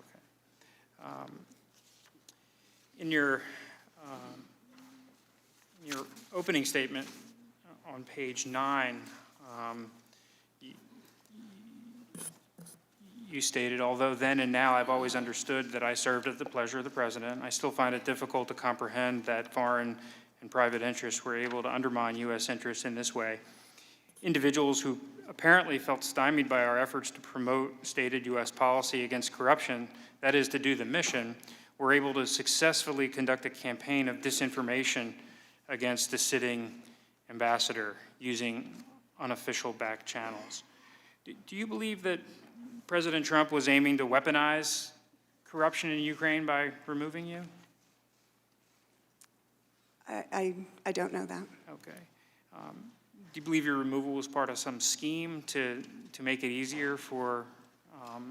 Okay. In your opening statement on page 9, you stated, although then and now I've always understood that I served at the pleasure of the president, I still find it difficult to comprehend that foreign and private interests were able to undermine U.S. interests in this way. Individuals who apparently felt stymied by our efforts to promote stated U.S. policy against corruption, that is to do the mission, were able to successfully conduct a campaign of disinformation against the sitting ambassador using unofficial back channels. Do you believe that President Trump was aiming to weaponize corruption in Ukraine by removing you?
I don't know that.
Okay. Do you believe your removal was part of some scheme to make it easier for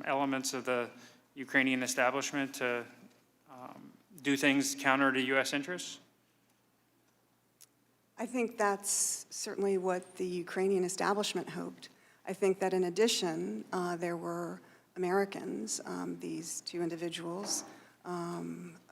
elements of the Ukrainian establishment to do things counter to U.S. interests?
I think that's certainly what the Ukrainian establishment hoped. I think that in addition, there were Americans, these two individuals,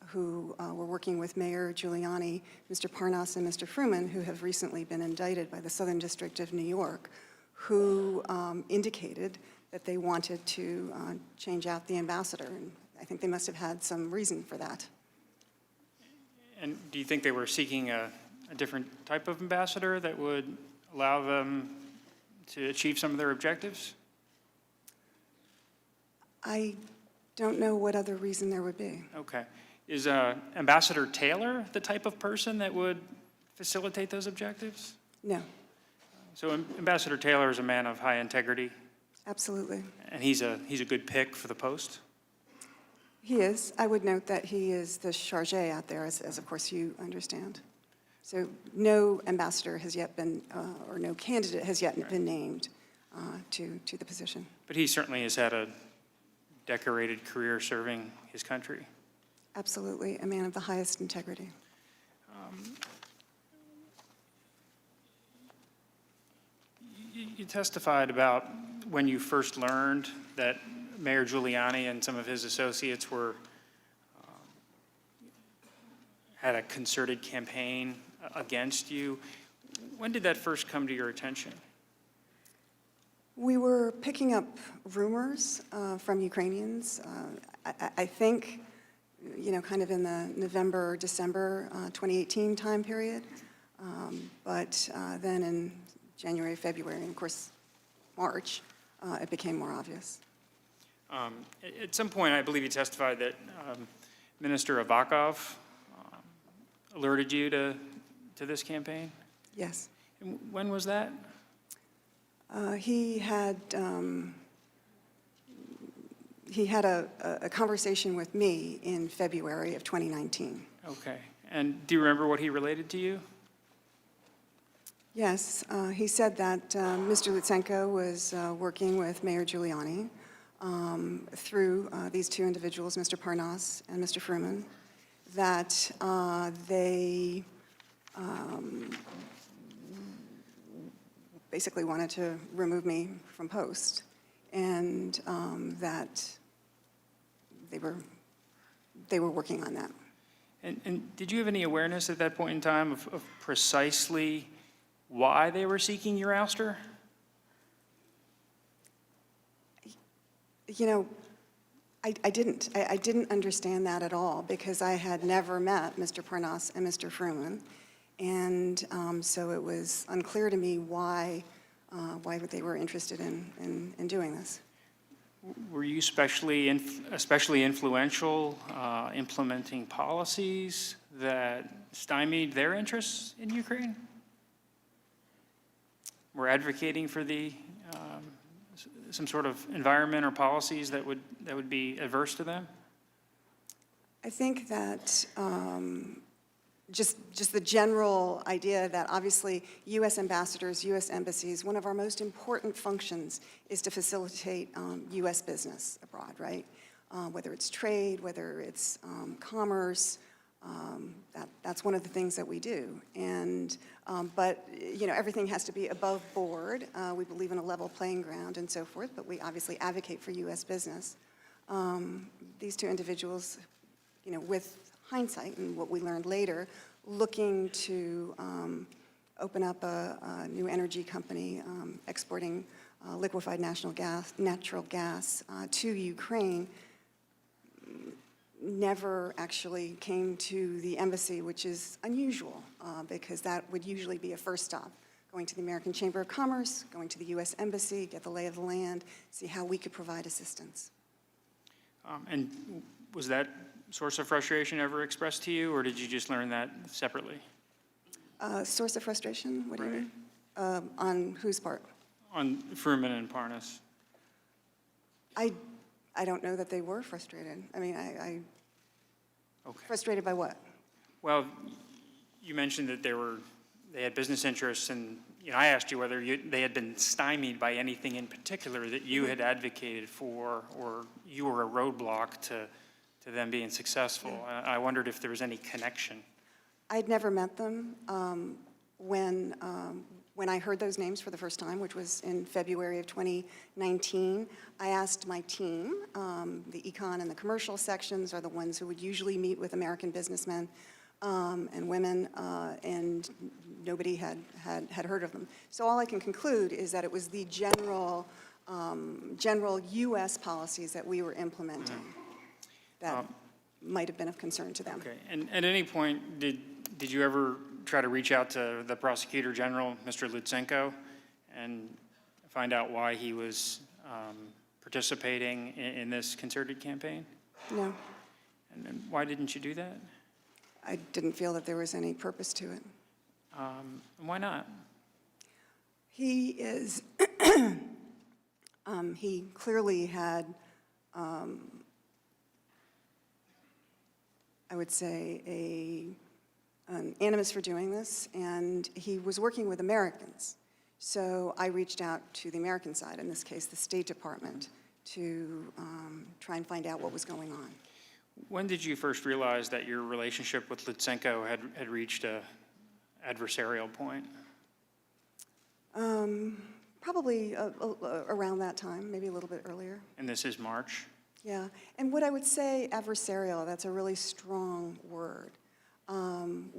who were working with Mayor Giuliani, Mr. Parnas and Mr. Fruman, who have recently been indicted by the Southern District of New York, who indicated that they wanted to change out the ambassador. And I think they must have had some reason for that.
And do you think they were seeking a different type of ambassador that would allow them to achieve some of their objectives?
I don't know what other reason there would be.
Okay. Is Ambassador Taylor the type of person that would facilitate those objectives?
No,
So Ambassador Taylor is a man of high integrity,
absolutely.
and he's a good pick for the post.
He is. I would note that he is the charge out there, as of course you understand. So no ambassador has yet been, or no candidate has yet been named to the position.
But he certainly has had a decorated career serving his country.
Absolutely, a man of the highest integrity.
You testified about when you first learned that Mayor Giuliani and some of his associates had a concerted campaign against you. When did that first come to your attention?
We were picking up rumors from Ukrainians. I think, kind of in the November, December 2018 time period. But then in January, February, and of course, March, it became more obvious.
At some point, I believe you testified that Minister Avakov alerted you to this campaign?
Yes.
And when was that?
He had a conversation with me in February of 2019.
Okay. And do you remember what he related to you?
Yes, he said that Mr. Lutsenko was working with Mayor Giuliani through these two individuals, Mr. Parnas and Mr. Fruman, that they basically wanted to remove me from post, and that they were working on that.
And did you have any awareness at that point in time of precisely why they were seeking your ouster?
I didn't. I didn't understand that at all because I had never met Mr. Parnas and Mr. Fruman, and so it was unclear to me why they were interested in doing this.
Were you especially influential implementing policies that stymied their interests in Ukraine? Were advocating for some sort of environment or policies that would be adverse to them?
I think that just the general idea that obviously U.S. ambassadors, U.S. embassies, one of our most important functions is to facilitate U.S. business abroad, right? Whether it's trade, whether it's commerce, that's one of the things that we do. And but everything has to be above board. We believe in a level playing ground and so forth, but we obviously advocate for U.S. business. These two individuals, with hindsight and what we learned later, looking to open up a new energy company exporting liquefied natural gas to Ukraine, never actually came to the embassy, which is unusual because that would usually be a first stop. Going to the American Chamber of Commerce, going to the U.S. Embassy, get the lay of the land, see how we could provide assistance.
And was that source of frustration ever expressed to you, or did you just learn that separately?
Source of frustration? What do you mean? On whose part?
On Fruman and Parnas.
I don't know that they were frustrated. I mean,
Okay.
Frustrated by what?
Well, you mentioned that they had business interests, and I asked you whether they had been stymied by anything in particular that you had advocated for, or you were a roadblock to them being successful. I wondered if there was any connection.
I'd never met them. When I heard those names for the first time, which was in February of 2019, I asked my team, the econ and the commercial sections are the ones who would usually meet with American businessmen and women, and nobody had heard of them. So all I can conclude is that it was the general U.S. policies that we were implementing that might have been of concern to them.
Okay. And at any point, did you ever try to reach out to the Prosecutor General, Mr. Lutsenko, and find out why he was participating in this concerted campaign?
No.
And why didn't you do that?
I didn't feel that there was any purpose to it.
Why not?
He is, he clearly had, I would say, an animus for doing this, and he was working with Americans. So I reached out to the American side, in this case, the State Department, to try and find out what was going on.
When did you first realize that your relationship with Lutsenko had reached a adversarial point?
Probably around that time, maybe a little bit earlier.
And this is March?
Yeah, and what I would say, adversarial, that's a really strong word.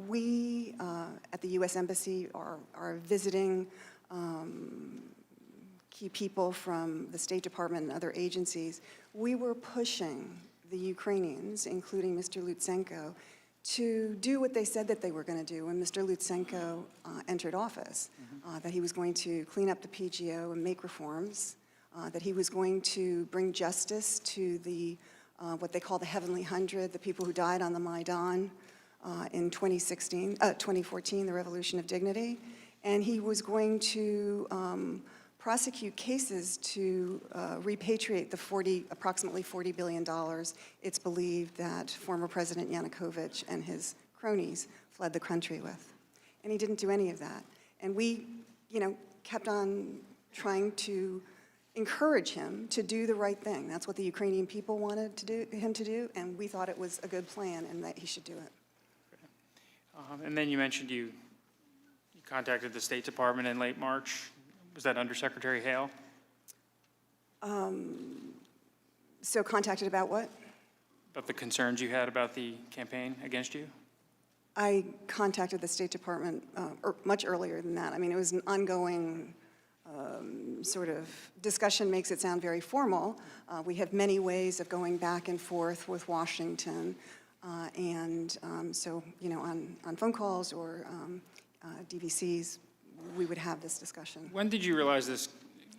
We at the U.S. Embassy are visiting key people from the State Department and other agencies. We were pushing the Ukrainians, including Mr. Lutsenko, to do what they said that they were going to do when Mr. Lutsenko entered office, that he was going to clean up the PGO and make reforms, that he was going to bring justice to the what they call the Heavenly Hundred, the people who died on the Maidan in 2014, the Revolution of Dignity, and he was going to prosecute cases to repatriate the approximately $40 billion it's believed that former President Yanukovych and his cronies fled the country with. And he didn't do any of that. And we, kept on trying to encourage him to do the right thing. That's what the Ukrainian people wanted him to do, and we thought it was a good plan and that he should do it.
And then you mentioned you contacted the State Department in late March. Was that Under Secretary Hale?
So contacted about what?
About the concerns you had about the campaign against you?
I contacted the State Department much earlier than that. I mean, it was an ongoing sort of discussion, makes it sound very formal. We have many ways of going back and forth with Washington. So, on phone calls or DVCs, we would have this discussion.
When did you realize this?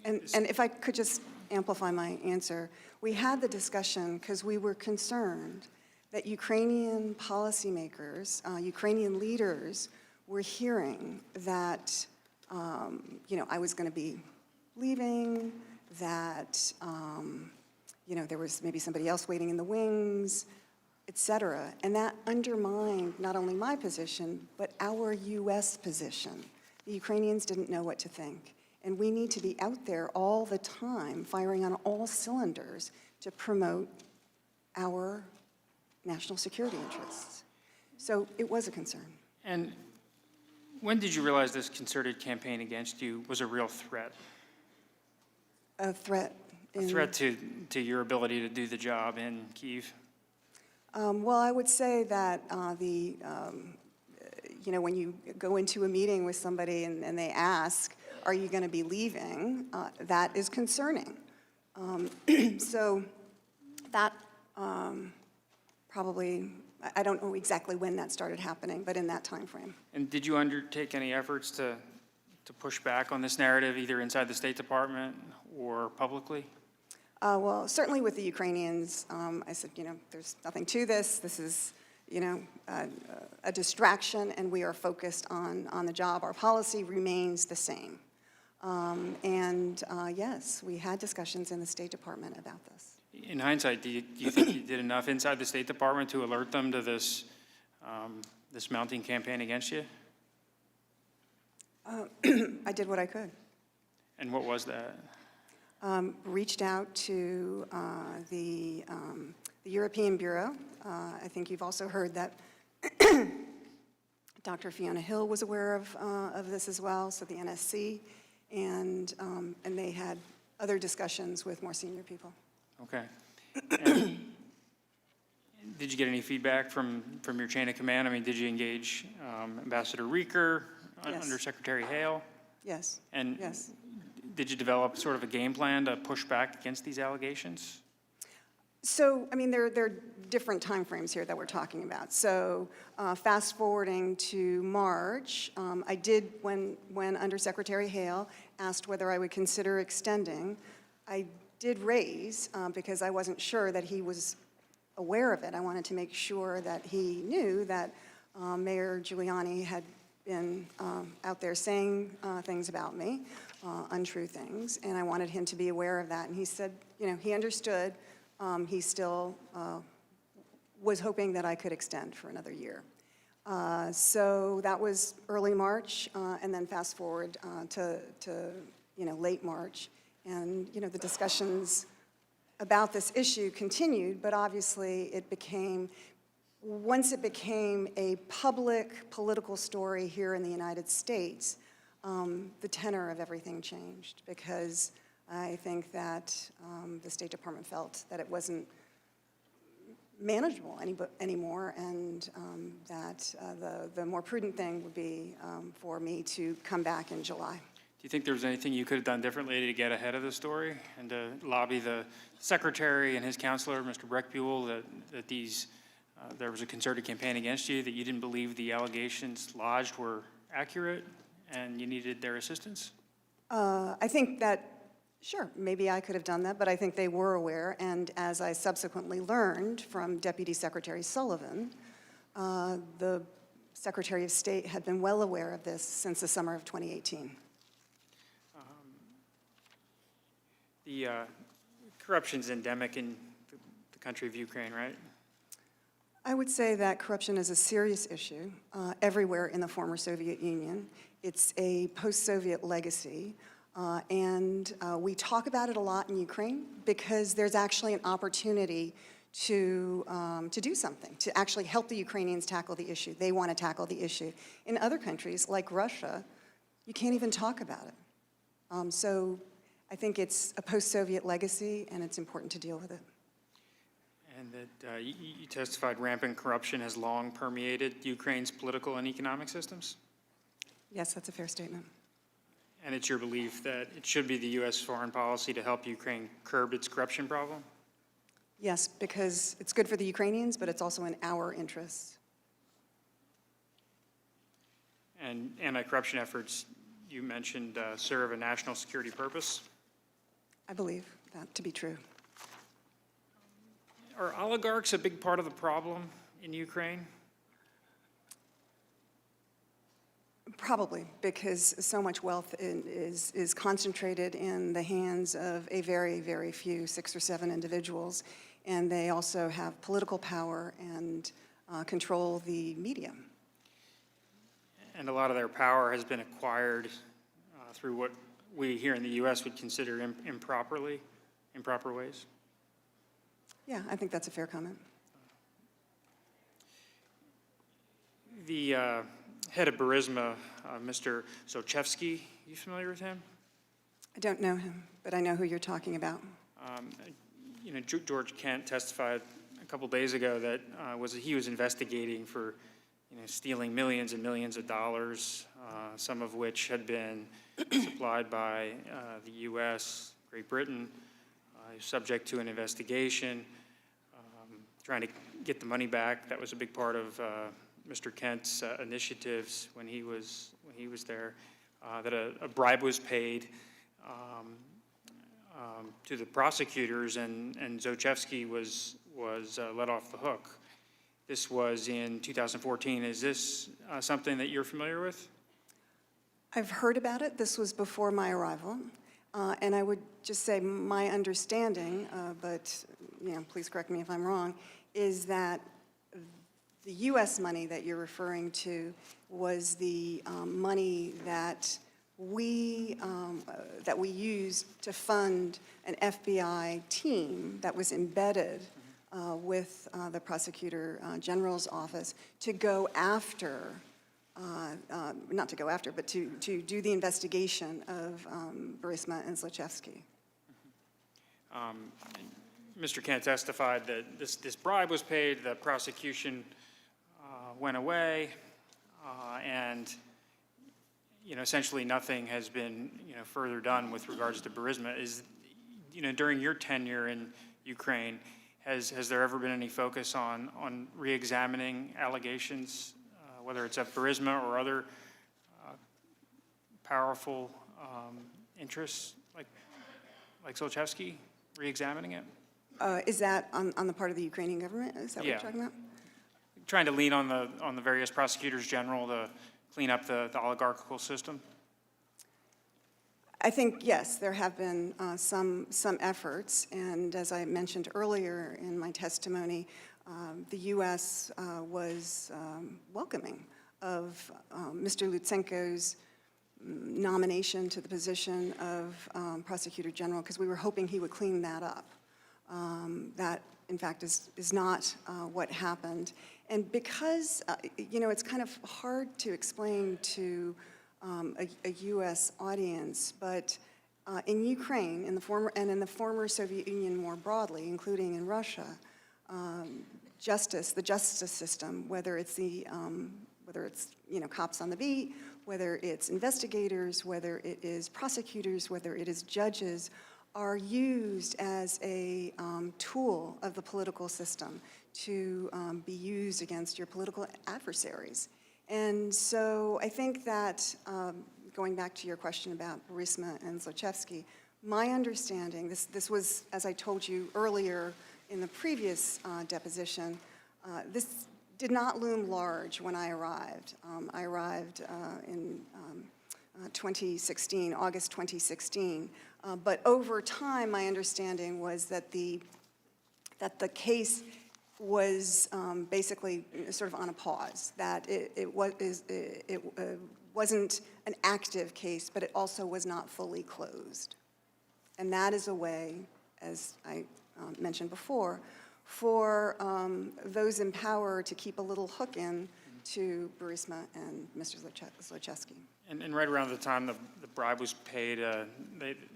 And if I could just amplify my answer, we had the discussion because we were concerned that Ukrainian policymakers, Ukrainian leaders were hearing that, I was going to be leaving, that, there was maybe somebody else waiting in the wings, et cetera. And that undermined not only my position, but our U.S. position. The Ukrainians didn't know what to think. And we need to be out there all the time, firing on all cylinders to promote our national security interests. So it was a concern.
And when did you realize this concerted campaign against you was a real threat?
A threat
A threat to your ability to do the job in Kyiv?
Well, I would say that when you go into a meeting with somebody and they ask, are you going to be leaving, that is concerning. So that probably, I don't know exactly when that started happening, but in that time frame.
And did you undertake any efforts to push back on this narrative, either inside the State Department or publicly?
Well, certainly with the Ukrainians, I said, there's nothing to this. This is, a distraction, and we are focused on the job. Our policy remains the same. Yes, we had discussions in the State Department about this.
In hindsight, do you think you did enough inside the State Department to alert them to this mounting campaign against you?
I did what I could.
And what was that?
Reached out to the European Bureau. I think you've also heard that Dr. Fiona Hill was aware of this as well, so the NSC, and they had other discussions with more senior people.
Okay. And did you get any feedback from your chain of command? I mean, did you engage Ambassador Rieker,
Yes.
Under Secretary Hale?
Yes.
And
yes.
Did you develop sort of a game plan to push back against these allegations?
So, I mean, there are different timeframes here that we're talking about. So, fast forwarding to March, I did, when Under Secretary Hale asked whether I would consider extending, I did raise, because I wasn't sure that he was aware of it. I wanted to make sure that he knew that Mayor Giuliani had been out there saying things about me, untrue things, and I wanted him to be aware of that. And he said, he understood. He still was hoping that I could extend for another year. So that was early March, and then fast forward to late March. And, the discussions about this issue continued, but obviously once it became a public political story here in the United States, the tenor of everything changed, because I think that the State Department felt that it wasn't manageable anymore, and that the more prudent thing would be for me to come back in July.
Do you think there was anything you could have done differently to get ahead of the story and to lobby the secretary and his counselor, Mr. Breckbuell, that there was a concerted campaign against you, that you didn't believe the allegations lodged were accurate and you needed their assistance?
I think that, sure, maybe I could have done that, but I think they were aware, and as I subsequently learned from Deputy Secretary Sullivan, the Secretary of State had been well aware of this since the summer of 2018.
The corruption's endemic in the country of Ukraine, right?
I would say that corruption is a serious issue everywhere in the former Soviet Union. It's a post-Soviet legacy, and we talk about it a lot in Ukraine because there's actually an opportunity to do something, to actually help the Ukrainians tackle the issue. They want to tackle the issue. In other countries, like Russia, you can't even talk about it. So I think it's a post-Soviet legacy, and it's important to deal with it.
And that you testified rampant corruption has long permeated Ukraine's political and economic systems?
Yes, that's a fair statement.
And it's your belief that it should be the U.S. foreign policy to help Ukraine curb its corruption problem?
Yes, because it's good for the Ukrainians, but it's also in our interests.
And anti-corruption efforts, you mentioned, serve a national security purpose?
I believe that to be true.
Are oligarchs a big part of the problem in Ukraine?
Probably, because so much wealth is concentrated in the hands of a very, very few, 6 or 7 individuals, and they also have political power and control the media.
And a lot of their power has been acquired through what we here in the U.S. would consider improper ways?
Yeah, I think that's a fair comment.
The head of Burisma, Mr. Zochevsky, you familiar with him?
I don't know him, but I know who you're talking about.
George Kent testified a couple days ago that he was investigating for stealing millions and millions of dollars, some of which had been supplied by the U.S., Great Britain. He was subject to an investigation, trying to get the money back. That was a big part of Mr. Kent's initiatives when he was there. That a bribe was paid to the prosecutors, and Zochevsky was let off the hook. This was in 2014. Is this something that you're familiar with?
I've heard about it. This was before my arrival. And I would just say my understanding, but please correct me if I'm wrong, is that the U.S. money that you're referring to was the money that we used to fund an FBI team that was embedded with the Prosecutor General's office to go after, not to go after, but to do the investigation of Burisma and Zlochevsky.
Mr. Kent testified that this bribe was paid, the prosecution went away, and essentially nothing has been further done with regards to Burisma. During your tenure in Ukraine, has there ever been any focus on re-examining allegations, whether it's at Burisma or other powerful interests like Zlochevsky, re-examining it?
Is that on the part of the Ukrainian government? Is that what you're talking about?
Trying to lean on the various prosecutors general to clean up the oligarchical system?
I think, yes, there have been some efforts, and as I mentioned earlier in my testimony, the U.S. was welcoming of Mr. Lutsenko's nomination to the position of Prosecutor General, because we were hoping he would clean that up. That, in fact, is not what happened. And because, you know, it's kind of hard to explain to a U.S. audience, but in Ukraine, in the former Soviet Union more broadly, including in Russia, the justice system, whether it's you know, cops on the beat, whether it's investigators, whether it is prosecutors, whether it is judges, are used as a tool of the political system to be used against your political adversaries. And so I think that, going back to your question about Burisma and Zlochevsky, my understanding, this was, as I told you earlier in the previous deposition, this did not loom large when I arrived. I arrived in 2016, August 2016. But over time, my understanding was that the case was basically sort of on a pause, that it wasn't an active case, but it also was not fully closed. And that is a way, as I mentioned before, for those in power to keep a little hook in to Burisma and Mr. Zlochevsky.
And right around the time the bribe was paid,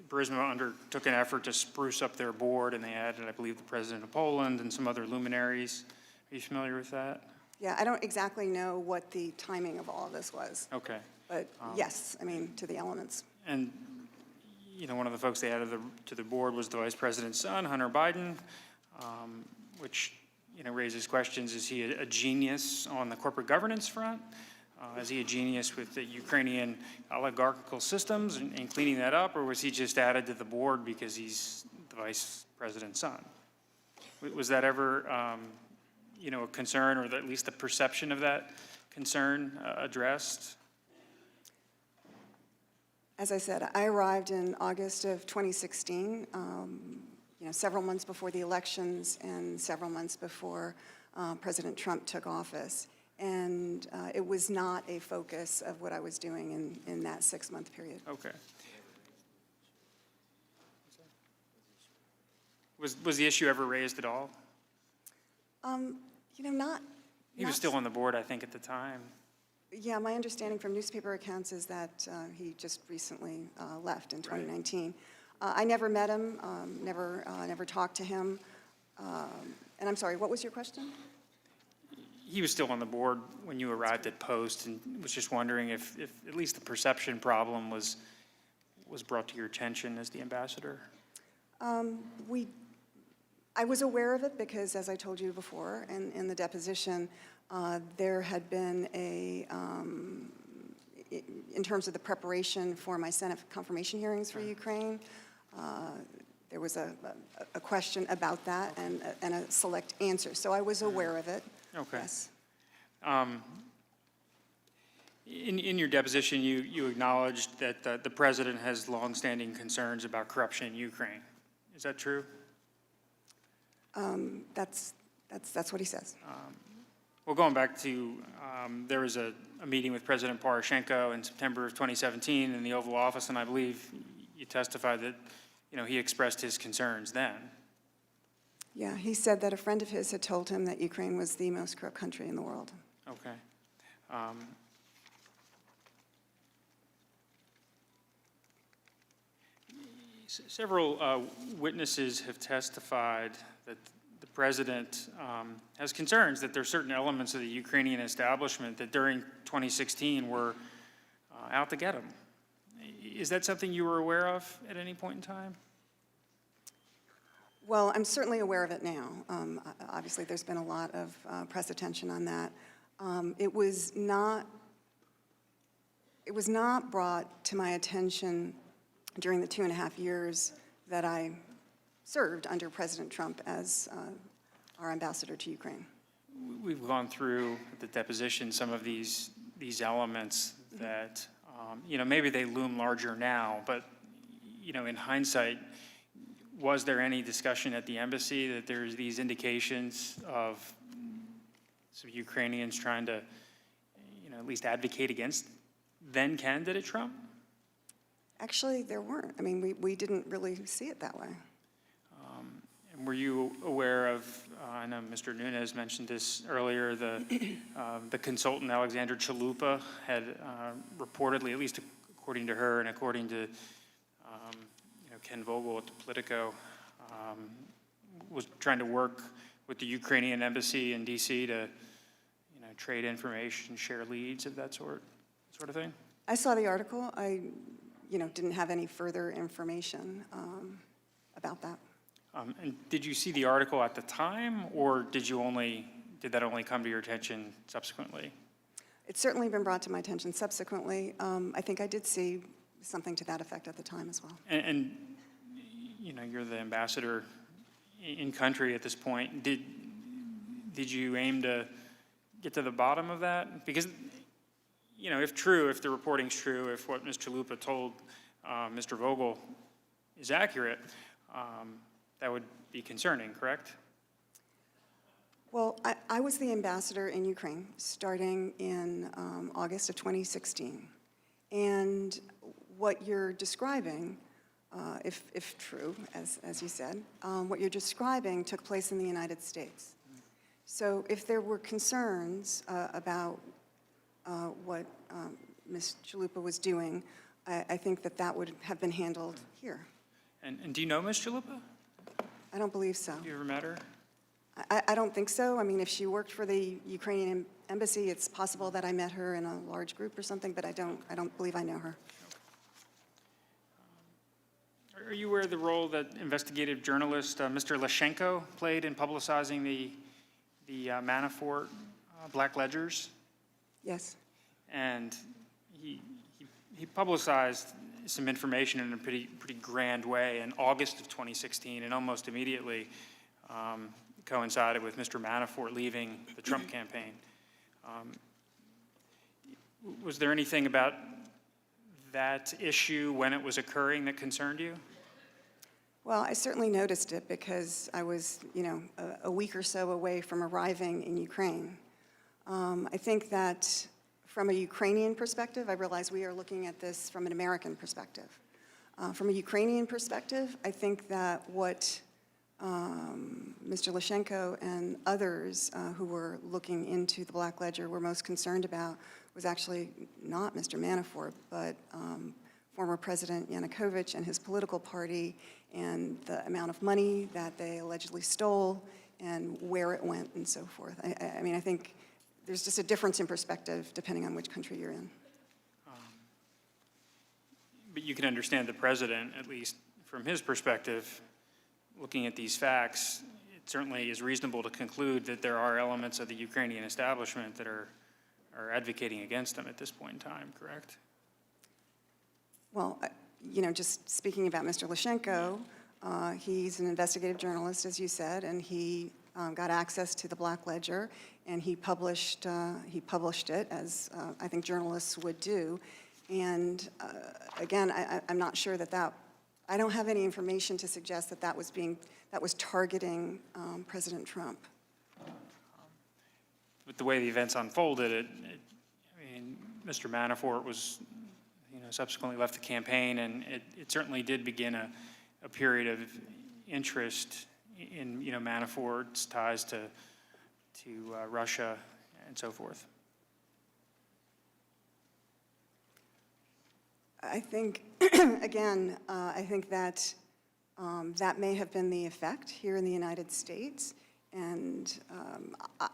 Burisma undertook an effort to spruce up their board, and they added, I believe, the President of Poland and some other luminaries. Are you familiar with that?
Yeah, I don't exactly know what the timing of all of this was.
Okay.
But yes, I mean, to the elements.
And, you know, one of the folks they added to the board was the Vice President's son, Hunter Biden, which, you know, raises questions. Is he a genius on the corporate governance front? Is he a genius with the Ukrainian oligarchical systems and cleaning that up, or was he just added to the board because he's the Vice President's son? Was that ever, you know, a concern, or at least the perception of that concern addressed?
As I said, I arrived in August of 2016, you know, several months before the elections and several months before President Trump took office. And it was not a focus of what I was doing in that 6-month period.
Okay. Was the issue ever raised at all?
You know, not.
He was still on the board, I think, at the time.
Yeah, my understanding from newspaper accounts is that he just recently left in 2019. I never met him, never talked to him. And I'm sorry, what was your question?
He was still on the board when you arrived at Post, and was just wondering if at least the perception problem was brought to your attention as the ambassador.
I was aware of it because, as I told you before, in the deposition, there had been in terms of the preparation for my Senate confirmation hearings for Ukraine, there was a question about that and a select answer. So I was aware of it.
Okay.
Yes.
In your deposition, you acknowledged that the president has longstanding concerns about corruption in Ukraine. Is that true?
That's what he says.
Well, going back to, there was a meeting with President Poroshenko in September of 2017 in the Oval Office, and I believe you testified that, you know, he expressed his concerns then.
Yeah, he said that a friend of his had told him that Ukraine was the most corrupt country in the world.
Okay. Several witnesses have testified that the president has concerns that there are certain elements of the Ukrainian establishment that during 2016 were out to get him. Is that something you were aware of at any point in time?
Well, I'm certainly aware of it now. Obviously, there's been a lot of press attention on that. It was not brought to my attention during the 2.5 years that I served under President Trump as our ambassador to Ukraine.
We've gone through the deposition some of these these elements that, maybe they loom larger now, but, in hindsight, was there any discussion at the embassy that there's these indications of some Ukrainians trying to, at least advocate against then candidate Trump?
Actually, there weren't. I mean, we didn't really see it that way.
And were you aware of, I know Mr. Nunes mentioned this earlier, the consultant Alexandra Chalupa had reportedly, at least according to her and according to Ken Vogel at the Politico, was trying to work with the Ukrainian embassy in D.C. to, trade information, share leads of that sort of thing?
I saw the article. I, didn't have any further information about that.
And did you see the article at the time, or did that only come to your attention subsequently?
It's certainly been brought to my attention subsequently. I think I did see something to that effect at the time as well.
And you're the ambassador in country at this point. Did you aim to get to the bottom of that? Because, if the reporting's true, if what Ms. Chalupa told Mr. Vogel is accurate, that would be concerning, correct?
Well, I was the ambassador in Ukraine starting in August of 2016. And what you're describing, if true, as you said, what you're describing took place in the United States. So if there were concerns about what Ms. Chalupa was doing, I think that would have been handled here.
And do you know Ms. Chalupa?
I don't believe so.
Do you ever met her?
I don't think so. I mean, if she worked for the Ukrainian embassy, it's possible that I met her in a large group or something, but I don't believe I know her.
Are you aware of the role that investigative journalist Mr. Lashenko played in publicizing the Manafort black ledgers?
Yes.
And he publicized some information in a pretty grand way in August of 2016, and almost immediately coincided with Mr. Manafort leaving the Trump campaign. Was there anything about that issue when it was occurring that concerned you?
Well, I certainly noticed it because I was, a week or so away from arriving in Ukraine. I think that from a Ukrainian perspective, I realize we are looking at this from an American perspective. From a Ukrainian perspective, I think that what Mr. Lashenko and others who were looking into the Black Ledger were most concerned about was actually not Mr. Manafort, but former President Yanukovych and his political party and the amount of money that they allegedly stole and where it went and so forth. I mean, I think there's just a difference in perspective depending on which country you're in.
But you can understand the president, at least from his perspective, looking at these facts, it certainly is reasonable to conclude that there are elements of the Ukrainian establishment that are advocating against them at this point in time, correct?
Well, just speaking about Mr. Lashenko, he's an investigative journalist, as you said, and he got access to the Black Ledger, and he published it, as I think journalists would do. And again, I'm not sure that I don't have any information to suggest that was targeting President Trump.
But the way the events unfolded, Mr. Manafort was, subsequently left the campaign, and it certainly did begin a period of interest in, Manafort's ties to Russia and so forth.
I think, again, I think that that may have been the effect here in the United States. And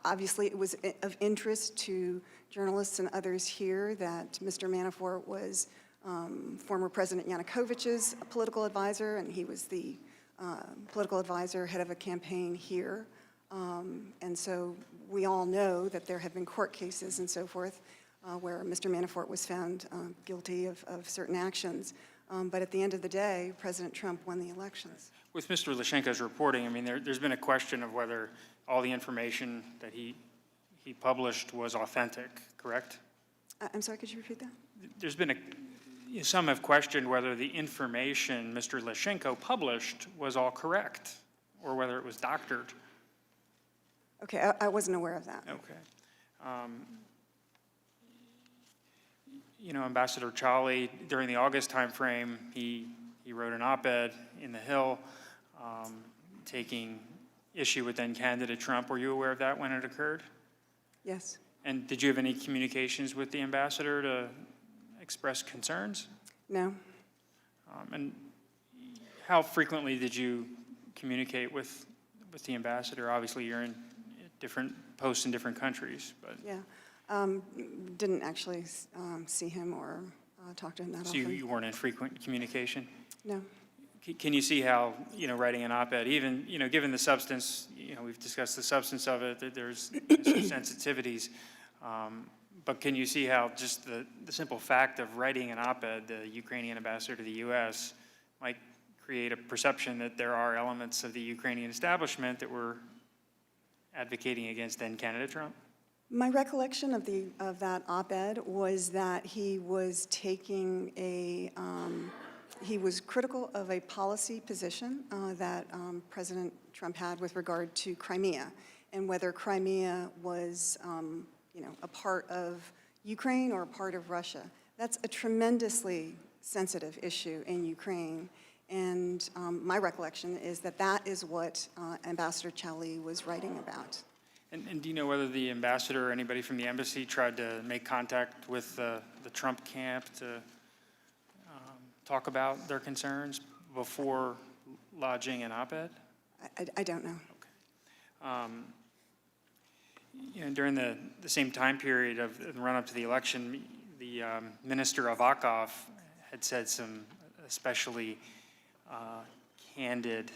obviously it was of interest to journalists and others here that Mr. Manafort was former President Yanukovych's political advisor, and he was the political advisor, head of a campaign here. And so we all know that there have been court cases and so forth where Mr. Manafort was found guilty of certain actions. But at the end of the day, President Trump won the elections.
With Mr. Lashenko's reporting, there's been a question of whether all the information that he published was authentic, correct?
I'm sorry, could you repeat that?
There's been some have questioned whether the information Mr. Leshchenko published was all correct, or whether it was doctored.
Okay, I wasn't aware of that.
Okay. You know, Ambassador Chali, during the August timeframe, he wrote an op-ed in The Hill taking issue with then-candidate Trump. Were you aware of that when it occurred?
Yes.
And did you have any communications with the ambassador to express concerns?
No.
And how frequently did you communicate with the ambassador? Obviously, you're in different posts in different countries, but.
Yeah. Didn't actually see him or talk to him that often.
So you weren't in frequent communication?
No.
Can you see how, you know, writing an op-ed, even, you know, given the substance, you know, we've discussed the substance of it, that there's some sensitivities, but can you see how just the simple fact of writing an op-ed, the Ukrainian ambassador to the U.S., might create a perception that there are elements of the Ukrainian establishment that were advocating against then-candidate Trump?
My recollection of that op-ed was that he was taking he was critical of a policy position that President Trump had with regard to Crimea, and whether Crimea was, you know, a part of Ukraine or a part of Russia. That's a tremendously sensitive issue in Ukraine, and my recollection is that that is what Ambassador Chali was writing about.
And do you know whether the ambassador or anybody from the embassy tried to make contact with the Trump camp to talk about their concerns before lodging an op-ed?
I don't know.
Okay. You know, during the same time period of the run-up to the election, the Minister Avakov had said some especially candid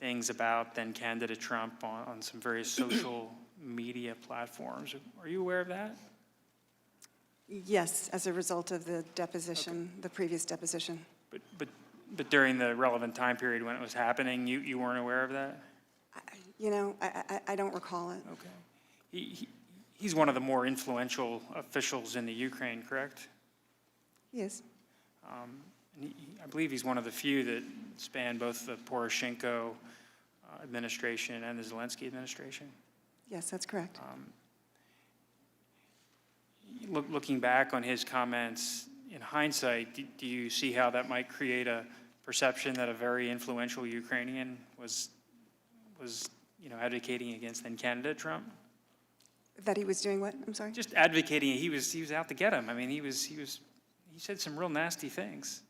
things about then-candidate Trump on some various social media platforms. Are you aware of that?
Yes, as a result of the deposition, the previous deposition.
But during the relevant time period when it was happening, you weren't aware of that?
You know, I don't recall it.
Okay. He's one of the more influential officials in the Ukraine, correct?
He is.
And I believe he's one of the few that span both the Poroshenko administration and the Zelensky administration.
Yes, that's correct.
Looking back on his comments in hindsight, do you see how that might create a perception that a very influential Ukrainian was you know, advocating against then-candidate Trump?
That he was doing what? I'm sorry?
Just advocating. He was out to get him. I mean, he said some real nasty things.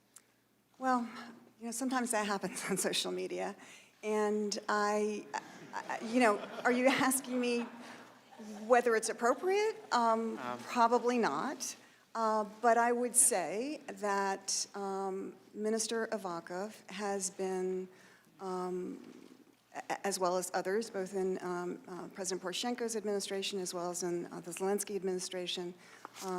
Well, you know, sometimes that happens on social media. And you know, are you asking me whether it's appropriate? Probably not. But I would say that Minister Avakov has been, as well as others, both in President Poroshenko's administration as well as in the Zelensky administration,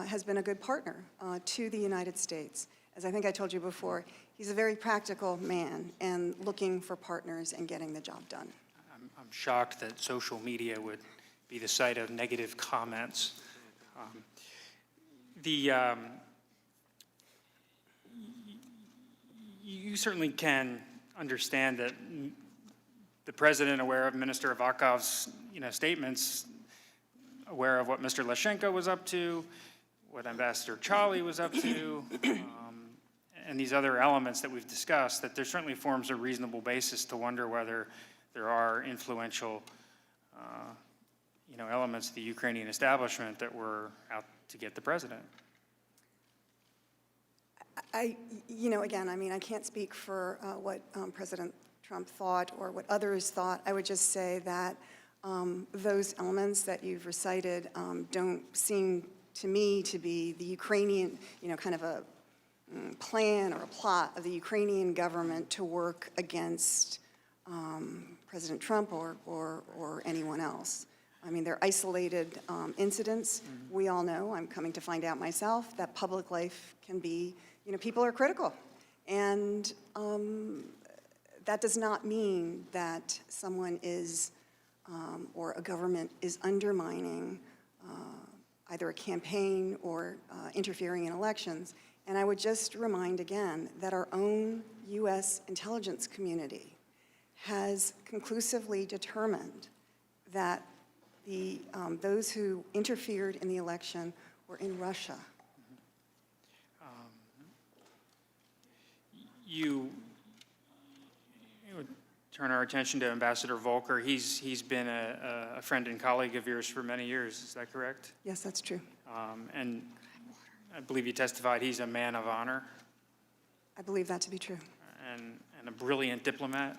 has been a good partner to the United States. As I think I told you before, he's a very practical man and looking for partners and getting the job done.
I'm shocked that social media would be the site of negative comments. You certainly can understand that the president, aware of Minister Avakov's statements, aware of what Mr. Leshchenko was up to, what Ambassador Chali was up to, and these other elements that we've discussed, that there certainly forms a reasonable basis to wonder whether there are influential elements of the Ukrainian establishment that were out to get the president.
Again, I mean, I can't speak for what President Trump thought or what others thought. I would just say that those elements that you've recited don't seem to me to be the Ukrainian, kind of a plan or a plot of the Ukrainian government to work against President Trump or anyone else. I mean, they're isolated incidents. Mm-hmm. We all know, I'm coming to find out myself, that public life can be, people are critical. And that does not mean that someone is, or a government is undermining either a campaign or interfering in elections. And I would just remind again that our own U.S. intelligence community has conclusively determined that those who interfered in the election were in Russia.
You would turn our attention to Ambassador Volker. He's been a friend and colleague of yours for many years. Is that correct?
Yes, that's true.
And I believe you testified he's a man of honor.
I believe that to be true.
And a brilliant diplomat.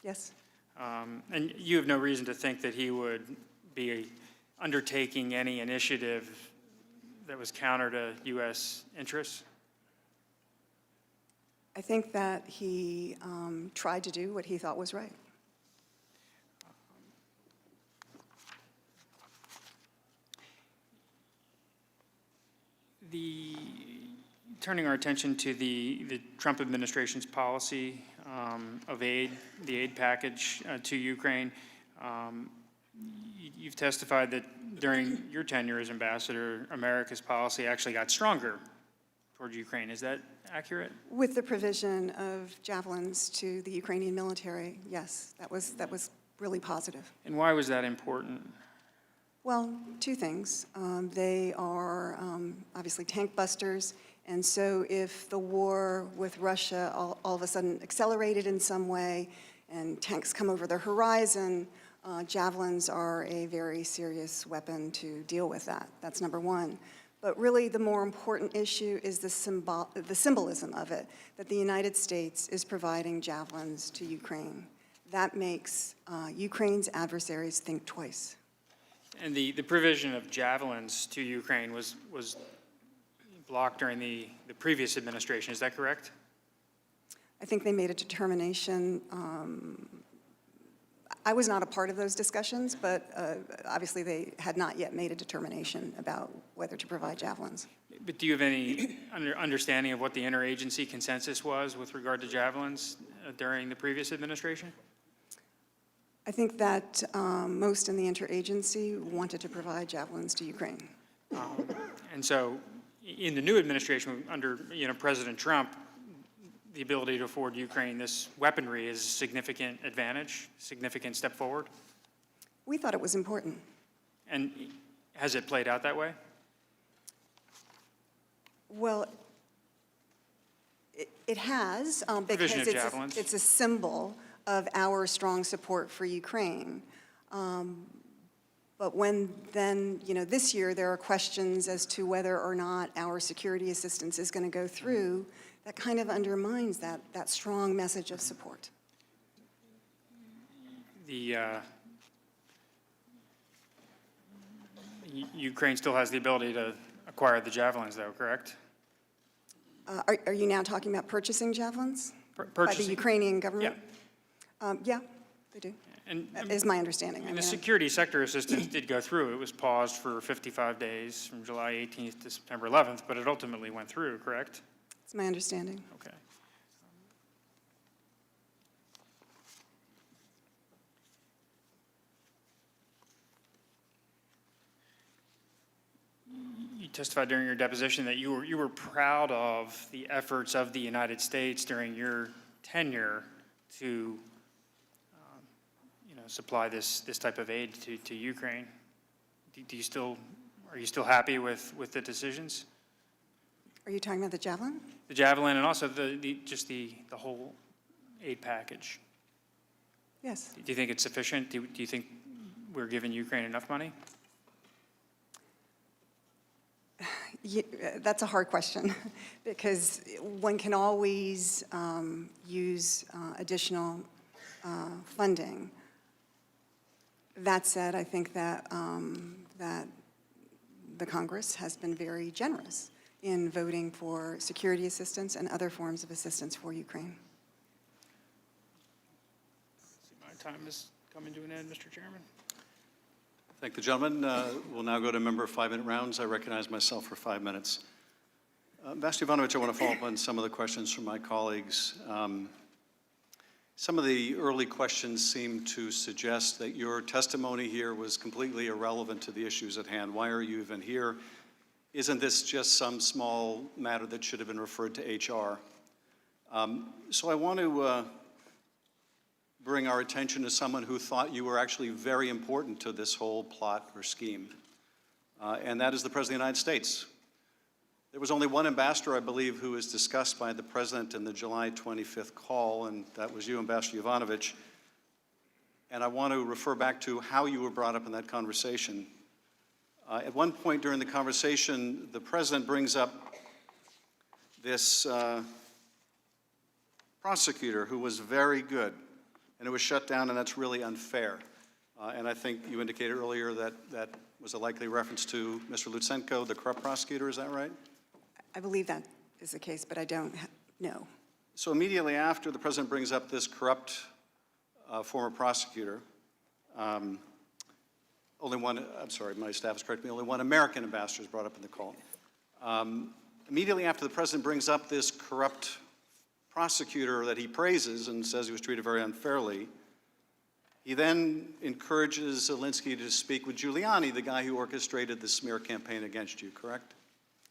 Yes.
And you have no reason to think that he would be undertaking any initiative that was counter to U.S. interests?
I think that he tried to do what he thought was right.
Turning our attention to the Trump administration's policy of aid, the aid package to Ukraine, you've testified that during your tenure as ambassador, America's policy actually got stronger toward Ukraine. Is that accurate?
With the provision of javelins to the Ukrainian military, yes, that was really positive.
And why was that important?
Well, two things. They are obviously tank busters, and so if the war with Russia all of a sudden accelerated in some way and tanks come over the horizon, javelins are a very serious weapon to deal with that. That's number one. But really the more important issue is the symbolism of it, that the United States is providing javelins to Ukraine. That makes Ukraine's adversaries think twice.
And the provision of javelins to Ukraine was blocked during the previous administration. Is that correct?
I think they made a determination. I was not a part of those discussions, but obviously they had not yet made a determination about whether to provide javelins.
But do you have any understanding of what the interagency consensus was with regard to javelins during the previous administration?
I think that most in the interagency wanted to provide javelins to Ukraine.
And so in the new administration under President Trump, the ability to afford Ukraine this weaponry is a significant advantage, significant step forward?
We thought it was important.
And has it played out that way?
Well, it has, because it's a symbol of our strong support for Ukraine. But when then, this year there are questions as to whether or not our security assistance is going to go through, that kind of undermines that strong message of support.
Ukraine still has the ability to acquire the javelins, though, correct?
Are you now talking about purchasing javelins?
Purchasing?
By the Ukrainian government?
Yeah.
Yeah, they do. Is my understanding.
The security sector assistance did go through. It was paused for 55 days from July 18th to September 11th, but it ultimately went through, correct?
It's my understanding.
Okay. You testified during your deposition that you were proud of the efforts of the United States during your tenure to supply this type of aid to Ukraine. Are you still happy with the decisions?
Are you talking about the javelin?
The javelin and also just the whole aid package.
Yes.
Do you think it's sufficient? Do you think we're giving Ukraine enough money?
That's a hard question because one can always use additional funding. That said, I think that that the Congress has been very generous in voting for security assistance and other forms of assistance for Ukraine.
My time is coming to an end, Mr. Chairman.
Thank the gentleman. We'll now go to member 5-minute rounds. I recognize myself for 5 minutes. Ambassador Yovanovitch, I want to follow up on some of the questions from my colleagues. Some of the early questions seem to suggest that your testimony here was completely irrelevant to the issues at hand. Why are you even here? Isn't this just some small matter that should have been referred to HR? So I want to bring our attention to someone who thought you were actually very important to this whole plot or scheme, and that is the President of the United States. There was only one ambassador, I believe, who was discussed by the President in the July 25th call, and that was you, Ambassador Yovanovitch. And I want to refer back to how you were brought up in that conversation. At one point during the conversation, the President brings up this prosecutor who was very good, and it was shut down, and that's really unfair. And I think you indicated earlier that that was a likely reference to Mr. Lutsenko, the corrupt prosecutor, is that right?
I believe that is the case, but I don't know.
So immediately after the President brings up this corrupt former prosecutor, only one, I'm sorry, my staff has corrected me, only one American ambassador is brought up in the call. Immediately after the President brings up this corrupt prosecutor that he praises and says he was treated very unfairly, he then encourages Zelensky to speak with Giuliani, the guy who orchestrated the smear campaign against you, correct?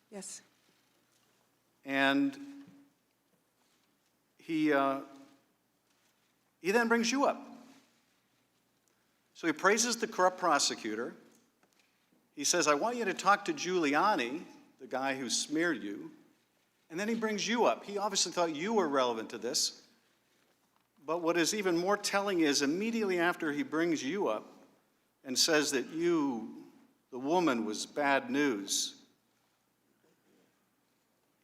Yes.
And he then brings you up. So he praises the corrupt prosecutor. He says, I want you to talk to Giuliani, the guy who smeared you. And then he brings you up. He obviously thought you were relevant to this. But what is even more telling is immediately after he brings you up and says that you, the woman, was bad news,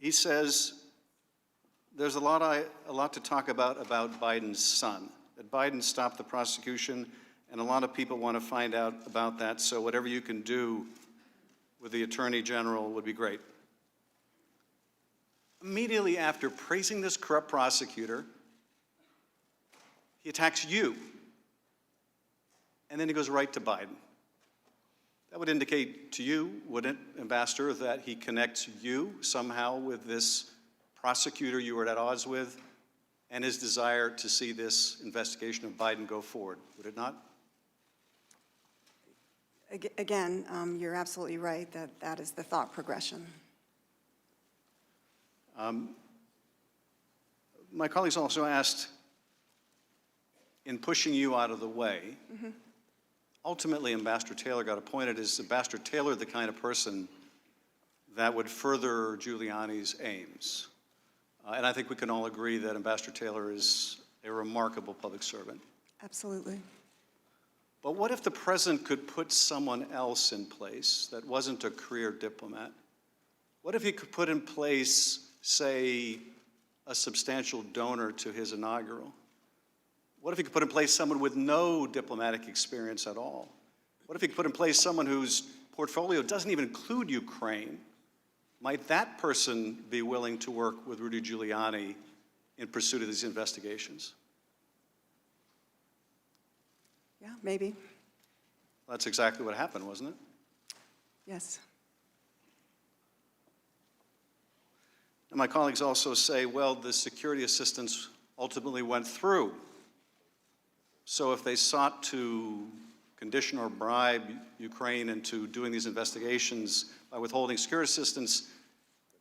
he says there's a lot to talk about Biden's son, that Biden stopped the prosecution, and a lot of people want to find out about that, so whatever you can do with the Attorney General would be great. Immediately after praising this corrupt prosecutor, he attacks you, and then he goes right to Biden. That would indicate to you, wouldn't it, Ambassador, that he connects you somehow with this prosecutor you were at odds with and his desire to see this investigation of Biden go forward, would it not?
Again, you're absolutely right that that is the thought progression.
My colleagues also asked, in pushing you out of the way, ultimately Ambassador Taylor got appointed. Is Ambassador Taylor the kind of person that would further Giuliani's aims? And I think we can all agree that Ambassador Taylor is a remarkable public servant.
Absolutely.
But what if the President could put someone else in place that wasn't a career diplomat? What if he could put in place, say, a substantial donor to his inaugural? What if he could put in place someone with no diplomatic experience at all? What if he could put in place someone whose portfolio doesn't even include Ukraine? Might that person be willing to work with Rudy Giuliani in pursuit of these investigations?
Yeah, maybe.
That's exactly what happened, wasn't it?
Yes.
And my colleagues also say, well, the security assistance ultimately went through. So if they sought to condition or bribe Ukraine into doing these investigations by withholding security assistance,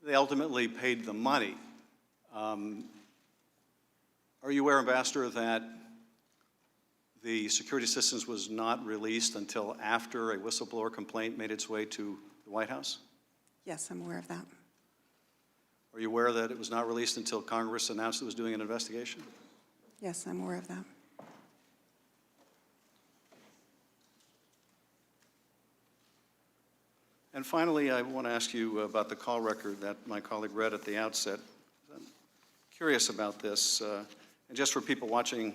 they ultimately paid the money. Are you aware, Ambassador, that the security assistance was not released until after a whistleblower complaint made its way to the White House?
Yes, I'm aware of that.
Are you aware that it was not released until Congress announced it was doing an investigation?
Yes, I'm aware of that.
And finally, I want to ask you about the call record that my colleague read at the outset. I'm curious about this. And just for people watching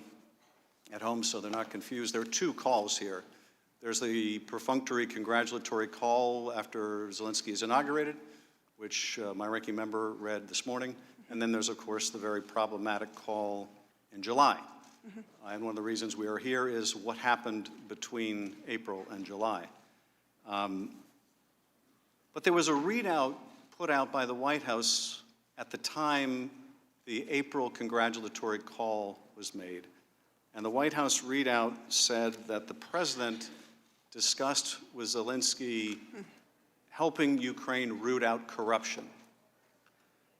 at home so they're not confused, there are two calls here. There's the perfunctory congratulatory call after Zelensky is inaugurated, which my ranking member read this morning. And then there's, of course, the very problematic call in July. And one of the reasons we are here is what happened between April and July. But there was a readout put out by the White House at the time the April congratulatory call was made. And the White House readout said that the president discussed with Zelensky helping Ukraine root out corruption.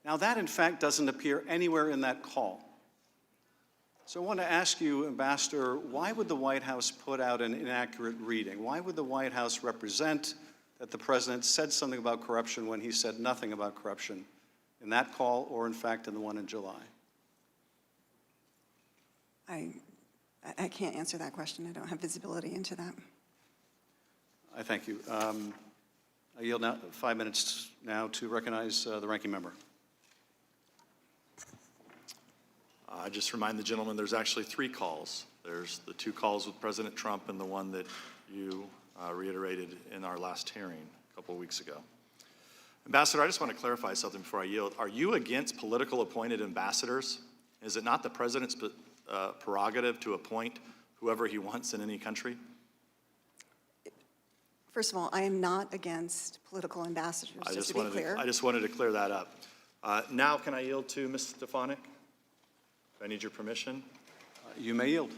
Now, that in fact doesn't appear anywhere in that call. So I want to ask you, Ambassador, why would the White House put out an inaccurate reading? Why would the White House represent that the president said something about corruption when he said nothing about corruption in that call or, in fact, in the one in July?
I can't answer that question. I don't have visibility into that.
I thank you. I yield now 5 minutes now to recognize the ranking member.
I just remind the gentleman there's actually 3 calls. There's the 2 calls with President Trump and the one that you reiterated in our last hearing a couple of weeks ago. Ambassador, I just want to clarify something before I yield. Are you against political appointed ambassadors? Is it not the president's prerogative to appoint whoever he wants in any country?
First of all, I am not against political ambassadors, just to be clear.
I just wanted to clear that up. Now can I yield to Ms. Stefanik? I need your permission.
You may yield.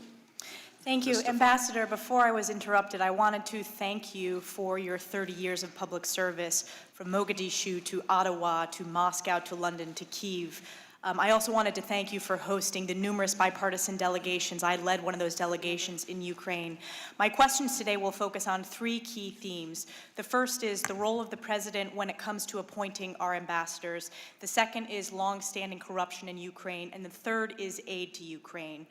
Thank you. Ambassador, before I was interrupted, I wanted to thank you for your 30 years of public service, from Mogadishu to Ottawa to Moscow to London to Kyiv. I also wanted to thank you for hosting the numerous bipartisan delegations. I led one of those delegations in Ukraine. My questions today will focus on 3 key themes. The first is the role of the president when it comes to appointing our ambassadors. The second is long-standing corruption in Ukraine. And the third is aid to Ukraine.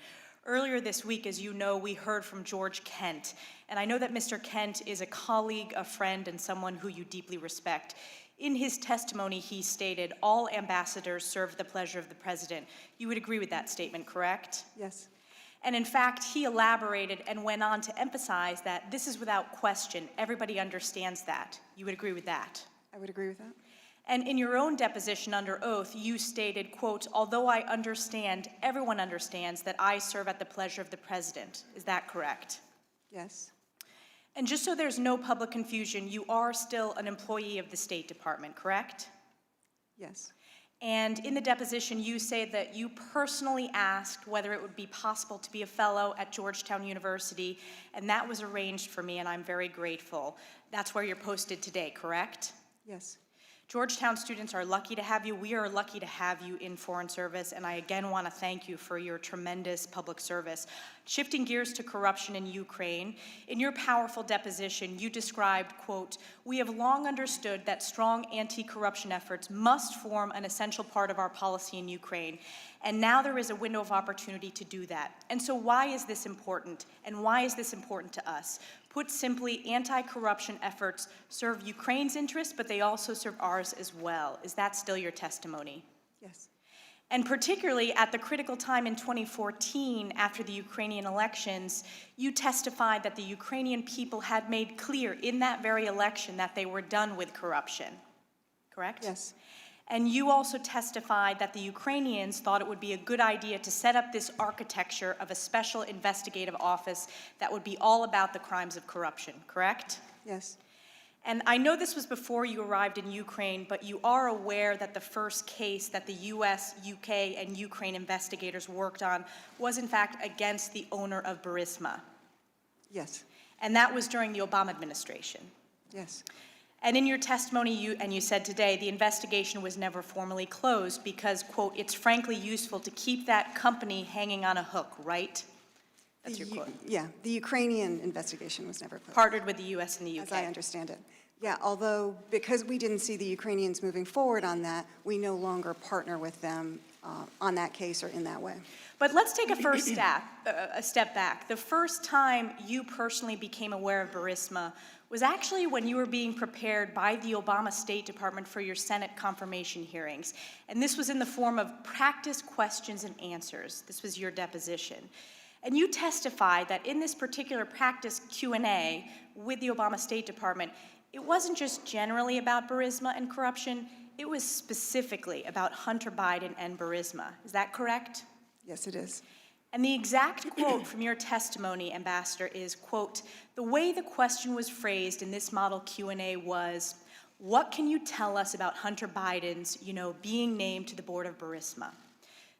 Earlier this week, as you know, we heard from George Kent. And I know that Mr. Kent is a colleague, a friend, and someone who you deeply respect. In his testimony, he stated, all ambassadors serve the pleasure of the president. You would agree with that statement, correct?
Yes.
And in fact, he elaborated and went on to emphasize that this is without question. Everybody understands that. You would agree with that?
I would agree with that.
And in your own deposition under oath, you stated, quote, although I understand, everyone understands that I serve at the pleasure of the president. Is that correct?
Yes.
And just so there's no public confusion, you are still an employee of the State Department, correct?
Yes.
And in the deposition, you say that you personally asked whether it would be possible to be a fellow at Georgetown University, and that was arranged for me, and I'm very grateful. That's where you're posted today, correct?
Yes.
Georgetown students are lucky to have you. We are lucky to have you in Foreign Service, and I again want to thank you for your tremendous public service. Shifting gears to corruption in Ukraine, in your powerful deposition, you described, quote, we have long understood that strong anti-corruption efforts must form an essential part of our policy in Ukraine, and now there is a window of opportunity to do that. And so why is this important, and why is this important to us? Put simply, anti-corruption efforts serve Ukraine's interests, but they also serve ours as well. Is that still your testimony?
Yes.
And particularly at the critical time in 2014, after the Ukrainian elections, you testified that the Ukrainian people had made clear in that very election that they were done with corruption, correct?
Yes.
And you also testified that the Ukrainians thought it would be a good idea to set up this architecture of a special investigative office that would be all about the crimes of corruption, correct?
Yes.
And I know this was before you arrived in Ukraine, but you are aware that the first case that the US, UK, and Ukraine investigators worked on was in fact against the owner of Burisma.
Yes.
And that was during the Obama administration.
Yes.
And in your testimony, you said today, the investigation was never formally closed because, quote, it's frankly useful to keep that company hanging on a hook, right? That's your quote.
Yeah, the Ukrainian investigation was never closed.
Partnered with the US and the UK.
As I understand it. Yeah, although because we didn't see the Ukrainians moving forward on that, we no longer partner with them on that case or in that way.
But let's take a step back. The first time you personally became aware of Burisma was actually when you were being prepared by the Obama State Department for your Senate confirmation hearings. And this was in the form of practice questions and answers. This was your deposition. And you testified that in this particular practice Q&A with the Obama State Department, it wasn't just generally about Burisma and corruption, it was specifically about Hunter Biden and Burisma. Is that correct?
Yes, it is.
And the exact quote from your testimony, Ambassador, is, quote, the way the question was phrased in this model Q&A was, what can you tell us about Hunter Biden's, being named to the board of Burisma?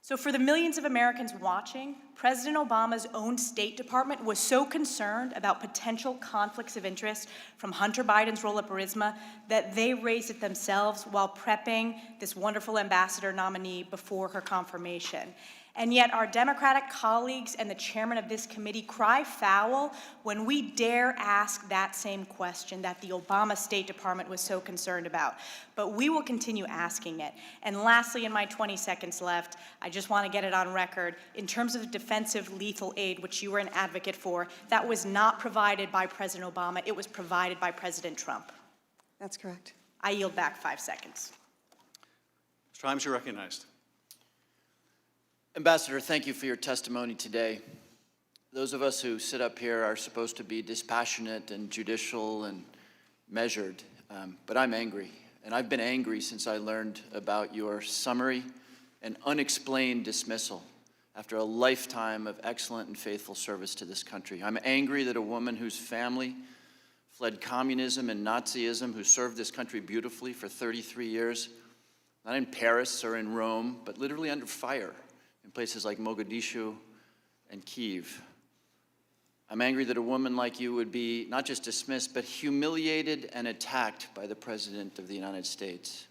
So for the millions of Americans watching, President Obama's own State Department was so concerned about potential conflicts of interest from Hunter Biden's role at Burisma that they raised it themselves while prepping this wonderful ambassador nominee before her confirmation. And yet our Democratic colleagues and the chairman of this committee cry foul when we dare ask that same question that the Obama State Department was so concerned about. But we will continue asking it. And lastly, in my 20 seconds left, I just want to get it on record. In terms of defensive lethal aid, which you were an advocate for, that was not provided by President Obama. It was provided by President Trump.
That's correct.
I yield back 5 seconds.
Mr. Himes, you're recognized.
Ambassador, thank you for your testimony today. Those of us who sit up here are supposed to be dispassionate and judicial and measured, but I'm angry. And I've been angry since I learned about your summary and unexplained dismissal after a lifetime of excellent and faithful service to this country. I'm angry that a woman whose family fled communism and Nazism, who served this country beautifully for 33 years, not in Paris or in Rome, but literally under fire in places like Mogadishu and Kyiv. I'm angry that a woman like you would be not just dismissed, but humiliated and attacked by the President of the United States.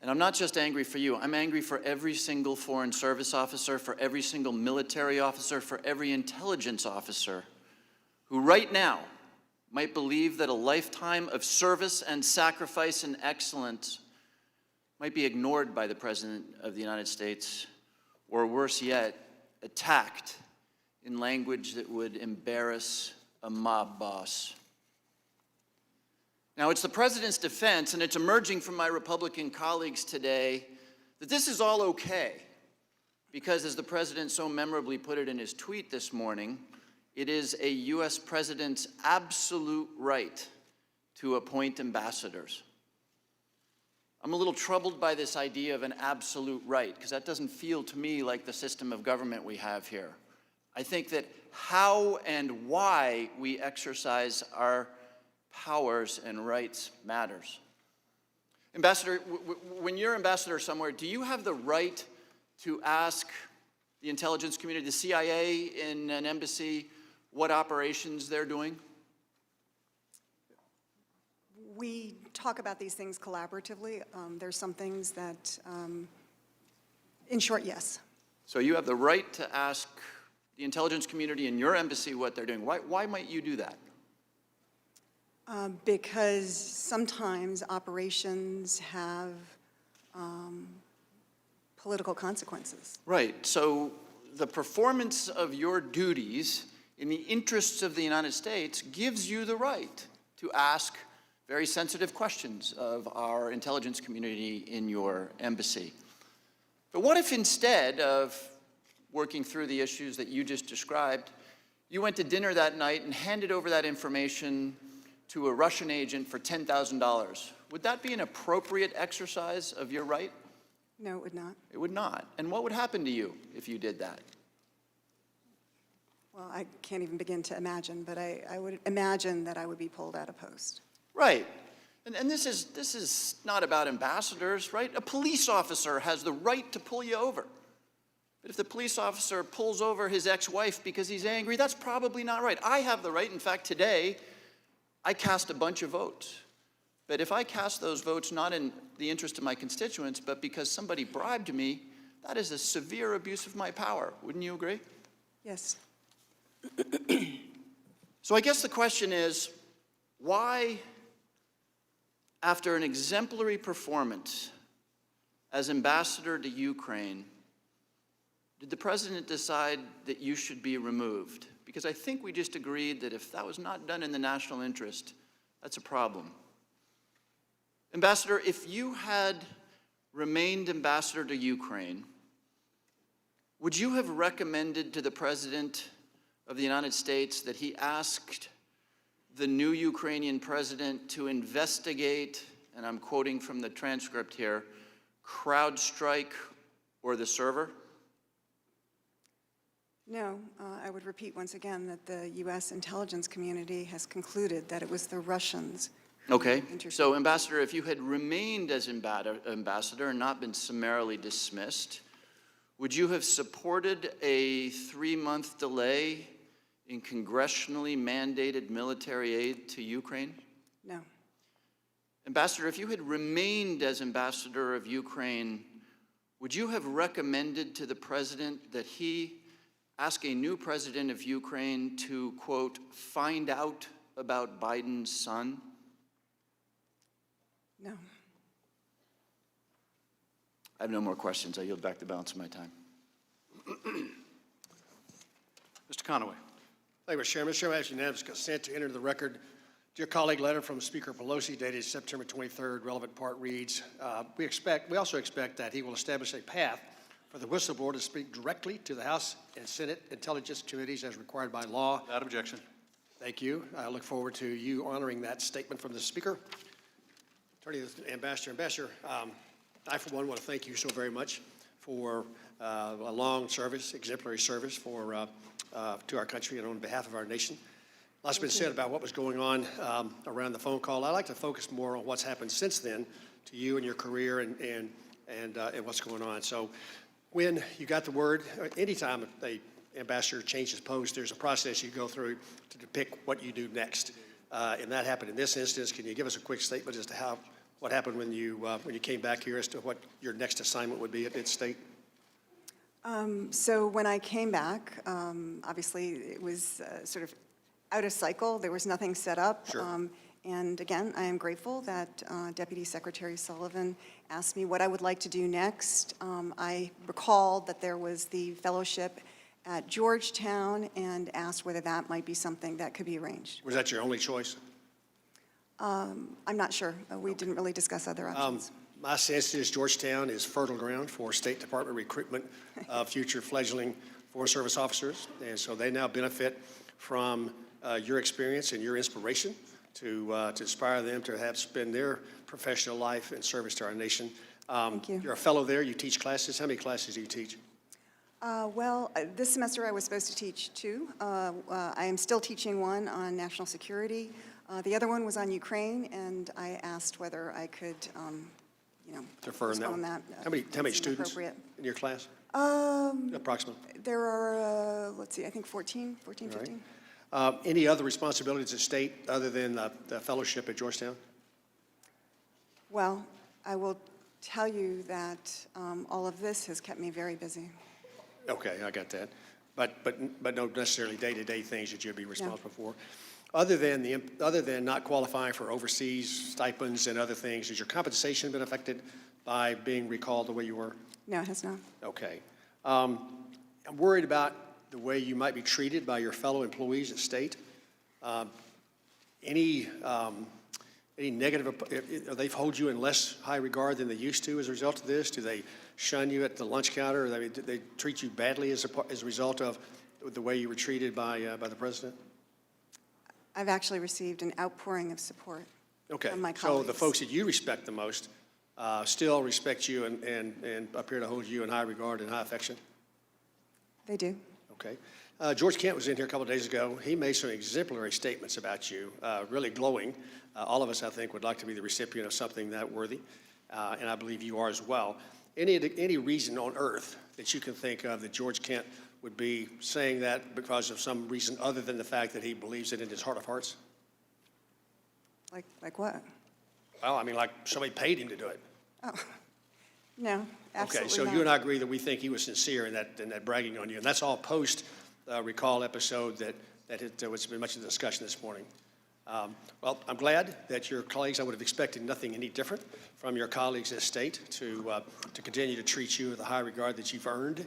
And I'm not just angry for you, I'm angry for every single Foreign Service officer, for every single military officer, for every intelligence officer who right now might believe that a lifetime of service and sacrifice and excellence might be ignored by the President of the United States, or worse yet, attacked in language that would embarrass a mob boss. Now, it's the President's defense, and it's emerging from my Republican colleagues today, that this is all okay, because as the President so memorably put it in his tweet this morning, it is a U.S. President's absolute right to appoint ambassadors. I'm a little troubled by this idea of an absolute right, because that doesn't feel to me like the system of government we have here. I think that how and why we exercise our powers and rights matters. Ambassador, when you're ambassador somewhere, do you have the right to ask the intelligence community, the CIA in an embassy, what operations they're doing?
We talk about these things collaboratively. There's some things that, in short, yes.
So you have the right to ask the intelligence community in your embassy what they're doing. Why might you do that?
Because sometimes operations have political consequences.
Right. So the performance of your duties in the interests of the United States gives you the right to ask very sensitive questions of our intelligence community in your embassy. But what if instead of working through the issues that you just described, you went to dinner that night and handed over that information to a Russian agent for $10,000? Would that be an appropriate exercise of your right?
No, it would not.
It would not. And what would happen to you if you did that?
Well, I can't even begin to imagine, but I would imagine that I would be pulled out of post.
Right. And this is not about ambassadors, right? A police officer has the right to pull you over. But if the police officer pulls over his ex-wife because he's angry, that's probably not right. I have the right. In fact, today, I cast a bunch of votes. But if I cast those votes not in the interest of my constituents, but because somebody bribed me, that is a severe abuse of my power. Wouldn't you agree?
Yes.
So I guess the question is, why, after an exemplary performance as ambassador to Ukraine, did the President decide that you should be removed? Because I think we just agreed that if that was not done in the national interest, that's a problem. Ambassador, if you had remained ambassador to Ukraine, would you have recommended to the President of the United States that he asked the new Ukrainian president to investigate, and I'm quoting from the transcript here, CrowdStrike or the server?
No, I would repeat once again that the U.S. intelligence community has concluded that it was the Russians.
Okay, so Ambassador, if you had remained as ambassador and not been summarily dismissed, would you have supported a 3-month delay in congressionally mandated military aid to Ukraine?
No.
Ambassador, if you had remained as ambassador of Ukraine, would you have recommended to the president that he ask a new president of Ukraine to, quote, find out about Biden's son?
No.
I have no more questions. I yield back the balance of my time.
Mr. Conaway.
Thank you, Mr. Chairman. Mr. Chairman, I ask unanimous consent to enter into the record. Dear colleague, letter from Speaker Pelosi dated September 23rd. Relevant part reads, we also expect that he will establish a path for the whistleblower to speak directly to the House and Senate Intelligence Committees as required by law.
Without objection.
Thank you. I look forward to you honoring that statement from the Speaker. Attorney Ambassador, I, for one, want to thank you so very much for a long service, exemplary service for, to our country and on behalf of our nation. Lots been said about what was going on around the phone call. I'd like to focus more on what's happened since then to you and your career and what's going on. So when you got the word, anytime an ambassador changes post, there's a process you go through to depict what you do next. And that happened in this instance. Can you give us a quick statement as to what happened when you came back here, as to what your next assignment would be at State?
So when I came back, obviously it was sort of out of cycle. There was nothing set up.
Sure.
And again, I am grateful that Deputy Secretary Sullivan asked me what I would like to do next. I recalled that there was the fellowship at Georgetown and asked whether that might be something that could be arranged.
Was that your only choice?
I'm not sure. We didn't really discuss other options.
My sense is Georgetown is fertile ground for State Department recruitment of future fledgling Foreign Service officers, and so they now benefit from your experience and your inspiration to inspire them to have spend their professional life in service to our nation.
Thank you.
You're a fellow there. You teach classes. How many classes do you teach?
This semester I was supposed to teach 2. I am still teaching one on national security. The other one was on Ukraine, and I asked whether I could,
Defer on that
postpone
one.
that.
How many
seemed
students
appropriate.
in your class? Approximately.
There are, let's see, I think 14, 15.
Any other responsibilities at State other than the fellowship at Georgetown?
Well, I will tell you that all of this has kept me very busy.
Okay, I got that. But no necessarily day-to-day things that you'd be responsible for. Other than not qualifying for overseas stipends and other things, has your compensation been affected by being recalled the way you were?
No, it has not.
Okay. I'm worried about the way you might be treated by your fellow employees at State. Any negative, they hold you in less high regard than they used to as a result of this? Do they shun you at the lunch counter? Or do they treat you badly as a result of the way you were treated by the president?
I've actually received an outpouring of support from my
so
colleagues.
the folks that you respect the most still respect you and appear to hold you in high regard and high affection?
They do.
Okay. George Kent was in here a couple of days ago. He made some exemplary statements about you, really glowing. All of us, I think, would like to be the recipient of something that worthy, and I believe you are as well. Any reason on earth that you can think of that George Kent would be saying that because of some reason other than the fact that he believes it in his heart of hearts?
Like what?
Well, I mean, like somebody paid him to do it.
Oh, no, absolutely
Okay, so
not.
you and I agree that we think he was sincere in that bragging on you, and that's all post recall episode that was been much of the discussion this morning. Well, I'm glad that your colleagues, I would have expected nothing any different from your colleagues at State to continue to treat you with the high regard that you've earned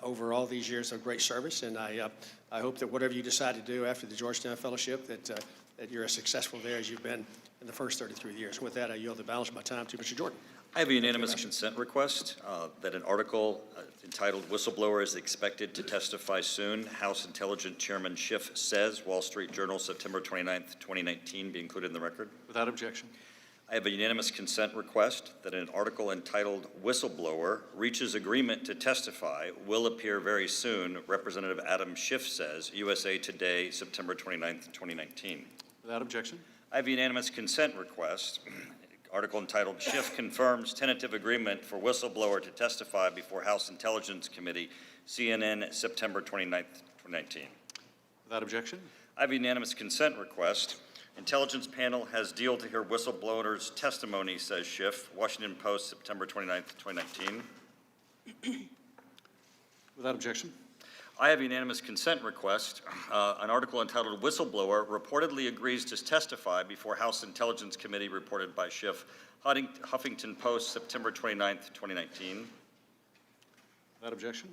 over all these years of great service, and I hope that whatever you decide to do after the Georgetown Fellowship, that you're as successful there as you've been in the first 33 years. With that, I yield the balance of my time to Mr. Jordan.
I have a unanimous consent request that an article entitled "Whistleblower is Expected to Testify Soon," House Intelligence Chairman Schiff says, Wall Street Journal, September 29th, 2019, be included in the record.
Without objection.
I have a unanimous consent request that an article entitled "Whistleblower Reaches Agreement to Testify Will Appear Very Soon," Representative Adam Schiff says, USA Today, September 29th, 2019.
Without objection.
I have a unanimous consent request. Article entitled Schiff Confirms Tentative Agreement for Whistleblower to Testify Before House Intelligence Committee, CNN, September 29th, 2019.
Without objection?
I have a unanimous consent request. Intelligence panel has deal to hear whistleblower's testimony, says Schiff. Washington Post, September 29th, 2019.
Without objection?
I have a unanimous consent request. An article entitled Whistleblower reportedly agrees to testify before House Intelligence Committee, reported by Schiff. Huffington Post, September 29th, 2019.
Without objection?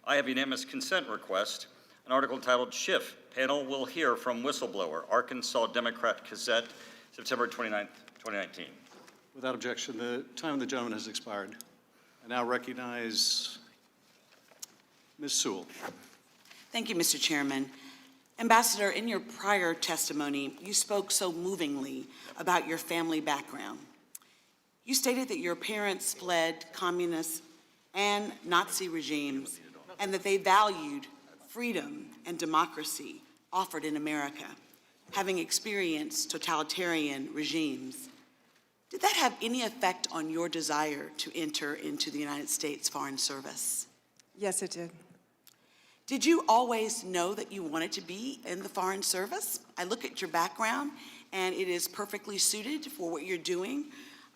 I have a unanimous consent request. An article entitled Schiff, Panel Will Hear from Whistleblower, Arkansas Democrat Gazette, September 29th, 2019.
Without objection, the time of the gentleman has expired. I now recognize Ms. Sewell.
Thank you, Mr. Chairman. Ambassador, in your prior testimony, you spoke so movingly about your family background. You stated that your parents fled communist and Nazi regimes and that they valued freedom and democracy offered in America, having experienced totalitarian regimes. Did that have any effect on your desire to enter into the United States Foreign Service?
Yes, it did.
Did you always know that you wanted to be in the Foreign Service? I look at your background, and it is perfectly suited for what you're doing.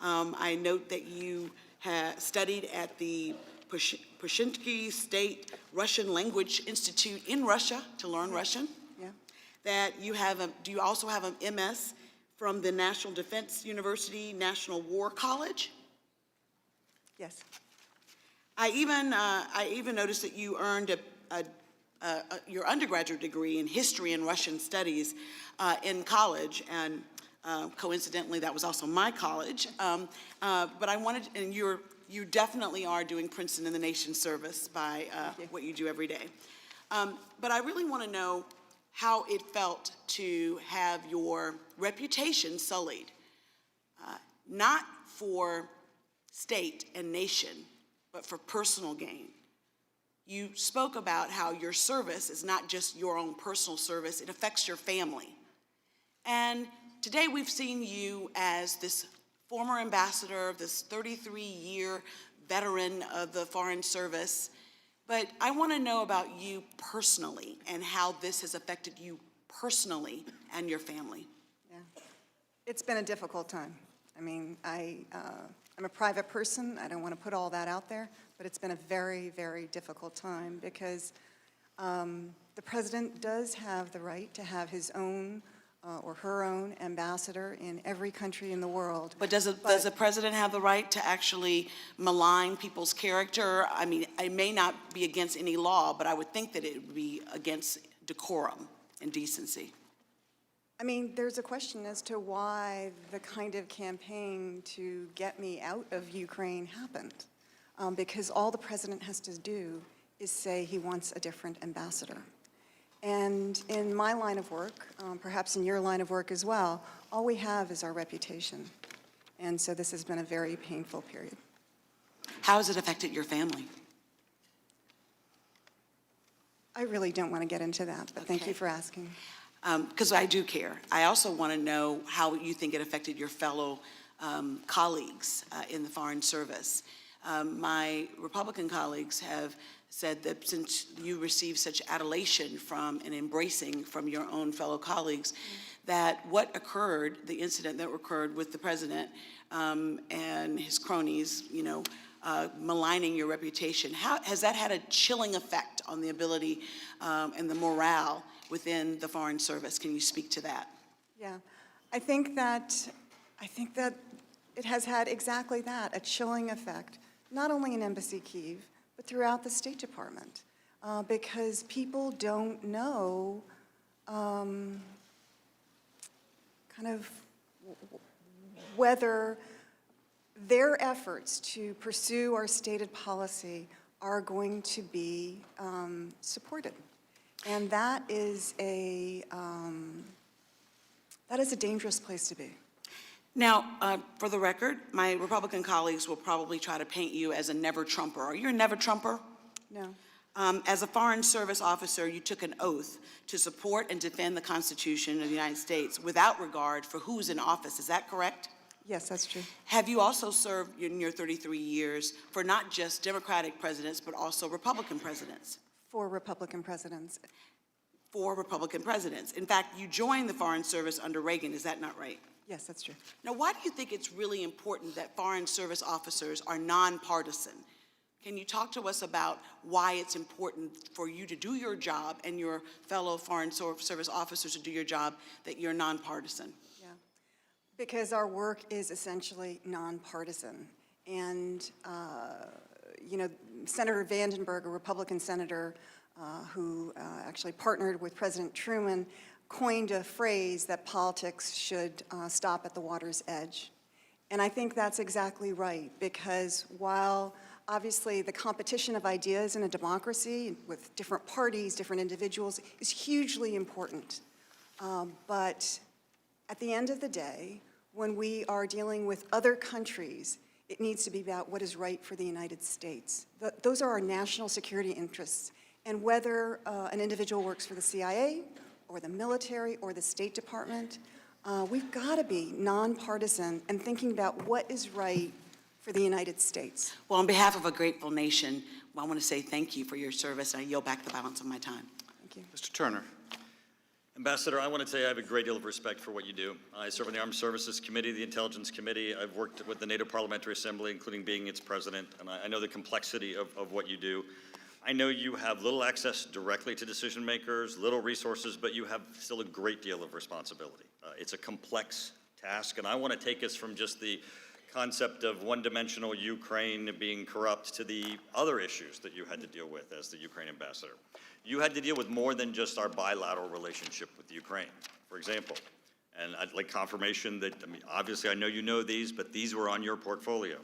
I note that you have studied at the Pushinsky State Russian Language Institute in Russia to learn Russian.
Yeah.
That you have do you also have an MS from the National Defense University National War College?
Yes.
I even noticed that you earned your undergraduate degree in history and Russian studies in college, and coincidentally, that was also my college. But I wanted, and you definitely are doing Princeton in the Nation's service by what you do every day. But I really want to know how it felt to have your reputation sullied, not for state and nation, but for personal gain. You spoke about how your service is not just your own personal service, it affects your family. And today we've seen you as this former ambassador, this 33-year veteran of the Foreign Service. But I want to know about you personally and how this has affected you personally and your family.
Yeah. It's been a difficult time. I mean, I'm a private person. I don't want to put all that out there, but it's been a very, very difficult time because the president does have the right to have his own or her own ambassador in every country in the world.
But does the president have the right to actually malign people's character? I mean, it may not be against any law, but I would think that it would be against decorum and decency.
I mean, there's a question as to why the kind of campaign to get me out of Ukraine happened. Because all the president has to do is say he wants a different ambassador. And in my line of work, perhaps in your line of work as well, all we have is our reputation. And so this has been a very painful period.
How has it affected your family?
I really don't want to get into that, but thank you for asking.
Because I do care. I also want to know how you think it affected your fellow colleagues in the Foreign Service. My Republican colleagues have said that since you received such adulation from and embracing from your own fellow colleagues, that what occurred, the incident that occurred with the president and his cronies, you know, maligning your reputation, how has that had a chilling effect on the ability and the morale within the Foreign Service? Can you speak to that?
Yeah, I think that it has had exactly that, a chilling effect, not only in Embassy Kyiv, but throughout the State Department, because people don't know kind of whether their efforts to pursue our stated policy are going to be supported. And that is a dangerous place to be.
Now, for the record, my Republican colleagues will probably try to paint you as a never-Trumper. Are you a never-Trumper?
No.
As a Foreign Service officer, you took an oath to support and defend the Constitution of the United States without regard for who's in office. Is that correct?
Yes, that's true.
Have you also served in your 33 years for not just Democratic presidents, but also Republican presidents?
4 Republican presidents.
4 Republican presidents. In fact, you joined the Foreign Service under Reagan, is that not right?
Yes, that's true.
Now, why do you think it's really important that Foreign Service officers are nonpartisan? Can you talk to us about why it's important for you to do your job and your fellow Foreign Service officers to do your job, that you're nonpartisan?
Yeah, because our work is essentially nonpartisan. And, you know, Senator Vandenberg, a Republican senator who actually partnered with President Truman, coined a phrase that politics should stop at the water's edge. And I think that's exactly right, because while obviously the competition of ideas in a democracy with different parties, different individuals is hugely important, but at the end of the day, when we are dealing with other countries, it needs to be about what is right for the United States. Those are our national security interests. And whether an individual works for the CIA or the military or the State Department, we've got to be nonpartisan and thinking about what is right for the United States.
Well, on behalf of a grateful nation, I want to say thank you for your service, and I yield back the balance of my time.
Thank you.
Mr. Turner.
Ambassador, I want to say I have a great deal of respect for what you do. I serve on the Armed Services Committee, the Intelligence Committee. I've worked with the NATO Parliamentary Assembly, including being its president, and I know the complexity of what you do. I know you have little access directly to decision makers, little resources, but you have still a great deal of responsibility. It's a complex task, and I want to take us from just the concept of one-dimensional Ukraine being corrupt to the other issues that you had to deal with as the Ukraine ambassador. You had to deal with more than just our bilateral relationship with Ukraine, for example. And I'd like confirmation that, I mean, obviously I know you know these, but these were on your portfolio.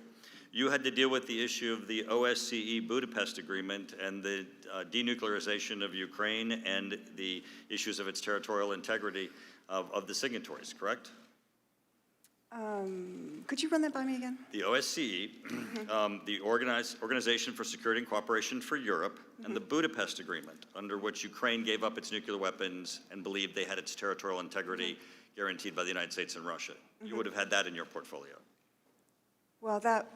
You had to deal with the issue of the OSCE Budapest Agreement and the denuclearization of Ukraine and the issues of its territorial integrity of the signatories, correct?
Could you run that by me again?
The OSCE, the Organization for Security and Cooperation for Europe, and the Budapest Agreement, under which Ukraine gave up its nuclear weapons and believed they had its territorial integrity guaranteed by the United States and Russia. You would have had that in your portfolio.
Well, that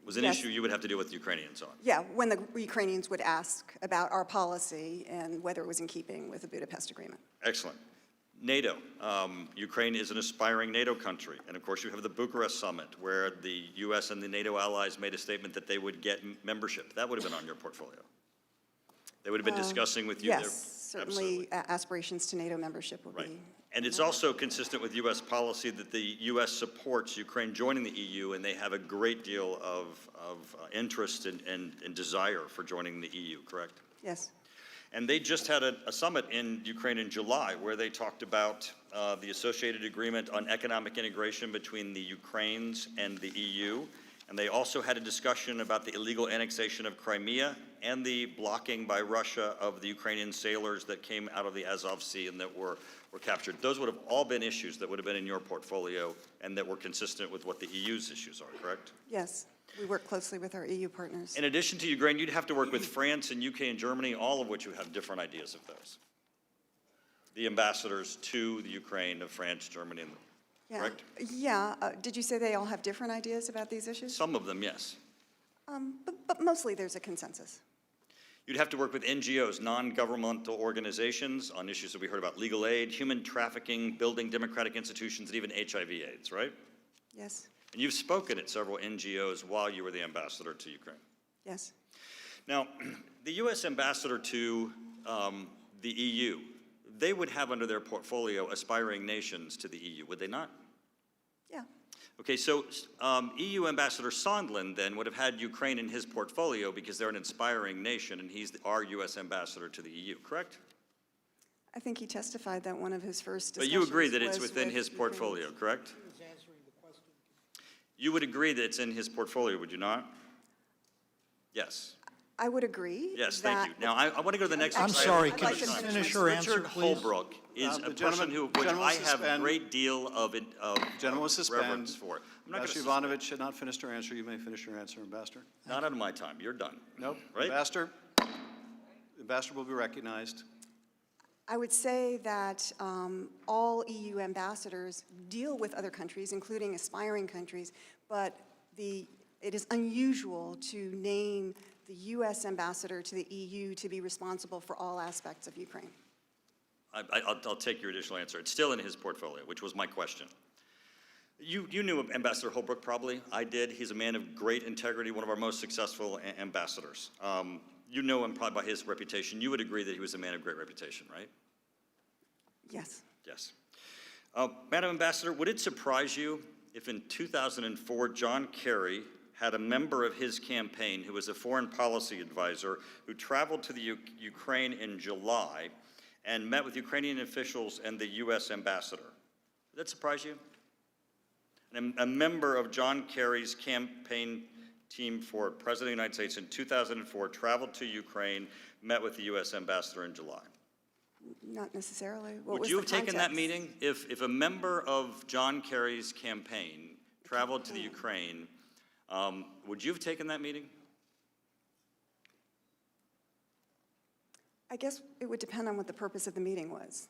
Was an issue you would have to deal with the Ukrainians on.
Yeah, when the Ukrainians would ask about our policy and whether it was in keeping with the Budapest Agreement.
Excellent. NATO. Ukraine is an aspiring NATO country. And of course, you have the Bucharest Summit, where the U.S. and the NATO allies made a statement that they would get membership. That would have been on your portfolio. They would have been discussing with you.
Yes, certainly aspirations to NATO membership would be.
And it's also consistent with U.S. policy that the U.S. supports Ukraine joining the EU, and they have a great deal of interest and desire for joining the EU, correct?
Yes.
And they just had a summit in Ukraine in July where they talked about the associated agreement on economic integration between the Ukraines and the EU. And they also had a discussion about the illegal annexation of Crimea and the blocking by Russia of the Ukrainian sailors that came out of the Azov Sea and that were captured. Those would have all been issues that would have been in your portfolio and that were consistent with what the EU's issues are, correct?
Yes, we work closely with our EU partners.
In addition to Ukraine, you'd have to work with France and UK and Germany, all of which would have different ideas of those. The ambassadors to the Ukraine of France, Germany, and correct?
Yeah, did you say they all have different ideas about these issues?
Some of them, yes.
But mostly there's a consensus.
You'd have to work with NGOs, non-governmental organizations, on issues that we heard about: legal aid, human trafficking, building democratic institutions, and even HIV/AIDS, right?
Yes.
And you've spoken at several NGOs while you were the ambassador to Ukraine.
Yes.
Now, the U.S. ambassador to the EU, they would have under their portfolio aspiring nations to the EU, would they not?
Yeah.
Okay, so EU Ambassador Sondland then would have had Ukraine in his portfolio because they're an inspiring nation and he's our U.S. ambassador to the EU, correct?
I think he testified that one of his first
But
discussions
you agree that it's
was
within
with
his
Ukraine.
portfolio, correct? You would agree that it's in his portfolio, would you not? Yes.
I would agree.
Yes,
that
thank you. Now, I want to go to the next.
I'm
slide.
sorry,
I'd
can
like
you
to
finish your answer,
Richard
please?
Holbrooke is
The
a person
gentleman-
which
gentleman
I have
suspend.
a great deal of
Gentleman will suspend.
reverence for. I'm not
Ambassador
going
Yovanovitch should not finish her answer. You may finish your answer, Ambassador.
Not out of my time. You're done.
Nope.
Right?
Ambassador? The ambassador will be recognized.
I would say that all EU ambassadors deal with other countries, including aspiring countries, but it is unusual to name the U.S. ambassador to the EU to be responsible for all aspects of Ukraine.
I'll take your additional answer. It's still in his portfolio, which was my question. You knew Ambassador Holbrooke probably. I did. He's a man of great integrity, one of our most successful ambassadors. You know him probably by his reputation. You would agree that he was a man of great reputation, right?
Yes.
Yes. Madam Ambassador, would it surprise you if in 2004 John Kerry had a member of his campaign who was a foreign policy advisor who traveled to the Ukraine in July and met with Ukrainian officials and the U.S. ambassador? Would that surprise you? And a member of John Kerry's campaign team for President of the United States in 2004 traveled to Ukraine, met with the U.S. ambassador in July.
Not necessarily. What
Would
was
you
the
have taken that
context?
meeting if a member of John Kerry's campaign traveled to the Ukraine? Would you have taken that meeting?
I guess it would depend on what the purpose of the meeting was.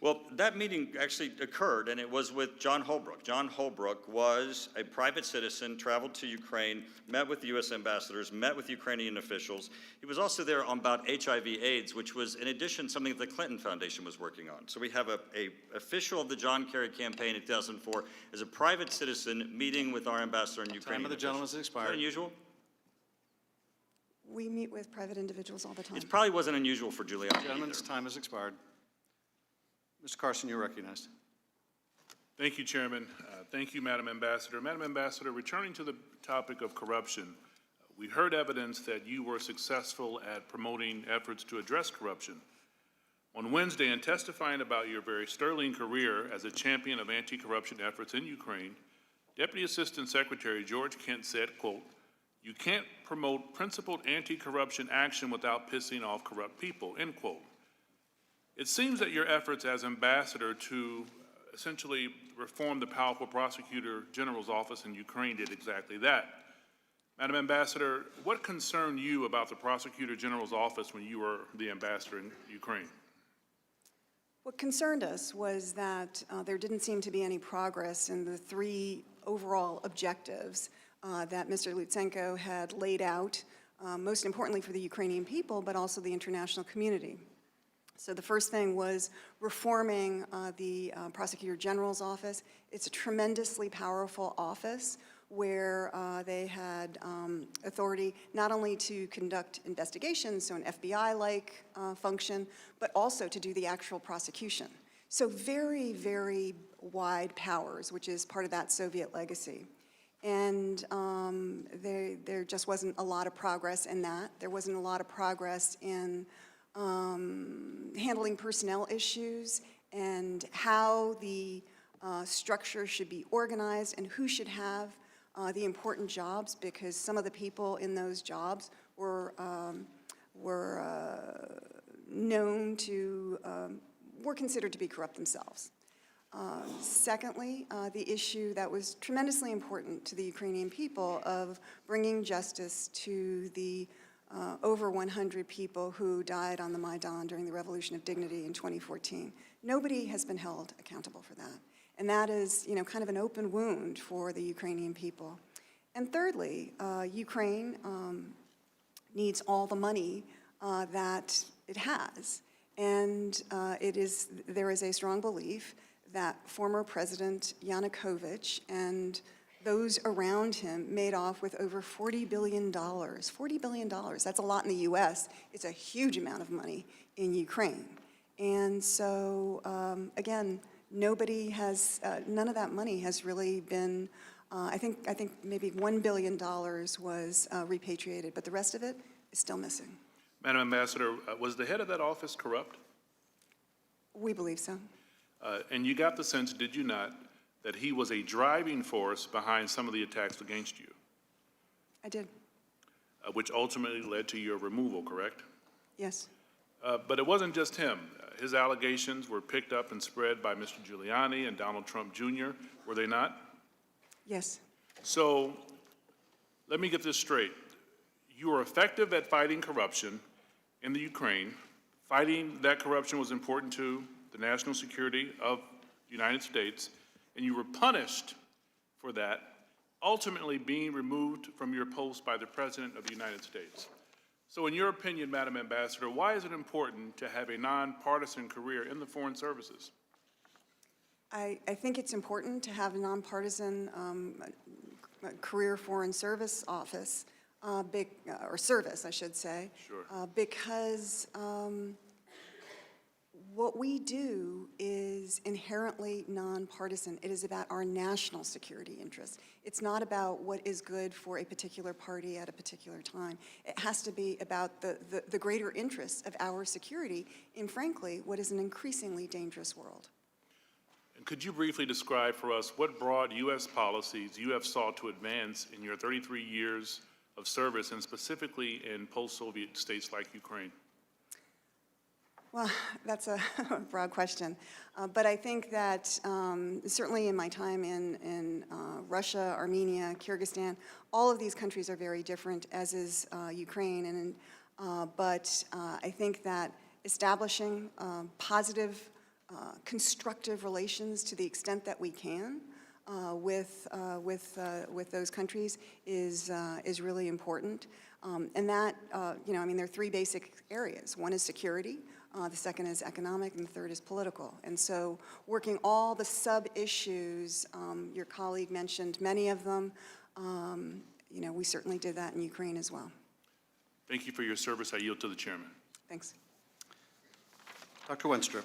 Well, that meeting actually occurred, and it was with John Holbrooke. John Holbrooke was a private citizen, traveled to Ukraine, met with the U.S. ambassadors, met with Ukrainian officials. He was also there on about HIV/AIDS, which was, in addition, something that the Clinton Foundation was working on. So we have a official of the John Kerry campaign in 2004 as a private citizen meeting with our ambassador in Ukraine.
Time of the gentleman's expired.
Is that unusual?
We meet with private individuals all the time.
It probably wasn't unusual for Giuliani.
Gentleman's time has expired. Mr. Carson, you're recognized.
Thank you, Chairman. Thank you, Madam Ambassador. Madam Ambassador, returning to the topic of corruption, we heard evidence that you were successful at promoting efforts to address corruption. On Wednesday, in testifying about your very sterling career as a champion of anti-corruption efforts in Ukraine, Deputy Assistant Secretary George Kent said, quote, "You can't promote principled anti-corruption action without pissing off corrupt people," end quote. It seems that your efforts as ambassador to essentially reform the powerful prosecutor general's office in Ukraine did exactly that. Madam Ambassador, what concerned you about the prosecutor general's office when you were the ambassador in Ukraine?
What concerned us was that there didn't seem to be any progress in the three overall objectives that Mr. Lutsenko had laid out, most importantly for the Ukrainian people, but also the international community. So the first thing was reforming the Prosecutor General's office. It's a tremendously powerful office where they had authority not only to conduct investigations, so an FBI-like function, but also to do the actual prosecution. So very, very wide powers, which is part of that Soviet legacy. And there just wasn't a lot of progress in that. There wasn't a lot of progress in handling personnel issues and how the structure should be organized and who should have the important jobs, because some of the people in those jobs were known to, were considered to be corrupt themselves. Secondly, the issue that was tremendously important to the Ukrainian people of bringing justice to the over 100 people who died on the Maidan during the Revolution of Dignity in 2014. Nobody has been held accountable for that. And that is, kind of an open wound for the Ukrainian people. And thirdly, Ukraine needs all the money that it has. And there is a strong belief that former President Yanukovych and those around him made off with over $40 billion. $40 billion, that's a lot in the US. It's a huge amount of money in Ukraine. And so, again, nobody has, none of that money has really been, I think maybe $1 billion was repatriated, but the rest of it is still missing.
Madam Ambassador, was the head of that office corrupt?
We believe so.
And you got the sense, did you not, that he was a driving force behind some of the attacks against you?
I did.
Which ultimately led to your removal, correct?
Yes.
But it wasn't just him. His allegations were picked up and spread by Mr. Giuliani and Donald Trump Jr., were they not?
Yes.
So let me get this straight. You were effective at fighting corruption in the Ukraine Fighting that corruption was important to the national security of the United States, and you were punished for that, ultimately being removed from your post by the President of the United States. So in your opinion, Madam Ambassador, why is it important to have a nonpartisan career in the Foreign Services?
I think it's important to have a nonpartisan career foreign service office, or service, I should say.
Sure.
Because what we do is inherently nonpartisan. It is about our national security interests. It's not about what is good for a particular party at a particular time. It has to be about the greater interests of our security in, frankly, what is an increasingly dangerous world.
And could you briefly describe for us what broad U.S. policies you have sought to advance in your 33 years of service, and specifically in post-Soviet states like Ukraine?
Well, that's a broad question. But I think that certainly in my time in Russia, Armenia, Kyrgyzstan, all of these countries are very different, as is Ukraine. But I think that establishing positive, constructive relations to the extent that we can with those countries is really important. And that, I mean, there are three basic areas. One is security. The second is economic, and the third is political. And so working all the sub-issues, your colleague mentioned many of them, we certainly did that in Ukraine as well.
Thank you for your service. I yield to the chairman.
Thanks.
Dr. Wenstrup.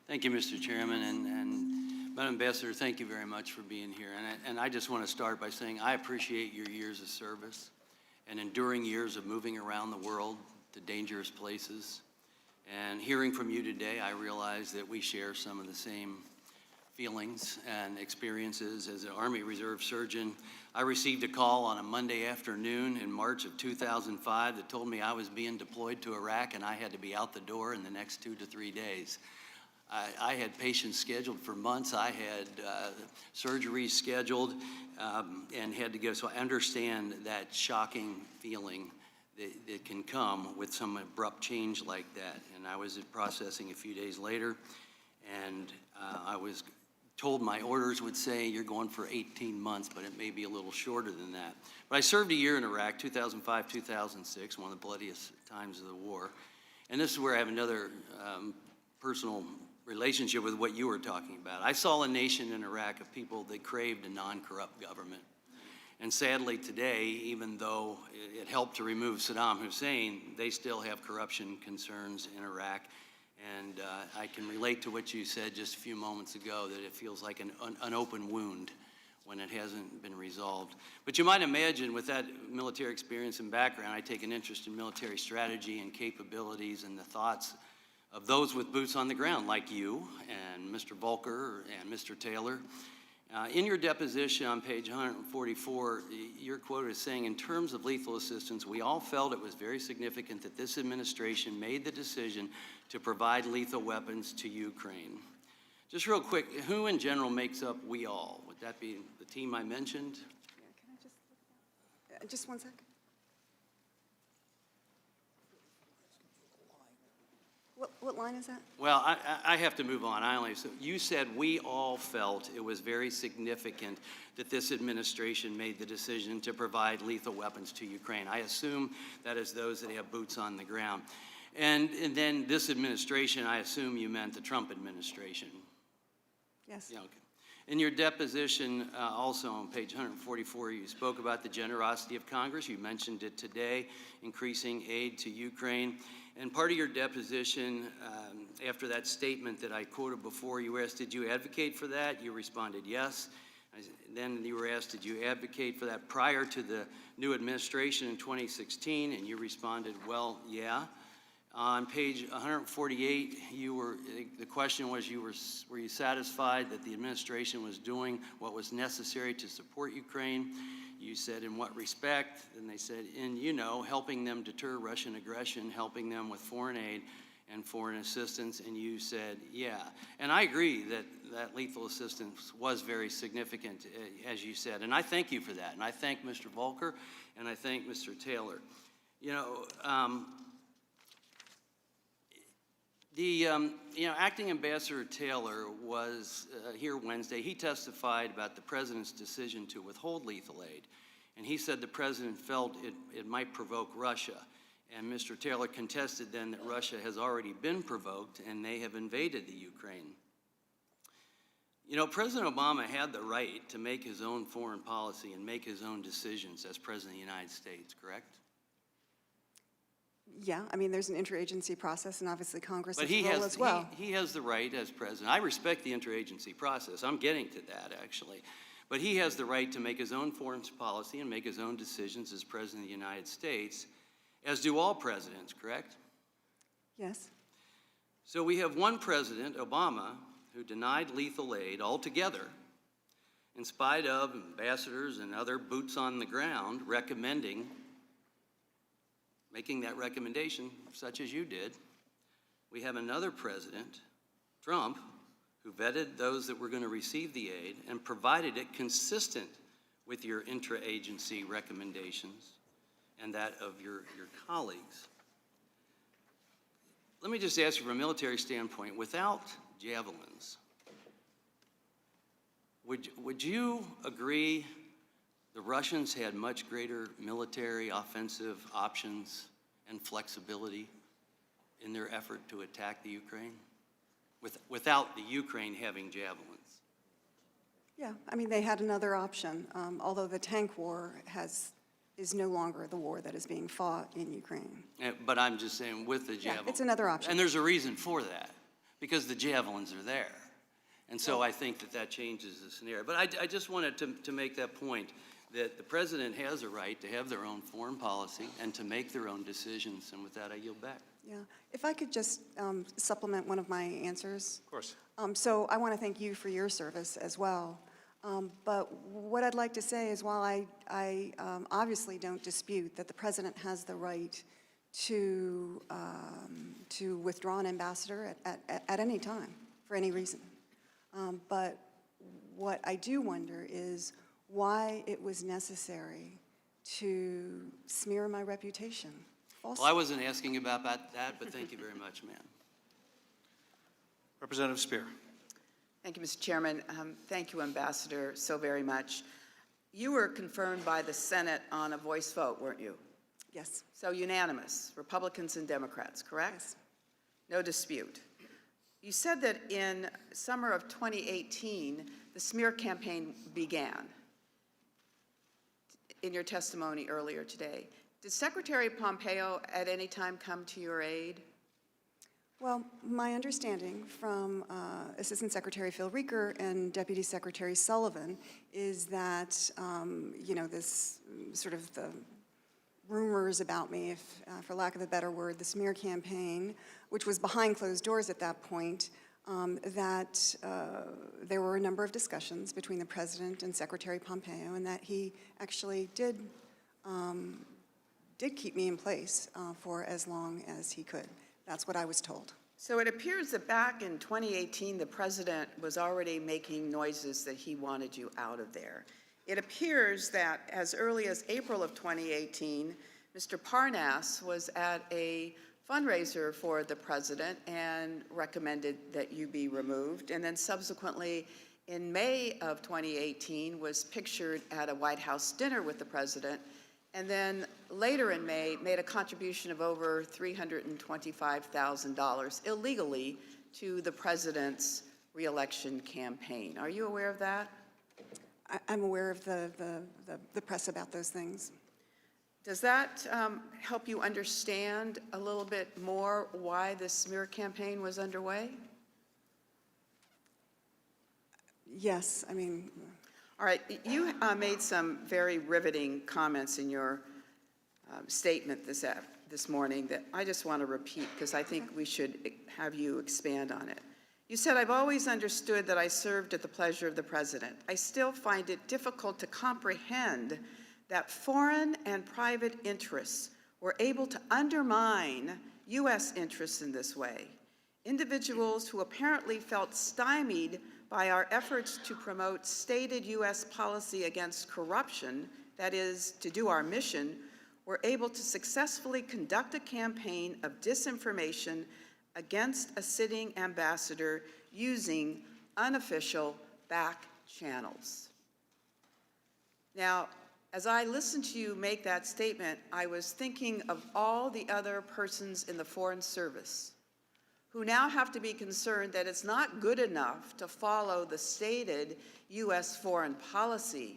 Thank you, Mr. Chairman, and Madam Ambassador, thank you very much for being here. And I just want to start by saying I appreciate your years of service and enduring years of moving around the world to dangerous places. And hearing from you today, I realize that we share some of the same feelings and experiences. As an Army Reserve surgeon, I received a call on a Monday afternoon in March of 2005 that told me I was being deployed to Iraq and I had to be out the door in the next 2 to 3 days. I had patients scheduled for months. I had surgeries scheduled and had to go. So I understand that shocking feeling that can come with some abrupt change like that. And I was at processing a few days later, and I was told my orders would say you're going for 18 months, but it may be a little shorter than that. But I served a year in Iraq, 2005, 2006, one of the bloodiest times of the war. And this is where I have another personal relationship with what you were talking about. I saw a nation in Iraq of people that craved a non-corrupt government. And sadly today, even though it helped to remove Saddam Hussein, they still have corruption concerns in Iraq. And I can relate to what you said just a few moments ago, that it feels like an open wound when it hasn't been resolved. But you might imagine, with that military experience and background, I take an interest in military strategy and capabilities and the thoughts of those with boots on the ground, like you and Mr. Volker and Mr. Taylor. In your deposition on page 144, your quote is saying, in terms of lethal assistance, we all felt it was very significant that this administration made the decision to provide lethal weapons to Ukraine. Just real quick, who in general makes up we all? Would that be the team I mentioned?
Yeah, can I just 1 second? What line is that?
Well, I have to move on. So you said we all felt it was very significant that this administration made the decision to provide lethal weapons to Ukraine. I assume that is those that have boots on the ground. And then this administration, I assume you meant the Trump administration.
Yes.
Yeah, okay. In your deposition, also on page 144, you spoke about the generosity of Congress. You mentioned it today, increasing aid to Ukraine. And part of your deposition, after that statement that I quoted before, you were asked, did you advocate for that? You responded, yes. Then you were asked, did you advocate for that prior to the new administration in 2016? And you responded, well, yeah. On page 148, the question was, were you satisfied that the administration was doing what was necessary to support Ukraine? You said, in what respect? And they said, in, helping them deter Russian aggression, helping them with foreign aid and foreign assistance. And you said, yeah. And I agree that lethal assistance was very significant, as you said. And I thank you for that. And I thank Mr. Volker, and I thank Mr. Taylor. Acting Ambassador Taylor was here Wednesday. He testified about the president's decision to withhold lethal aid. And he said the president felt it might provoke Russia. And Mr. Taylor contested then that Russia has already been provoked and they have invaded the Ukraine. You know, President Obama had the right to make his own foreign policy and make his own decisions as President of the United States, correct?
Yeah, I mean, there's an interagency process, and obviously Congress
But
has a role as well.
he has the right as president. I respect the interagency process. I'm getting to that, actually. But he has the right to make his own foreign policy and make his own decisions as president of the United States, as do all presidents, correct?
Yes.
So we have one president, Obama, who denied lethal aid altogether, in spite of ambassadors and other boots on the ground making that recommendation, such as you did. We have another president, Trump, who vetted those that were going to receive the aid and provided it consistent with your intra-agency recommendations and that of your colleagues. Let me just ask you from a military standpoint, without javelins, would you agree the Russians had much greater military offensive options and flexibility in their effort to attack the Ukraine without the Ukraine having javelins?
Yeah, I mean, they had another option, although the tank war is no longer the war that is being fought in Ukraine.
But I'm just saying with the javelins.
Yeah, it's another option.
And there's a reason for that, because the javelins are there. And so I think that changes the scenario. But I just wanted to make that point, that the president has a right to have their own foreign policy and to make their own decisions. And with that, I yield back.
Yeah, if I could just supplement one of my answers.
Of course.
So I want to thank you for your service as well. But what I'd like to say is, while I obviously don't dispute that the president has the right to withdraw an ambassador at any time for any reason, but what I do wonder is why it was necessary to smear my reputation falsely.
Well, I wasn't asking about that, but thank you very much, ma'am.
Representative Spear.
Thank you, Mr. Chairman. Thank you, Ambassador, so very much. You were confirmed by the Senate on a voice vote, weren't you?
Yes.
So unanimous, Republicans and Democrats, correct?
Yes.
No dispute. You said that in summer of 2018, the smear campaign began in your testimony earlier today. Did Secretary Pompeo at any time come to your aid?
Well, my understanding from Assistant Secretary Phil Reeker and Deputy Secretary Sullivan is that, this sort of the rumors about me, if, for lack of a better word, the smear campaign, which was behind closed doors at that point, that there were a number of discussions between the President and Secretary Pompeo, and that he actually did keep me in place for as long as he could. That's what I was told.
So it appears that back in 2018, the President was already making noises that he wanted you out of there. It appears that as early as April of 2018, Mr. Parnas was at a fundraiser for the President and recommended that you be removed. And then subsequently, in May of 2018, was pictured at a White House dinner with the President. And then later in May, made a contribution of over $325,000 illegally to the President's reelection campaign. Are you aware of that?
I'm aware of the press about those things.
Does that help you understand a little bit more why this smear campaign was underway?
Yes, I mean.
All right, you made some very riveting comments in your statement this morning that I just want to repeat because I think we should have you expand on it. You said, "I've always understood that I served at the pleasure of the President. I still find it difficult to comprehend that foreign and private interests were able to undermine U.S. interests in this way. Individuals who apparently felt stymied by our efforts to promote stated U.S. policy against corruption, that is, to do our mission, were able to successfully conduct a campaign of disinformation against a sitting ambassador using unofficial back channels. Now, as I listened to you make that statement, I was thinking of all the other persons in the Foreign Service who now have to be concerned that it's not good enough to follow the stated U.S. foreign policy,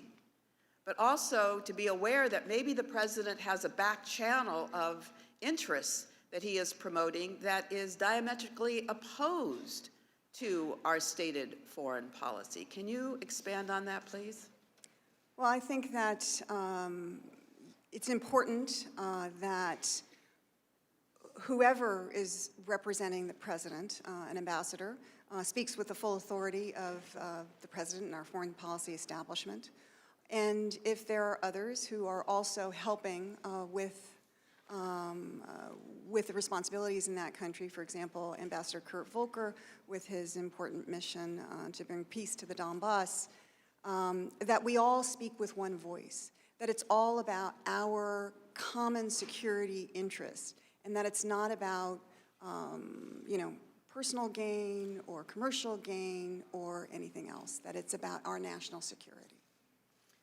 but also to be aware that maybe the president has a back channel of interests that he is promoting that is diametrically opposed to our stated foreign policy. Can you expand on that, please?
Well, I think that it's important that whoever is representing the president, an ambassador, speaks with the full authority of the president and our foreign policy establishment. And if there are others who are also helping with the responsibilities in that country, for example, Ambassador Kurt Volker with his important mission to bring peace to the Donbass, that we all speak with one voice, that it's all about our common security interests, and that it's not about, personal gain or commercial gain or anything else, that it's about our national security.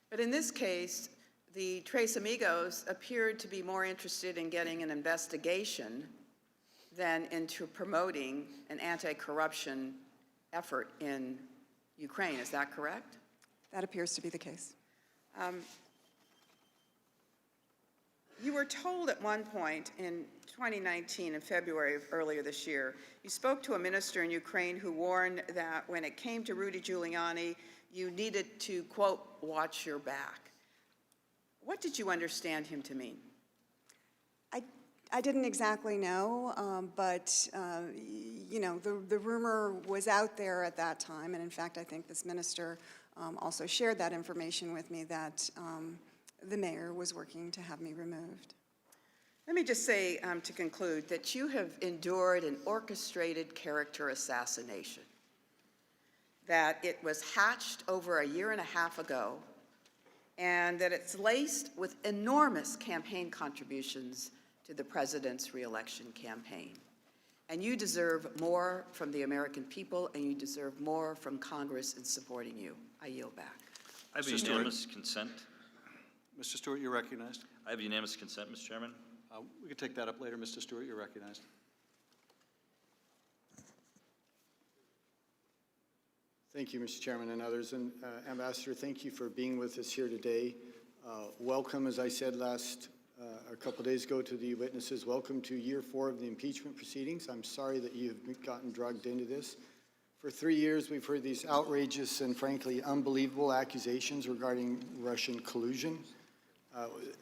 But in this case, the Tres Amigos appeared to be more interested in getting an investigation than into promoting an anti-corruption effort in Ukraine. Is that correct?
That appears to be the case.
You were told at one point in 2019, in February of earlier this year, you spoke to a minister in Ukraine who warned that when it came to Rudy Giuliani, you needed to, quote, watch your back. What did you understand him to mean?
I didn't exactly know, but the rumor was out there at that time, and in fact, I think this minister also shared that information with me that the mayor was working to have me removed.
Let me just say, to conclude, that you have endured an orchestrated character assassination, that it was hatched over a year and a half ago, and that it's laced with enormous campaign contributions to the president's reelection campaign. And you deserve more from the American people, and you deserve more from Congress in supporting you. I yield back.
I have unanimous consent.
Mr. Stewart, you're recognized.
I have unanimous consent, Mr. Chairman.
We could take that up later. Mr. Stewart, you're recognized.
Thank you, Mr. Chairman and others. And Ambassador, thank you for being with us here today. Welcome, as I said a couple days ago to the witnesses, welcome to year 4 of the impeachment proceedings. I'm sorry that you've gotten drugged into this. For 3 years, we've heard these outrageous and frankly unbelievable accusations regarding Russian collusion.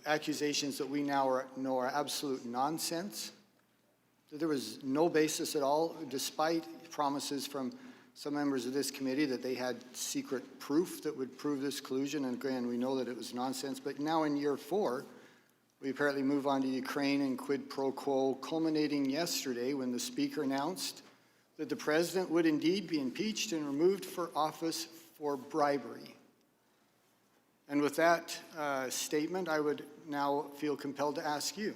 Accusations that we now know are absolute nonsense. There was no basis at all, despite promises from some members of this committee that they had secret proof that would prove this collusion, and again, we know that it was nonsense. But now in year 4, we apparently move on to Ukraine and quid pro quo, culminating yesterday when the Speaker announced that the President would indeed be impeached and removed for office for bribery. And with that statement, I would now feel compelled to ask you,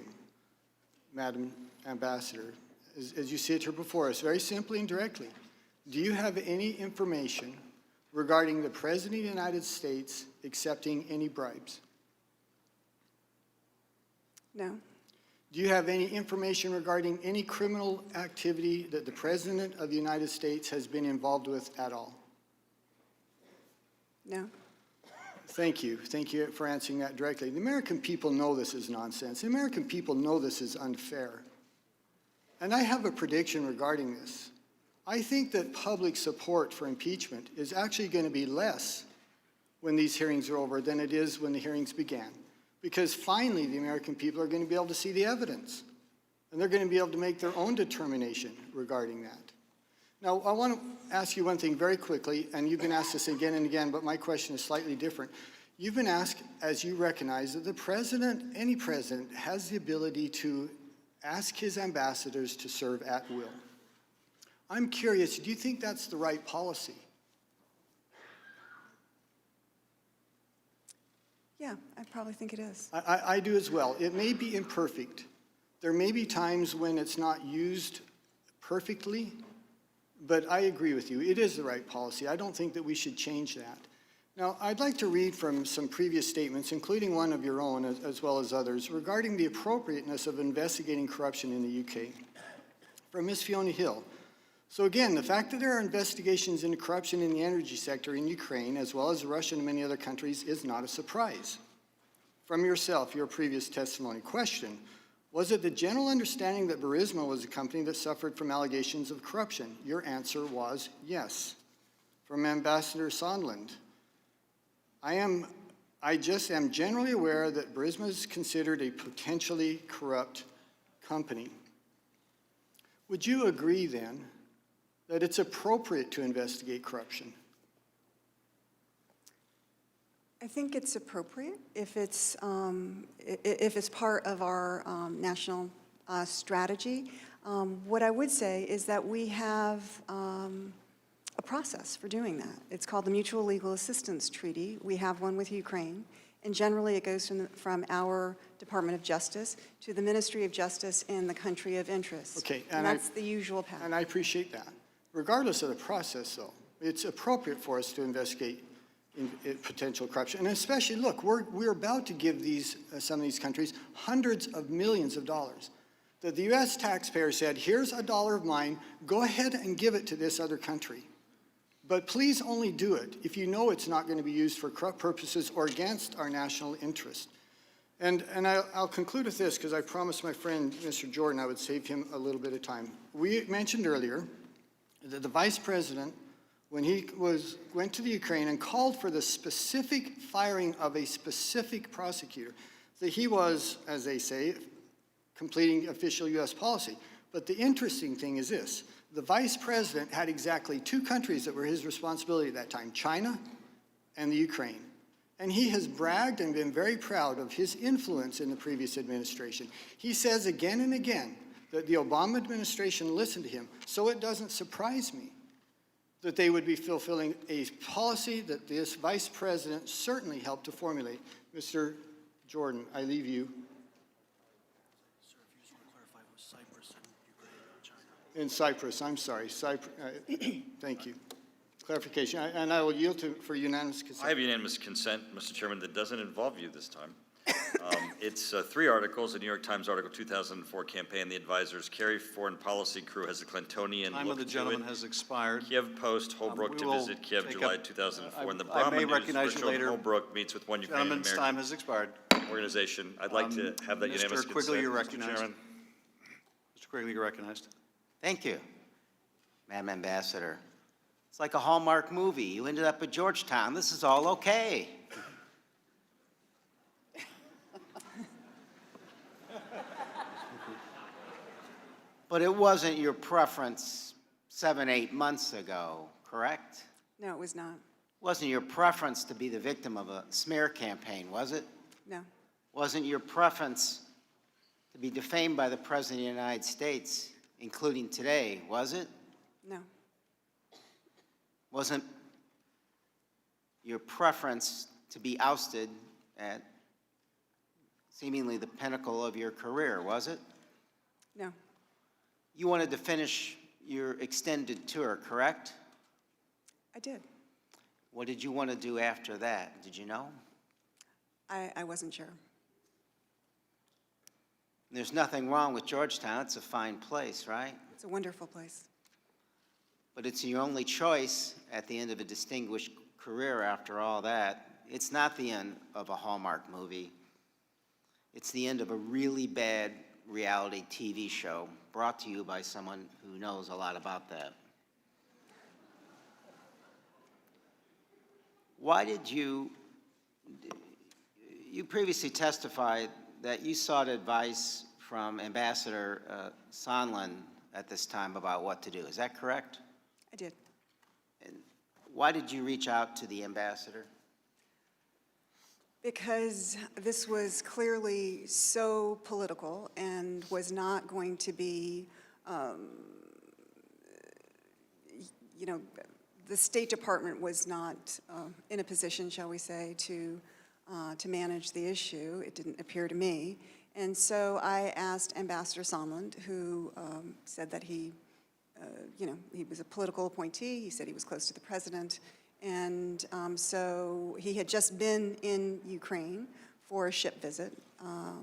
Madam Ambassador, as you sit here before us, very simply and directly, do you have any information regarding the President of the United States accepting any bribes?
No.
Do you have any information regarding any criminal activity that the President of the United States has been involved with at all?
No.
Thank you. Thank you for answering that directly. The American people know this is nonsense. The American people know this is unfair. And I have a prediction regarding this. I think that public support for impeachment is actually going to be less when these hearings are over than it is when the hearings began. Because finally, the American people are going to be able to see the evidence. And they're going to be able to make their own determination regarding that. Now, I want to ask you one thing very quickly, and you've been asked this again and again, but my question is slightly different. You've been asked, as you recognize, that the president, any president, has the ability to ask his ambassadors to serve at will. I'm curious, do you think that's the right policy?
Yeah, I probably think it is.
I do as well. It may be imperfect. There may be times when it's not used perfectly, but I agree with you. It is the right policy. I don't think that we should change that. Now, I'd like to read from some previous statements, including one of your own as well as others, regarding the appropriateness of investigating corruption in the UK. From Ms. Fiona Hill. So again, the fact that there are investigations into corruption in the energy sector in Ukraine, as well as Russia and many other countries, is not a surprise. From yourself, your previous testimony. Question, was it the general understanding that Burisma was a company that suffered from allegations of corruption? Your answer was yes. From Ambassador Sondland, I just am generally aware that Burisma is considered a potentially corrupt company. Would you agree then that it's appropriate to investigate corruption?
I think it's appropriate if it's part of our national strategy. What I would say is that we have a process for doing that. It's called the Mutual Legal Assistance Treaty. We have one with Ukraine, and generally it goes from our Department of Justice to the Ministry of Justice in the country of interest.
Okay,
and that's the usual path.
And I appreciate that. Regardless of the process, though, it's appropriate for us to investigate potential corruption. And especially, look, we're about to give some of these countries hundreds of millions of dollars. The U.S. taxpayer said, here's $1 of mine, go ahead and give it to this other country. But please only do it if you know it's not going to be used for corrupt purposes or against our national interest. And I'll conclude with this, because I promised my friend, Mr. Jordan, I would save him a little bit of time. We mentioned earlier that the Vice President, when he went to the Ukraine and called for the specific firing of a specific prosecutor, that he was, as they say, completing official U.S. policy. But the interesting thing is this. The Vice President had exactly 2 countries that were his responsibility at that time, China and the Ukraine. And he has bragged and been very proud of his influence in the previous administration. He says again and again that the Obama administration listened to him, so it doesn't surprise me that they would be fulfilling a policy that this Vice President certainly helped to formulate. Mr. Jordan, I leave you. In Cyprus, I'm sorry. Thank you. Clarification, and I will yield for unanimous consent.
I have unanimous consent, Mr. Chairman, that doesn't involve you this time. It's 3 articles, the New York Times article 2004 campaign, the advisors, Kerry Foreign Policy Crew has a Clintonian
Time of the gentleman has expired.
Kiev Post, Holbrooke to visit Kiev, July 2004, and the
I may
Brahma News,
recognize you
Richard
later.
Holbrooke meets with one Ukrainian
Gentleman's
American
time has expired.
organization. I'd like to have that unanimous
Mr. Quigley,
consent,
you're
Mr.
recognized.
Chairman.
Mr. Quigley, you're recognized.
Thank you, Madam Ambassador. It's like a Hallmark movie. You ended up at Georgetown. This is all okay. But it wasn't your preference 7, 8 months ago, correct?
No, it was not.
Wasn't your preference to be the victim of a smear campaign, was it?
No.
Wasn't your preference to be defamed by the President of the United States, including today, was it?
No.
Wasn't your preference to be ousted at seemingly the pinnacle of your career, was it?
No.
You wanted to finish your extended tour, correct?
I did.
What did you want to do after that? Did you know?
I wasn't sure.
There's nothing wrong with Georgetown. It's a fine place, right?
It's a wonderful place.
But it's your only choice at the end of a distinguished career after all that. It's not the end of a Hallmark movie. It's the end of a really bad reality TV show brought to you by someone who knows a lot about that. Why did you previously testified that you sought advice from Ambassador Sondland at this time about what to do. Is that correct?
I did.
And why did you reach out to the ambassador?
Because this was clearly so political and was not going to be, you know, the State Department was not in a position, shall we say, to manage the issue. It didn't appear to me. And so I asked Ambassador Sondland, who said that he he was a political appointee. He said he was close to the president. And so he had just been in Ukraine for a ship visit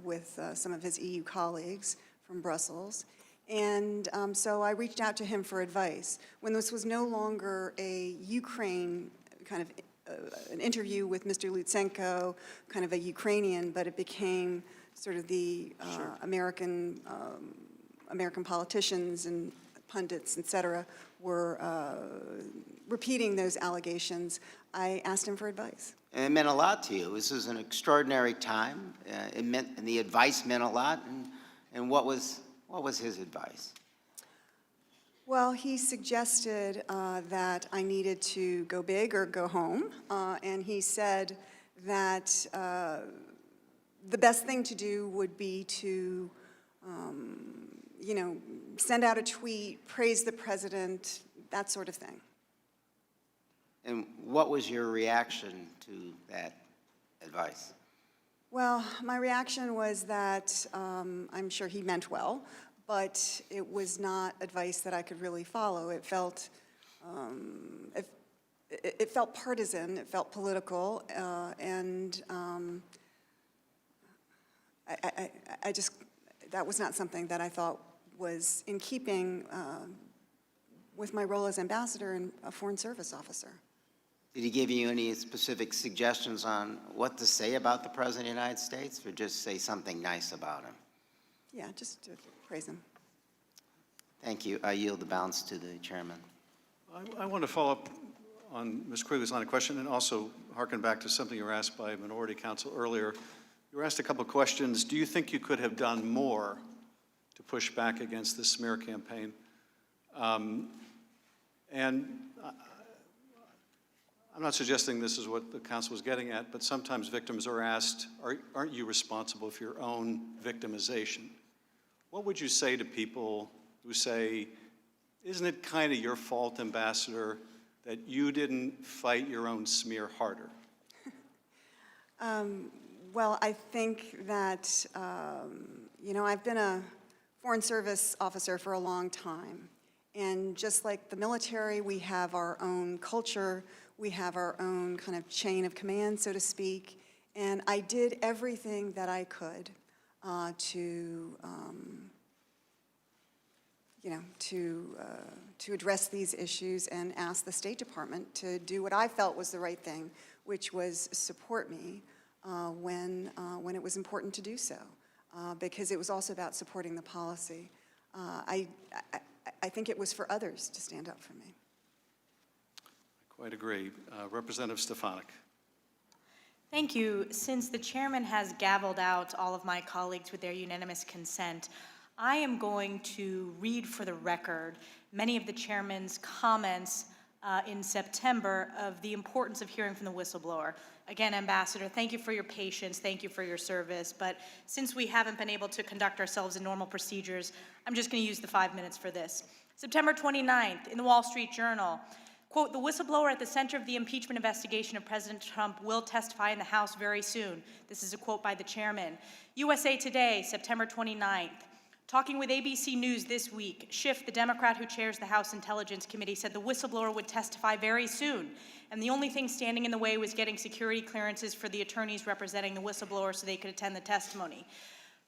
with some of his EU colleagues from Brussels. And so I reached out to him for advice. When this was no longer a Ukraine kind of an interview with Mr. Lutsenko, kind of a Ukrainian, but it became sort of the American politicians and pundits, et cetera, were repeating those allegations. I asked him for advice.
And it meant a lot to you. This was an extraordinary time. And the advice meant a lot. And what was his advice?
Well, he suggested that I needed to go big or go home, and he said that the best thing to do would be to, send out a tweet, praise the president, that sort of thing.
And what was your reaction to that advice?
Well, my reaction was that I'm sure he meant well, but it was not advice that I could really follow. It felt, it felt partisan, it felt political, and I just, that was not something that I thought was in keeping with my role as ambassador and a foreign service officer.
Did he give you any specific suggestions on what to say about the President of the United States, or just say something nice about him?
Yeah, just to praise him.
Thank you. I yield the balance to the chairman.
I want to follow up on Ms. Quigley's line of question and also harken back to something you were asked by Minority Counsel earlier. You were asked a couple of questions. Do you think you could have done more to push back against the smear campaign? And I'm not suggesting this is what the counsel was getting at, but sometimes victims are asked, aren't you responsible for your own victimization? What would you say to people who say, isn't it kind of your fault, Ambassador, that you didn't fight your own smear harder?
Well, I think that, I've been a Foreign Service officer for a long time. And just like the military, we have our own culture, we have our own kind of chain of command, so to speak. And I did everything that I could to address these issues and ask the State Department to do what I felt was the right thing, which was support me when it was important to do so, because it was also about supporting the policy. I think it was for others to stand up for me.
I quite agree. Representative Stefanik.
Thank you. Since the chairman has gavelled out all of my colleagues with their unanimous consent, I am going to read for the record many of the chairman's comments in September of the importance of hearing from the whistleblower. Again, Ambassador, thank you for your patience, thank you for your service, but since we haven't been able to conduct ourselves in normal procedures, I'm just going to use the 5 minutes for this. September 29th, in the Wall Street Journal, quote, the whistleblower at the center of the impeachment investigation of President Trump will testify in the House very soon. This is a quote by the chairman. USA Today, September 29th. Talking with ABC News this week, Schiff, the Democrat who chairs the House Intelligence Committee, said the whistleblower would testify very soon, and the only thing standing in the way was getting security clearances for the attorneys representing the whistleblower so they could attend the testimony.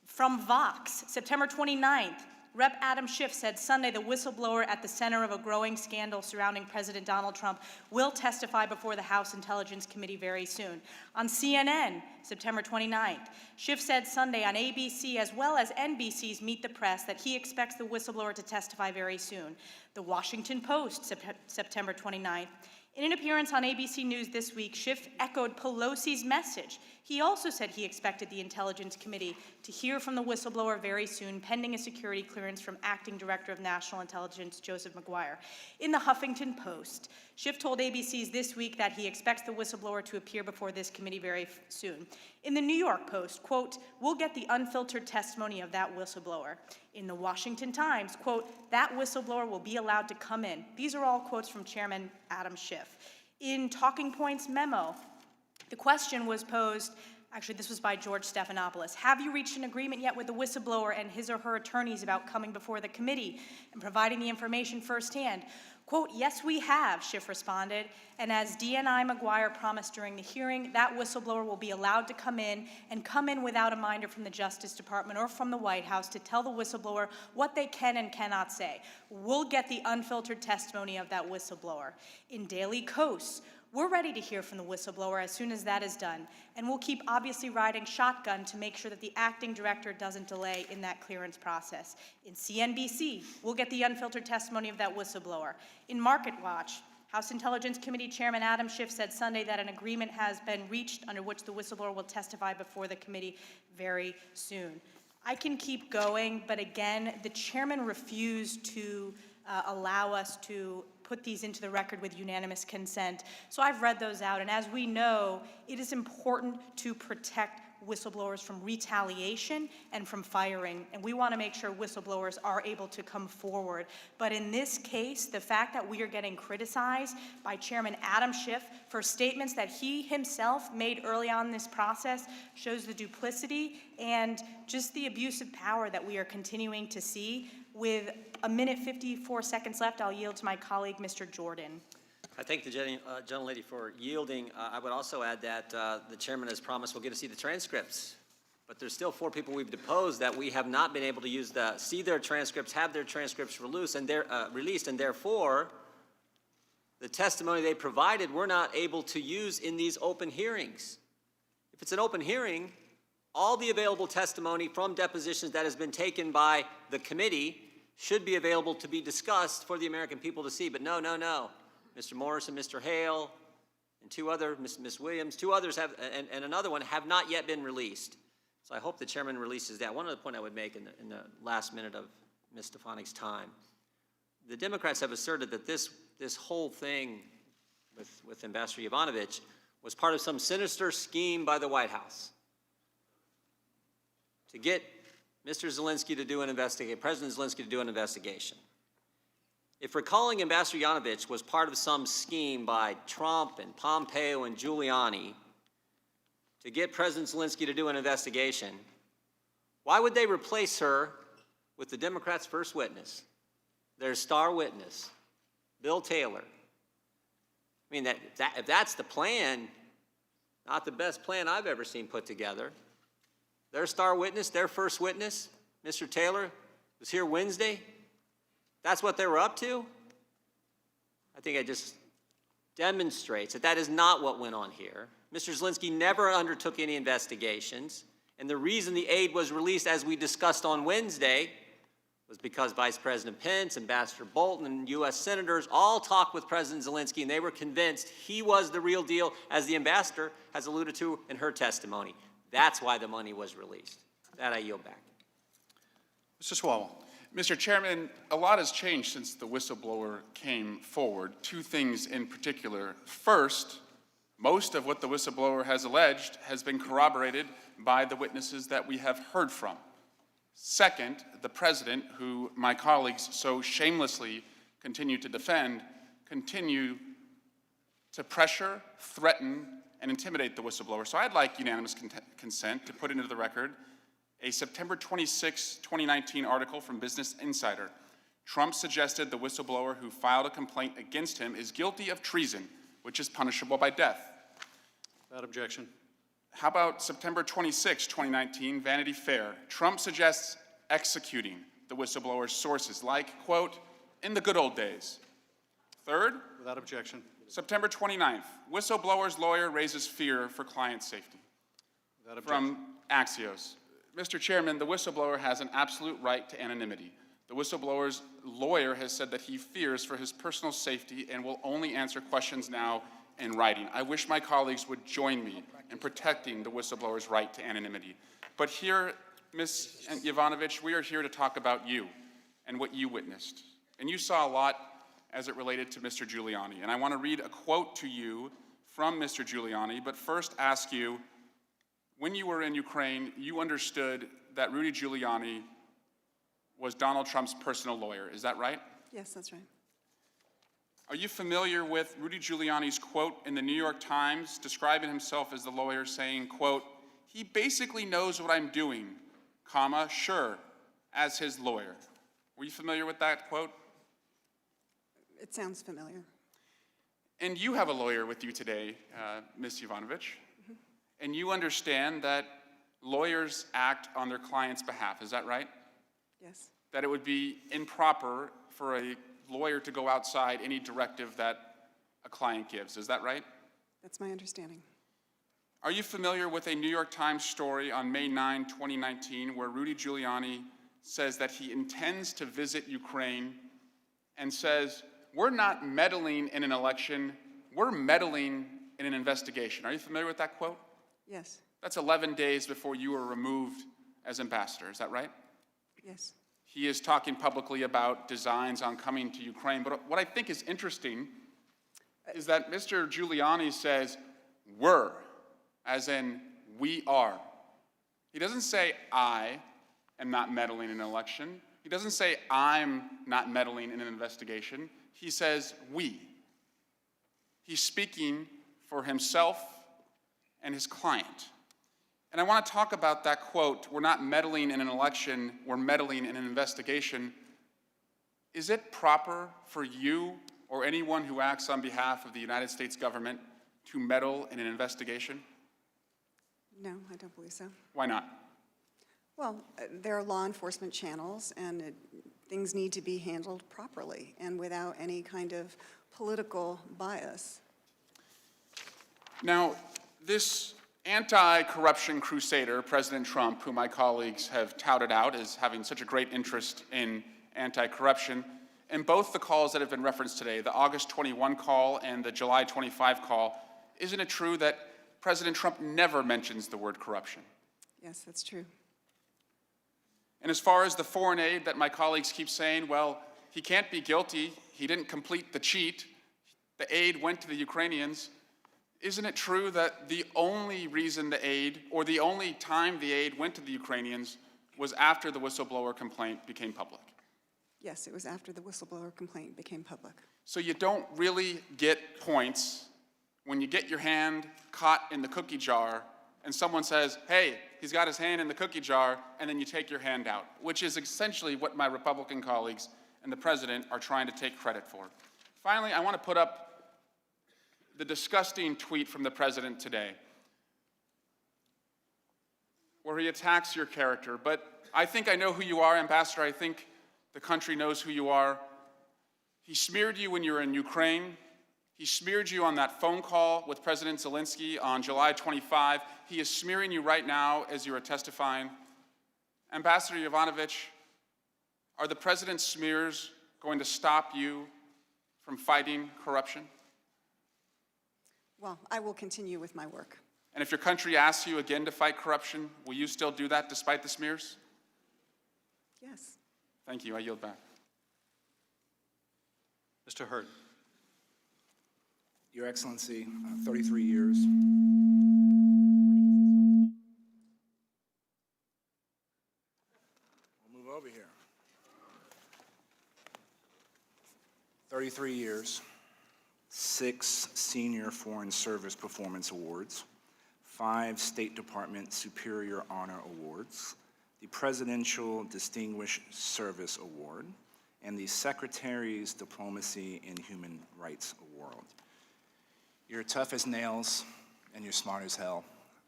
From Vox, September 29th, Rep. Adam Schiff said Sunday the whistleblower at the center of a growing scandal surrounding President Donald Trump will testify before the House Intelligence Committee very soon. On CNN, September 29th, Schiff said Sunday on ABC as well as NBC's Meet the Press that he expects the whistleblower to testify very soon. The Washington Post, September 29th. In an appearance on ABC News this week, Schiff echoed Pelosi's message. He also said he expected the Intelligence Committee to hear from the whistleblower very soon, pending a security clearance from Acting Director of National Intelligence Joseph Maguire. In the Huffington Post, Schiff told ABC's This Week that he expects the whistleblower to appear before this committee very soon. In the New York Post, quote, we'll get the unfiltered testimony of that whistleblower. In the Washington Times, quote, that whistleblower will be allowed to come in. These are all quotes from Chairman Adam Schiff. In Talking Points memo, the question was posed, Actually, this was by George Stephanopoulos. Have you reached an agreement yet with the whistleblower and his or her attorneys about coming before the committee and providing the information firsthand? Quote, yes, we have, Schiff responded. And as DNI McGuire promised during the hearing, that whistleblower will be allowed to come in without a minder from the Justice Department or from the White House to tell the whistleblower what they can and cannot say. We'll get the unfiltered testimony of that whistleblower. In Daily Kos, we're ready to hear from the whistleblower as soon as that is done, and we'll keep obviously riding shotgun to make sure that the acting director doesn't delay in that clearance process. In CNBC, we'll get the unfiltered testimony of that whistleblower. In Market Watch, House Intelligence Committee Chairman Adam Schiff said Sunday that an agreement has been reached under which the whistleblower will testify before the committee very soon. I can keep going, but again, the chairman refused to allow us to put these into the record with unanimous consent. So I've read those out, and as we know, it is important to protect whistleblowers from retaliation and from firing, and we want to make sure whistleblowers are able to come forward. But in this case, the fact that we are getting criticized by Chairman Adam Schiff for statements that he himself made early on in this process shows the duplicity and just the abuse of power that we are continuing to see. With a minute 54 seconds left, I'll yield to my colleague, Mr. Jordan.
I thank the gentlelady for yielding. I would also add that the chairman has promised we'll get to see the transcripts. But there's still 4 people we've deposed that we have not been able to see their transcripts, have their transcripts released, and therefore the testimony they provided we're not able to use in these open hearings. If it's an open hearing, all the available testimony from depositions that has been taken by the committee should be available to be discussed for the American people to see. But no. Mr. Morris and Mr. Hale and 2 other, Ms. Williams, 2 others have, and another one have not yet been released. So I hope the chairman releases that. One other point I would make in the last minute of Ms. Stefanik's time. The Democrats have asserted that this whole thing with Ambassador Yovanovitch was part of some sinister scheme by the White House to get Mr. Zelensky to do an investigation, President Zelensky to do an investigation. If recalling Ambassador Yovanovitch was part of some scheme by Trump and Pompeo and Giuliani to get President Zelensky to do an investigation, why would they replace her with the Democrats' first witness, their star witness, Bill Taylor? I mean, if that's the plan, not the best plan I've ever seen put together. Their star witness, their first witness, Mr. Taylor, was here Wednesday. That's what they were up to? I think it just demonstrates that is not what went on here. Mr. Zelensky never undertook any investigations, and the reason the aid was released, as we discussed on Wednesday, was because Vice President Pence, Ambassador Bolton, and U.S. senators all talked with President Zelensky, and they were convinced he was the real deal, as the ambassador has alluded to in her testimony. That's why the money was released. That I yield back.
Mr. Swalwell. Mr. Chairman, a lot has changed since the whistleblower came forward. 2 things in particular. First, most of what the whistleblower has alleged has been corroborated by the witnesses that we have heard from. Second, the president, who my colleagues so shamelessly continue to defend, continue to pressure, threaten, and intimidate the whistleblower. So I'd like unanimous consent to put into the record a September 26, 2019 article from Business Insider. Trump suggested the whistleblower who filed a complaint against him is guilty of treason, which is punishable by death.
Without objection.
How about September 26, 2019, Vanity Fair? Trump suggests executing the whistleblower's sources, like, quote, in the good old days. Third,
without objection.
September 29th, whistleblower's lawyer raises fear for client safety.
Without objection.
From Axios. Mr. Chairman, the whistleblower has an absolute right to anonymity. The whistleblower's lawyer has said that he fears for his personal safety and will only answer questions now in writing. I wish my colleagues would join me in protecting the whistleblower's right to anonymity. But here, Ms. Yovanovitch, we are here to talk about you and what you witnessed. And you saw a lot as it related to Mr. Giuliani. And I want to read a quote to you from Mr. Giuliani, but first ask you, when you were in Ukraine, you understood that Rudy Giuliani was Donald Trump's personal lawyer. Is that right?
Yes, that's right.
Are you familiar with Rudy Giuliani's quote in the New York Times describing himself as the lawyer saying, quote, he basically knows what I'm doing, comma, sure, as his lawyer. Were you familiar with that quote?
It sounds familiar.
And you have a lawyer with you today, Ms. Yovanovitch, and you understand that lawyers act on their client's behalf, is that right?
Yes.
That it would be improper for a lawyer to go outside any directive that a client gives, is that right?
That's my understanding.
Are you familiar with a New York Times story on May 9, 2019, where Rudy Giuliani says that he intends to visit Ukraine and says, we're not meddling in an election, we're meddling in an investigation. Are you familiar with that quote?
Yes.
That's 11 days before you were removed as ambassador, is that right?
Yes.
He is talking publicly about designs on coming to Ukraine, but what I think is interesting is that Mr. Giuliani says, we're, as in we are. He doesn't say I am not meddling in an election. He doesn't say I'm not meddling in an investigation. He says we. He's speaking for himself and his client. And I want to talk about that quote, we're not meddling in an election, we're meddling in an investigation. Is it proper for you or anyone who acts on behalf of the United States government to meddle in an investigation?
No, I don't believe so.
Why not?
Well, there are law enforcement channels, and things need to be handled properly and without any kind of political bias.
Now, this anti-corruption crusader, President Trump, who my colleagues have touted out as having such a great interest in anti-corruption, in both the calls that have been referenced today, the August 21 call and the July 25 call, isn't it true that President Trump never mentions the word corruption?
Yes, that's true.
And as far as the foreign aid that my colleagues keep saying, well, he can't be guilty, he didn't complete the cheat, the aid went to the Ukrainians, isn't it true that the only reason the aid, or the only time the aid went to the Ukrainians was after the whistleblower complaint became public?
Yes, it was after the whistleblower complaint became public.
So you don't really get points when you get your hand caught in the cookie jar and someone says, hey, he's got his hand in the cookie jar, and then you take your hand out, which is essentially what my Republican colleagues and the president are trying to take credit for. Finally, I want to put up the disgusting tweet from the president today, where he attacks your character. But I think I know who you are, Ambassador. I think the country knows who you are. He smeared you when you were in Ukraine. He smeared you on that phone call with President Zelensky on July 25. He is smearing you right now as you are testifying. Ambassador Yovanovitch, are the president's smears going to stop you from fighting corruption?
Well, I will continue with my work.
And if your country asks you again to fight corruption, will you still do that despite the smears?
Yes.
Thank you. I yield back.
Mr. Hurd.
Your Excellency, 33 years. We'll move over here. 33 years, 6 Senior Foreign Service Performance Awards, 5 State Department Superior Honor Awards, the Presidential Distinguished Service Award, and the Secretary's Diplomacy and Human Rights Award. You're tough as nails, and you're smart as hell.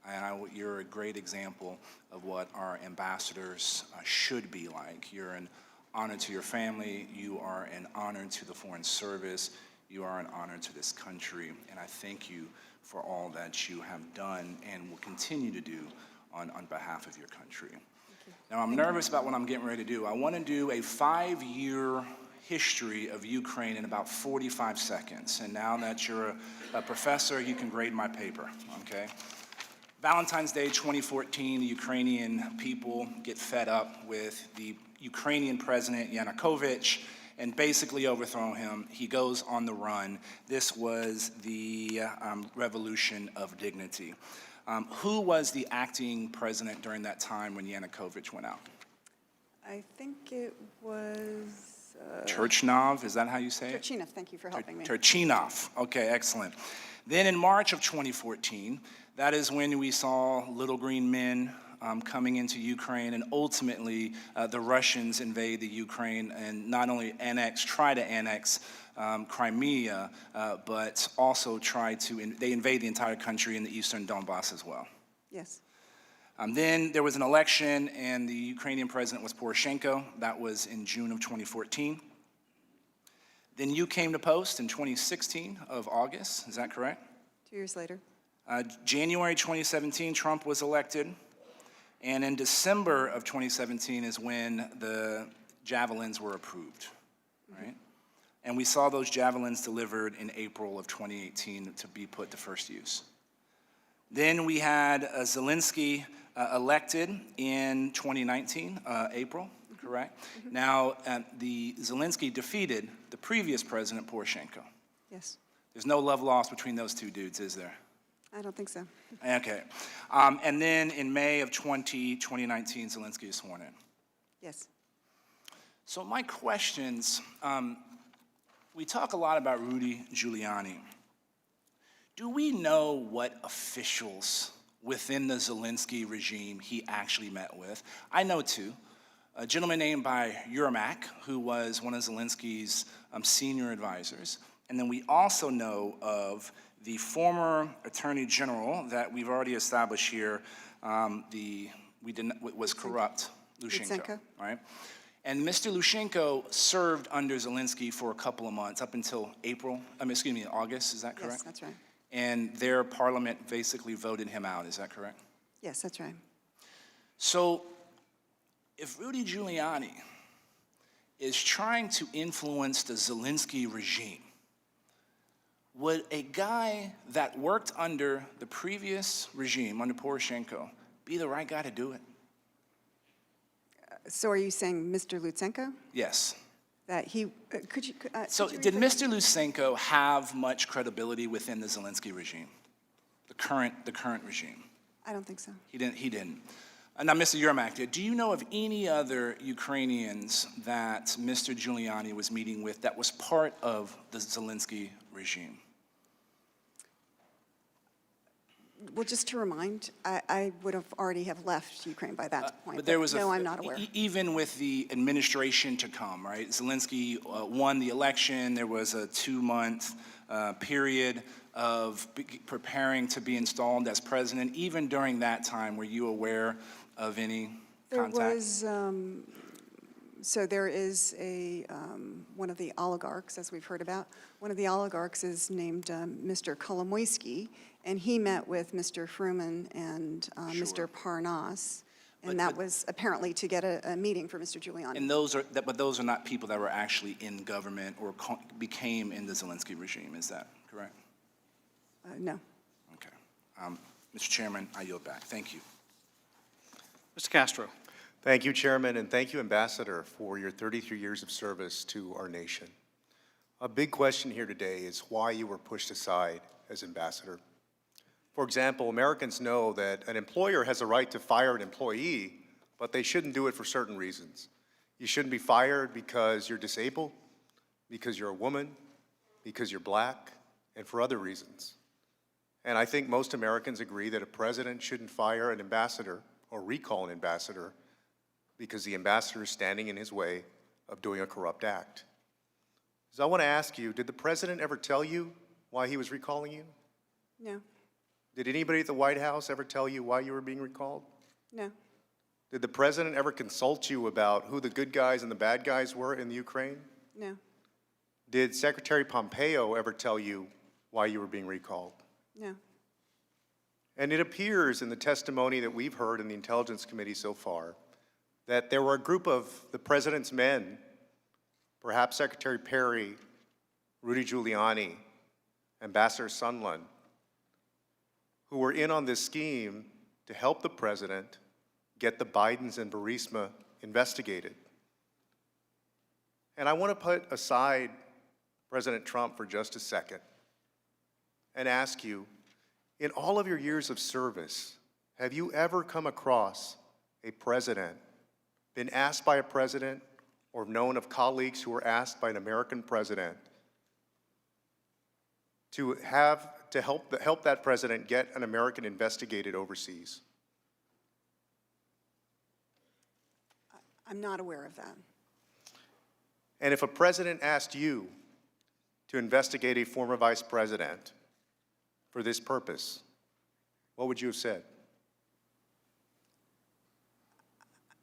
And you're a great example of what our ambassadors should be like. You're an honor to your family. You are an honor to the Foreign Service. You are an honor to this country. And I thank you for all that you have done and will continue to do on behalf of your country. Now, I'm nervous about what I'm getting ready to do. I want to do a 5-year history of Ukraine in about 45 seconds. And now that you're a professor, you can grade my paper, okay? Valentine's Day 2014, the Ukrainian people get fed up with the Ukrainian president, Yanukovych, and basically overthrow him. He goes on the run. This was the Revolution of Dignity. Who was the acting president during that time when Yanukovych went out?
I think it was...
Turchinov, is that how you say it?
Turchinov, thank you for helping me.
Turchinov, okay, excellent. Then in March of 2014, That is when we saw little green men coming into Ukraine, and ultimately the Russians invade the Ukraine and not only try to annex Crimea, but also they invade the entire country in the eastern Donbass as well.
Yes.
Then there was an election, and the Ukrainian president was Poroshenko. That was in June of 2014. Then you came to post in 2016 of August, is that correct?
2 years later.
January 2017, Trump was elected. And in December of 2017 is when the Javelins were approved, right? And we saw those Javelins delivered in April of 2018 to be put to first use. Then we had Zelensky elected in 2019, April, correct? Now, the Zelensky defeated the previous president, Poroshenko.
Yes.
There's no love lost between those two dudes, is there?
I don't think so.
Okay. And then in May of 2019, Zelensky is sworn in.
Yes.
So my questions, we talk a lot about Rudy Giuliani. Do we know what officials within the Zelensky regime he actually met with? I know two. A gentleman named by Yermak, who was one of Zelensky's senior advisors. And then we also know of the former attorney general that we've already established here, was corrupt, Lushenko, right? And Mr. Lushenko served under Zelensky for a couple of months, up until August, is that correct?
Yes, that's right.
And their parliament basically voted him out, is that correct?
Yes, that's right.
So if Rudy Giuliani is trying to influence the Zelensky regime, would a guy that worked under the previous regime, under Poroshenko, be the right guy to do it?
So are you saying Mr. Lutsenko?
Yes.
That he, could you?
So did Mr. Lutsenko have much credibility within the Zelensky regime, the current regime?
I don't think so.
He didn't. Now, Mr. Yermak, do you know of any other Ukrainians that Mr. Giuliani was meeting with that was part of the Zelensky regime?
Well, just to remind, I would have already have left Ukraine by that point.
But there was
no, I'm not aware.
Even with the administration to come, right? Zelensky won the election. There was a 2-month period of preparing to be installed as president. Even during that time, were you aware of any contact?
There was, so there is one of the oligarchs, as we've heard about. One of the oligarchs is named Mr. Kolomoisky, and he met with Mr. Fruman and Mr. Parnas, and that was apparently to get a meeting for Mr. Giuliani.
And but those are not people that were actually in government or became in the Zelensky regime, is that correct?
No.
Okay. Mr. Chairman, I yield back. Thank you.
Mr. Castro.
Thank you, Chairman, and thank you, Ambassador, for your 33 years of service to our nation. A big question here today is why you were pushed aside as ambassador. For example, Americans know that an employer has a right to fire an employee, but they shouldn't do it for certain reasons. You shouldn't be fired because you're disabled, because you're a woman, because you're black, and for other reasons. And I think most Americans agree that a president shouldn't fire an ambassador or recall an ambassador because the ambassador is standing in his way of doing a corrupt act. So I want to ask you, did the president ever tell you why he was recalling you?
No.
Did anybody at the White House ever tell you why you were being recalled?
No.
Did the president ever consult you about who the good guys and the bad guys were in the Ukraine?
No.
Did Secretary Pompeo ever tell you why you were being recalled?
No.
And it appears in the testimony that we've heard in the Intelligence Committee so far that there were a group of the president's men, perhaps Secretary Perry, Rudy Giuliani, Ambassador Sondland, who were in on this scheme to help the president get the Bidens and Burisma investigated. And I want to put aside President Trump for just a second and ask you, in all of your years of service, have you ever come across a president, been asked by a president, or known of colleagues who were asked by an American president to help that president get an American investigated overseas?
I'm not aware of that.
And if a president asked you to investigate a former vice president for this purpose, what would you have said?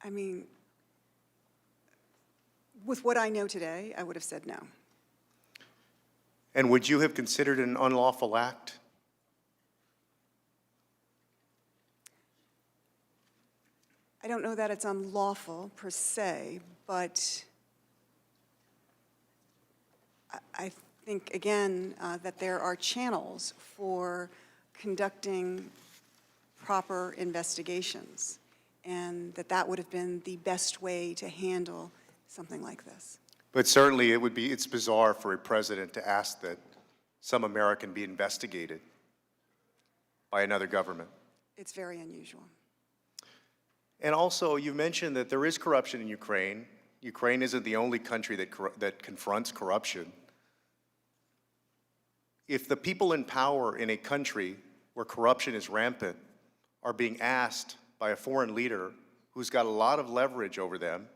I mean, with what I know today, I would have said no.
And would you have considered it an unlawful act?
I don't know that it's unlawful per se, but I think, again, that there are channels for conducting proper investigations, and that would have been the best way to handle something like this.
But certainly it's bizarre for a president to ask that some American be investigated by another government.
It's very unusual.
And also, you mentioned that there is corruption in Ukraine. Ukraine isn't the only country that confronts corruption. If the people in power in a country where corruption is rampant are being asked by a foreign leader who's got a lot of leverage over them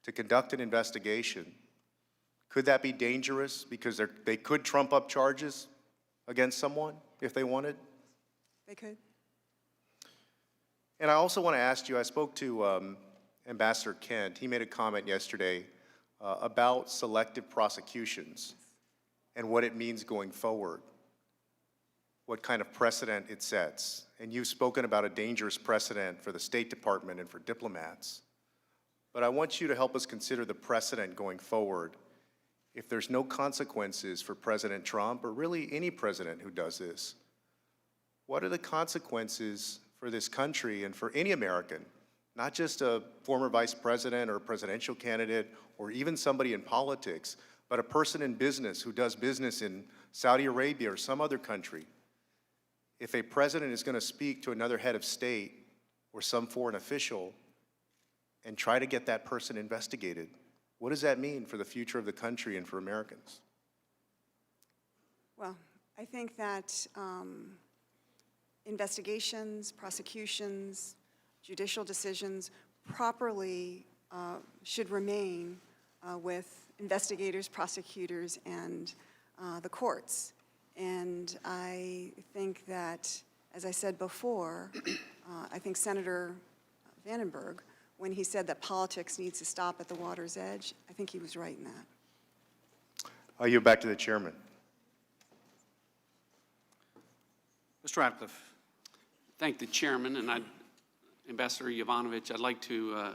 to conduct an investigation, could that be dangerous because they could trump up charges against someone if they wanted?
They could.
And I also want to ask you, I spoke to Ambassador Kent. He made a comment yesterday about selective prosecutions and what it means going forward, what kind of precedent it sets. And you've spoken about a dangerous precedent for the State Department and for diplomats. But I want you to help us consider the precedent going forward. If there's no consequences for President Trump, or really any president who does this, what are the consequences for this country and for any American, not just a former vice president or a presidential candidate or even somebody in politics, but a person in business who does business in Saudi Arabia or some other country? If a president is going to speak to another head of state or some foreign official and try to get that person investigated, what does that mean for the future of the country and for Americans?
Well, I think that investigations, prosecutions, judicial decisions properly should remain with investigators, prosecutors, and the courts. And I think that, as I said before, I think Senator Vandenberg, when he said that politics needs to stop at the water's edge, I think he was right in that.
I'll yield back to the chairman.
Mr. Ratcliffe. Thank the chairman, and Ambassador Yovanovitch, I'd like to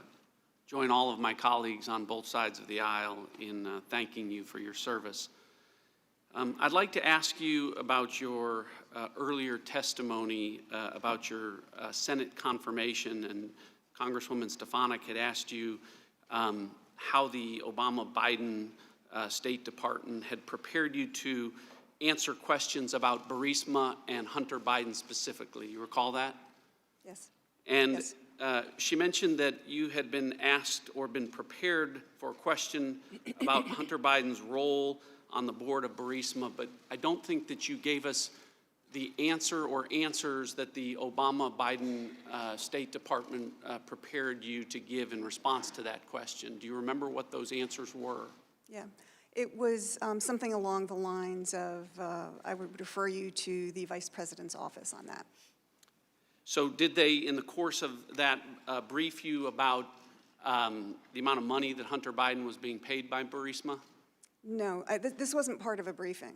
join all of my colleagues on both sides of the aisle in thanking you for your service. I'd like to ask you about your earlier testimony about your Senate confirmation, and Congresswoman Stefanik had asked you how the Obama-Biden State Department had prepared you to answer questions about Burisma and Hunter Biden specifically. You recall that?
Yes.
And
yes.
She mentioned that you had been asked or been prepared for a question about Hunter Biden's role on the board of Burisma, but I don't think that you gave us the answer or answers that the Obama-Biden State Department prepared you to give in response to that question. Do you remember what those answers were?
Yeah. It was something along the lines of, I would refer you to the Vice President's office on that.
So did they, in the course of that, brief you about the amount of money that Hunter Biden was being paid by Burisma?
No, this wasn't part of a briefing.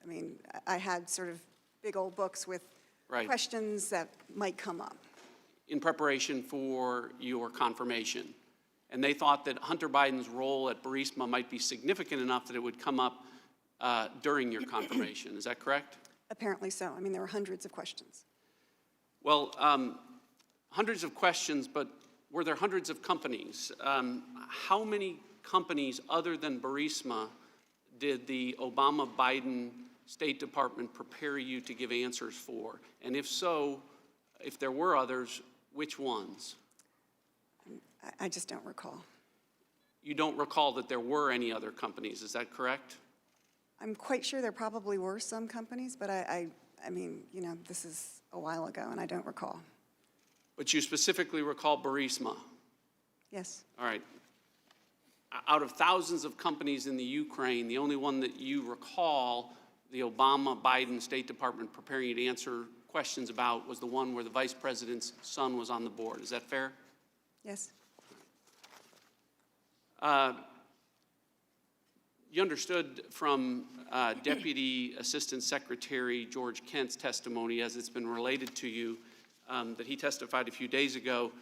I mean, I had sort of big old books with questions that might come up.
In preparation for your confirmation. And they thought that Hunter Biden's role at Burisma might be significant enough that it would come up during your confirmation. Is that correct?
Apparently so. I mean, there were hundreds of questions.
Well, hundreds of questions, but were there hundreds of companies? How many companies other than Burisma did the Obama-Biden State Department prepare you to give answers for? And if so, if there were others, which ones?
I just don't recall.
You don't recall that there were any other companies, is that correct?
I'm quite sure there probably were some companies, but I mean, you know, this is a while ago, and I don't recall.
But you specifically recall Burisma?
Yes.
All right. Out of thousands of companies in the Ukraine, the only one that you recall the Obama-Biden State Department preparing you to answer questions about was the one where the vice president's son was on the board. Is that fair?
Yes.
You understood from Deputy Assistant Secretary George Kent's testimony, as it's been related to you, that he testified a few days ago.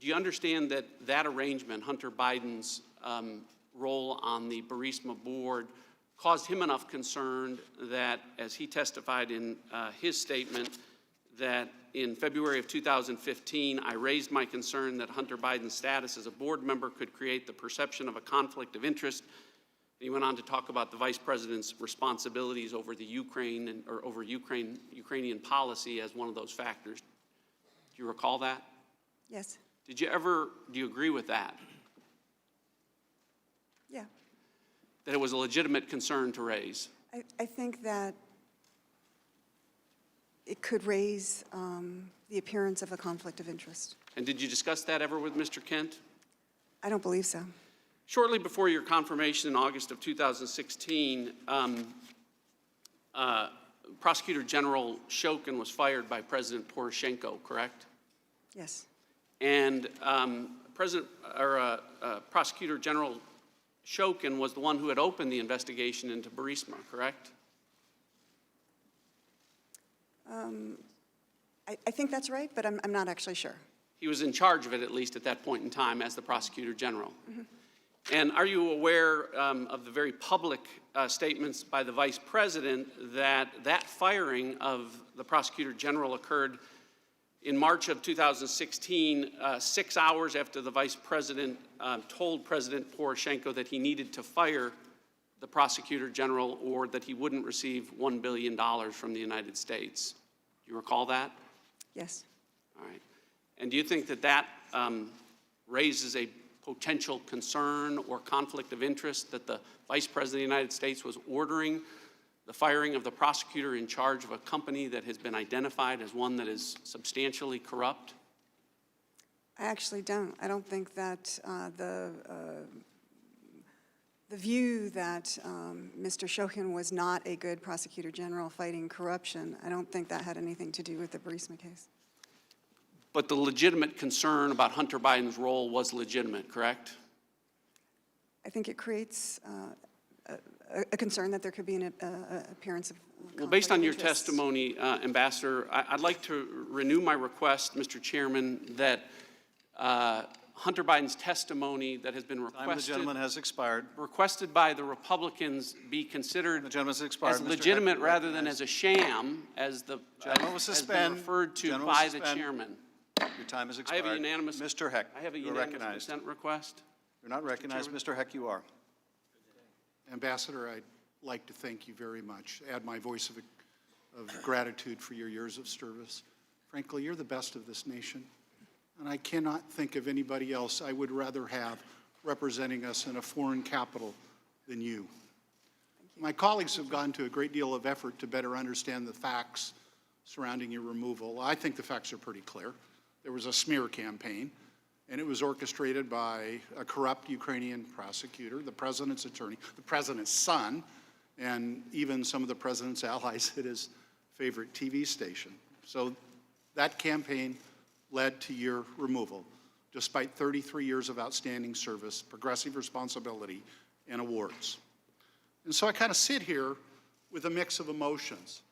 Do you understand that that arrangement, Hunter Biden's role on the Burisma board, caused him enough concern that, as he testified in his statement, that in February of 2015, I raised my concern that Hunter Biden's status as a board member could create the perception of a conflict of interest. And he went on to talk about the vice president's responsibilities over the Ukrainian policy as one of those factors. Do you recall that?
Yes.
Do you agree with that?
Yeah.
That it was a legitimate concern to raise?
I think that it could raise the appearance of a conflict of interest.
And did you discuss that ever with Mr. Kent?
I don't believe so.
Shortly before your confirmation in August of 2016, Prosecutor General Shokin was fired by President Poroshenko, correct?
Yes.
And Prosecutor General Shokin was the one who had opened the investigation into Burisma, correct?
I think that's right, but I'm not actually sure.
He was in charge of it, at least at that point in time, as the Prosecutor General. And are you aware of the very public statements by the Vice President that firing of the Prosecutor General occurred in March of 2016, 6 hours after the Vice President told President Poroshenko that he needed to fire the Prosecutor General or that he wouldn't receive $1 billion from the United States? Do you recall that?
Yes.
All right. And do you think that that raises a potential concern or conflict of interest that the Vice President of the United States was ordering the firing of the prosecutor in charge of a company that has been identified as one that is substantially corrupt?
I actually don't. I don't think that the view that Mr. Shokin was not a good prosecutor general fighting corruption, I don't think that had anything to do with the Burisma case.
But the legitimate concern about Hunter Biden's role was legitimate, correct?
I think it creates a concern that there could be an appearance of
Well, based on your
interest.
testimony, Ambassador, I'd like to renew my request, Mr. Chairman, that Hunter Biden's testimony that has been
Time of the
requested,
gentleman has expired.
requested by the Republicans be considered
The gentleman's expired.
as
Mr.
legitimate
Heck,
rather than as a sham, as the
Gentleman will
has been
suspend.
referred to
Gentleman will
by the
suspend.
chairman.
Your time has
I
expired.
have a unanimous.
Mr. Heck,
I have a
you're
unanimous
recognized.
consent request.
You're not recognized. Mr. Heck, you are.
Ambassador, I'd like to thank you very much, add my voice of gratitude for your years of service. Frankly, you're the best of this nation, and I cannot think of anybody else I would rather have representing us in a foreign capital than you. My colleagues have gone to a great deal of effort to better understand the facts surrounding your removal. I think the facts are pretty clear. There was a smear campaign, and it was orchestrated by a corrupt Ukrainian prosecutor, the president's attorney, the president's son, and even some of the president's allies at his favorite TV station. So that campaign led to your removal, despite 33 years of outstanding service, progressive responsibility, and awards. And so I kind of sit here with a mix of emotions.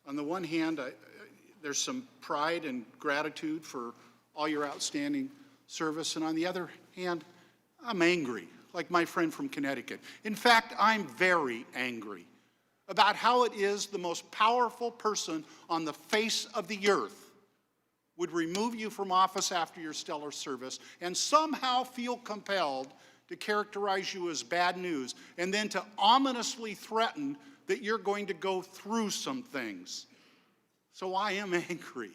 On the one hand, there's some pride and gratitude for all your outstanding service, and on the other hand, I'm angry, like my friend from Connecticut. In fact, I'm very angry about how it is the most powerful person on the face of the earth would remove you from office after your stellar service and somehow feel compelled to characterize you as bad news and then to ominously threaten that you're going to go through some things. So I am angry,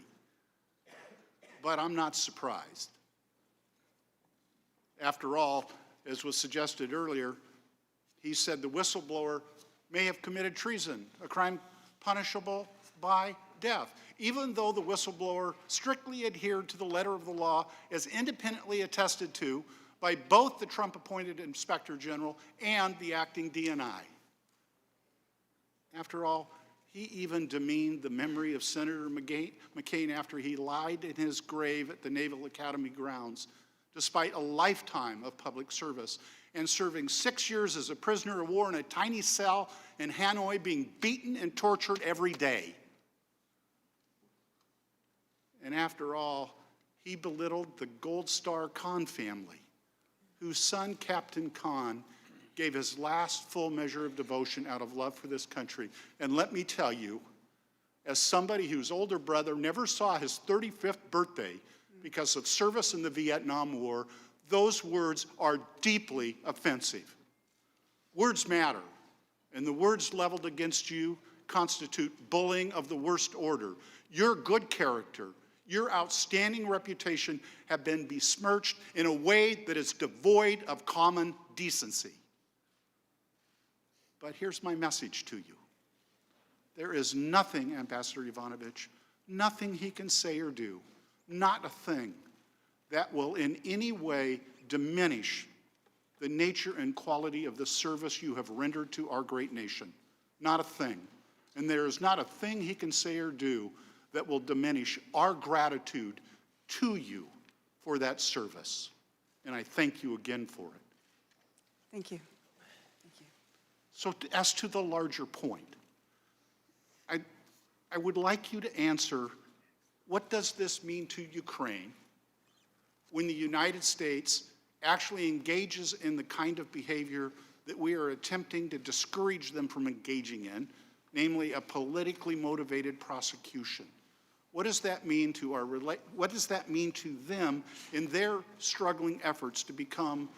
but I'm not surprised. After all, as was suggested earlier, he said the whistleblower may have committed treason, a crime punishable by death, even though the whistleblower strictly adhered to the letter of the law as independently attested to by both the Trump-appointed Inspector General and the acting DNI. After all, he even demeaned the memory of Senator McCain after he lied in his grave at the Naval Academy grounds, despite a lifetime of public service and serving 6 years as a prisoner of war in a tiny cell in Hanoi, being beaten and tortured every day. And after all, he belittled the Gold Star Khan family, whose son, Captain Khan, gave his last full measure of devotion out of love for this country. And let me tell you, as somebody whose older brother never saw his 35th birthday because of service in the Vietnam War, those words are deeply offensive. Words matter, and the words leveled against you constitute bullying of the worst order. Your good character, your outstanding reputation have been besmirched in a way that is devoid of common decency. But here's my message to you. There is nothing, Ambassador Yovanovitch, nothing he can say or do, not a thing, that will in any way diminish the nature and quality of the service you have rendered to our great nation. Not a thing. And there is not a thing he can say or do that will diminish our gratitude to you for that service. And I thank you again for it.
Thank you.
So as to the larger point, I would like you to answer, what does this mean to Ukraine when the United States actually engages in the kind of behavior that we are attempting to discourage them from engaging in, namely a politically motivated prosecution? What does that mean to what does that mean to them in their struggling efforts to become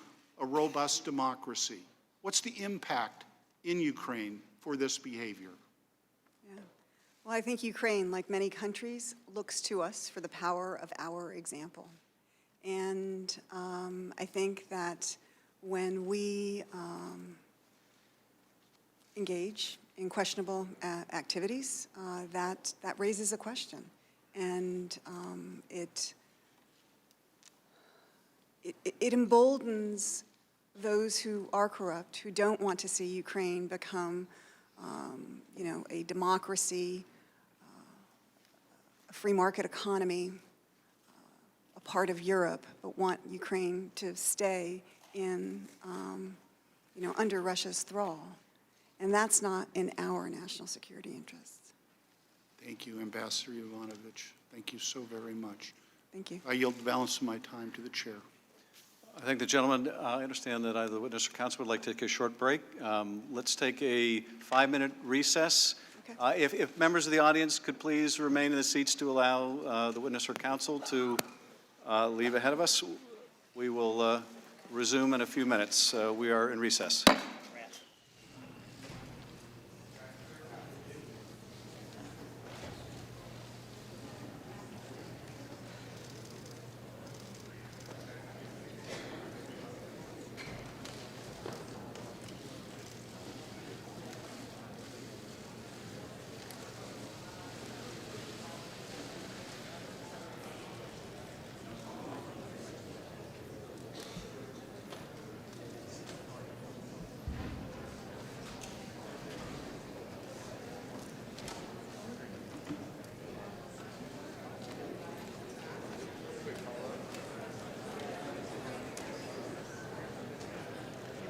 a robust democracy? What's the impact in Ukraine for this behavior?
Yeah. Well, I think Ukraine, like many countries, looks to us for the power of our example. And I think that when we engage in questionable activities, that raises a question. And it emboldens those who are corrupt, who don't want to see Ukraine become, a democracy, a free market economy, a part of Europe, but want Ukraine to stay in, under Russia's thrall. And that's not in our national security interests.
Thank you, Ambassador Yovanovitch. Thank you so very much.
Thank you.
I yield the balance of my time to the chair.
I thank the gentleman. I understand that either the witness or counsel would like to take a short break. Let's take a 5-minute recess.
Okay.
If members of the audience could please remain in the seats to allow the witness or counsel to leave ahead of us, we will resume in a few minutes. We are in recess.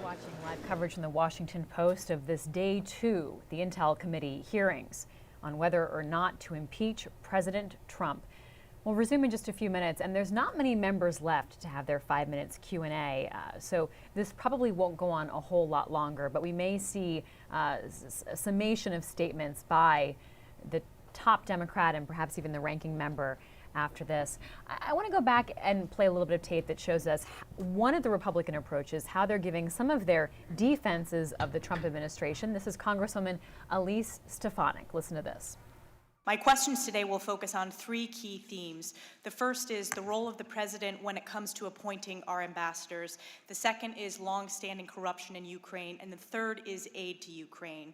Watching live coverage from the Washington Post of this day 2, the Intel Committee hearings on whether or not to impeach President Trump. We'll resume in just a few minutes, and there's not many members left to have their 5 minutes Q&A, so this probably won't go on a whole lot longer, but we may see a summation of statements by the top Democrat and perhaps even the ranking member after this. I want to go back and play a little bit of tape that shows us one of the Republican approaches, how they're giving some of their defenses of the Trump administration. This is Congresswoman Elise Stefanik. Listen to this.
My questions today will focus on three key themes. The first is the role of the president when it comes to appointing our ambassadors. The second is long-standing corruption in Ukraine. And the third is aid to Ukraine.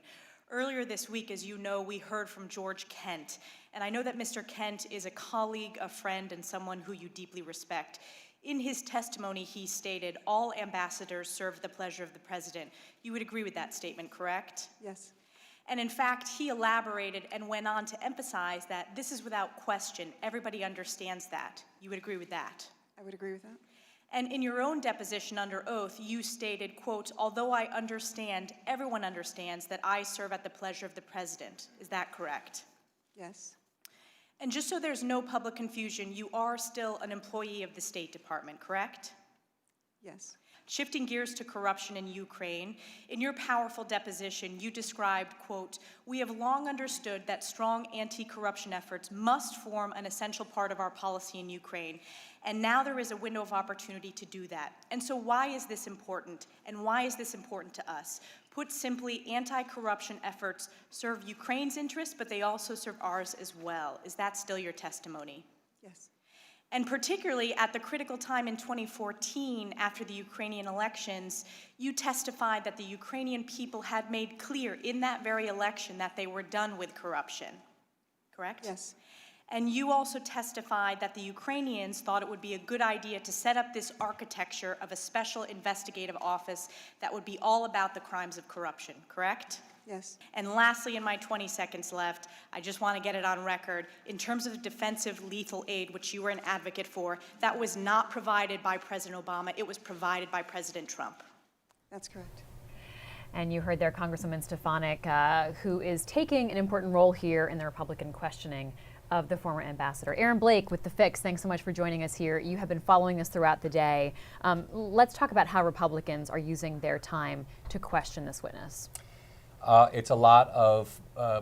Earlier this week, as you know, we heard from George Kent. And I know that Mr. Kent is a colleague, a friend, and someone who you deeply respect. In his testimony, he stated, all ambassadors serve the pleasure of the president. You would agree with that statement, correct?
Yes.
And in fact, he elaborated and went on to emphasize that this is without question. Everybody understands that. You would agree with that?
I would agree with that.
And in your own deposition under oath, you stated, quote, although I understand, everyone understands that I serve at the pleasure of the president. Is that correct?
Yes.
And just so there's no public confusion, you are still an employee of the State Department, correct?
Yes.
Shifting gears to corruption in Ukraine, in your powerful deposition, you described, quote, we have long understood that strong anti-corruption efforts must form an essential part of our policy in Ukraine, and now there is a window of opportunity to do that. And so why is this important, and why is this important to us? Put simply, anti-corruption efforts serve Ukraine's interests, but they also serve ours as well. Is that still your testimony?
Yes.
And particularly at the critical time in 2014, after the Ukrainian elections, you testified that the Ukrainian people had made clear in that very election that they were done with corruption, correct?
Yes.
And you also testified that the Ukrainians thought it would be a good idea to set up this architecture of a special investigative office that would be all about the crimes of corruption, correct?
Yes.
And lastly, in my 20 seconds left, I just want to get it on record. In terms of defensive lethal aid, which you were an advocate for, that was not provided by President Obama. It was provided by President Trump.
That's correct.
And you heard there Congresswoman Stefanik, who is taking an important role here in the Republican questioning of the former ambassador. Aaron Blake with The Fix, thanks so much for joining us here. You have been following us throughout the day. Let's talk about how Republicans are using their time to question this witness.
It's a lot of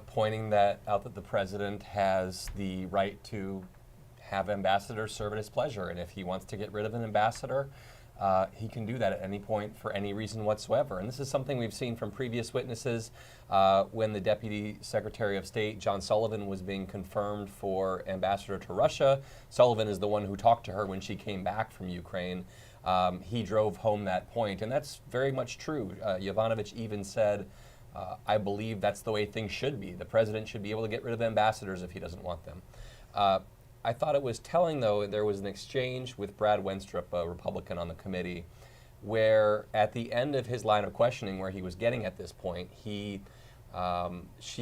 pointing out that the president has the right to have ambassadors serve at his pleasure. And if he wants to get rid of an ambassador, he can do that at any point for any reason whatsoever. And this is something we've seen from previous witnesses. When the Deputy Secretary of State, John Sullivan, was being confirmed for ambassador to Russia, Sullivan is the one who talked to her when she came back from Ukraine. He drove home that point, and that's very much true. Yovanovitch even said, I believe that's the way things should be. The president should be able to get rid of ambassadors if he doesn't want them. I thought it was telling, though, there was an exchange with Brad Wenstrup, a Republican on the committee, where at the end of his line of questioning, where he was getting at this point, she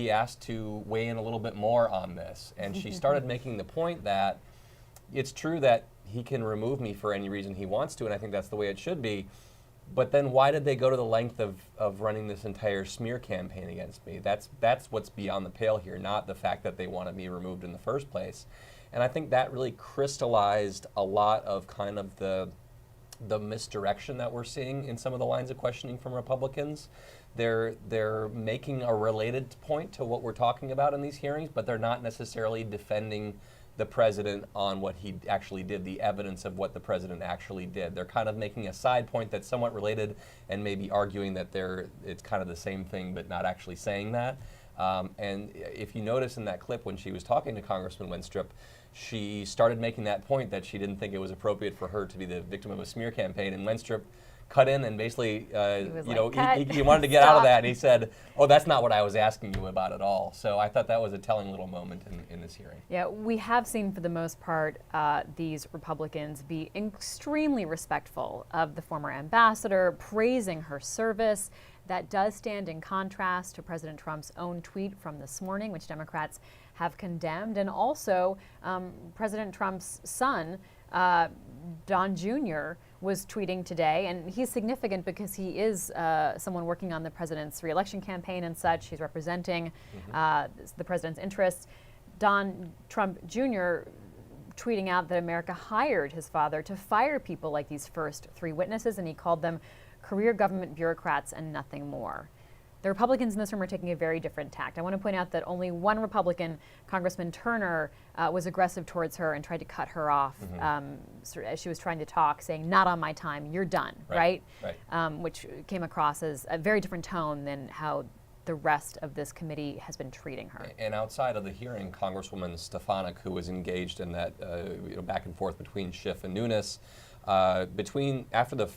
asked to weigh in a little bit more on this. And she started making the point that it's true that he can remove me for any reason he wants to, and I think that's the way it should be. But then why did they go to the length of running this entire smear campaign against me? That's what's beyond the pale here, not the fact that they wanted me removed in the first place. And I think that really crystallized a lot of kind of the misdirection that we're seeing in some of the lines of questioning from Republicans. They're making a related point to what we're talking about in these hearings, but they're not necessarily defending the president on what he actually did, the evidence of what the president actually did. They're kind of making a side point that's somewhat related and maybe arguing that it's kind of the same thing, but not actually saying that. And if you notice in that clip when she was talking to Congressman Wenstrup, she started making that point that she didn't think it was appropriate for her to be the victim of a smear campaign, and Wenstrup cut in and basically, he wanted to get out of that, and he said, oh, that's not what I was asking you about at all. So I thought that was a telling little moment in this hearing.
Yeah, we have seen for the most part these Republicans be extremely respectful of the former ambassador, praising her service. That does stand in contrast to President Trump's own tweet from this morning, which Democrats have condemned. And also, President Trump's son, Don Jr., was tweeting today, and he's significant because he is someone working on the president's re-election campaign and such. He's representing the president's interests. Don Trump Jr. tweeting out that America hired his father to fire people like these first three witnesses, and he called them career government bureaucrats and nothing more. The Republicans in this room are taking a very different tact. I want to point out that only one Republican, Congressman Turner, was aggressive towards her and tried to cut her off as she was trying to talk, saying, not on my time, you're done, right? Which came across as a very different tone than how the rest of this committee has been treating her.
And outside of the hearing, Congresswoman Stefanik, who was engaged in that back and forth between Schiff and Nunes, at the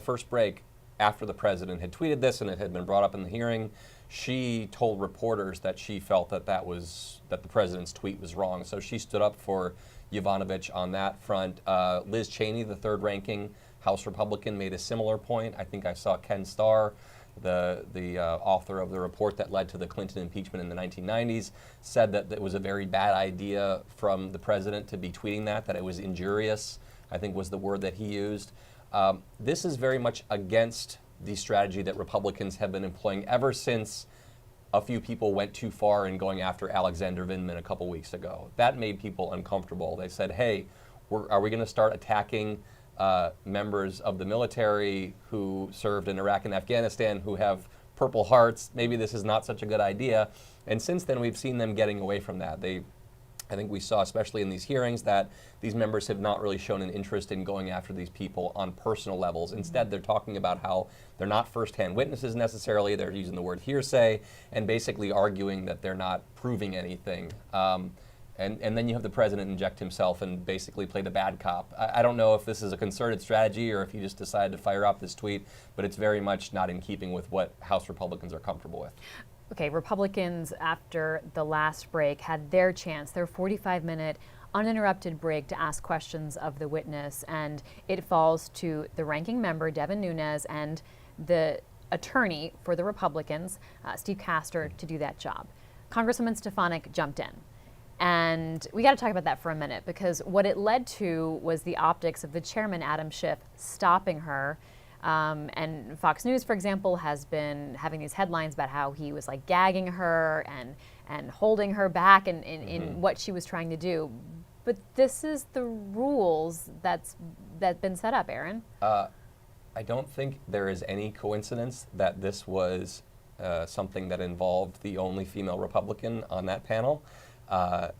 first break, after the president had tweeted this and it had been brought up in the hearing, she told reporters that she felt that the president's tweet was wrong. So she stood up for Yovanovitch on that front. Liz Cheney, the third-ranking House Republican, made a similar point. I think I saw Ken Starr, the author of the report that led to the Clinton impeachment in the 1990s, said that it was a very bad idea from the president to be tweeting that it was injurious, I think was the word that he used. This is very much against the strategy that Republicans have been employing ever since a few people went too far in going after Alexander Vindman a couple weeks ago. That made people uncomfortable. They said, hey, are we going to start attacking members of the military who served in Iraq and Afghanistan who have Purple Hearts? Maybe this is not such a good idea. And since then, we've seen them getting away from that. I think we saw, especially in these hearings, that these members have not really shown an interest in going after these people on personal levels. Instead, they're talking about how they're not firsthand witnesses necessarily. They're using the word hearsay and basically arguing that they're not proving anything. And then you have the president inject himself and basically play the bad cop. I don't know if this is a concerted strategy or if he just decided to fire off this tweet, but it's very much not in keeping with what House Republicans are comfortable with.
Okay, Republicans, after the last break, had their chance, their 45-minute uninterrupted break to ask questions of the witness, and it falls to the ranking member, Devin Nunes, and the attorney for the Republicans, Steve Castor, to do that job. Congresswoman Stefanik jumped in. And we got to talk about that for a minute, because what it led to was the optics of the chairman, Adam Schiff, stopping her. And Fox News, for example, has been having these headlines about how he was like gagging her and holding her back in what she was trying to do. But this is the rules that's been set up, Aaron.
I don't think there is any coincidence that this was something that involved the only female Republican on that panel. I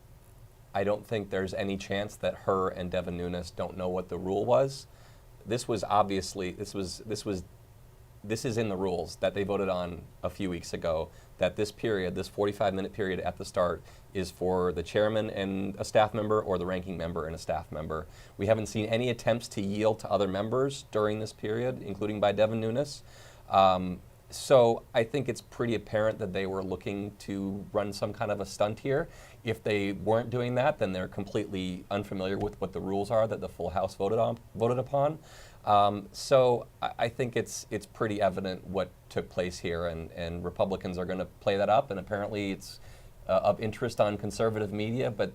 don't think there's any chance that her and Devin Nunes don't know what the rule was. This was obviously, this is in the rules that they voted on a few weeks ago, that this period, this 45-minute period at the start, is for the chairman and a staff member or the ranking member and a staff member. We haven't seen any attempts to yield to other members during this period, including by Devin Nunes. So I think it's pretty apparent that they were looking to run some kind of a stunt here. If they weren't doing that, then they're completely unfamiliar with what the rules are that the full House voted upon. So I think it's pretty evident what took place here, and Republicans are going to play that up, and apparently it's of interest on conservative media, but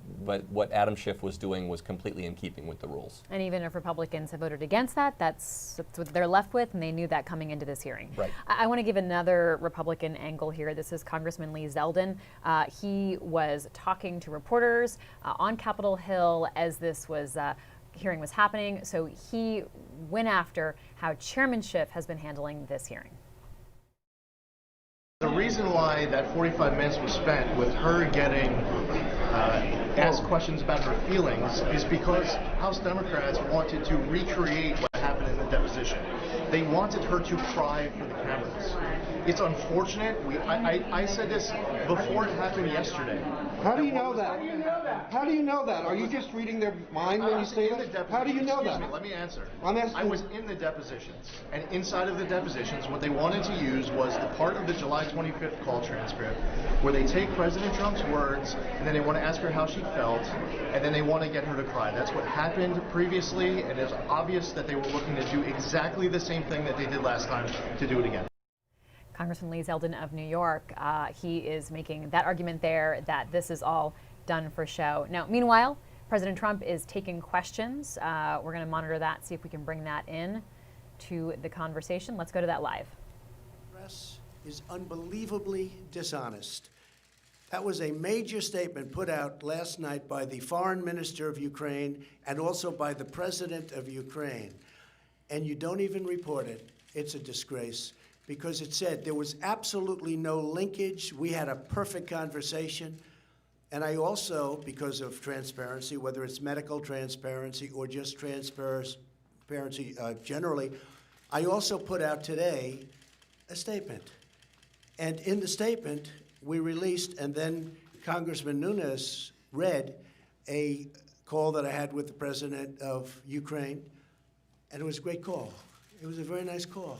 what Adam Schiff was doing was completely in keeping with the rules.
And even if Republicans have voted against that, that's what they're left with, and they knew that coming into this hearing.
Right.
I want to give another Republican angle here. This is Congressman Lee Zeldin. He was talking to reporters on Capitol Hill as this was hearing was happening. So he went after how Chairman Schiff has been handling this hearing.
The reason why that 45 minutes was spent with her getting asked questions about her feelings is because House Democrats wanted to recreate what happened in the deposition. They wanted her to cry for the cameras. It's unfortunate. I said this before it happened yesterday.
How do you know that? How do you know that? Are you just reading their mind when you say that? How do you know that?
Excuse me, let me answer.
I'm asking.
I was in the depositions, and inside of the depositions, what they wanted to use was the part of the July 25th call transcript where they take President Trump's words, and then they want to ask her how she felt, and then they want to get her to cry. That's what happened previously, and it's obvious that they were looking to do exactly the same thing that they did last time to do it again.
Congressman Lee Zeldin of New York, he is making that argument there that this is all done for show. Now, meanwhile, President Trump is taking questions. We're going to monitor that, see if we can bring that in to the conversation. Let's go to that live.
Press is unbelievably dishonest. That was a major statement put out last night by the foreign minister of Ukraine and also by the president of Ukraine. And you don't even report it. It's a disgrace, because it said there was absolutely no linkage. We had a perfect conversation. And I also, because of transparency, whether it's medical transparency or just transparency generally, I also put out today a statement. And in the statement, we released, and then Congressman Nunes read a call that I had with the president of Ukraine, and it was a great call. It was a very nice call.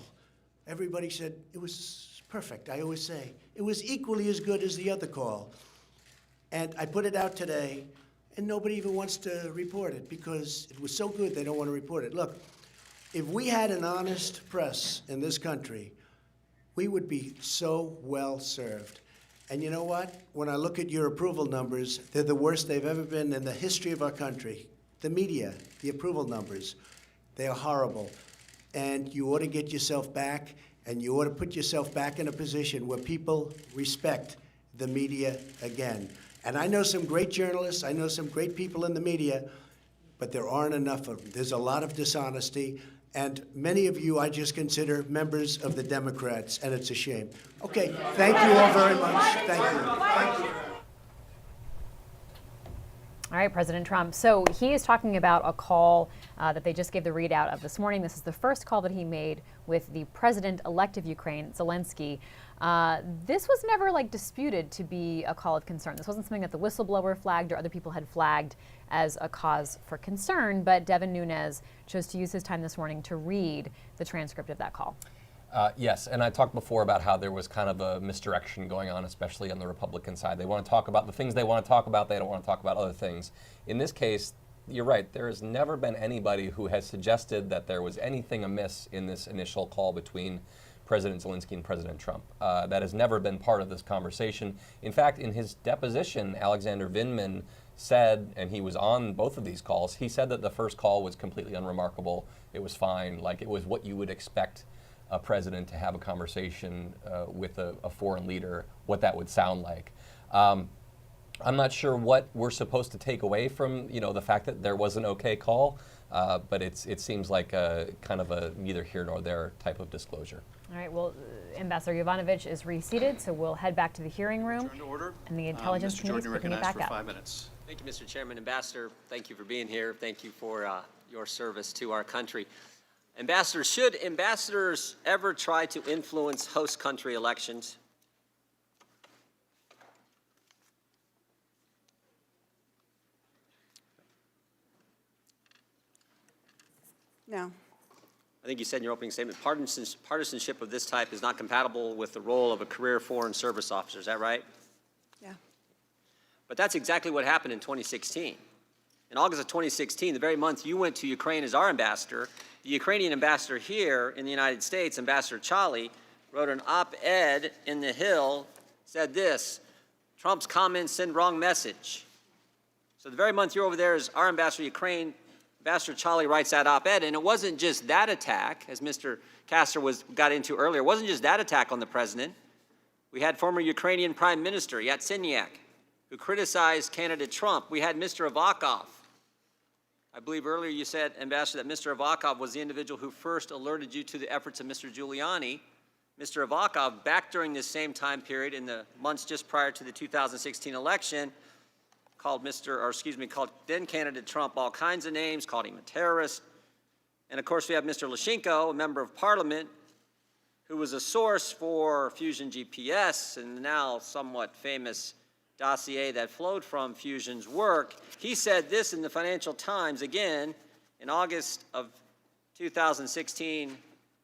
Everybody said it was perfect. I always say it was equally as good as the other call. And I put it out today, and nobody even wants to report it because it was so good they don't want to report it. Look, if we had an honest press in this country, we would be so well served. And you know what? When I look at your approval numbers, they're the worst they've ever been in the history of our country. The media, the approval numbers, they are horrible. And you ought to get yourself back, and you ought to put yourself back in a position where people respect the media again. And I know some great journalists, I know some great people in the media, but there aren't enough of them. There's a lot of dishonesty, and many of you I just consider members of the Democrats, and it's a shame. Okay, thank you all very much. Thank you. Thank you.
All right, President Trump. So he is talking about a call that they just gave the readout of this morning. This is the first call that he made with the president-elect of Ukraine, Zelensky. This was never disputed to be a call of concern. This wasn't something that the whistleblower flagged or other people had flagged as a cause for concern. But Devin Nunes chose to use his time this morning to read the transcript of that call.
Yes, and I talked before about how there was kind of a misdirection going on, especially on the Republican side. They want to talk about the things they want to talk about. They don't want to talk about other things. In this case, you're right. There has never been anybody who has suggested that there was anything amiss in this initial call between President Zelensky and President Trump. That has never been part of this conversation. In fact, in his deposition, Alexander Vindman said, and he was on both of these calls, he said that the first call was completely unremarkable. It was fine. It was what you would expect a president to have a conversation with a foreign leader, what that would sound like. I'm not sure what we're supposed to take away from the fact that there was an okay call, but it seems like a kind of a neither here nor there type of disclosure.
All right, well, Ambassador Yovanovitch is reseated, so we'll head back to the hearing room.
Turn to order.
And the Intelligence Committee is picking it back up.
5 minutes.
Thank you, Mr. Chairman. Ambassador, thank you for being here. Thank you for your service to our country. Ambassador, should ambassadors ever try to influence host country elections?
No.
I think you said in your opening statement, partisanship of this type is not compatible with the role of a career foreign service officer. Is that right?
Yeah.
But that's exactly what happened in 2016. In August of 2016, the very month you went to Ukraine as our ambassador, the Ukrainian ambassador here in the United States, Ambassador Chali, wrote an op-ed in The Hill, said this: Trump's comments send wrong message. So the very month you're over there as our ambassador to Ukraine, Ambassador Chali writes that op-ed, and it wasn't just that attack, as Mr. Castor got into earlier, it wasn't just that attack on the president. We had former Ukrainian Prime Minister Yatsenyuk, who criticized candidate Trump. We had Mr. Avakov. I believe earlier you said, Ambassador, that Mr. Avakov was the individual who first alerted you to the efforts of Mr. Giuliani. Mr. Avakov, back during this same time period in the months just prior to the 2016 election, called then candidate Trump all kinds of names, called him a terrorist. And of course we have Mr. Lyshenko, a member of parliament, who was a source for Fusion GPS and the now somewhat famous dossier that flowed from Fusion's work. He said this in the Financial Times, again, in August of 2016,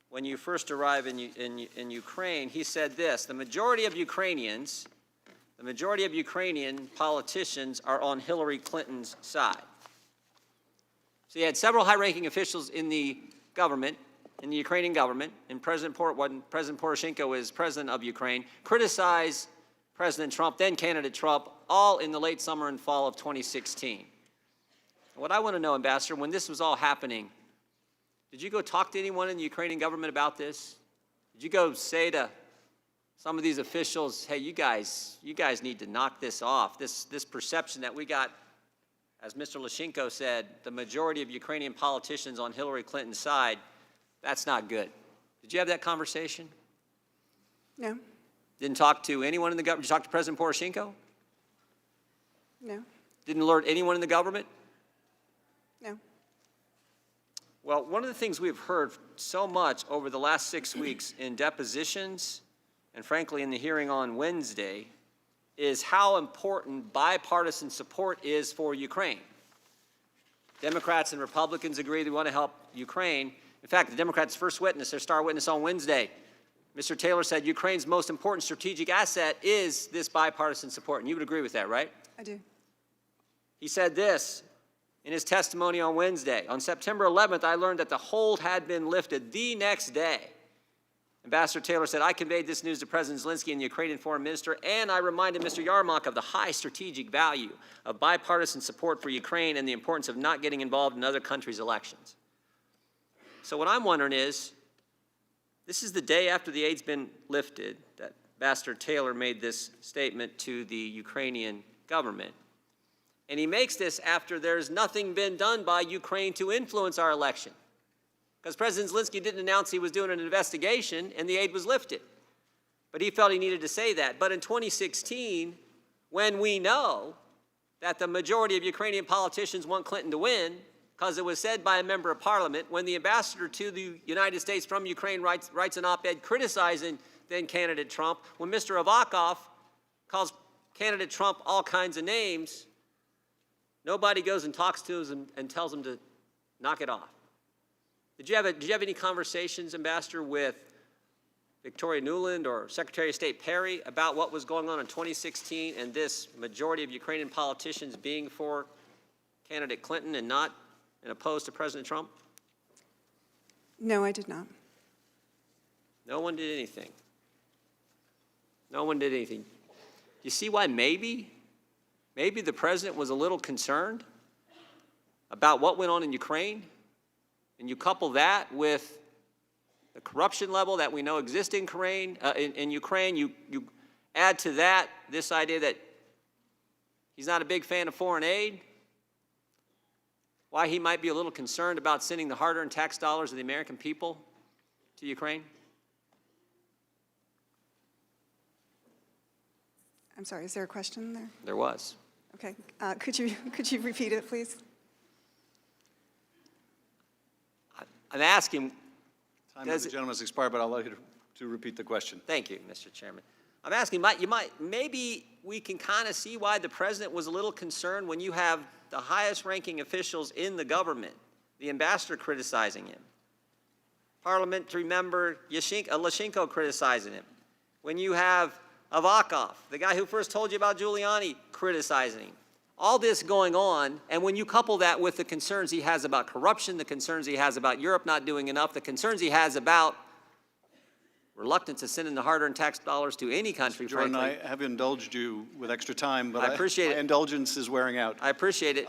when you first arrived in Ukraine. He said this: the majority of Ukrainian politicians are on Hillary Clinton's side. So you had several high-ranking officials in the government, in the Ukrainian government, and when President Poroshenko is president of Ukraine, criticize President Trump, then candidate Trump, all in the late summer and fall of 2016. What I want to know, Ambassador, when this was all happening, did you go talk to anyone in the Ukrainian government about this? Did you go say to some of these officials, hey, you guys need to knock this off, this perception that we got, as Mr. Lyshenko said, the majority of Ukrainian politicians on Hillary Clinton's side, that's not good. Did you have that conversation?
No.
Didn't talk to anyone in the government? Did you talk to President Poroshenko?
No.
Didn't alert anyone in the government?
No.
Well, one of the things we've heard so much over the last 6 weeks in depositions and frankly in the hearing on Wednesday, is how important bipartisan support is for Ukraine. Democrats and Republicans agree they want to help Ukraine. In fact, the Democrats' first witness, their star witness on Wednesday, Mr. Taylor said Ukraine's most important strategic asset is this bipartisan support. And you would agree with that, right?
I do.
He said this in his testimony on Wednesday. On September 11th, I learned that the hold had been lifted the next day. Ambassador Taylor said, I conveyed this news to President Zelensky and the Ukrainian foreign minister, and I reminded Mr. Yarmak of the high strategic value of bipartisan support for Ukraine and the importance of not getting involved in other countries' elections. So what I'm wondering is, this is the day after the aid's been lifted that Ambassador Taylor made this statement to the Ukrainian government. And he makes this after there's nothing been done by Ukraine to influence our election. Because President Zelensky didn't announce he was doing an investigation and the aid was lifted. But he felt he needed to say that. But in 2016, when we know that the majority of Ukrainian politicians want Clinton to win, because it was said by a member of parliament, when the ambassador to the United States from Ukraine writes an op-ed criticizing then candidate Trump, when Mr. Avakov calls candidate Trump all kinds of names, nobody goes and talks to him and tells him to knock it off. Did you have any conversations, Ambassador, with Victoria Nuland or Secretary of State Perry about what was going on in 2016 and this majority of Ukrainian politicians being for candidate Clinton and not and opposed to President Trump?
No, I did not.
No one did anything. No one did anything. You see why maybe the president was a little concerned about what went on in Ukraine? And you couple that with the corruption level that we know exists in Ukraine, you add to that this idea that he's not a big fan of foreign aid, why he might be a little concerned about sending the hard-earned tax dollars of the American people to Ukraine?
I'm sorry, is there a question there?
There was.
Okay, could you repeat it, please?
I'm asking.
Time of the gentleman has expired, but I'll allow you to repeat the question.
Thank you, Mr. Chairman. I'm asking, maybe we can kind of see why the president was a little concerned when you have the highest ranking officials in the government, the ambassador criticizing him, parliamentary member Lashchenko criticizing him, when you have Avakov, the guy who first told you about Giuliani, criticizing him. All this going on, and when you couple that with the concerns he has about corruption, the concerns he has about Europe not doing enough, the concerns he has about reluctance to send in the hard-earned tax dollars to any country,
Jordan,
frankly.
I have indulged you with extra time, but
I appreciate
my
it.
indulgence is wearing out.
I appreciate it.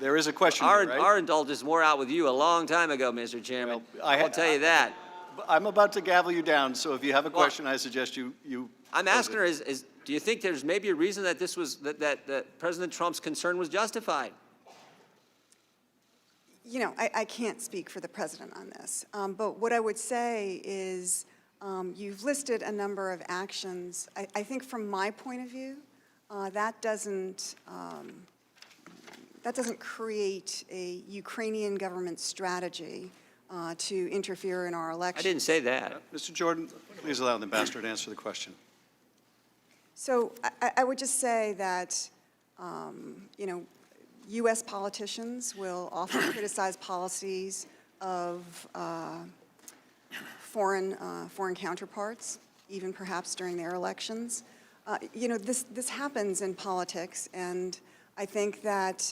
There is a question
Our,
here, right?
our indulgence wore out with you a long time ago, Mr. Chairman. I'll tell you that.
I'm about to gavel you down, so if you have a question, I suggest you
I'm asking her, do you think there's maybe a reason that this was, that President Trump's concern was justified?
You know, I can't speak for the president on this, but what I would say is you've listed a number of actions. I think from my point of view, that doesn't create a Ukrainian government strategy to interfere in our election.
I didn't say that.
Mr. Jordan, please allow the ambassador to answer the question.
So I would just say that, you know, U.S. politicians will often criticize policies of foreign counterparts, even perhaps during their elections. You know, this happens in politics, and I think that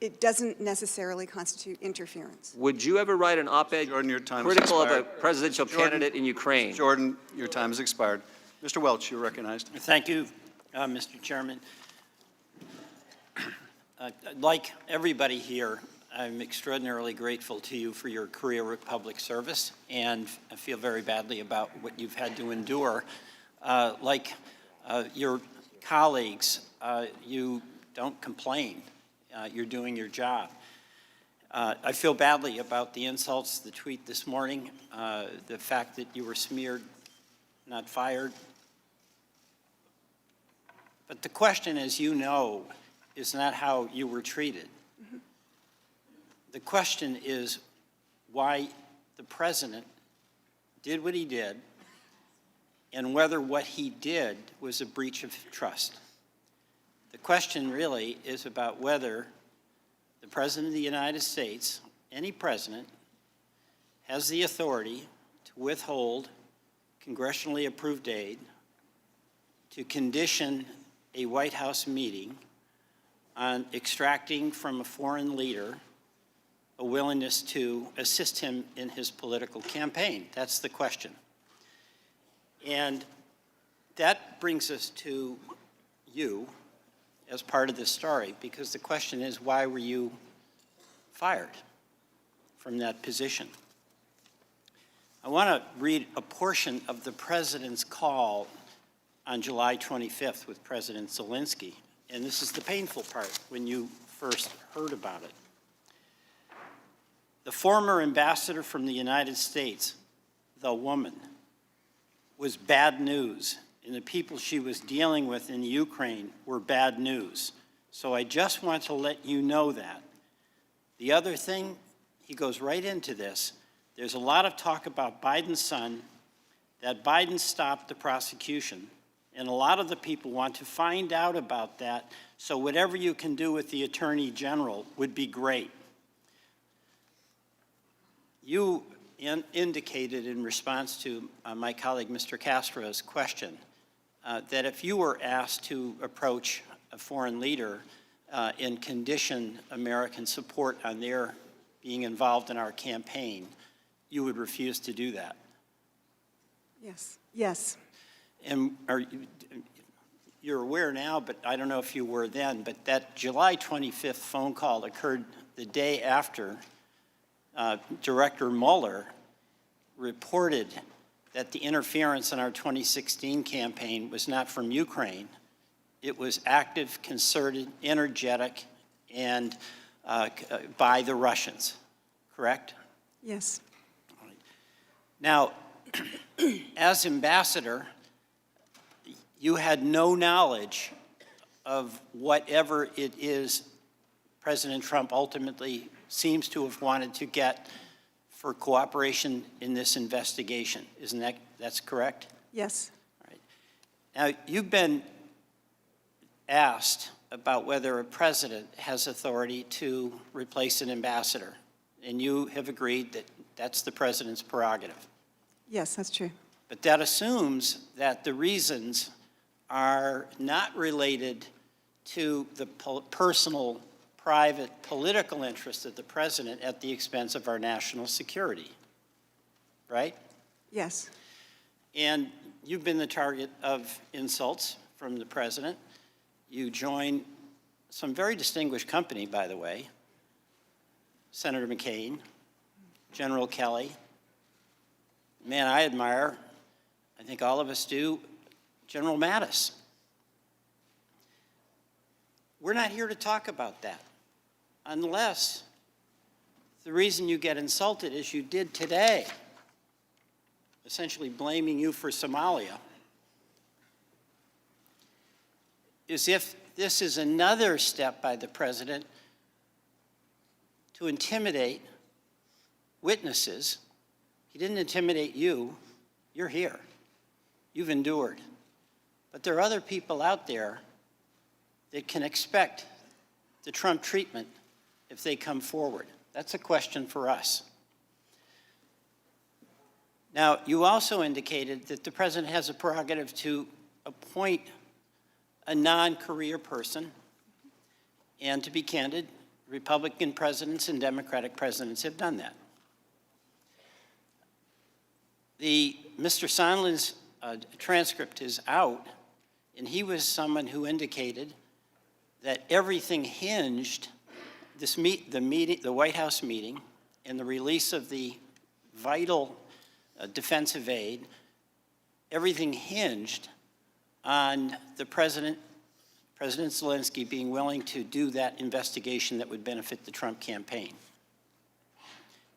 it doesn't necessarily constitute interference.
Would you ever write an op-ed critical of a presidential candidate in Ukraine?
Jordan, your time has expired. Mr. Welch, you're recognized.
Thank you, Mr. Chairman. Like everybody here, I'm extraordinarily grateful to you for your career of public service, and I feel very badly about what you've had to endure. Like your colleagues, you don't complain. You're doing your job. I feel badly about the insults, the tweet this morning, the fact that you were smeared, not fired. But the question, as you know, is not how you were treated.
Mm-hmm.
The question is why the president did what he did and whether what he did was a breach of trust. The question really is about whether the President of the United States, any president, has the authority to withhold congressionally approved aid, to condition a White House meeting on extracting from a foreign leader a willingness to assist him in his political campaign. That's the question. And that brings us to you as part of this story, because the question is, why were you fired from that position? I want to read a portion of the President's call on July 25th with President Zelensky, and this is the painful part when you first heard about it. The former ambassador from the United States, the woman, was bad news, and the people she was dealing with in Ukraine were bad news. So I just want to let you know that. The other thing, he goes right into this, there's a lot of talk about Biden's son, that Biden stopped the prosecution, and a lot of the people want to find out about that, so whatever you can do with the Attorney General would be great. You indicated in response to my colleague Mr. Castro's question that if you were asked to approach a foreign leader and condition American support on their being involved in our campaign, you would refuse to do that.
Yes. Yes.
And you're aware now, but I don't know if you were then, but that July 25th phone call occurred the day after Director Mueller reported that the interference in our 2016 campaign was not from Ukraine. It was active, concerted, energetic, and by the Russians, correct?
Yes.
Now, as ambassador, you had no knowledge of whatever it is President Trump ultimately seems to have wanted to get for cooperation in this investigation. Isn't that's correct?
Yes.
All right. Now, you've been asked about whether a president has authority to replace an ambassador, and you have agreed that that's the president's prerogative.
Yes, that's true.
But that assumes that the reasons are not related to the personal, private, political interests of the president at the expense of our national security, right?
Yes.
And you've been the target of insults from the president. You join some very distinguished company, by the way, Senator McCain, General Kelly, man I admire, I think all of us do, General Mattis. We're not here to talk about that unless the reason you get insulted as you did today, essentially blaming you for Somalia, is if this is another step by the president to intimidate witnesses. He didn't intimidate you. You're here. You've endured. But there are other people out there that can expect the Trump treatment if they come forward. That's a question for us. Now, you also indicated that the president has a prerogative to appoint a non-career person, and to be candid, Republican presidents and Democratic presidents have done that. Mr. Sondland's transcript is out, and he was someone who indicated that everything hinged, the White House meeting and the release of the vital defensive aid, everything hinged on the President Zelensky being willing to do that investigation that would benefit the Trump campaign.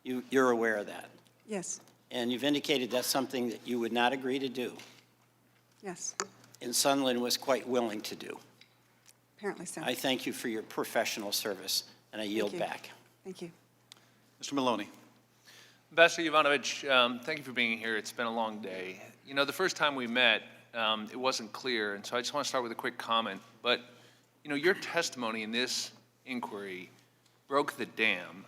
You're aware of that?
Yes.
And you've indicated that's something that you would not agree to do.
Yes.
And Sondland was quite willing to do.
Apparently so.
I thank you for your professional service, and I yield back.
Thank you.
Mr. Maloney,
Ambassador Yovanovitch, thank you for being here. It's been a long day. You know, the first time we met, it wasn't clear, and so I just want to start with a quick comment. But, you know, your testimony in this inquiry broke the dam.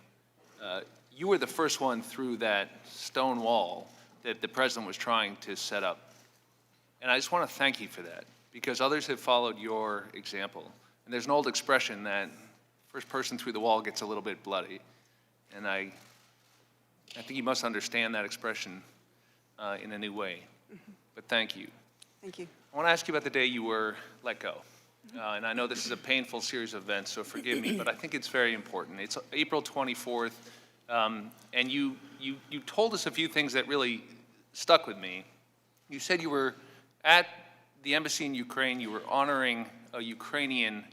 You were the first one through that stone wall that the president was trying to set up. And I just want to thank you for that, because others have followed your example. And there's an old expression that first person through the wall gets a little bit bloody. And I think you must understand that expression in a new way. But thank you.
Thank you.
I want to ask you about the day you were let go. And I know this is a painful series of events, so forgive me, but I think it's very important. It's April 24th, and you told us a few things that really stuck with me. You said you were at the embassy in Ukraine, you were honoring a Ukrainian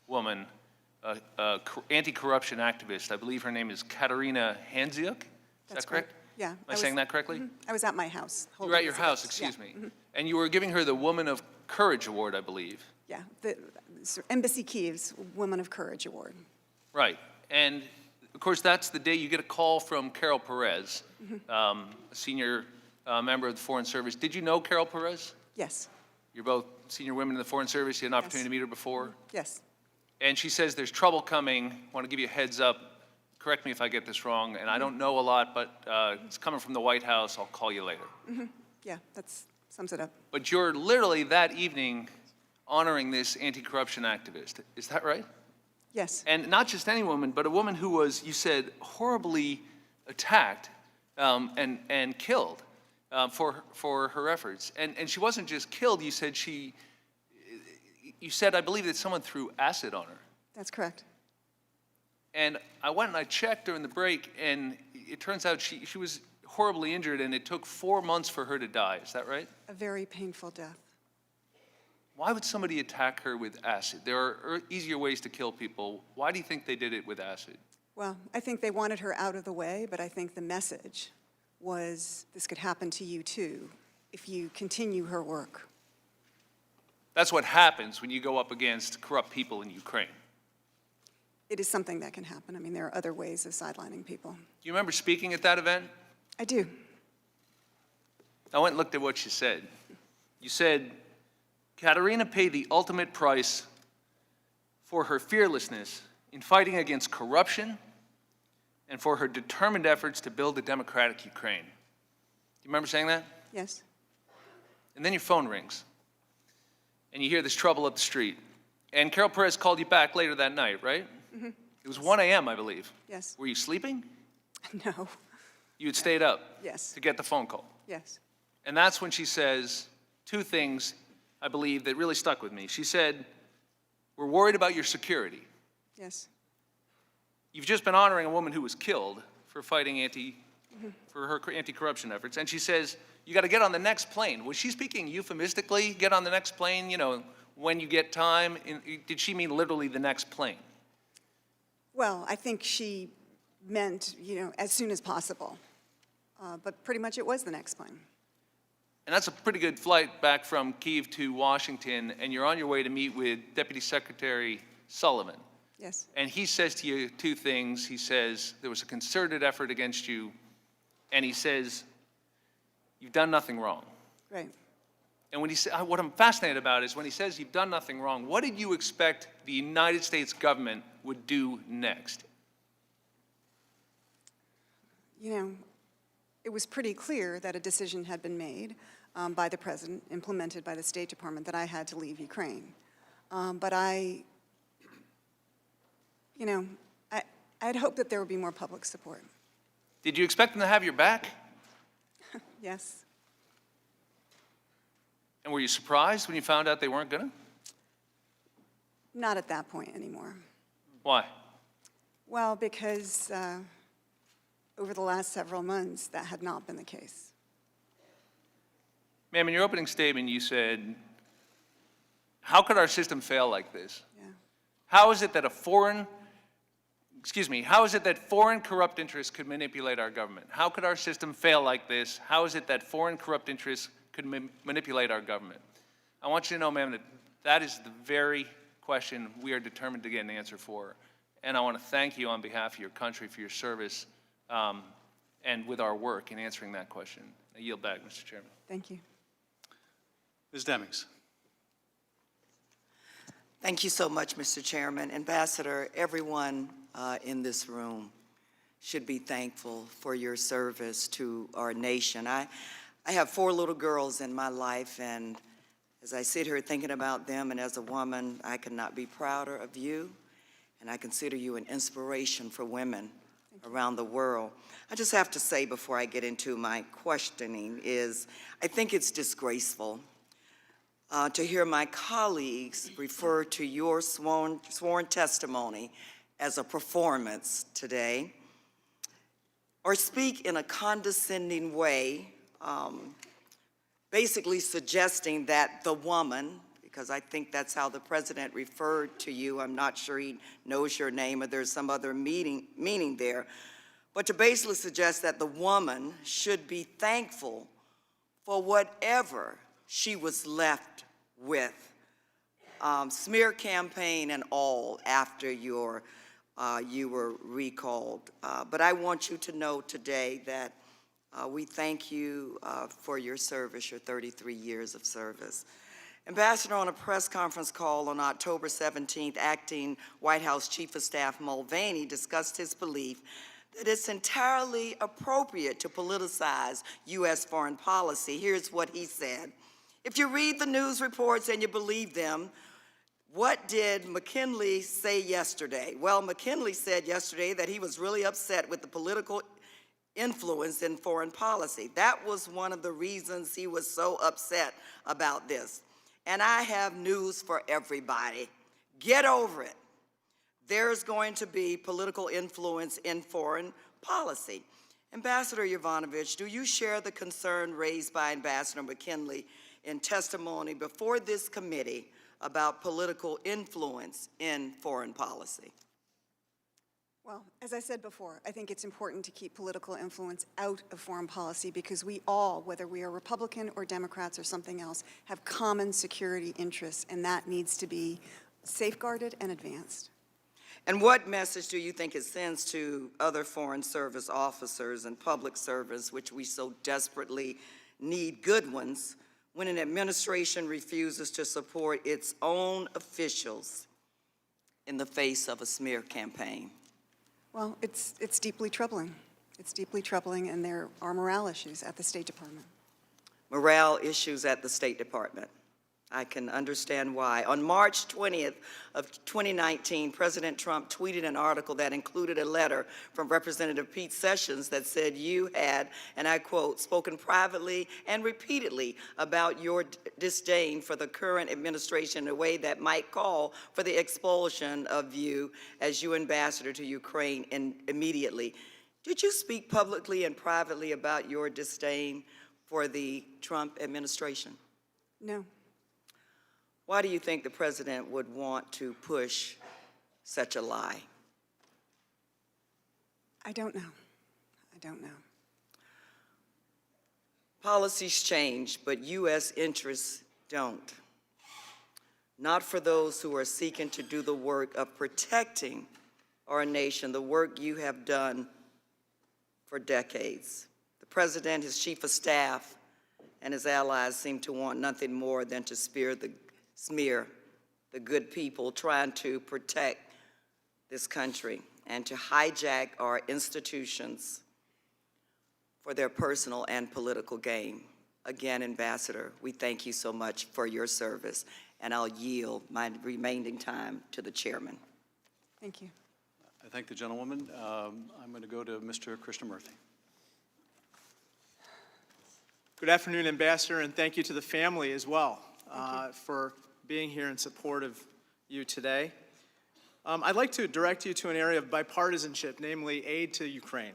woman, anti-corruption activist. I believe her name is Katerina Handziuk. Is that correct?
Yeah.
Am I saying that correctly?
I was at my house.
You were at your house, excuse me. And you were giving her the Woman of Courage Award, I believe.
Yeah, the Embassy Kiev's Woman of Courage Award.
Right. And, of course, that's the day you get a call from Carol Perez, a senior member of the Foreign Service. Did you know Carol Perez?
Yes.
You're both senior women in the Foreign Service. You had an opportunity to meet her before.
Yes.
And she says there's trouble coming. I want to give you a heads up. Correct me if I get this wrong. And I don't know a lot, but it's coming from the White House. I'll call you later.
Yeah, that sums it up.
But you're literally that evening honoring this anti-corruption activist. Is that right?
Yes.
And not just any woman, but a woman who was, you said, horribly attacked and killed for her efforts. And she wasn't just killed. You said I believe that someone threw acid on her.
That's correct.
And I went and I checked during the break, and it turns out she was horribly injured, and it took 4 months for her to die. Is that right?
A very painful death.
Why would somebody attack her with acid? There are easier ways to kill people. Why do you think they did it with acid?
Well, I think they wanted her out of the way, but I think the message was this could happen to you too if you continue her work.
That's what happens when you go up against corrupt people in Ukraine.
It is something that can happen. I mean, there are other ways of sidelining people.
Do you remember speaking at that event?
I do.
I went and looked at what you said. You said, Katerina paid the ultimate price for her fearlessness in fighting against corruption and for her determined efforts to build a democratic Ukraine. Do you remember saying that?
Yes.
And then your phone rings, and you hear this trouble up the street. And Carol Perez called you back later that night, right? It was 1 a.m., I believe.
Yes.
Were you sleeping?
No.
You had stayed up
Yes.
to get the phone call.
Yes.
And that's when she says two things, I believe, that really stuck with me. She said, we're worried about your security.
Yes.
You've just been honoring a woman who was killed for fighting for her anti-corruption efforts. And she says, you got to get on the next plane. Was she speaking euphemistically, get on the next plane, you know, when you get time? Did she mean literally the next plane?
Well, I think she meant, as soon as possible. But pretty much it was the next plane.
And that's a pretty good flight back from Kyiv to Washington, and you're on your way to meet with Deputy Secretary Sullivan.
Yes.
And he says to you two things. He says there was a concerted effort against you, and he says you've done nothing wrong.
Right.
And when what I'm fascinated about is when he says you've done nothing wrong, what did you expect the United States government would do next?
It was pretty clear that a decision had been made by the president, implemented by the State Department, that I had to leave Ukraine. But I had hoped that there would be more public support.
Did you expect them to have your back?
Yes.
And were you surprised when you found out they weren't going to?
Not at that point anymore.
Why?
Well, because over the last several months, that had not been the case.
Ma'am, in your opening statement, you said, how could our system fail like this?
Yeah.
How is it that foreign corrupt interests could manipulate our government? How could our system fail like this? How is it that foreign corrupt interests could manipulate our government? I want you to know, ma'am, that is the very question we are determined to get an answer for. And I want to thank you on behalf of your country for your service. and with our work in answering that question. I yield back, Mr. Chairman.
Thank you.
Ms. Demings.
Thank you so much, Mr. Chairman. Ambassador, everyone in this room should be thankful for your service to our nation. I have 4 little girls in my life, and as I sit here thinking about them, and as a woman, I could not be prouder of you, and I consider you an inspiration for women around the world. I just have to say before I get into my questioning is, I think it's disgraceful to hear my colleagues refer to your sworn testimony as a performance today, or speak in a condescending way, basically suggesting that the woman, because I think that's how the president referred to you, I'm not sure he knows your name or there's some other meaning there, but to basically suggest that the woman should be thankful for whatever she was left with, smear campaign and all, after you were recalled. But I want you to know today that we thank you for your service, your 33 years of service. Ambassador, on a press conference call on October 17th, acting White House Chief of Staff Mulvaney discussed his belief that it's entirely appropriate to politicize U.S. foreign policy. Here's what he said. If you read the news reports and you believe them, what did McKinley say yesterday? Well, McKinley said yesterday that he was really upset with the political influence in foreign policy. That was one of the reasons he was so upset about this. And I have news for everybody. Get over it. There's going to be political influence in foreign policy. Ambassador Yovanovitch, do you share the concern raised by Ambassador McKinley in testimony before this committee about political influence in foreign policy?
Well, as I said before, I think it's important to keep political influence out of foreign policy because we all, whether we are Republican or Democrats or something else, have common security interests, and that needs to be safeguarded and advanced.
And what message do you think it sends to other foreign service officers and public service, which we so desperately need good ones, when an administration refuses to support its own officials in the face of a smear campaign?
Well, it's deeply troubling. It's deeply troubling, and there are morale issues at the State Department.
Morale issues at the State Department. I can understand why. On March 20th of 2019, President Trump tweeted an article that included a letter from Representative Pete Sessions that said you had, and I quote, spoken privately and repeatedly about your disdain for the current administration in a way that might call for the expulsion of you as your ambassador to Ukraine immediately. Did you speak publicly and privately about your disdain for the Trump administration?
No.
Why do you think the president would want to push such a lie?
I don't know. I don't know.
Policies change, but U.S. interests don't. Not for those who are seeking to do the work of protecting our nation, the work you have done for decades. The president, his chief of staff, and his allies seem to want nothing more than to smear the good people trying to protect this country and to hijack our institutions for their personal and political gain. Again, Ambassador, we thank you so much for your service, and I'll yield my remaining time to the chairman.
Thank you.
I thank the gentlewoman. I'm going to go to Mr. Krishnamurthy.
Good afternoon, Ambassador, and thank you to the family as well for being here in support of you today. I'd like to direct you to an area of bipartisanship, namely aid to Ukraine.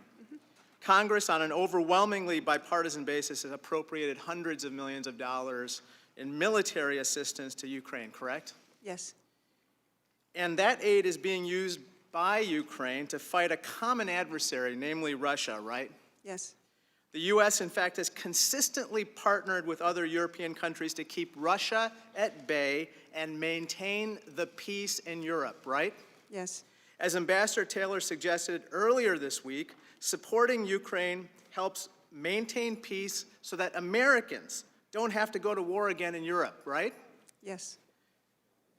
Congress, on an overwhelmingly bipartisan basis, has appropriated hundreds of millions of dollars in military assistance to Ukraine, correct?
Yes.
And that aid is being used by Ukraine to fight a common adversary, namely Russia, right?
Yes.
The U.S., in fact, has consistently partnered with other European countries to keep Russia at bay and maintain the peace in Europe, right?
Yes.
As Ambassador Taylor suggested earlier this week, supporting Ukraine helps maintain peace so that Americans don't have to go to war again in Europe, right?
Yes.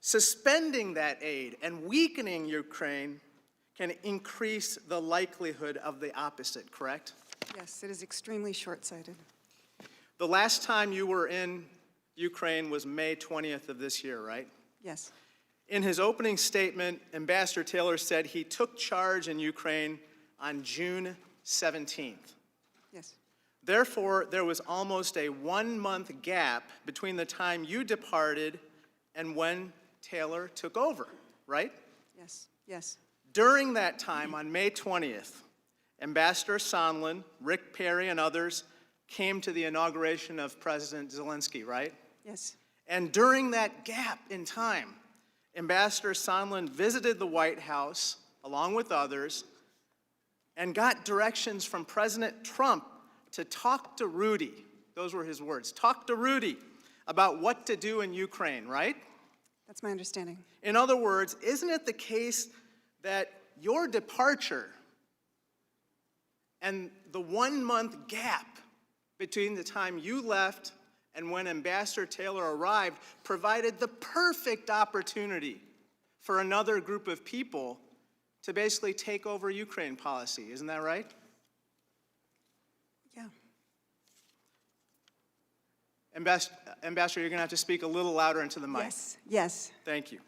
Suspending that aid and weakening Ukraine can increase the likelihood of the opposite, correct?
Yes, it is extremely short-sighted.
The last time you were in Ukraine was May 20th of this year, right?
Yes.
In his opening statement, Ambassador Taylor said he took charge in Ukraine on June 17th.
Yes.
Therefore, there was almost a 1-month gap between the time you departed and when Taylor took over, right?
Yes. Yes.
During that time, on May 20th, Ambassador Sondland, Rick Perry, and others came to the inauguration of President Zelensky, right?
Yes.
And during that gap in time, Ambassador Sondland visited the White House, along with others, and got directions from President Trump to talk to Rudy. Those were his words. Talk to Rudy about what to do in Ukraine, right?
That's my understanding.
In other words, isn't it the case that your departure and the 1-month gap between the time you left and when Ambassador Taylor arrived provided the perfect opportunity for another group of people to basically take over Ukraine policy? Isn't that right?
Yeah.
Ambassador, you're going to have to speak a little louder into the mic.
Yes. Yes.
Thank you.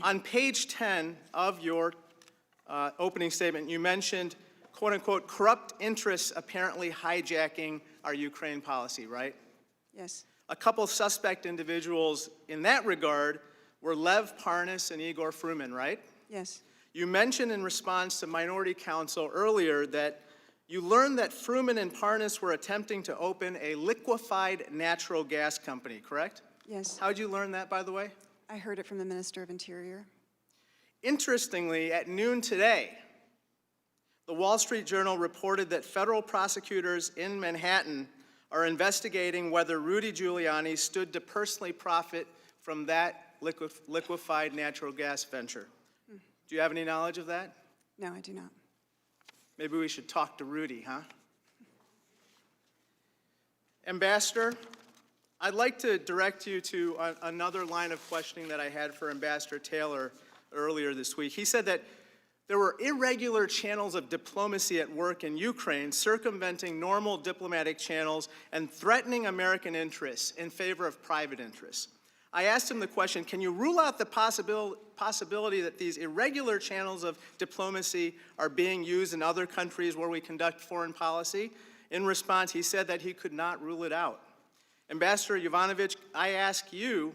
On page 10 of your opening statement, you mentioned, quote unquote, corrupt interests apparently hijacking our Ukraine policy, right?
Yes.
A couple suspect individuals in that regard were Lev Parnas and Igor Fruman, right?
Yes.
You mentioned in response to Minority Counsel earlier that you learned that Fruman and Parnas were attempting to open a liquefied natural gas company, correct?
Yes.
How'd you learn that, by the way?
I heard it from the Minister of Interior.
Interestingly, at noon today, the Wall Street Journal reported that federal prosecutors in Manhattan are investigating whether Rudy Giuliani stood to personally profit from that liquefied natural gas venture. Do you have any knowledge of that?
No, I do not.
Maybe we should talk to Rudy, huh? Ambassador, I'd like to direct you to another line of questioning that I had for Ambassador Taylor earlier this week. He said that there were irregular channels of diplomacy at work in Ukraine, circumventing normal diplomatic channels and threatening American interests in favor of private interests. I asked him the question, can you rule out the possibility that these irregular channels of diplomacy are being used in other countries where we conduct foreign policy? In response, he said that he could not rule it out. Ambassador Yovanovitch, I ask you,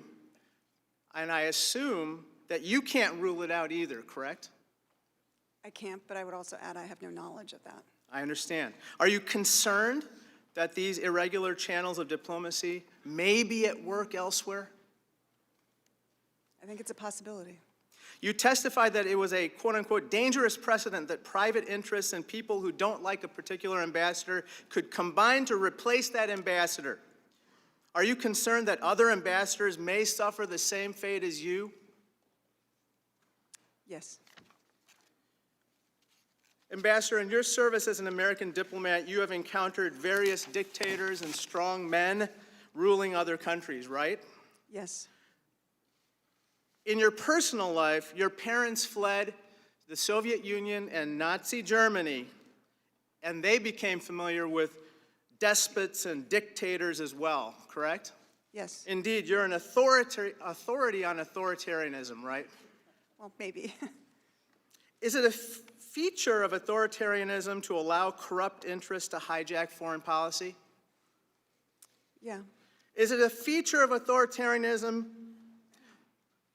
and I assume that you can't rule it out either, correct?
I can't, but I would also add I have no knowledge of that.
I understand. Are you concerned that these irregular channels of diplomacy may be at work elsewhere?
I think it's a possibility.
You testified that it was a quote-unquote dangerous precedent that private interests and people who don't like a particular ambassador could combine to replace that ambassador. Are you concerned that other ambassadors may suffer the same fate as you?
Yes.
Ambassador, in your service as an American diplomat, you have encountered various dictators and strong men ruling other countries, right?
Yes.
In your personal life, your parents fled the Soviet Union and Nazi Germany, and they became familiar with despots and dictators as well, correct?
Yes.
Indeed, you're an authority on authoritarianism, right?
Well, maybe.
Is it a feature of authoritarianism to allow corrupt interests to hijack foreign policy?
Yeah.
Is it a feature of authoritarianism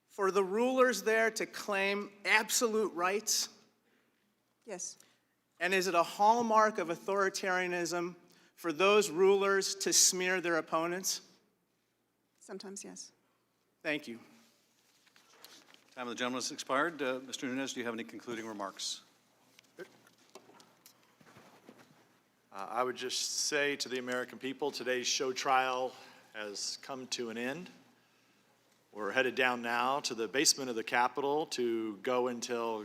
for the rulers there to claim absolute rights?
Yes.
And is it a hallmark of authoritarianism for those rulers to smear their opponents?
Sometimes, yes.
Thank you.
Time of the gentleman has expired. Mr. Nunes, do you have any concluding remarks?
I would just say to the American people, today's show trial has come to an end. We're headed down now to the basement of the Capitol to go until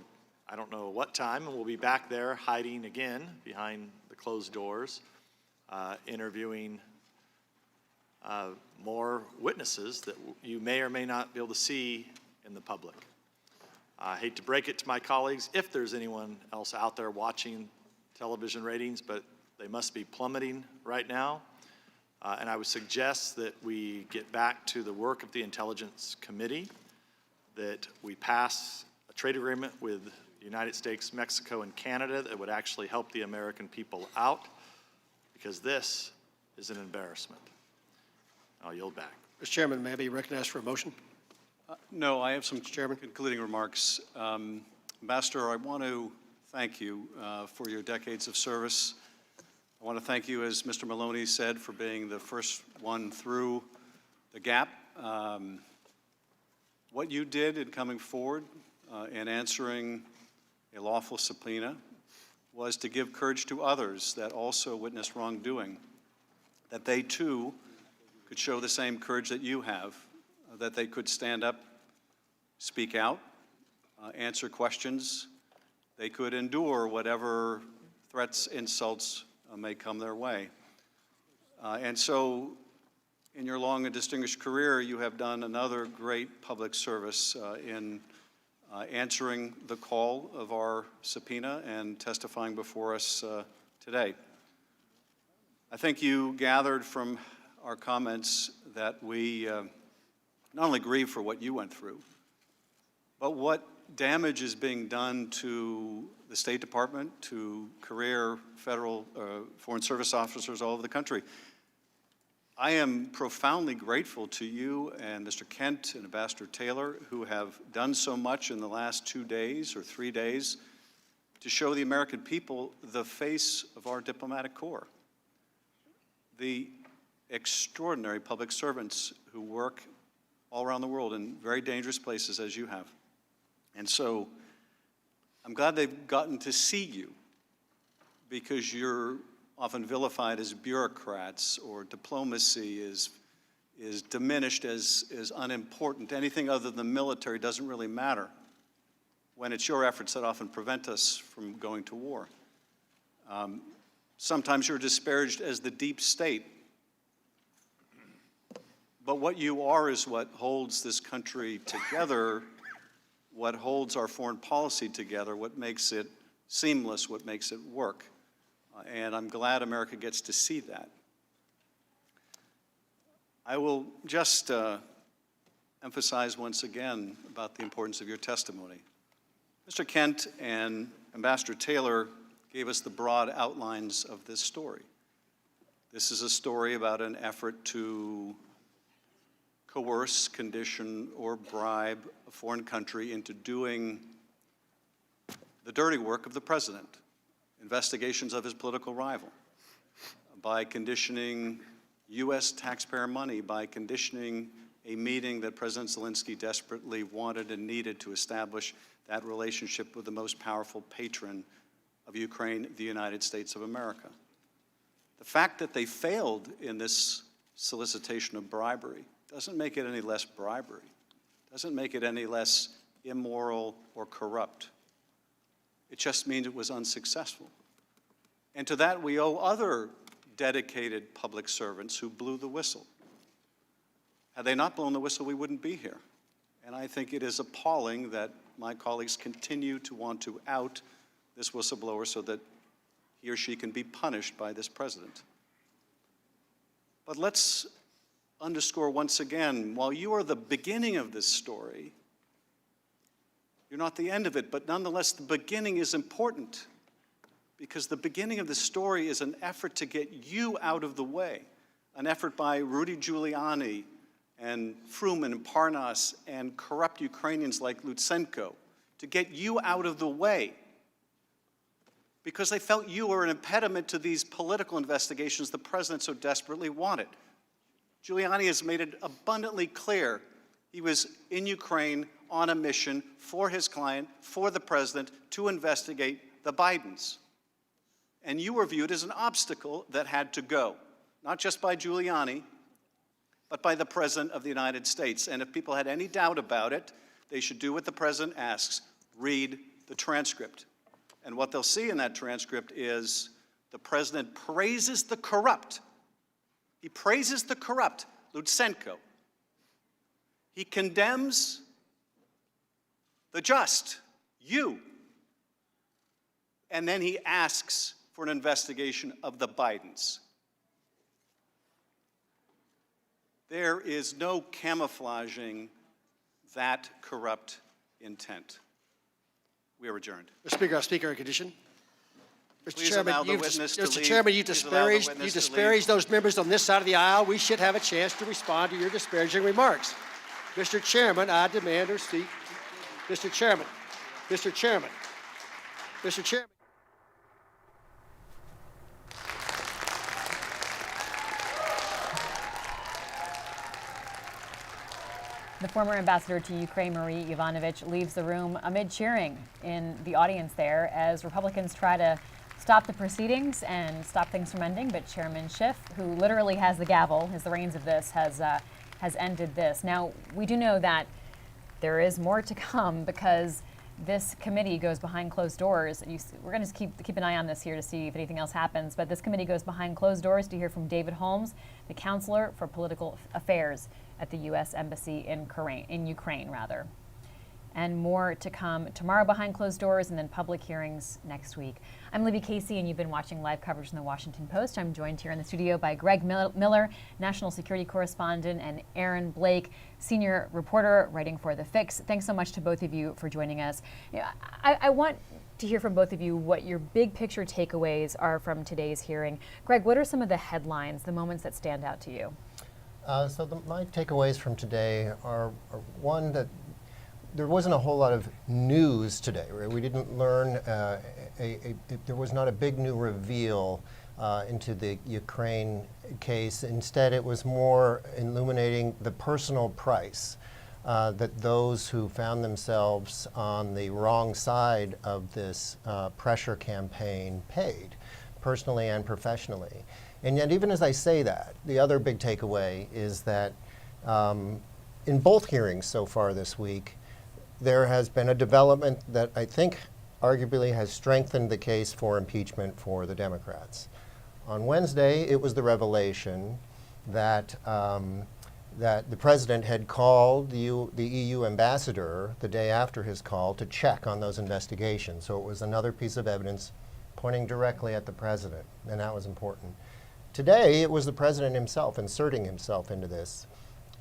I don't know what time, and we'll be back there hiding again behind the closed doors, interviewing more witnesses that you may or may not be able to see in the public. I hate to break it to my colleagues, if there's anyone else out there watching television ratings, but they must be plummeting right now. And I would suggest that we get back to the work of the Intelligence Committee, that we pass a trade agreement with the United States, Mexico, and Canada that would actually help the American people out, because this is an embarrassment. I'll yield back.
Mr. Chairman, may I be recognized for a motion?
No, I have some concluding remarks. Ambassador, I want to thank you for your decades of service. I want to thank you, as Mr. Maloney said, for being the first one through the gap. What you did in coming forward and answering a lawful subpoena was to give courage to others that also witnessed wrongdoing, that they too could show the same courage that you have, that they could stand up, speak out, answer questions. They could endure whatever threats, insults may come their way. And so, in your long and distinguished career, you have done another great public service in answering the call of our subpoena and testifying before us today. I think you gathered from our comments that we not only grieve for what you went through, but what damage is being done to the State Department, to career federal Foreign Service officers all over the country. I am profoundly grateful to you and Mr. Kent and Ambassador Taylor, who have done so much in the last 2 days or 3 days to show the American people the face of our diplomatic corps, the extraordinary public servants who work all around the world in very dangerous places as you have. And so I'm glad they've gotten to see you, because you're often vilified as bureaucrats, or diplomacy is diminished as unimportant. Anything other than military doesn't really matter, when it's your efforts that often prevent us from going to war. Sometimes you're disparaged as the deep state. But what you are is what holds this country together, what holds our foreign policy together, what makes it seamless, what makes it work. And I'm glad America gets to see that. I will just emphasize once again about the importance of your testimony. Mr. Kent and Ambassador Taylor gave us the broad outlines of this story. This is a story about an effort to coerce, condition, or bribe a foreign country into doing the dirty work of the president, investigations of his political rival, by conditioning U.S. taxpayer money, by conditioning a meeting that President Zelensky desperately wanted and needed to establish that relationship with the most powerful patron of Ukraine, the United States of America. The fact that they failed in this solicitation of bribery doesn't make it any less bribery, doesn't make it any less immoral or corrupt. It just means it was unsuccessful. And to that we owe other dedicated public servants who blew the whistle. Had they not blown the whistle, we wouldn't be here. And I think it is appalling that my colleagues continue to want to out this whistleblower so that he or she can be punished by this president. But let's underscore once again, while you are the beginning of this story, you're not the end of it, but nonetheless, the beginning is important, because the beginning of the story is an effort to get you out of the way, an effort by Rudy Giuliani and Fruman and Parnas and corrupt Ukrainians like Lutsenko to get you out of the way, because they felt you were an impediment to these political investigations the president so desperately wanted. Giuliani has made it abundantly clear he was in Ukraine on a mission for his client, for the president, to investigate the Bidens. And you were viewed as an obstacle that had to go, not just by Giuliani, but by the President of the United States. And if people had any doubt about it, they should do what the President asks: read the transcript. And what they'll see in that transcript is the president praises the corrupt. He praises the corrupt, Lutsenko. He condemns the just, you. And then he asks for an investigation of the Bidens. There is no camouflaging that corrupt intent. We are adjourned.
Mr. Speaker, in condition. Mr.
Please
Chairman,
allow the witness to
Mr.
leave.
Chairman, you
Please allow the
disparaged
witness to leave.
those members on this side of the aisle. We should have a chance to respond to your disparaging remarks. Mr. Chairman, I demand or speak. Mr. Chairman, Mr. Chairman, Mr. Chairman.
The former ambassador to Ukraine, Marie Yovanovitch, leaves the room amid cheering in the audience there as Republicans try to stop the proceedings and stop things from ending. But Chairman Schiff, who literally has the gavel, has the reins of this, has ended this. Now, we do know that there is more to come because this committee goes behind closed doors. We're going to keep an eye on this here to see if anything else happens. But this committee goes behind closed doors to hear from David Holmes, the counselor for political affairs at the U.S. Embassy in Ukraine. And more to come tomorrow behind closed doors and then public hearings next week. I'm Libby Casey, and you've been watching live coverage from the Washington Post. I'm joined here in the studio by Greg Miller, national security correspondent, and Aaron Blake, senior reporter writing for The Fix. Thanks so much to both of you for joining us. I want to hear from both of you what your big picture takeaways are from today's hearing. Greg, what are some of the headlines, the moments that stand out to you?
My takeaways from today are one, that there wasn't a whole lot of news today. Right? We didn't learn, there was not a big new reveal into the Ukraine case. Instead, it was more illuminating the personal price that those who found themselves on the wrong side of this pressure campaign paid, personally and professionally. And yet, even as I say that, the other big takeaway is that in both hearings so far this week, there has been a development that I think arguably has strengthened the case for impeachment for the Democrats. On Wednesday, it was the revelation that that the president had called the EU ambassador the day after his call to check on those investigations. So it was another piece of evidence pointing directly at the president, and that was important. Today, it was the president himself inserting himself into this,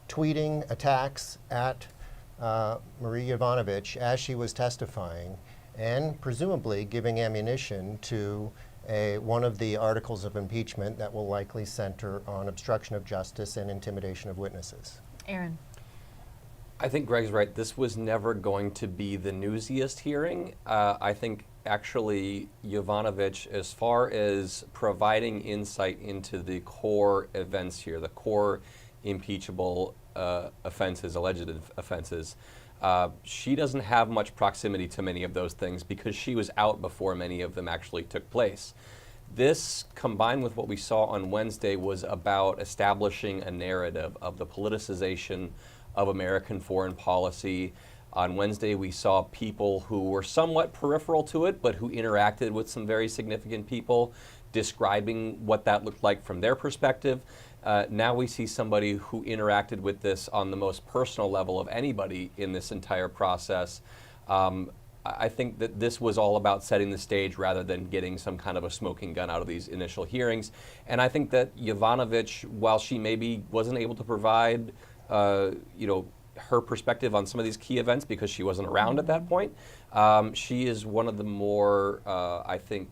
tweeting attacks at Marie Yovanovitch as she was testifying, and presumably giving ammunition to one of the articles of impeachment that will likely center on obstruction of justice and intimidation of witnesses.
Aaron.
I think Greg's right. This was never going to be the newsiest hearing. I think actually Yovanovitch, as far as providing insight into the core events here, the core impeachable offenses, alleged offenses, she doesn't have much proximity to many of those things because she was out before many of them actually took place. This, combined with what we saw on Wednesday, was about establishing a narrative of the politicization of American foreign policy. On Wednesday, we saw people who were somewhat peripheral to it, but who interacted with some very significant people, describing what that looked like from their perspective. Now we see somebody who interacted with this on the most personal level of anybody in this entire process. I think that this was all about setting the stage rather than getting some kind of a smoking gun out of these initial hearings. And I think that Yovanovitch, while she maybe wasn't able to provide, her perspective on some of these key events because she wasn't around at that point, she is one of the more, I think,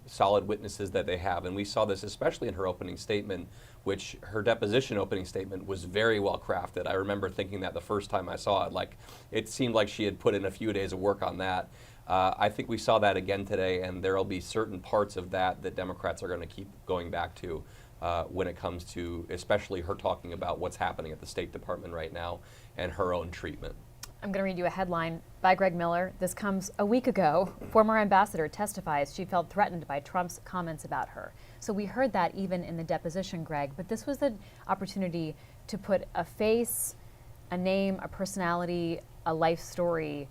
solid witnesses that they have. And we saw this especially in her opening statement, which her deposition opening statement was very well crafted. I remember thinking that the first time I saw it, it seemed like she had put in a few days of work on that. I think we saw that again today, and there will be certain parts of that Democrats are going to keep going back to when it comes to especially her talking about what's happening at the State Department right now and her own treatment.
I'm going to read you a headline by Greg Miller. This comes a week ago. Former ambassador testifies she felt threatened by Trump's comments about her. So we heard that even in the deposition, Greg, but this was the opportunity to put a face, a name, a personality, a life story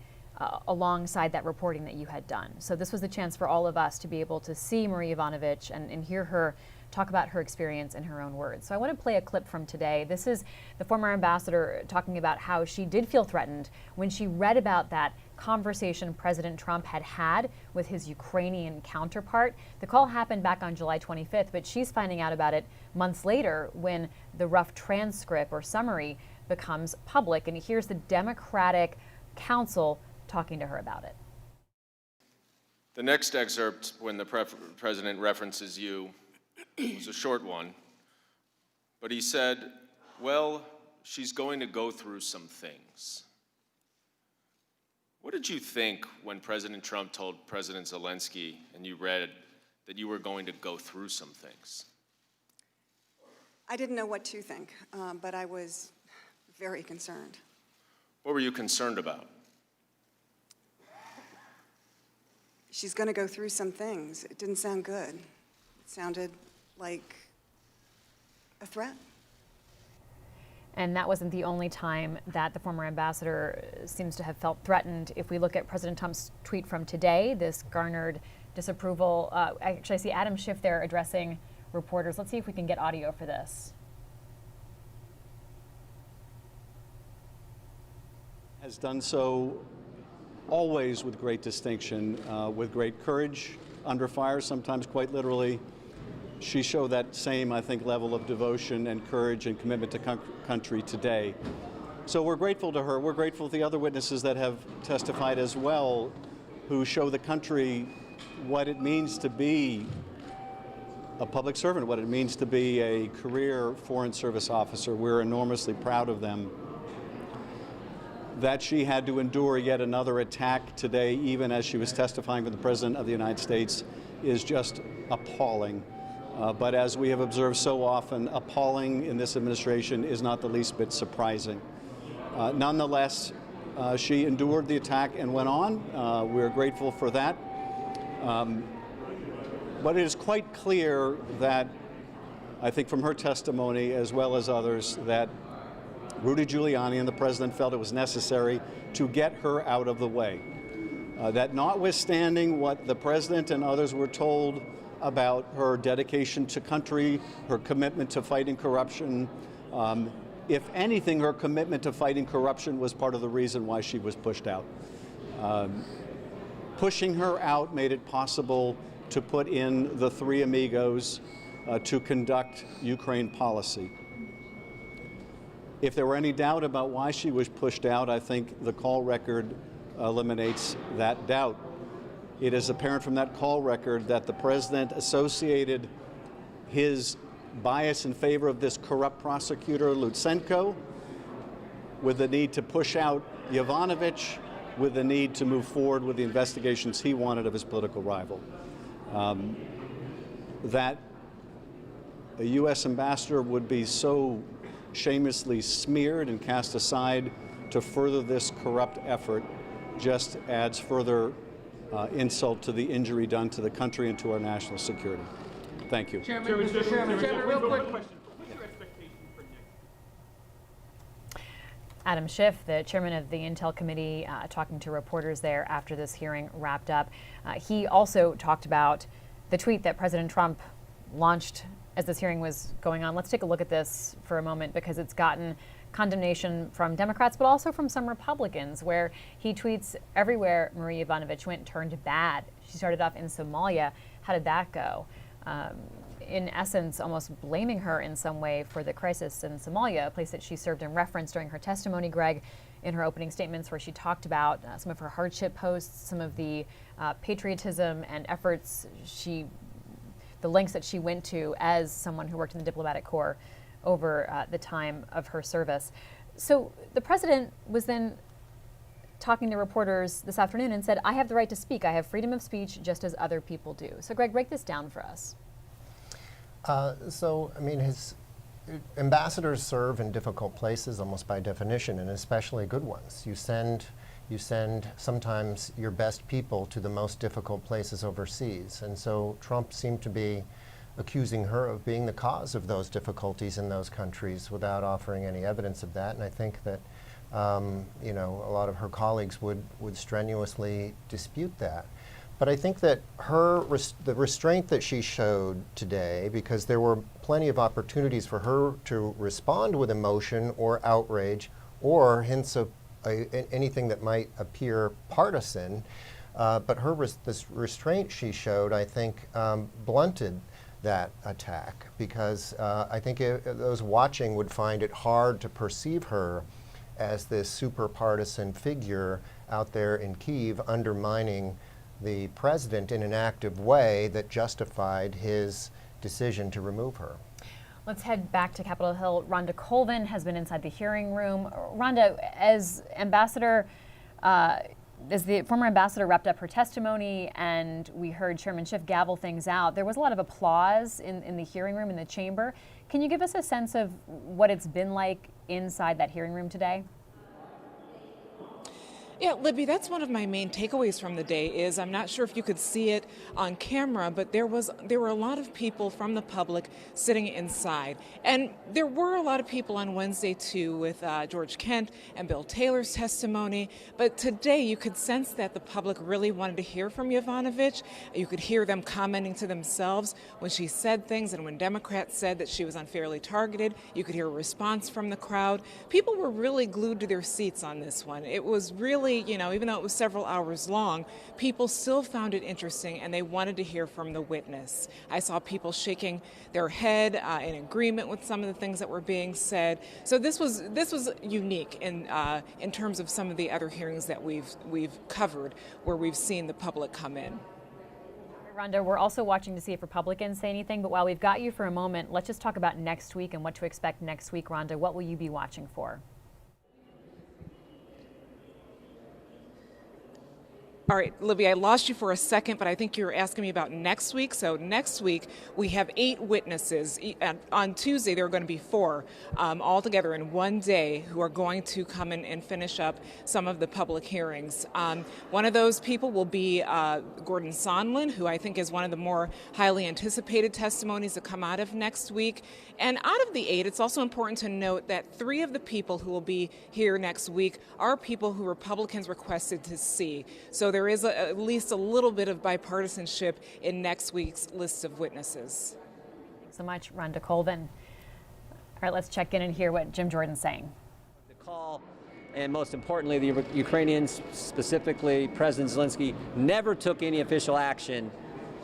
alongside that reporting that you had done. So this was the chance for all of us to be able to see Marie Yovanovitch and hear her talk about her experience in her own words. So I want to play a clip from today. This is the former ambassador talking about how she did feel threatened when she read about that conversation President Trump had with his Ukrainian counterpart. The call happened back on July 25th, but she's finding out about it months later when the rough transcript or summary becomes public. And here's the Democratic counsel talking to her about it.
The next excerpt, when the president references you, was a short one, but he said, well, she's going to go through some things. What did you think when President Trump told President Zelensky and you read that you were going to go through some things?
I didn't know what to think, but I was very concerned.
What were you concerned about?
She's going to go through some things. It didn't sound good. It sounded like a threat.
And that wasn't the only time that the former ambassador seems to have felt threatened. If we look at President Trump's tweet from today, this garnered disapproval. Actually, I see Adam Schiff there addressing reporters. Let's see if we can get audio for this.
Has done so always with great distinction, with great courage, under fire, sometimes quite literally. She showed that same, I think, level of devotion and courage and commitment to country today. So we're grateful to her. We're grateful to the other witnesses that have testified as well, who show the country what it means to be a public servant, what it means to be a career Foreign Service officer. We're enormously proud of them. That she had to endure yet another attack today, even as she was testifying for the President of the United States, is just appalling. But as we have observed so often, appalling in this administration is not the least bit surprising. Nonetheless, she endured the attack and went on. We're grateful for that. But it is quite clear that, I think from her testimony as well as others, that Rudy Giuliani and the President felt it was necessary to get her out of the way. That notwithstanding what the President and others were told about her dedication to country, her commitment to fighting corruption, if anything, her commitment to fighting corruption was part of the reason why she was pushed out. Pushing her out made it possible to put in the three amigos to conduct Ukraine policy. If there were any doubt about why she was pushed out, I think the call record eliminates that doubt. It is apparent from that call record that the President associated his bias in favor of this corrupt prosecutor, Lutsenko, with the need to push out Yovanovitch, with the need to move forward with the investigations he wanted of his political rival. That a U.S. ambassador would be so shamelessly smeared and cast aside to further this corrupt effort just adds further insult to the injury done to the country and to our national security. Thank you.
Chairman, real quick question. What's your expectation for next?
Adam Schiff, the chairman of the Intel Committee, talking to reporters there after this hearing wrapped up. He also talked about the tweet that President Trump launched as this hearing was going on. Let's take a look at this for a moment because it's gotten condemnation from Democrats, but also from some Republicans, where he tweets, everywhere Marie Yovanovitch went turned bad. She started off in Somalia. How did that go? In essence, almost blaming her in some way for the crisis in Somalia, a place that she served in reference during her testimony, Greg, in her opening statements, where she talked about some of her hardship posts, some of the patriotism and efforts the lengths that she went to as someone who worked in the diplomatic corps over the time of her service. So the president was then talking to reporters this afternoon and said, I have the right to speak. I have freedom of speech just as other people do. So Greg, break this down for us.
His ambassadors serve in difficult places almost by definition, and especially good ones. You send sometimes your best people to the most difficult places overseas. And so Trump seemed to be accusing her of being the cause of those difficulties in those countries without offering any evidence of that. And I think that You know, a lot of her colleagues would strenuously dispute that. But I think that the restraint that she showed today, because there were plenty of opportunities for her to respond with emotion or outrage or hints of anything that might appear partisan, but this restraint she showed, I think, blunted that attack, because I think those watching would find it hard to perceive her as this super partisan figure out there in Kyiv undermining the president in an active way that justified his decision to remove her.
Let's head back to Capitol Hill. Rhonda Colvin has been inside the hearing room. Rhonda, as the former ambassador wrapped up her testimony and we heard Chairman Schiff gavel things out, there was a lot of applause in the hearing room, in the chamber. Can you give us a sense of what it's been like inside that hearing room today?
Yeah, Libby, that's one of my main takeaways from the day is, I'm not sure if you could see it on camera, but there were a lot of people from the public sitting inside. And there were a lot of people on Wednesday too with George Kent and Bill Taylor's testimony. But today you could sense that the public really wanted to hear from Yovanovitch. You could hear them commenting to themselves when she said things, and when Democrats said that she was unfairly targeted, you could hear a response from the crowd. People were really glued to their seats on this one. It was really, you know, even though it was several hours long, people still found it interesting and they wanted to hear from the witness. I saw people shaking their head in agreement with some of the things that were being said. So this was unique in terms of some of the other hearings that we've covered where we've seen the public come in.
Rhonda, we're also watching to see if Republicans say anything, but while we've got you for a moment, let's just talk about next week and what to expect next week. Rhonda, what will you be watching for?
All right, Libby, I lost you for a second, but I think you were asking me about next week. So next week, we have 8 witnesses. On Tuesday, there are going to be 4 all together in one day who are going to come in and finish up some of the public hearings. One of those people will be Gordon Sondland, who I think is one of the more highly anticipated testimonies that come out of next week. And out of the 8, it's also important to note that 3 of the people who will be here next week are people who Republicans requested to see. So there is at least a little bit of bipartisanship in next week's list of witnesses.
Thanks so much, Rhonda Colvin. All right, let's check in and hear what Jim Jordan's saying.
The call, and most importantly, the Ukrainians, specifically President Zelensky, never took any official action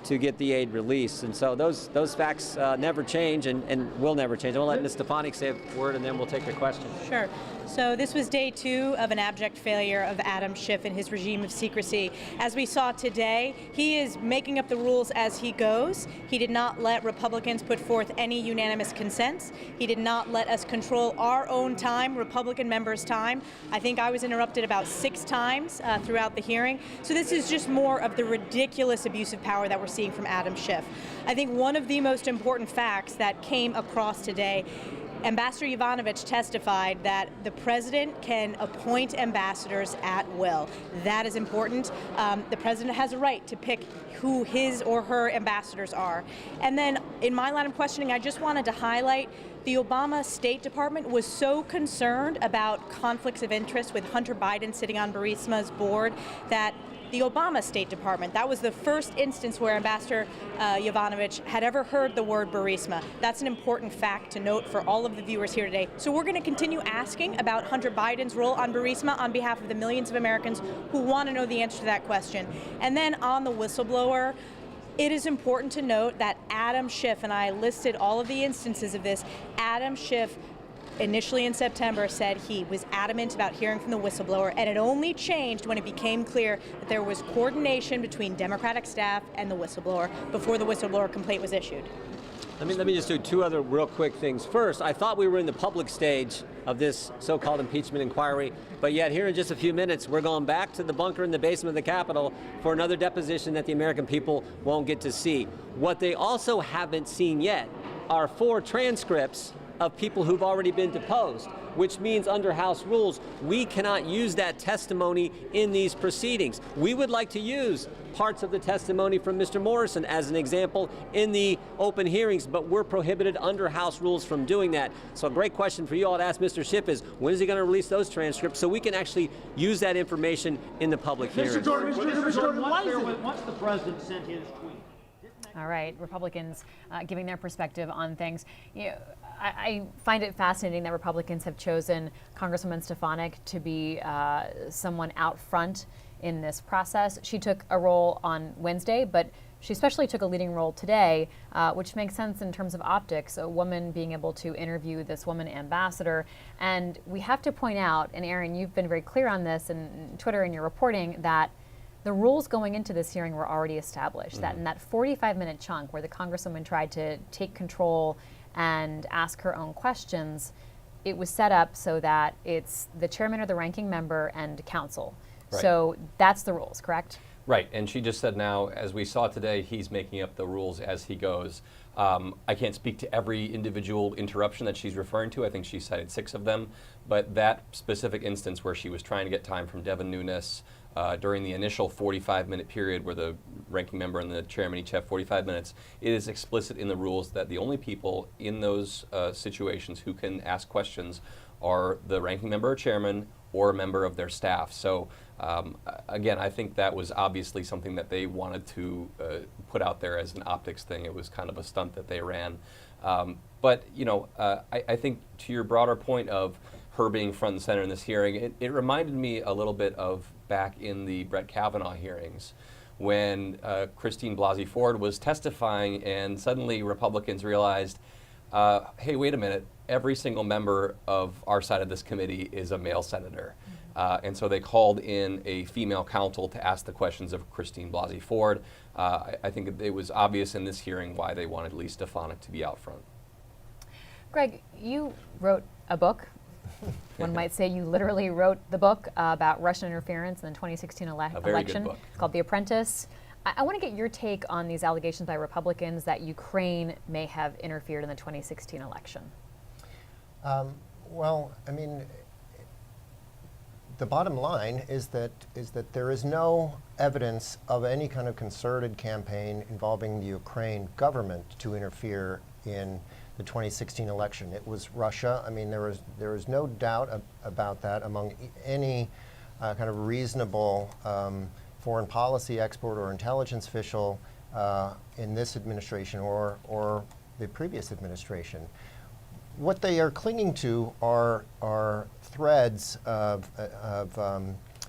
to get the aid released. And so those facts never change and will never change. I'll let Ms. Stefanik say a word and then we'll take your question.
Sure. So this was day 2 of an abject failure of Adam Schiff and his regime of secrecy. As we saw today, he is making up the rules as he goes. He did not let Republicans put forth any unanimous consents. He did not let us control our own time, Republican members' time. I think I was interrupted about 6 times throughout the hearing. So this is just more of the ridiculous abuse of power that we're seeing from Adam Schiff. I think one of the most important facts that came across today, Ambassador Yovanovitch testified that the president can appoint ambassadors at will. That is important. The president has a right to pick who his or her ambassadors are. And then in my line of questioning, I just wanted to highlight the Obama State Department was so concerned about conflicts of interest with Hunter Biden sitting on Burisma's board that the Obama State Department, that was the first instance where Ambassador Yovanovitch had ever heard the word Burisma. That's an important fact to note for all of the viewers here today. So we're going to continue asking about Hunter Biden's role on Burisma on behalf of the millions of Americans who want to know the answer to that question. And then on the whistleblower, it is important to note that Adam Schiff, and I listed all of the instances of this, Adam Schiff initially in September said he was adamant about hearing from the whistleblower, and it only changed when it became clear that there was coordination between Democratic staff and the whistleblower before the whistleblower complaint was issued.
Let me just do 2 other real quick things. First, I thought we were in the public stage of this so-called impeachment inquiry, but yet here in just a few minutes, we're going back to the bunker in the basement of the Capitol for another deposition that the American people won't get to see. What they also haven't seen yet are 4 transcripts of people who've already been deposed, which means under House rules, we cannot use that testimony in these proceedings. We would like to use parts of the testimony from Mr. Morrison as an example in the open hearings, but we're prohibited under House rules from doing that. So a great question for you all to ask Mr. Schiff is, when is he going to release those transcripts so we can actually use that information in the public hearings?
Mr. Jordan, once the president sent his tweet.
All right, Republicans giving their perspective on things. You know, I find it fascinating that Republicans have chosen Congresswoman Stefanik to be someone out front in this process. She took a role on Wednesday, but she especially took a leading role today, which makes sense in terms of optics, a woman being able to interview this woman ambassador. And we have to point out, and Aaron, you've been very clear on this in Twitter and your reporting, that the rules going into this hearing were already established, that in that 45-minute chunk where the Congresswoman tried to take control and ask her own questions, it was set up so that it's the chairman or the ranking member and counsel.
Right.
So that's the rules, correct?
Right, and she just said now, as we saw today, he's making up the rules as he goes. I can't speak to every individual interruption that she's referring to. I think she cited 6 of them, but that specific instance where she was trying to get time from Devin Nunes during the initial 45-minute period where the ranking member and the chairman each have 45 minutes, it is explicit in the rules that the only people in those situations who can ask questions are the ranking member or chairman or a member of their staff. So again, I think that was obviously something that they wanted to put out there as an optics thing. It was kind of a stunt that they ran. But you know, I think to your broader point of her being front and center in this hearing, it reminded me a little bit of back in the Brett Kavanaugh hearings when Christine Blasey Ford was testifying and suddenly Republicans realized, hey, wait a minute, every single member of our side of this committee is a male senator. And so they called in a female counsel to ask the questions of Christine Blasey Ford. I think it was obvious in this hearing why they wanted Lee Stefanik to be out front.
Greg, you wrote a book. One might say you literally wrote the book about Russian interference in the 2016 election.
Good book.
It's called The Apprentice. I want to get your take on these allegations by Republicans that Ukraine may have interfered in the 2016 election.
Well, I mean, the bottom line is that there is no evidence of any kind of concerted campaign involving the Ukraine government to interfere in the 2016 election. It was Russia. I mean, there was no doubt about that among any kind of reasonable foreign policy expert or intelligence official in this administration or the previous administration. What they are clinging to are threads of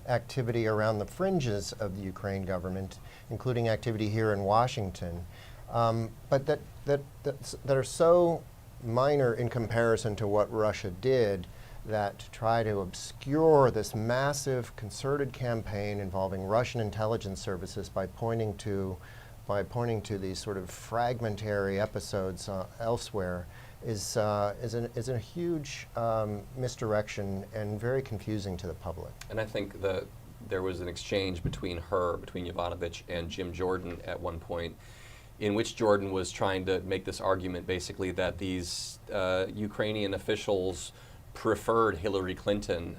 activity around the fringes of the Ukraine government, including activity here in Washington, but that are so minor in comparison to what Russia did that to try to obscure this massive concerted campaign involving Russian intelligence services by pointing to these sort of fragmentary episodes elsewhere is a huge misdirection and very confusing to the public.
And I think there was an exchange between Yovanovitch and Jim Jordan at one point, in which Jordan was trying to make this argument basically that these Ukrainian officials preferred Hillary Clinton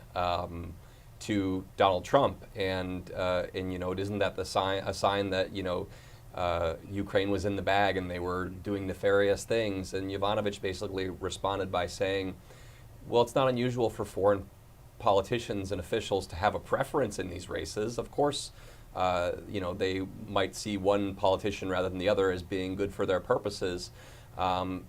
to Donald Trump, and you know, isn't that a sign that, you know, Ukraine was in the bag and they were doing nefarious things? And Yovanovitch basically responded by saying, well, it's not unusual for foreign politicians and officials to have a preference in these races. Of course, you know, they might see one politician rather than the other as being good for their purposes. And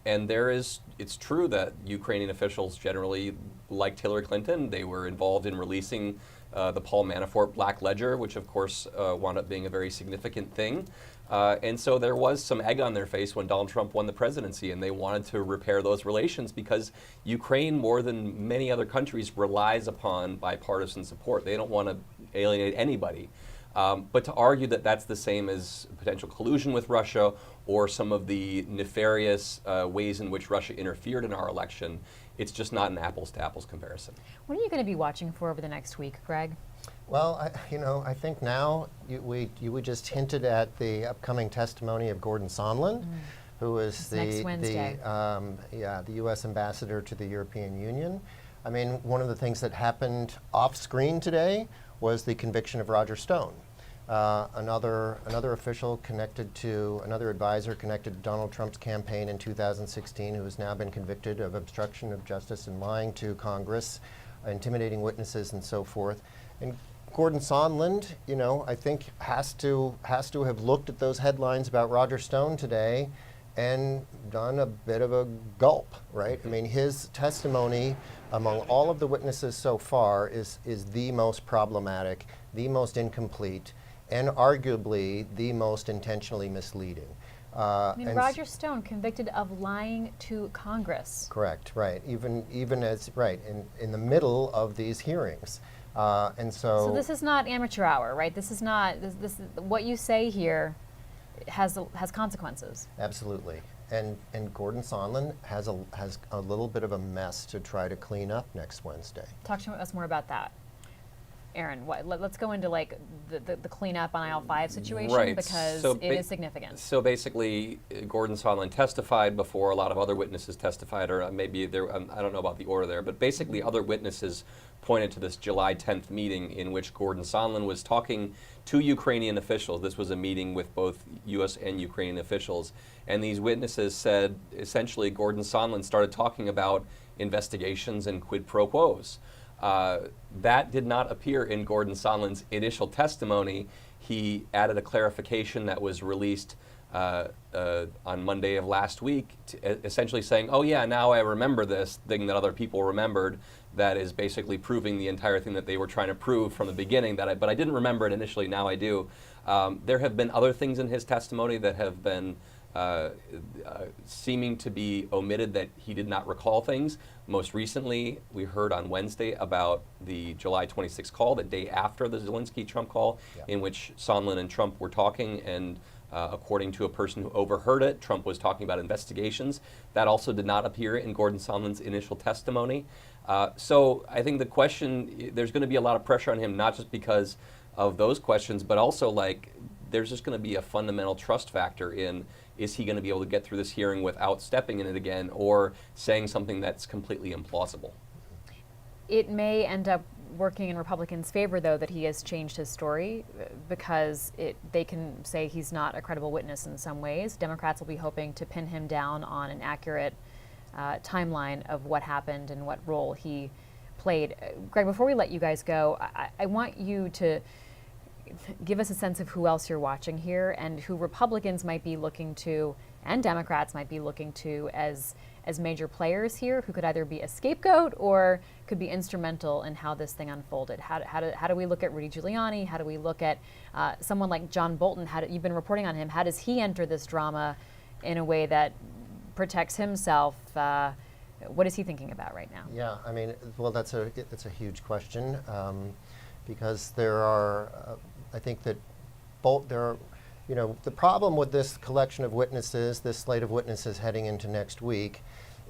it's true that Ukrainian officials generally liked Hillary Clinton. They were involved in releasing the Paul Manafort Black Ledger, which of course wound up being a very significant thing. And so there was some egg on their face when Donald Trump won the presidency, and they wanted to repair those relations because Ukraine, more than many other countries, relies upon bipartisan support. They don't want to alienate anybody. But to argue that that's the same as potential collusion with Russia or some of the nefarious ways in which Russia interfered in our election, it's just not an apples-to-apples comparison.
What are you going to be watching for over the next week, Greg?
Well, I think now you just hinted at the upcoming testimony of Gordon Sondland. who is
next Wednesday.
the U.S. ambassador to the European Union. I mean, one of the things that happened off screen today was the conviction of Roger Stone, another official connected to, another advisor connected to Donald Trump's campaign in 2016, who has now been convicted of obstruction of justice and lying to Congress, intimidating witnesses and so forth. And Gordon Sondland, you know, I think has to have looked at those headlines about Roger Stone today and done a bit of a gulp, right? I mean, his testimony among all of the witnesses so far is the most problematic, the most incomplete, and arguably the most intentionally misleading.
I mean, Roger Stone convicted of lying to Congress.
Correct, right. Even as, right, in the middle of these hearings. And so
this is not amateur hour, right? This is not, this what you say here has consequences.
Absolutely. And Gordon Sondland has a little bit of a mess to try to clean up next Wednesday.
Talk to us more about that. Aaron, let's go into like the cleanup on aisle 5 situation,
right.
because
so
it is significant.
So basically, Gordon Sondland testified before a lot of other witnesses testified, or maybe there, I don't know about the order there, but basically other witnesses pointed to this July 10th meeting in which Gordon Sondland was talking to Ukrainian officials. This was a meeting with both U.S. and Ukrainian officials, and these witnesses said essentially Gordon Sondland started talking about investigations and quid pro quos. That did not appear in Gordon Sondland's initial testimony. He added a clarification that was released on Monday of last week, essentially saying, oh yeah, now I remember this thing that other people remembered, that is basically proving the entire thing that they were trying to prove from the beginning, but I didn't remember it initially, now I do. There have been other things in his testimony that have been seeming to be omitted, that he did not recall things. Most recently, we heard on Wednesday about the July 26th call, the day after the Zelensky-Trump call, in which Sondland and Trump were talking, and according to a person who overheard it, Trump was talking about investigations. That also did not appear in Gordon Sondland's initial testimony. So I think the question, there's going to be a lot of pressure on him, not just because of those questions, but also like there's just going to be a fundamental trust factor in, is he going to be able to get through this hearing without stepping in it again or saying something that's completely implausible?
It may end up working in Republicans' favor, though, that he has changed his story, because they can say he's not a credible witness in some ways. Democrats will be hoping to pin him down on an accurate timeline of what happened and what role he played. Greg, before we let you guys go, I want you to give us a sense of who else you're watching here and who Republicans might be looking to, and Democrats might be looking to as major players here, who could either be a scapegoat or could be instrumental in how this thing unfolded. How do we look at Rudy Giuliani? How do we look at someone like John Bolton? You've been reporting on him. How does he enter this drama in a way that protects himself? What is he thinking about right now?
Yeah, I mean, well, it's a huge question, because there are, I think that the problem with this collection of witnesses, this slate of witnesses heading into next week,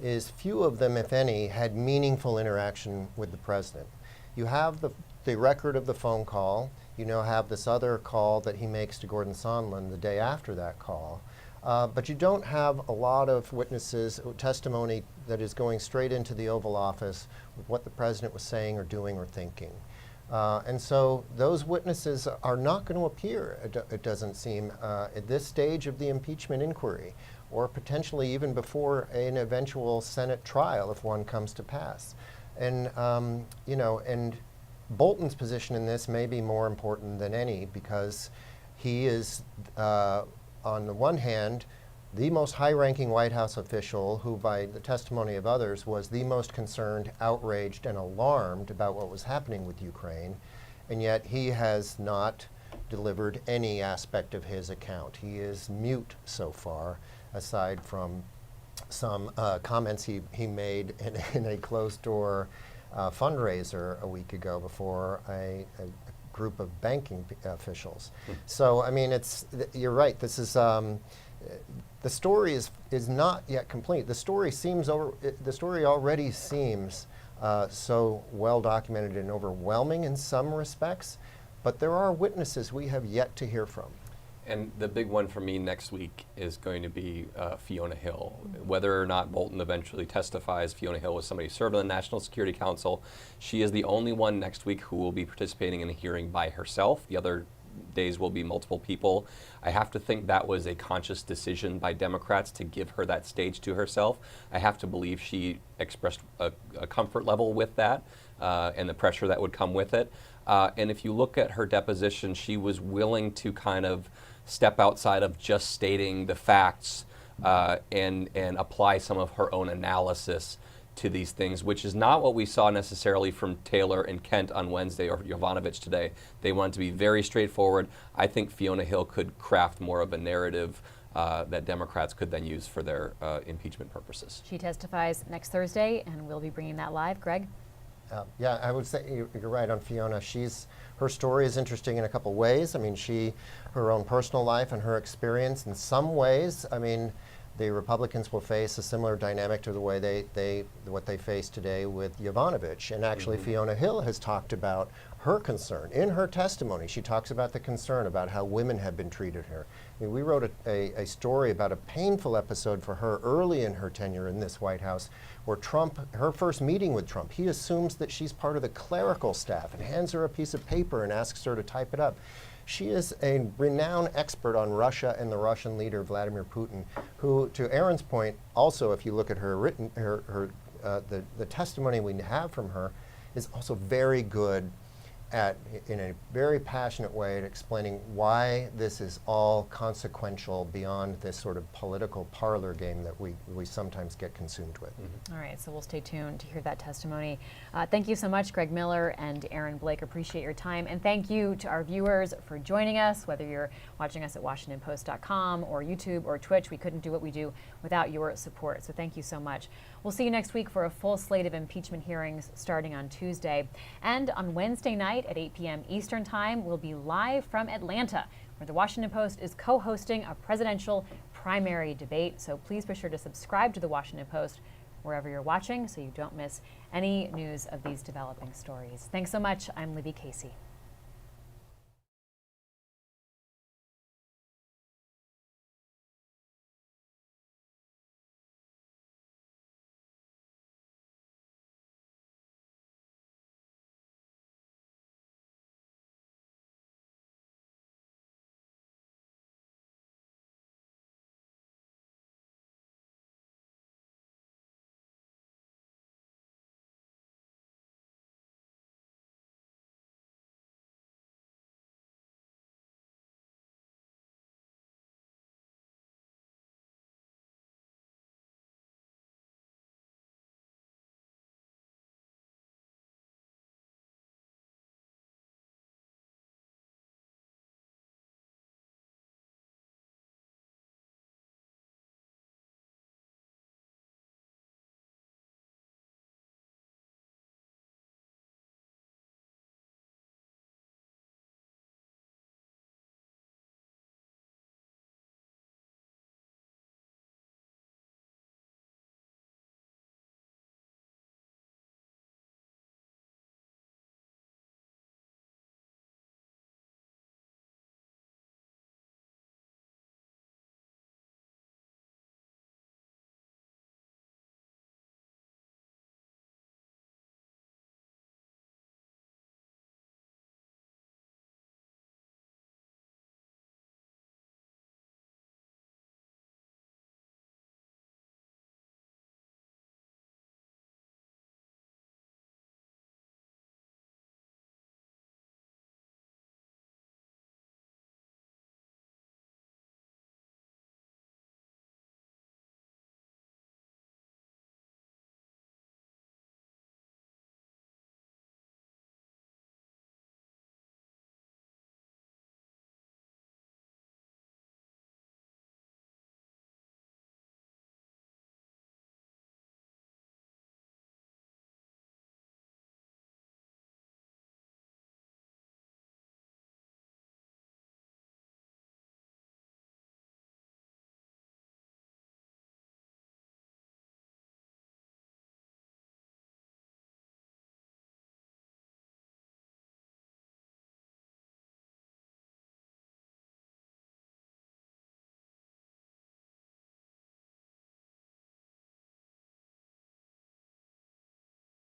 is few of them, if any, had meaningful interaction with the president. You have the record of the phone call. You now have this other call that he makes to Gordon Sondland the day after that call. But you don't have a lot of witnesses, testimony that is going straight into the Oval Office with what the president was saying or doing or thinking. And so those witnesses are not going to appear, it doesn't seem, at this stage of the impeachment inquiry, or potentially even before an eventual Senate trial if one comes to pass. And, and Bolton's position in this may be more important than any, because he is, on the one hand, the most high-ranking White House official who, by the testimony of others, was the most concerned, outraged, and alarmed about what was happening with Ukraine, and yet he has not delivered any aspect of his account. He is mute so far, aside from some comments he made in a closed-door fundraiser a week ago before a group of banking officials. So, I mean, you're right. This is the story is not yet complete. The story already seems so well documented and overwhelming in some respects, but there are witnesses we have yet to hear from.
And the big one for me next week is going to be Fiona Hill. Whether or not Bolton eventually testifies, Fiona Hill was somebody who served on the National Security Council. She is the only one next week who will be participating in a hearing by herself. The other days will be multiple people. I have to think that was a conscious decision by Democrats to give her that stage to herself. I have to believe she expressed a comfort level with that and the pressure that would come with it. And if you look at her deposition, she was willing to kind of step outside of just stating the facts and apply some of her own analysis to these things, which is not what we saw necessarily from Taylor and Kent on Wednesday or Yovanovitch today. They wanted to be very straightforward. I think Fiona Hill could craft more of a narrative that Democrats could then use for their impeachment purposes.
She testifies next Thursday, and we'll be bringing that live. Greg?
Yeah, I would say you're right on Fiona. Her story is interesting in a couple ways. I mean, her own personal life and her experience in some ways, I mean, the Republicans will face a similar dynamic to the way what they face today with Yovanovitch. And actually, Fiona Hill has talked about her concern. In her testimony, she talks about the concern about how women have been treated here. I mean, we wrote a story about a painful episode for her early in her tenure in this White House, where her first meeting with Trump, he assumes that she's part of the clerical staff and hands her a piece of paper and asks her to type it up. She is a renowned expert on Russia and the Russian leader, Vladimir Putin, who, to Aaron's point, also, if you look at the testimony we have from her, is also very good in a very passionate way at explaining why this is all consequential beyond this sort of political parlor game that we sometimes get consumed with.
All right, so we'll stay tuned to hear that testimony. Thank you so much, Greg Miller and Aaron Blake. Appreciate your time. And thank you to our viewers for joining us, whether you're watching us at WashingtonPost.com or YouTube or Twitch. We couldn't do what we do without your support, so thank you so much. We'll see you next week for a full slate of impeachment hearings starting on Tuesday. And on Wednesday night at 8 p.m. Eastern Time, we'll be live from Atlanta, where the Washington Post is co-hosting a presidential primary debate. So please be sure to subscribe to the Washington Post wherever you're watching so you don't miss any news of these developing stories. Thanks so much. I'm Libby Casey.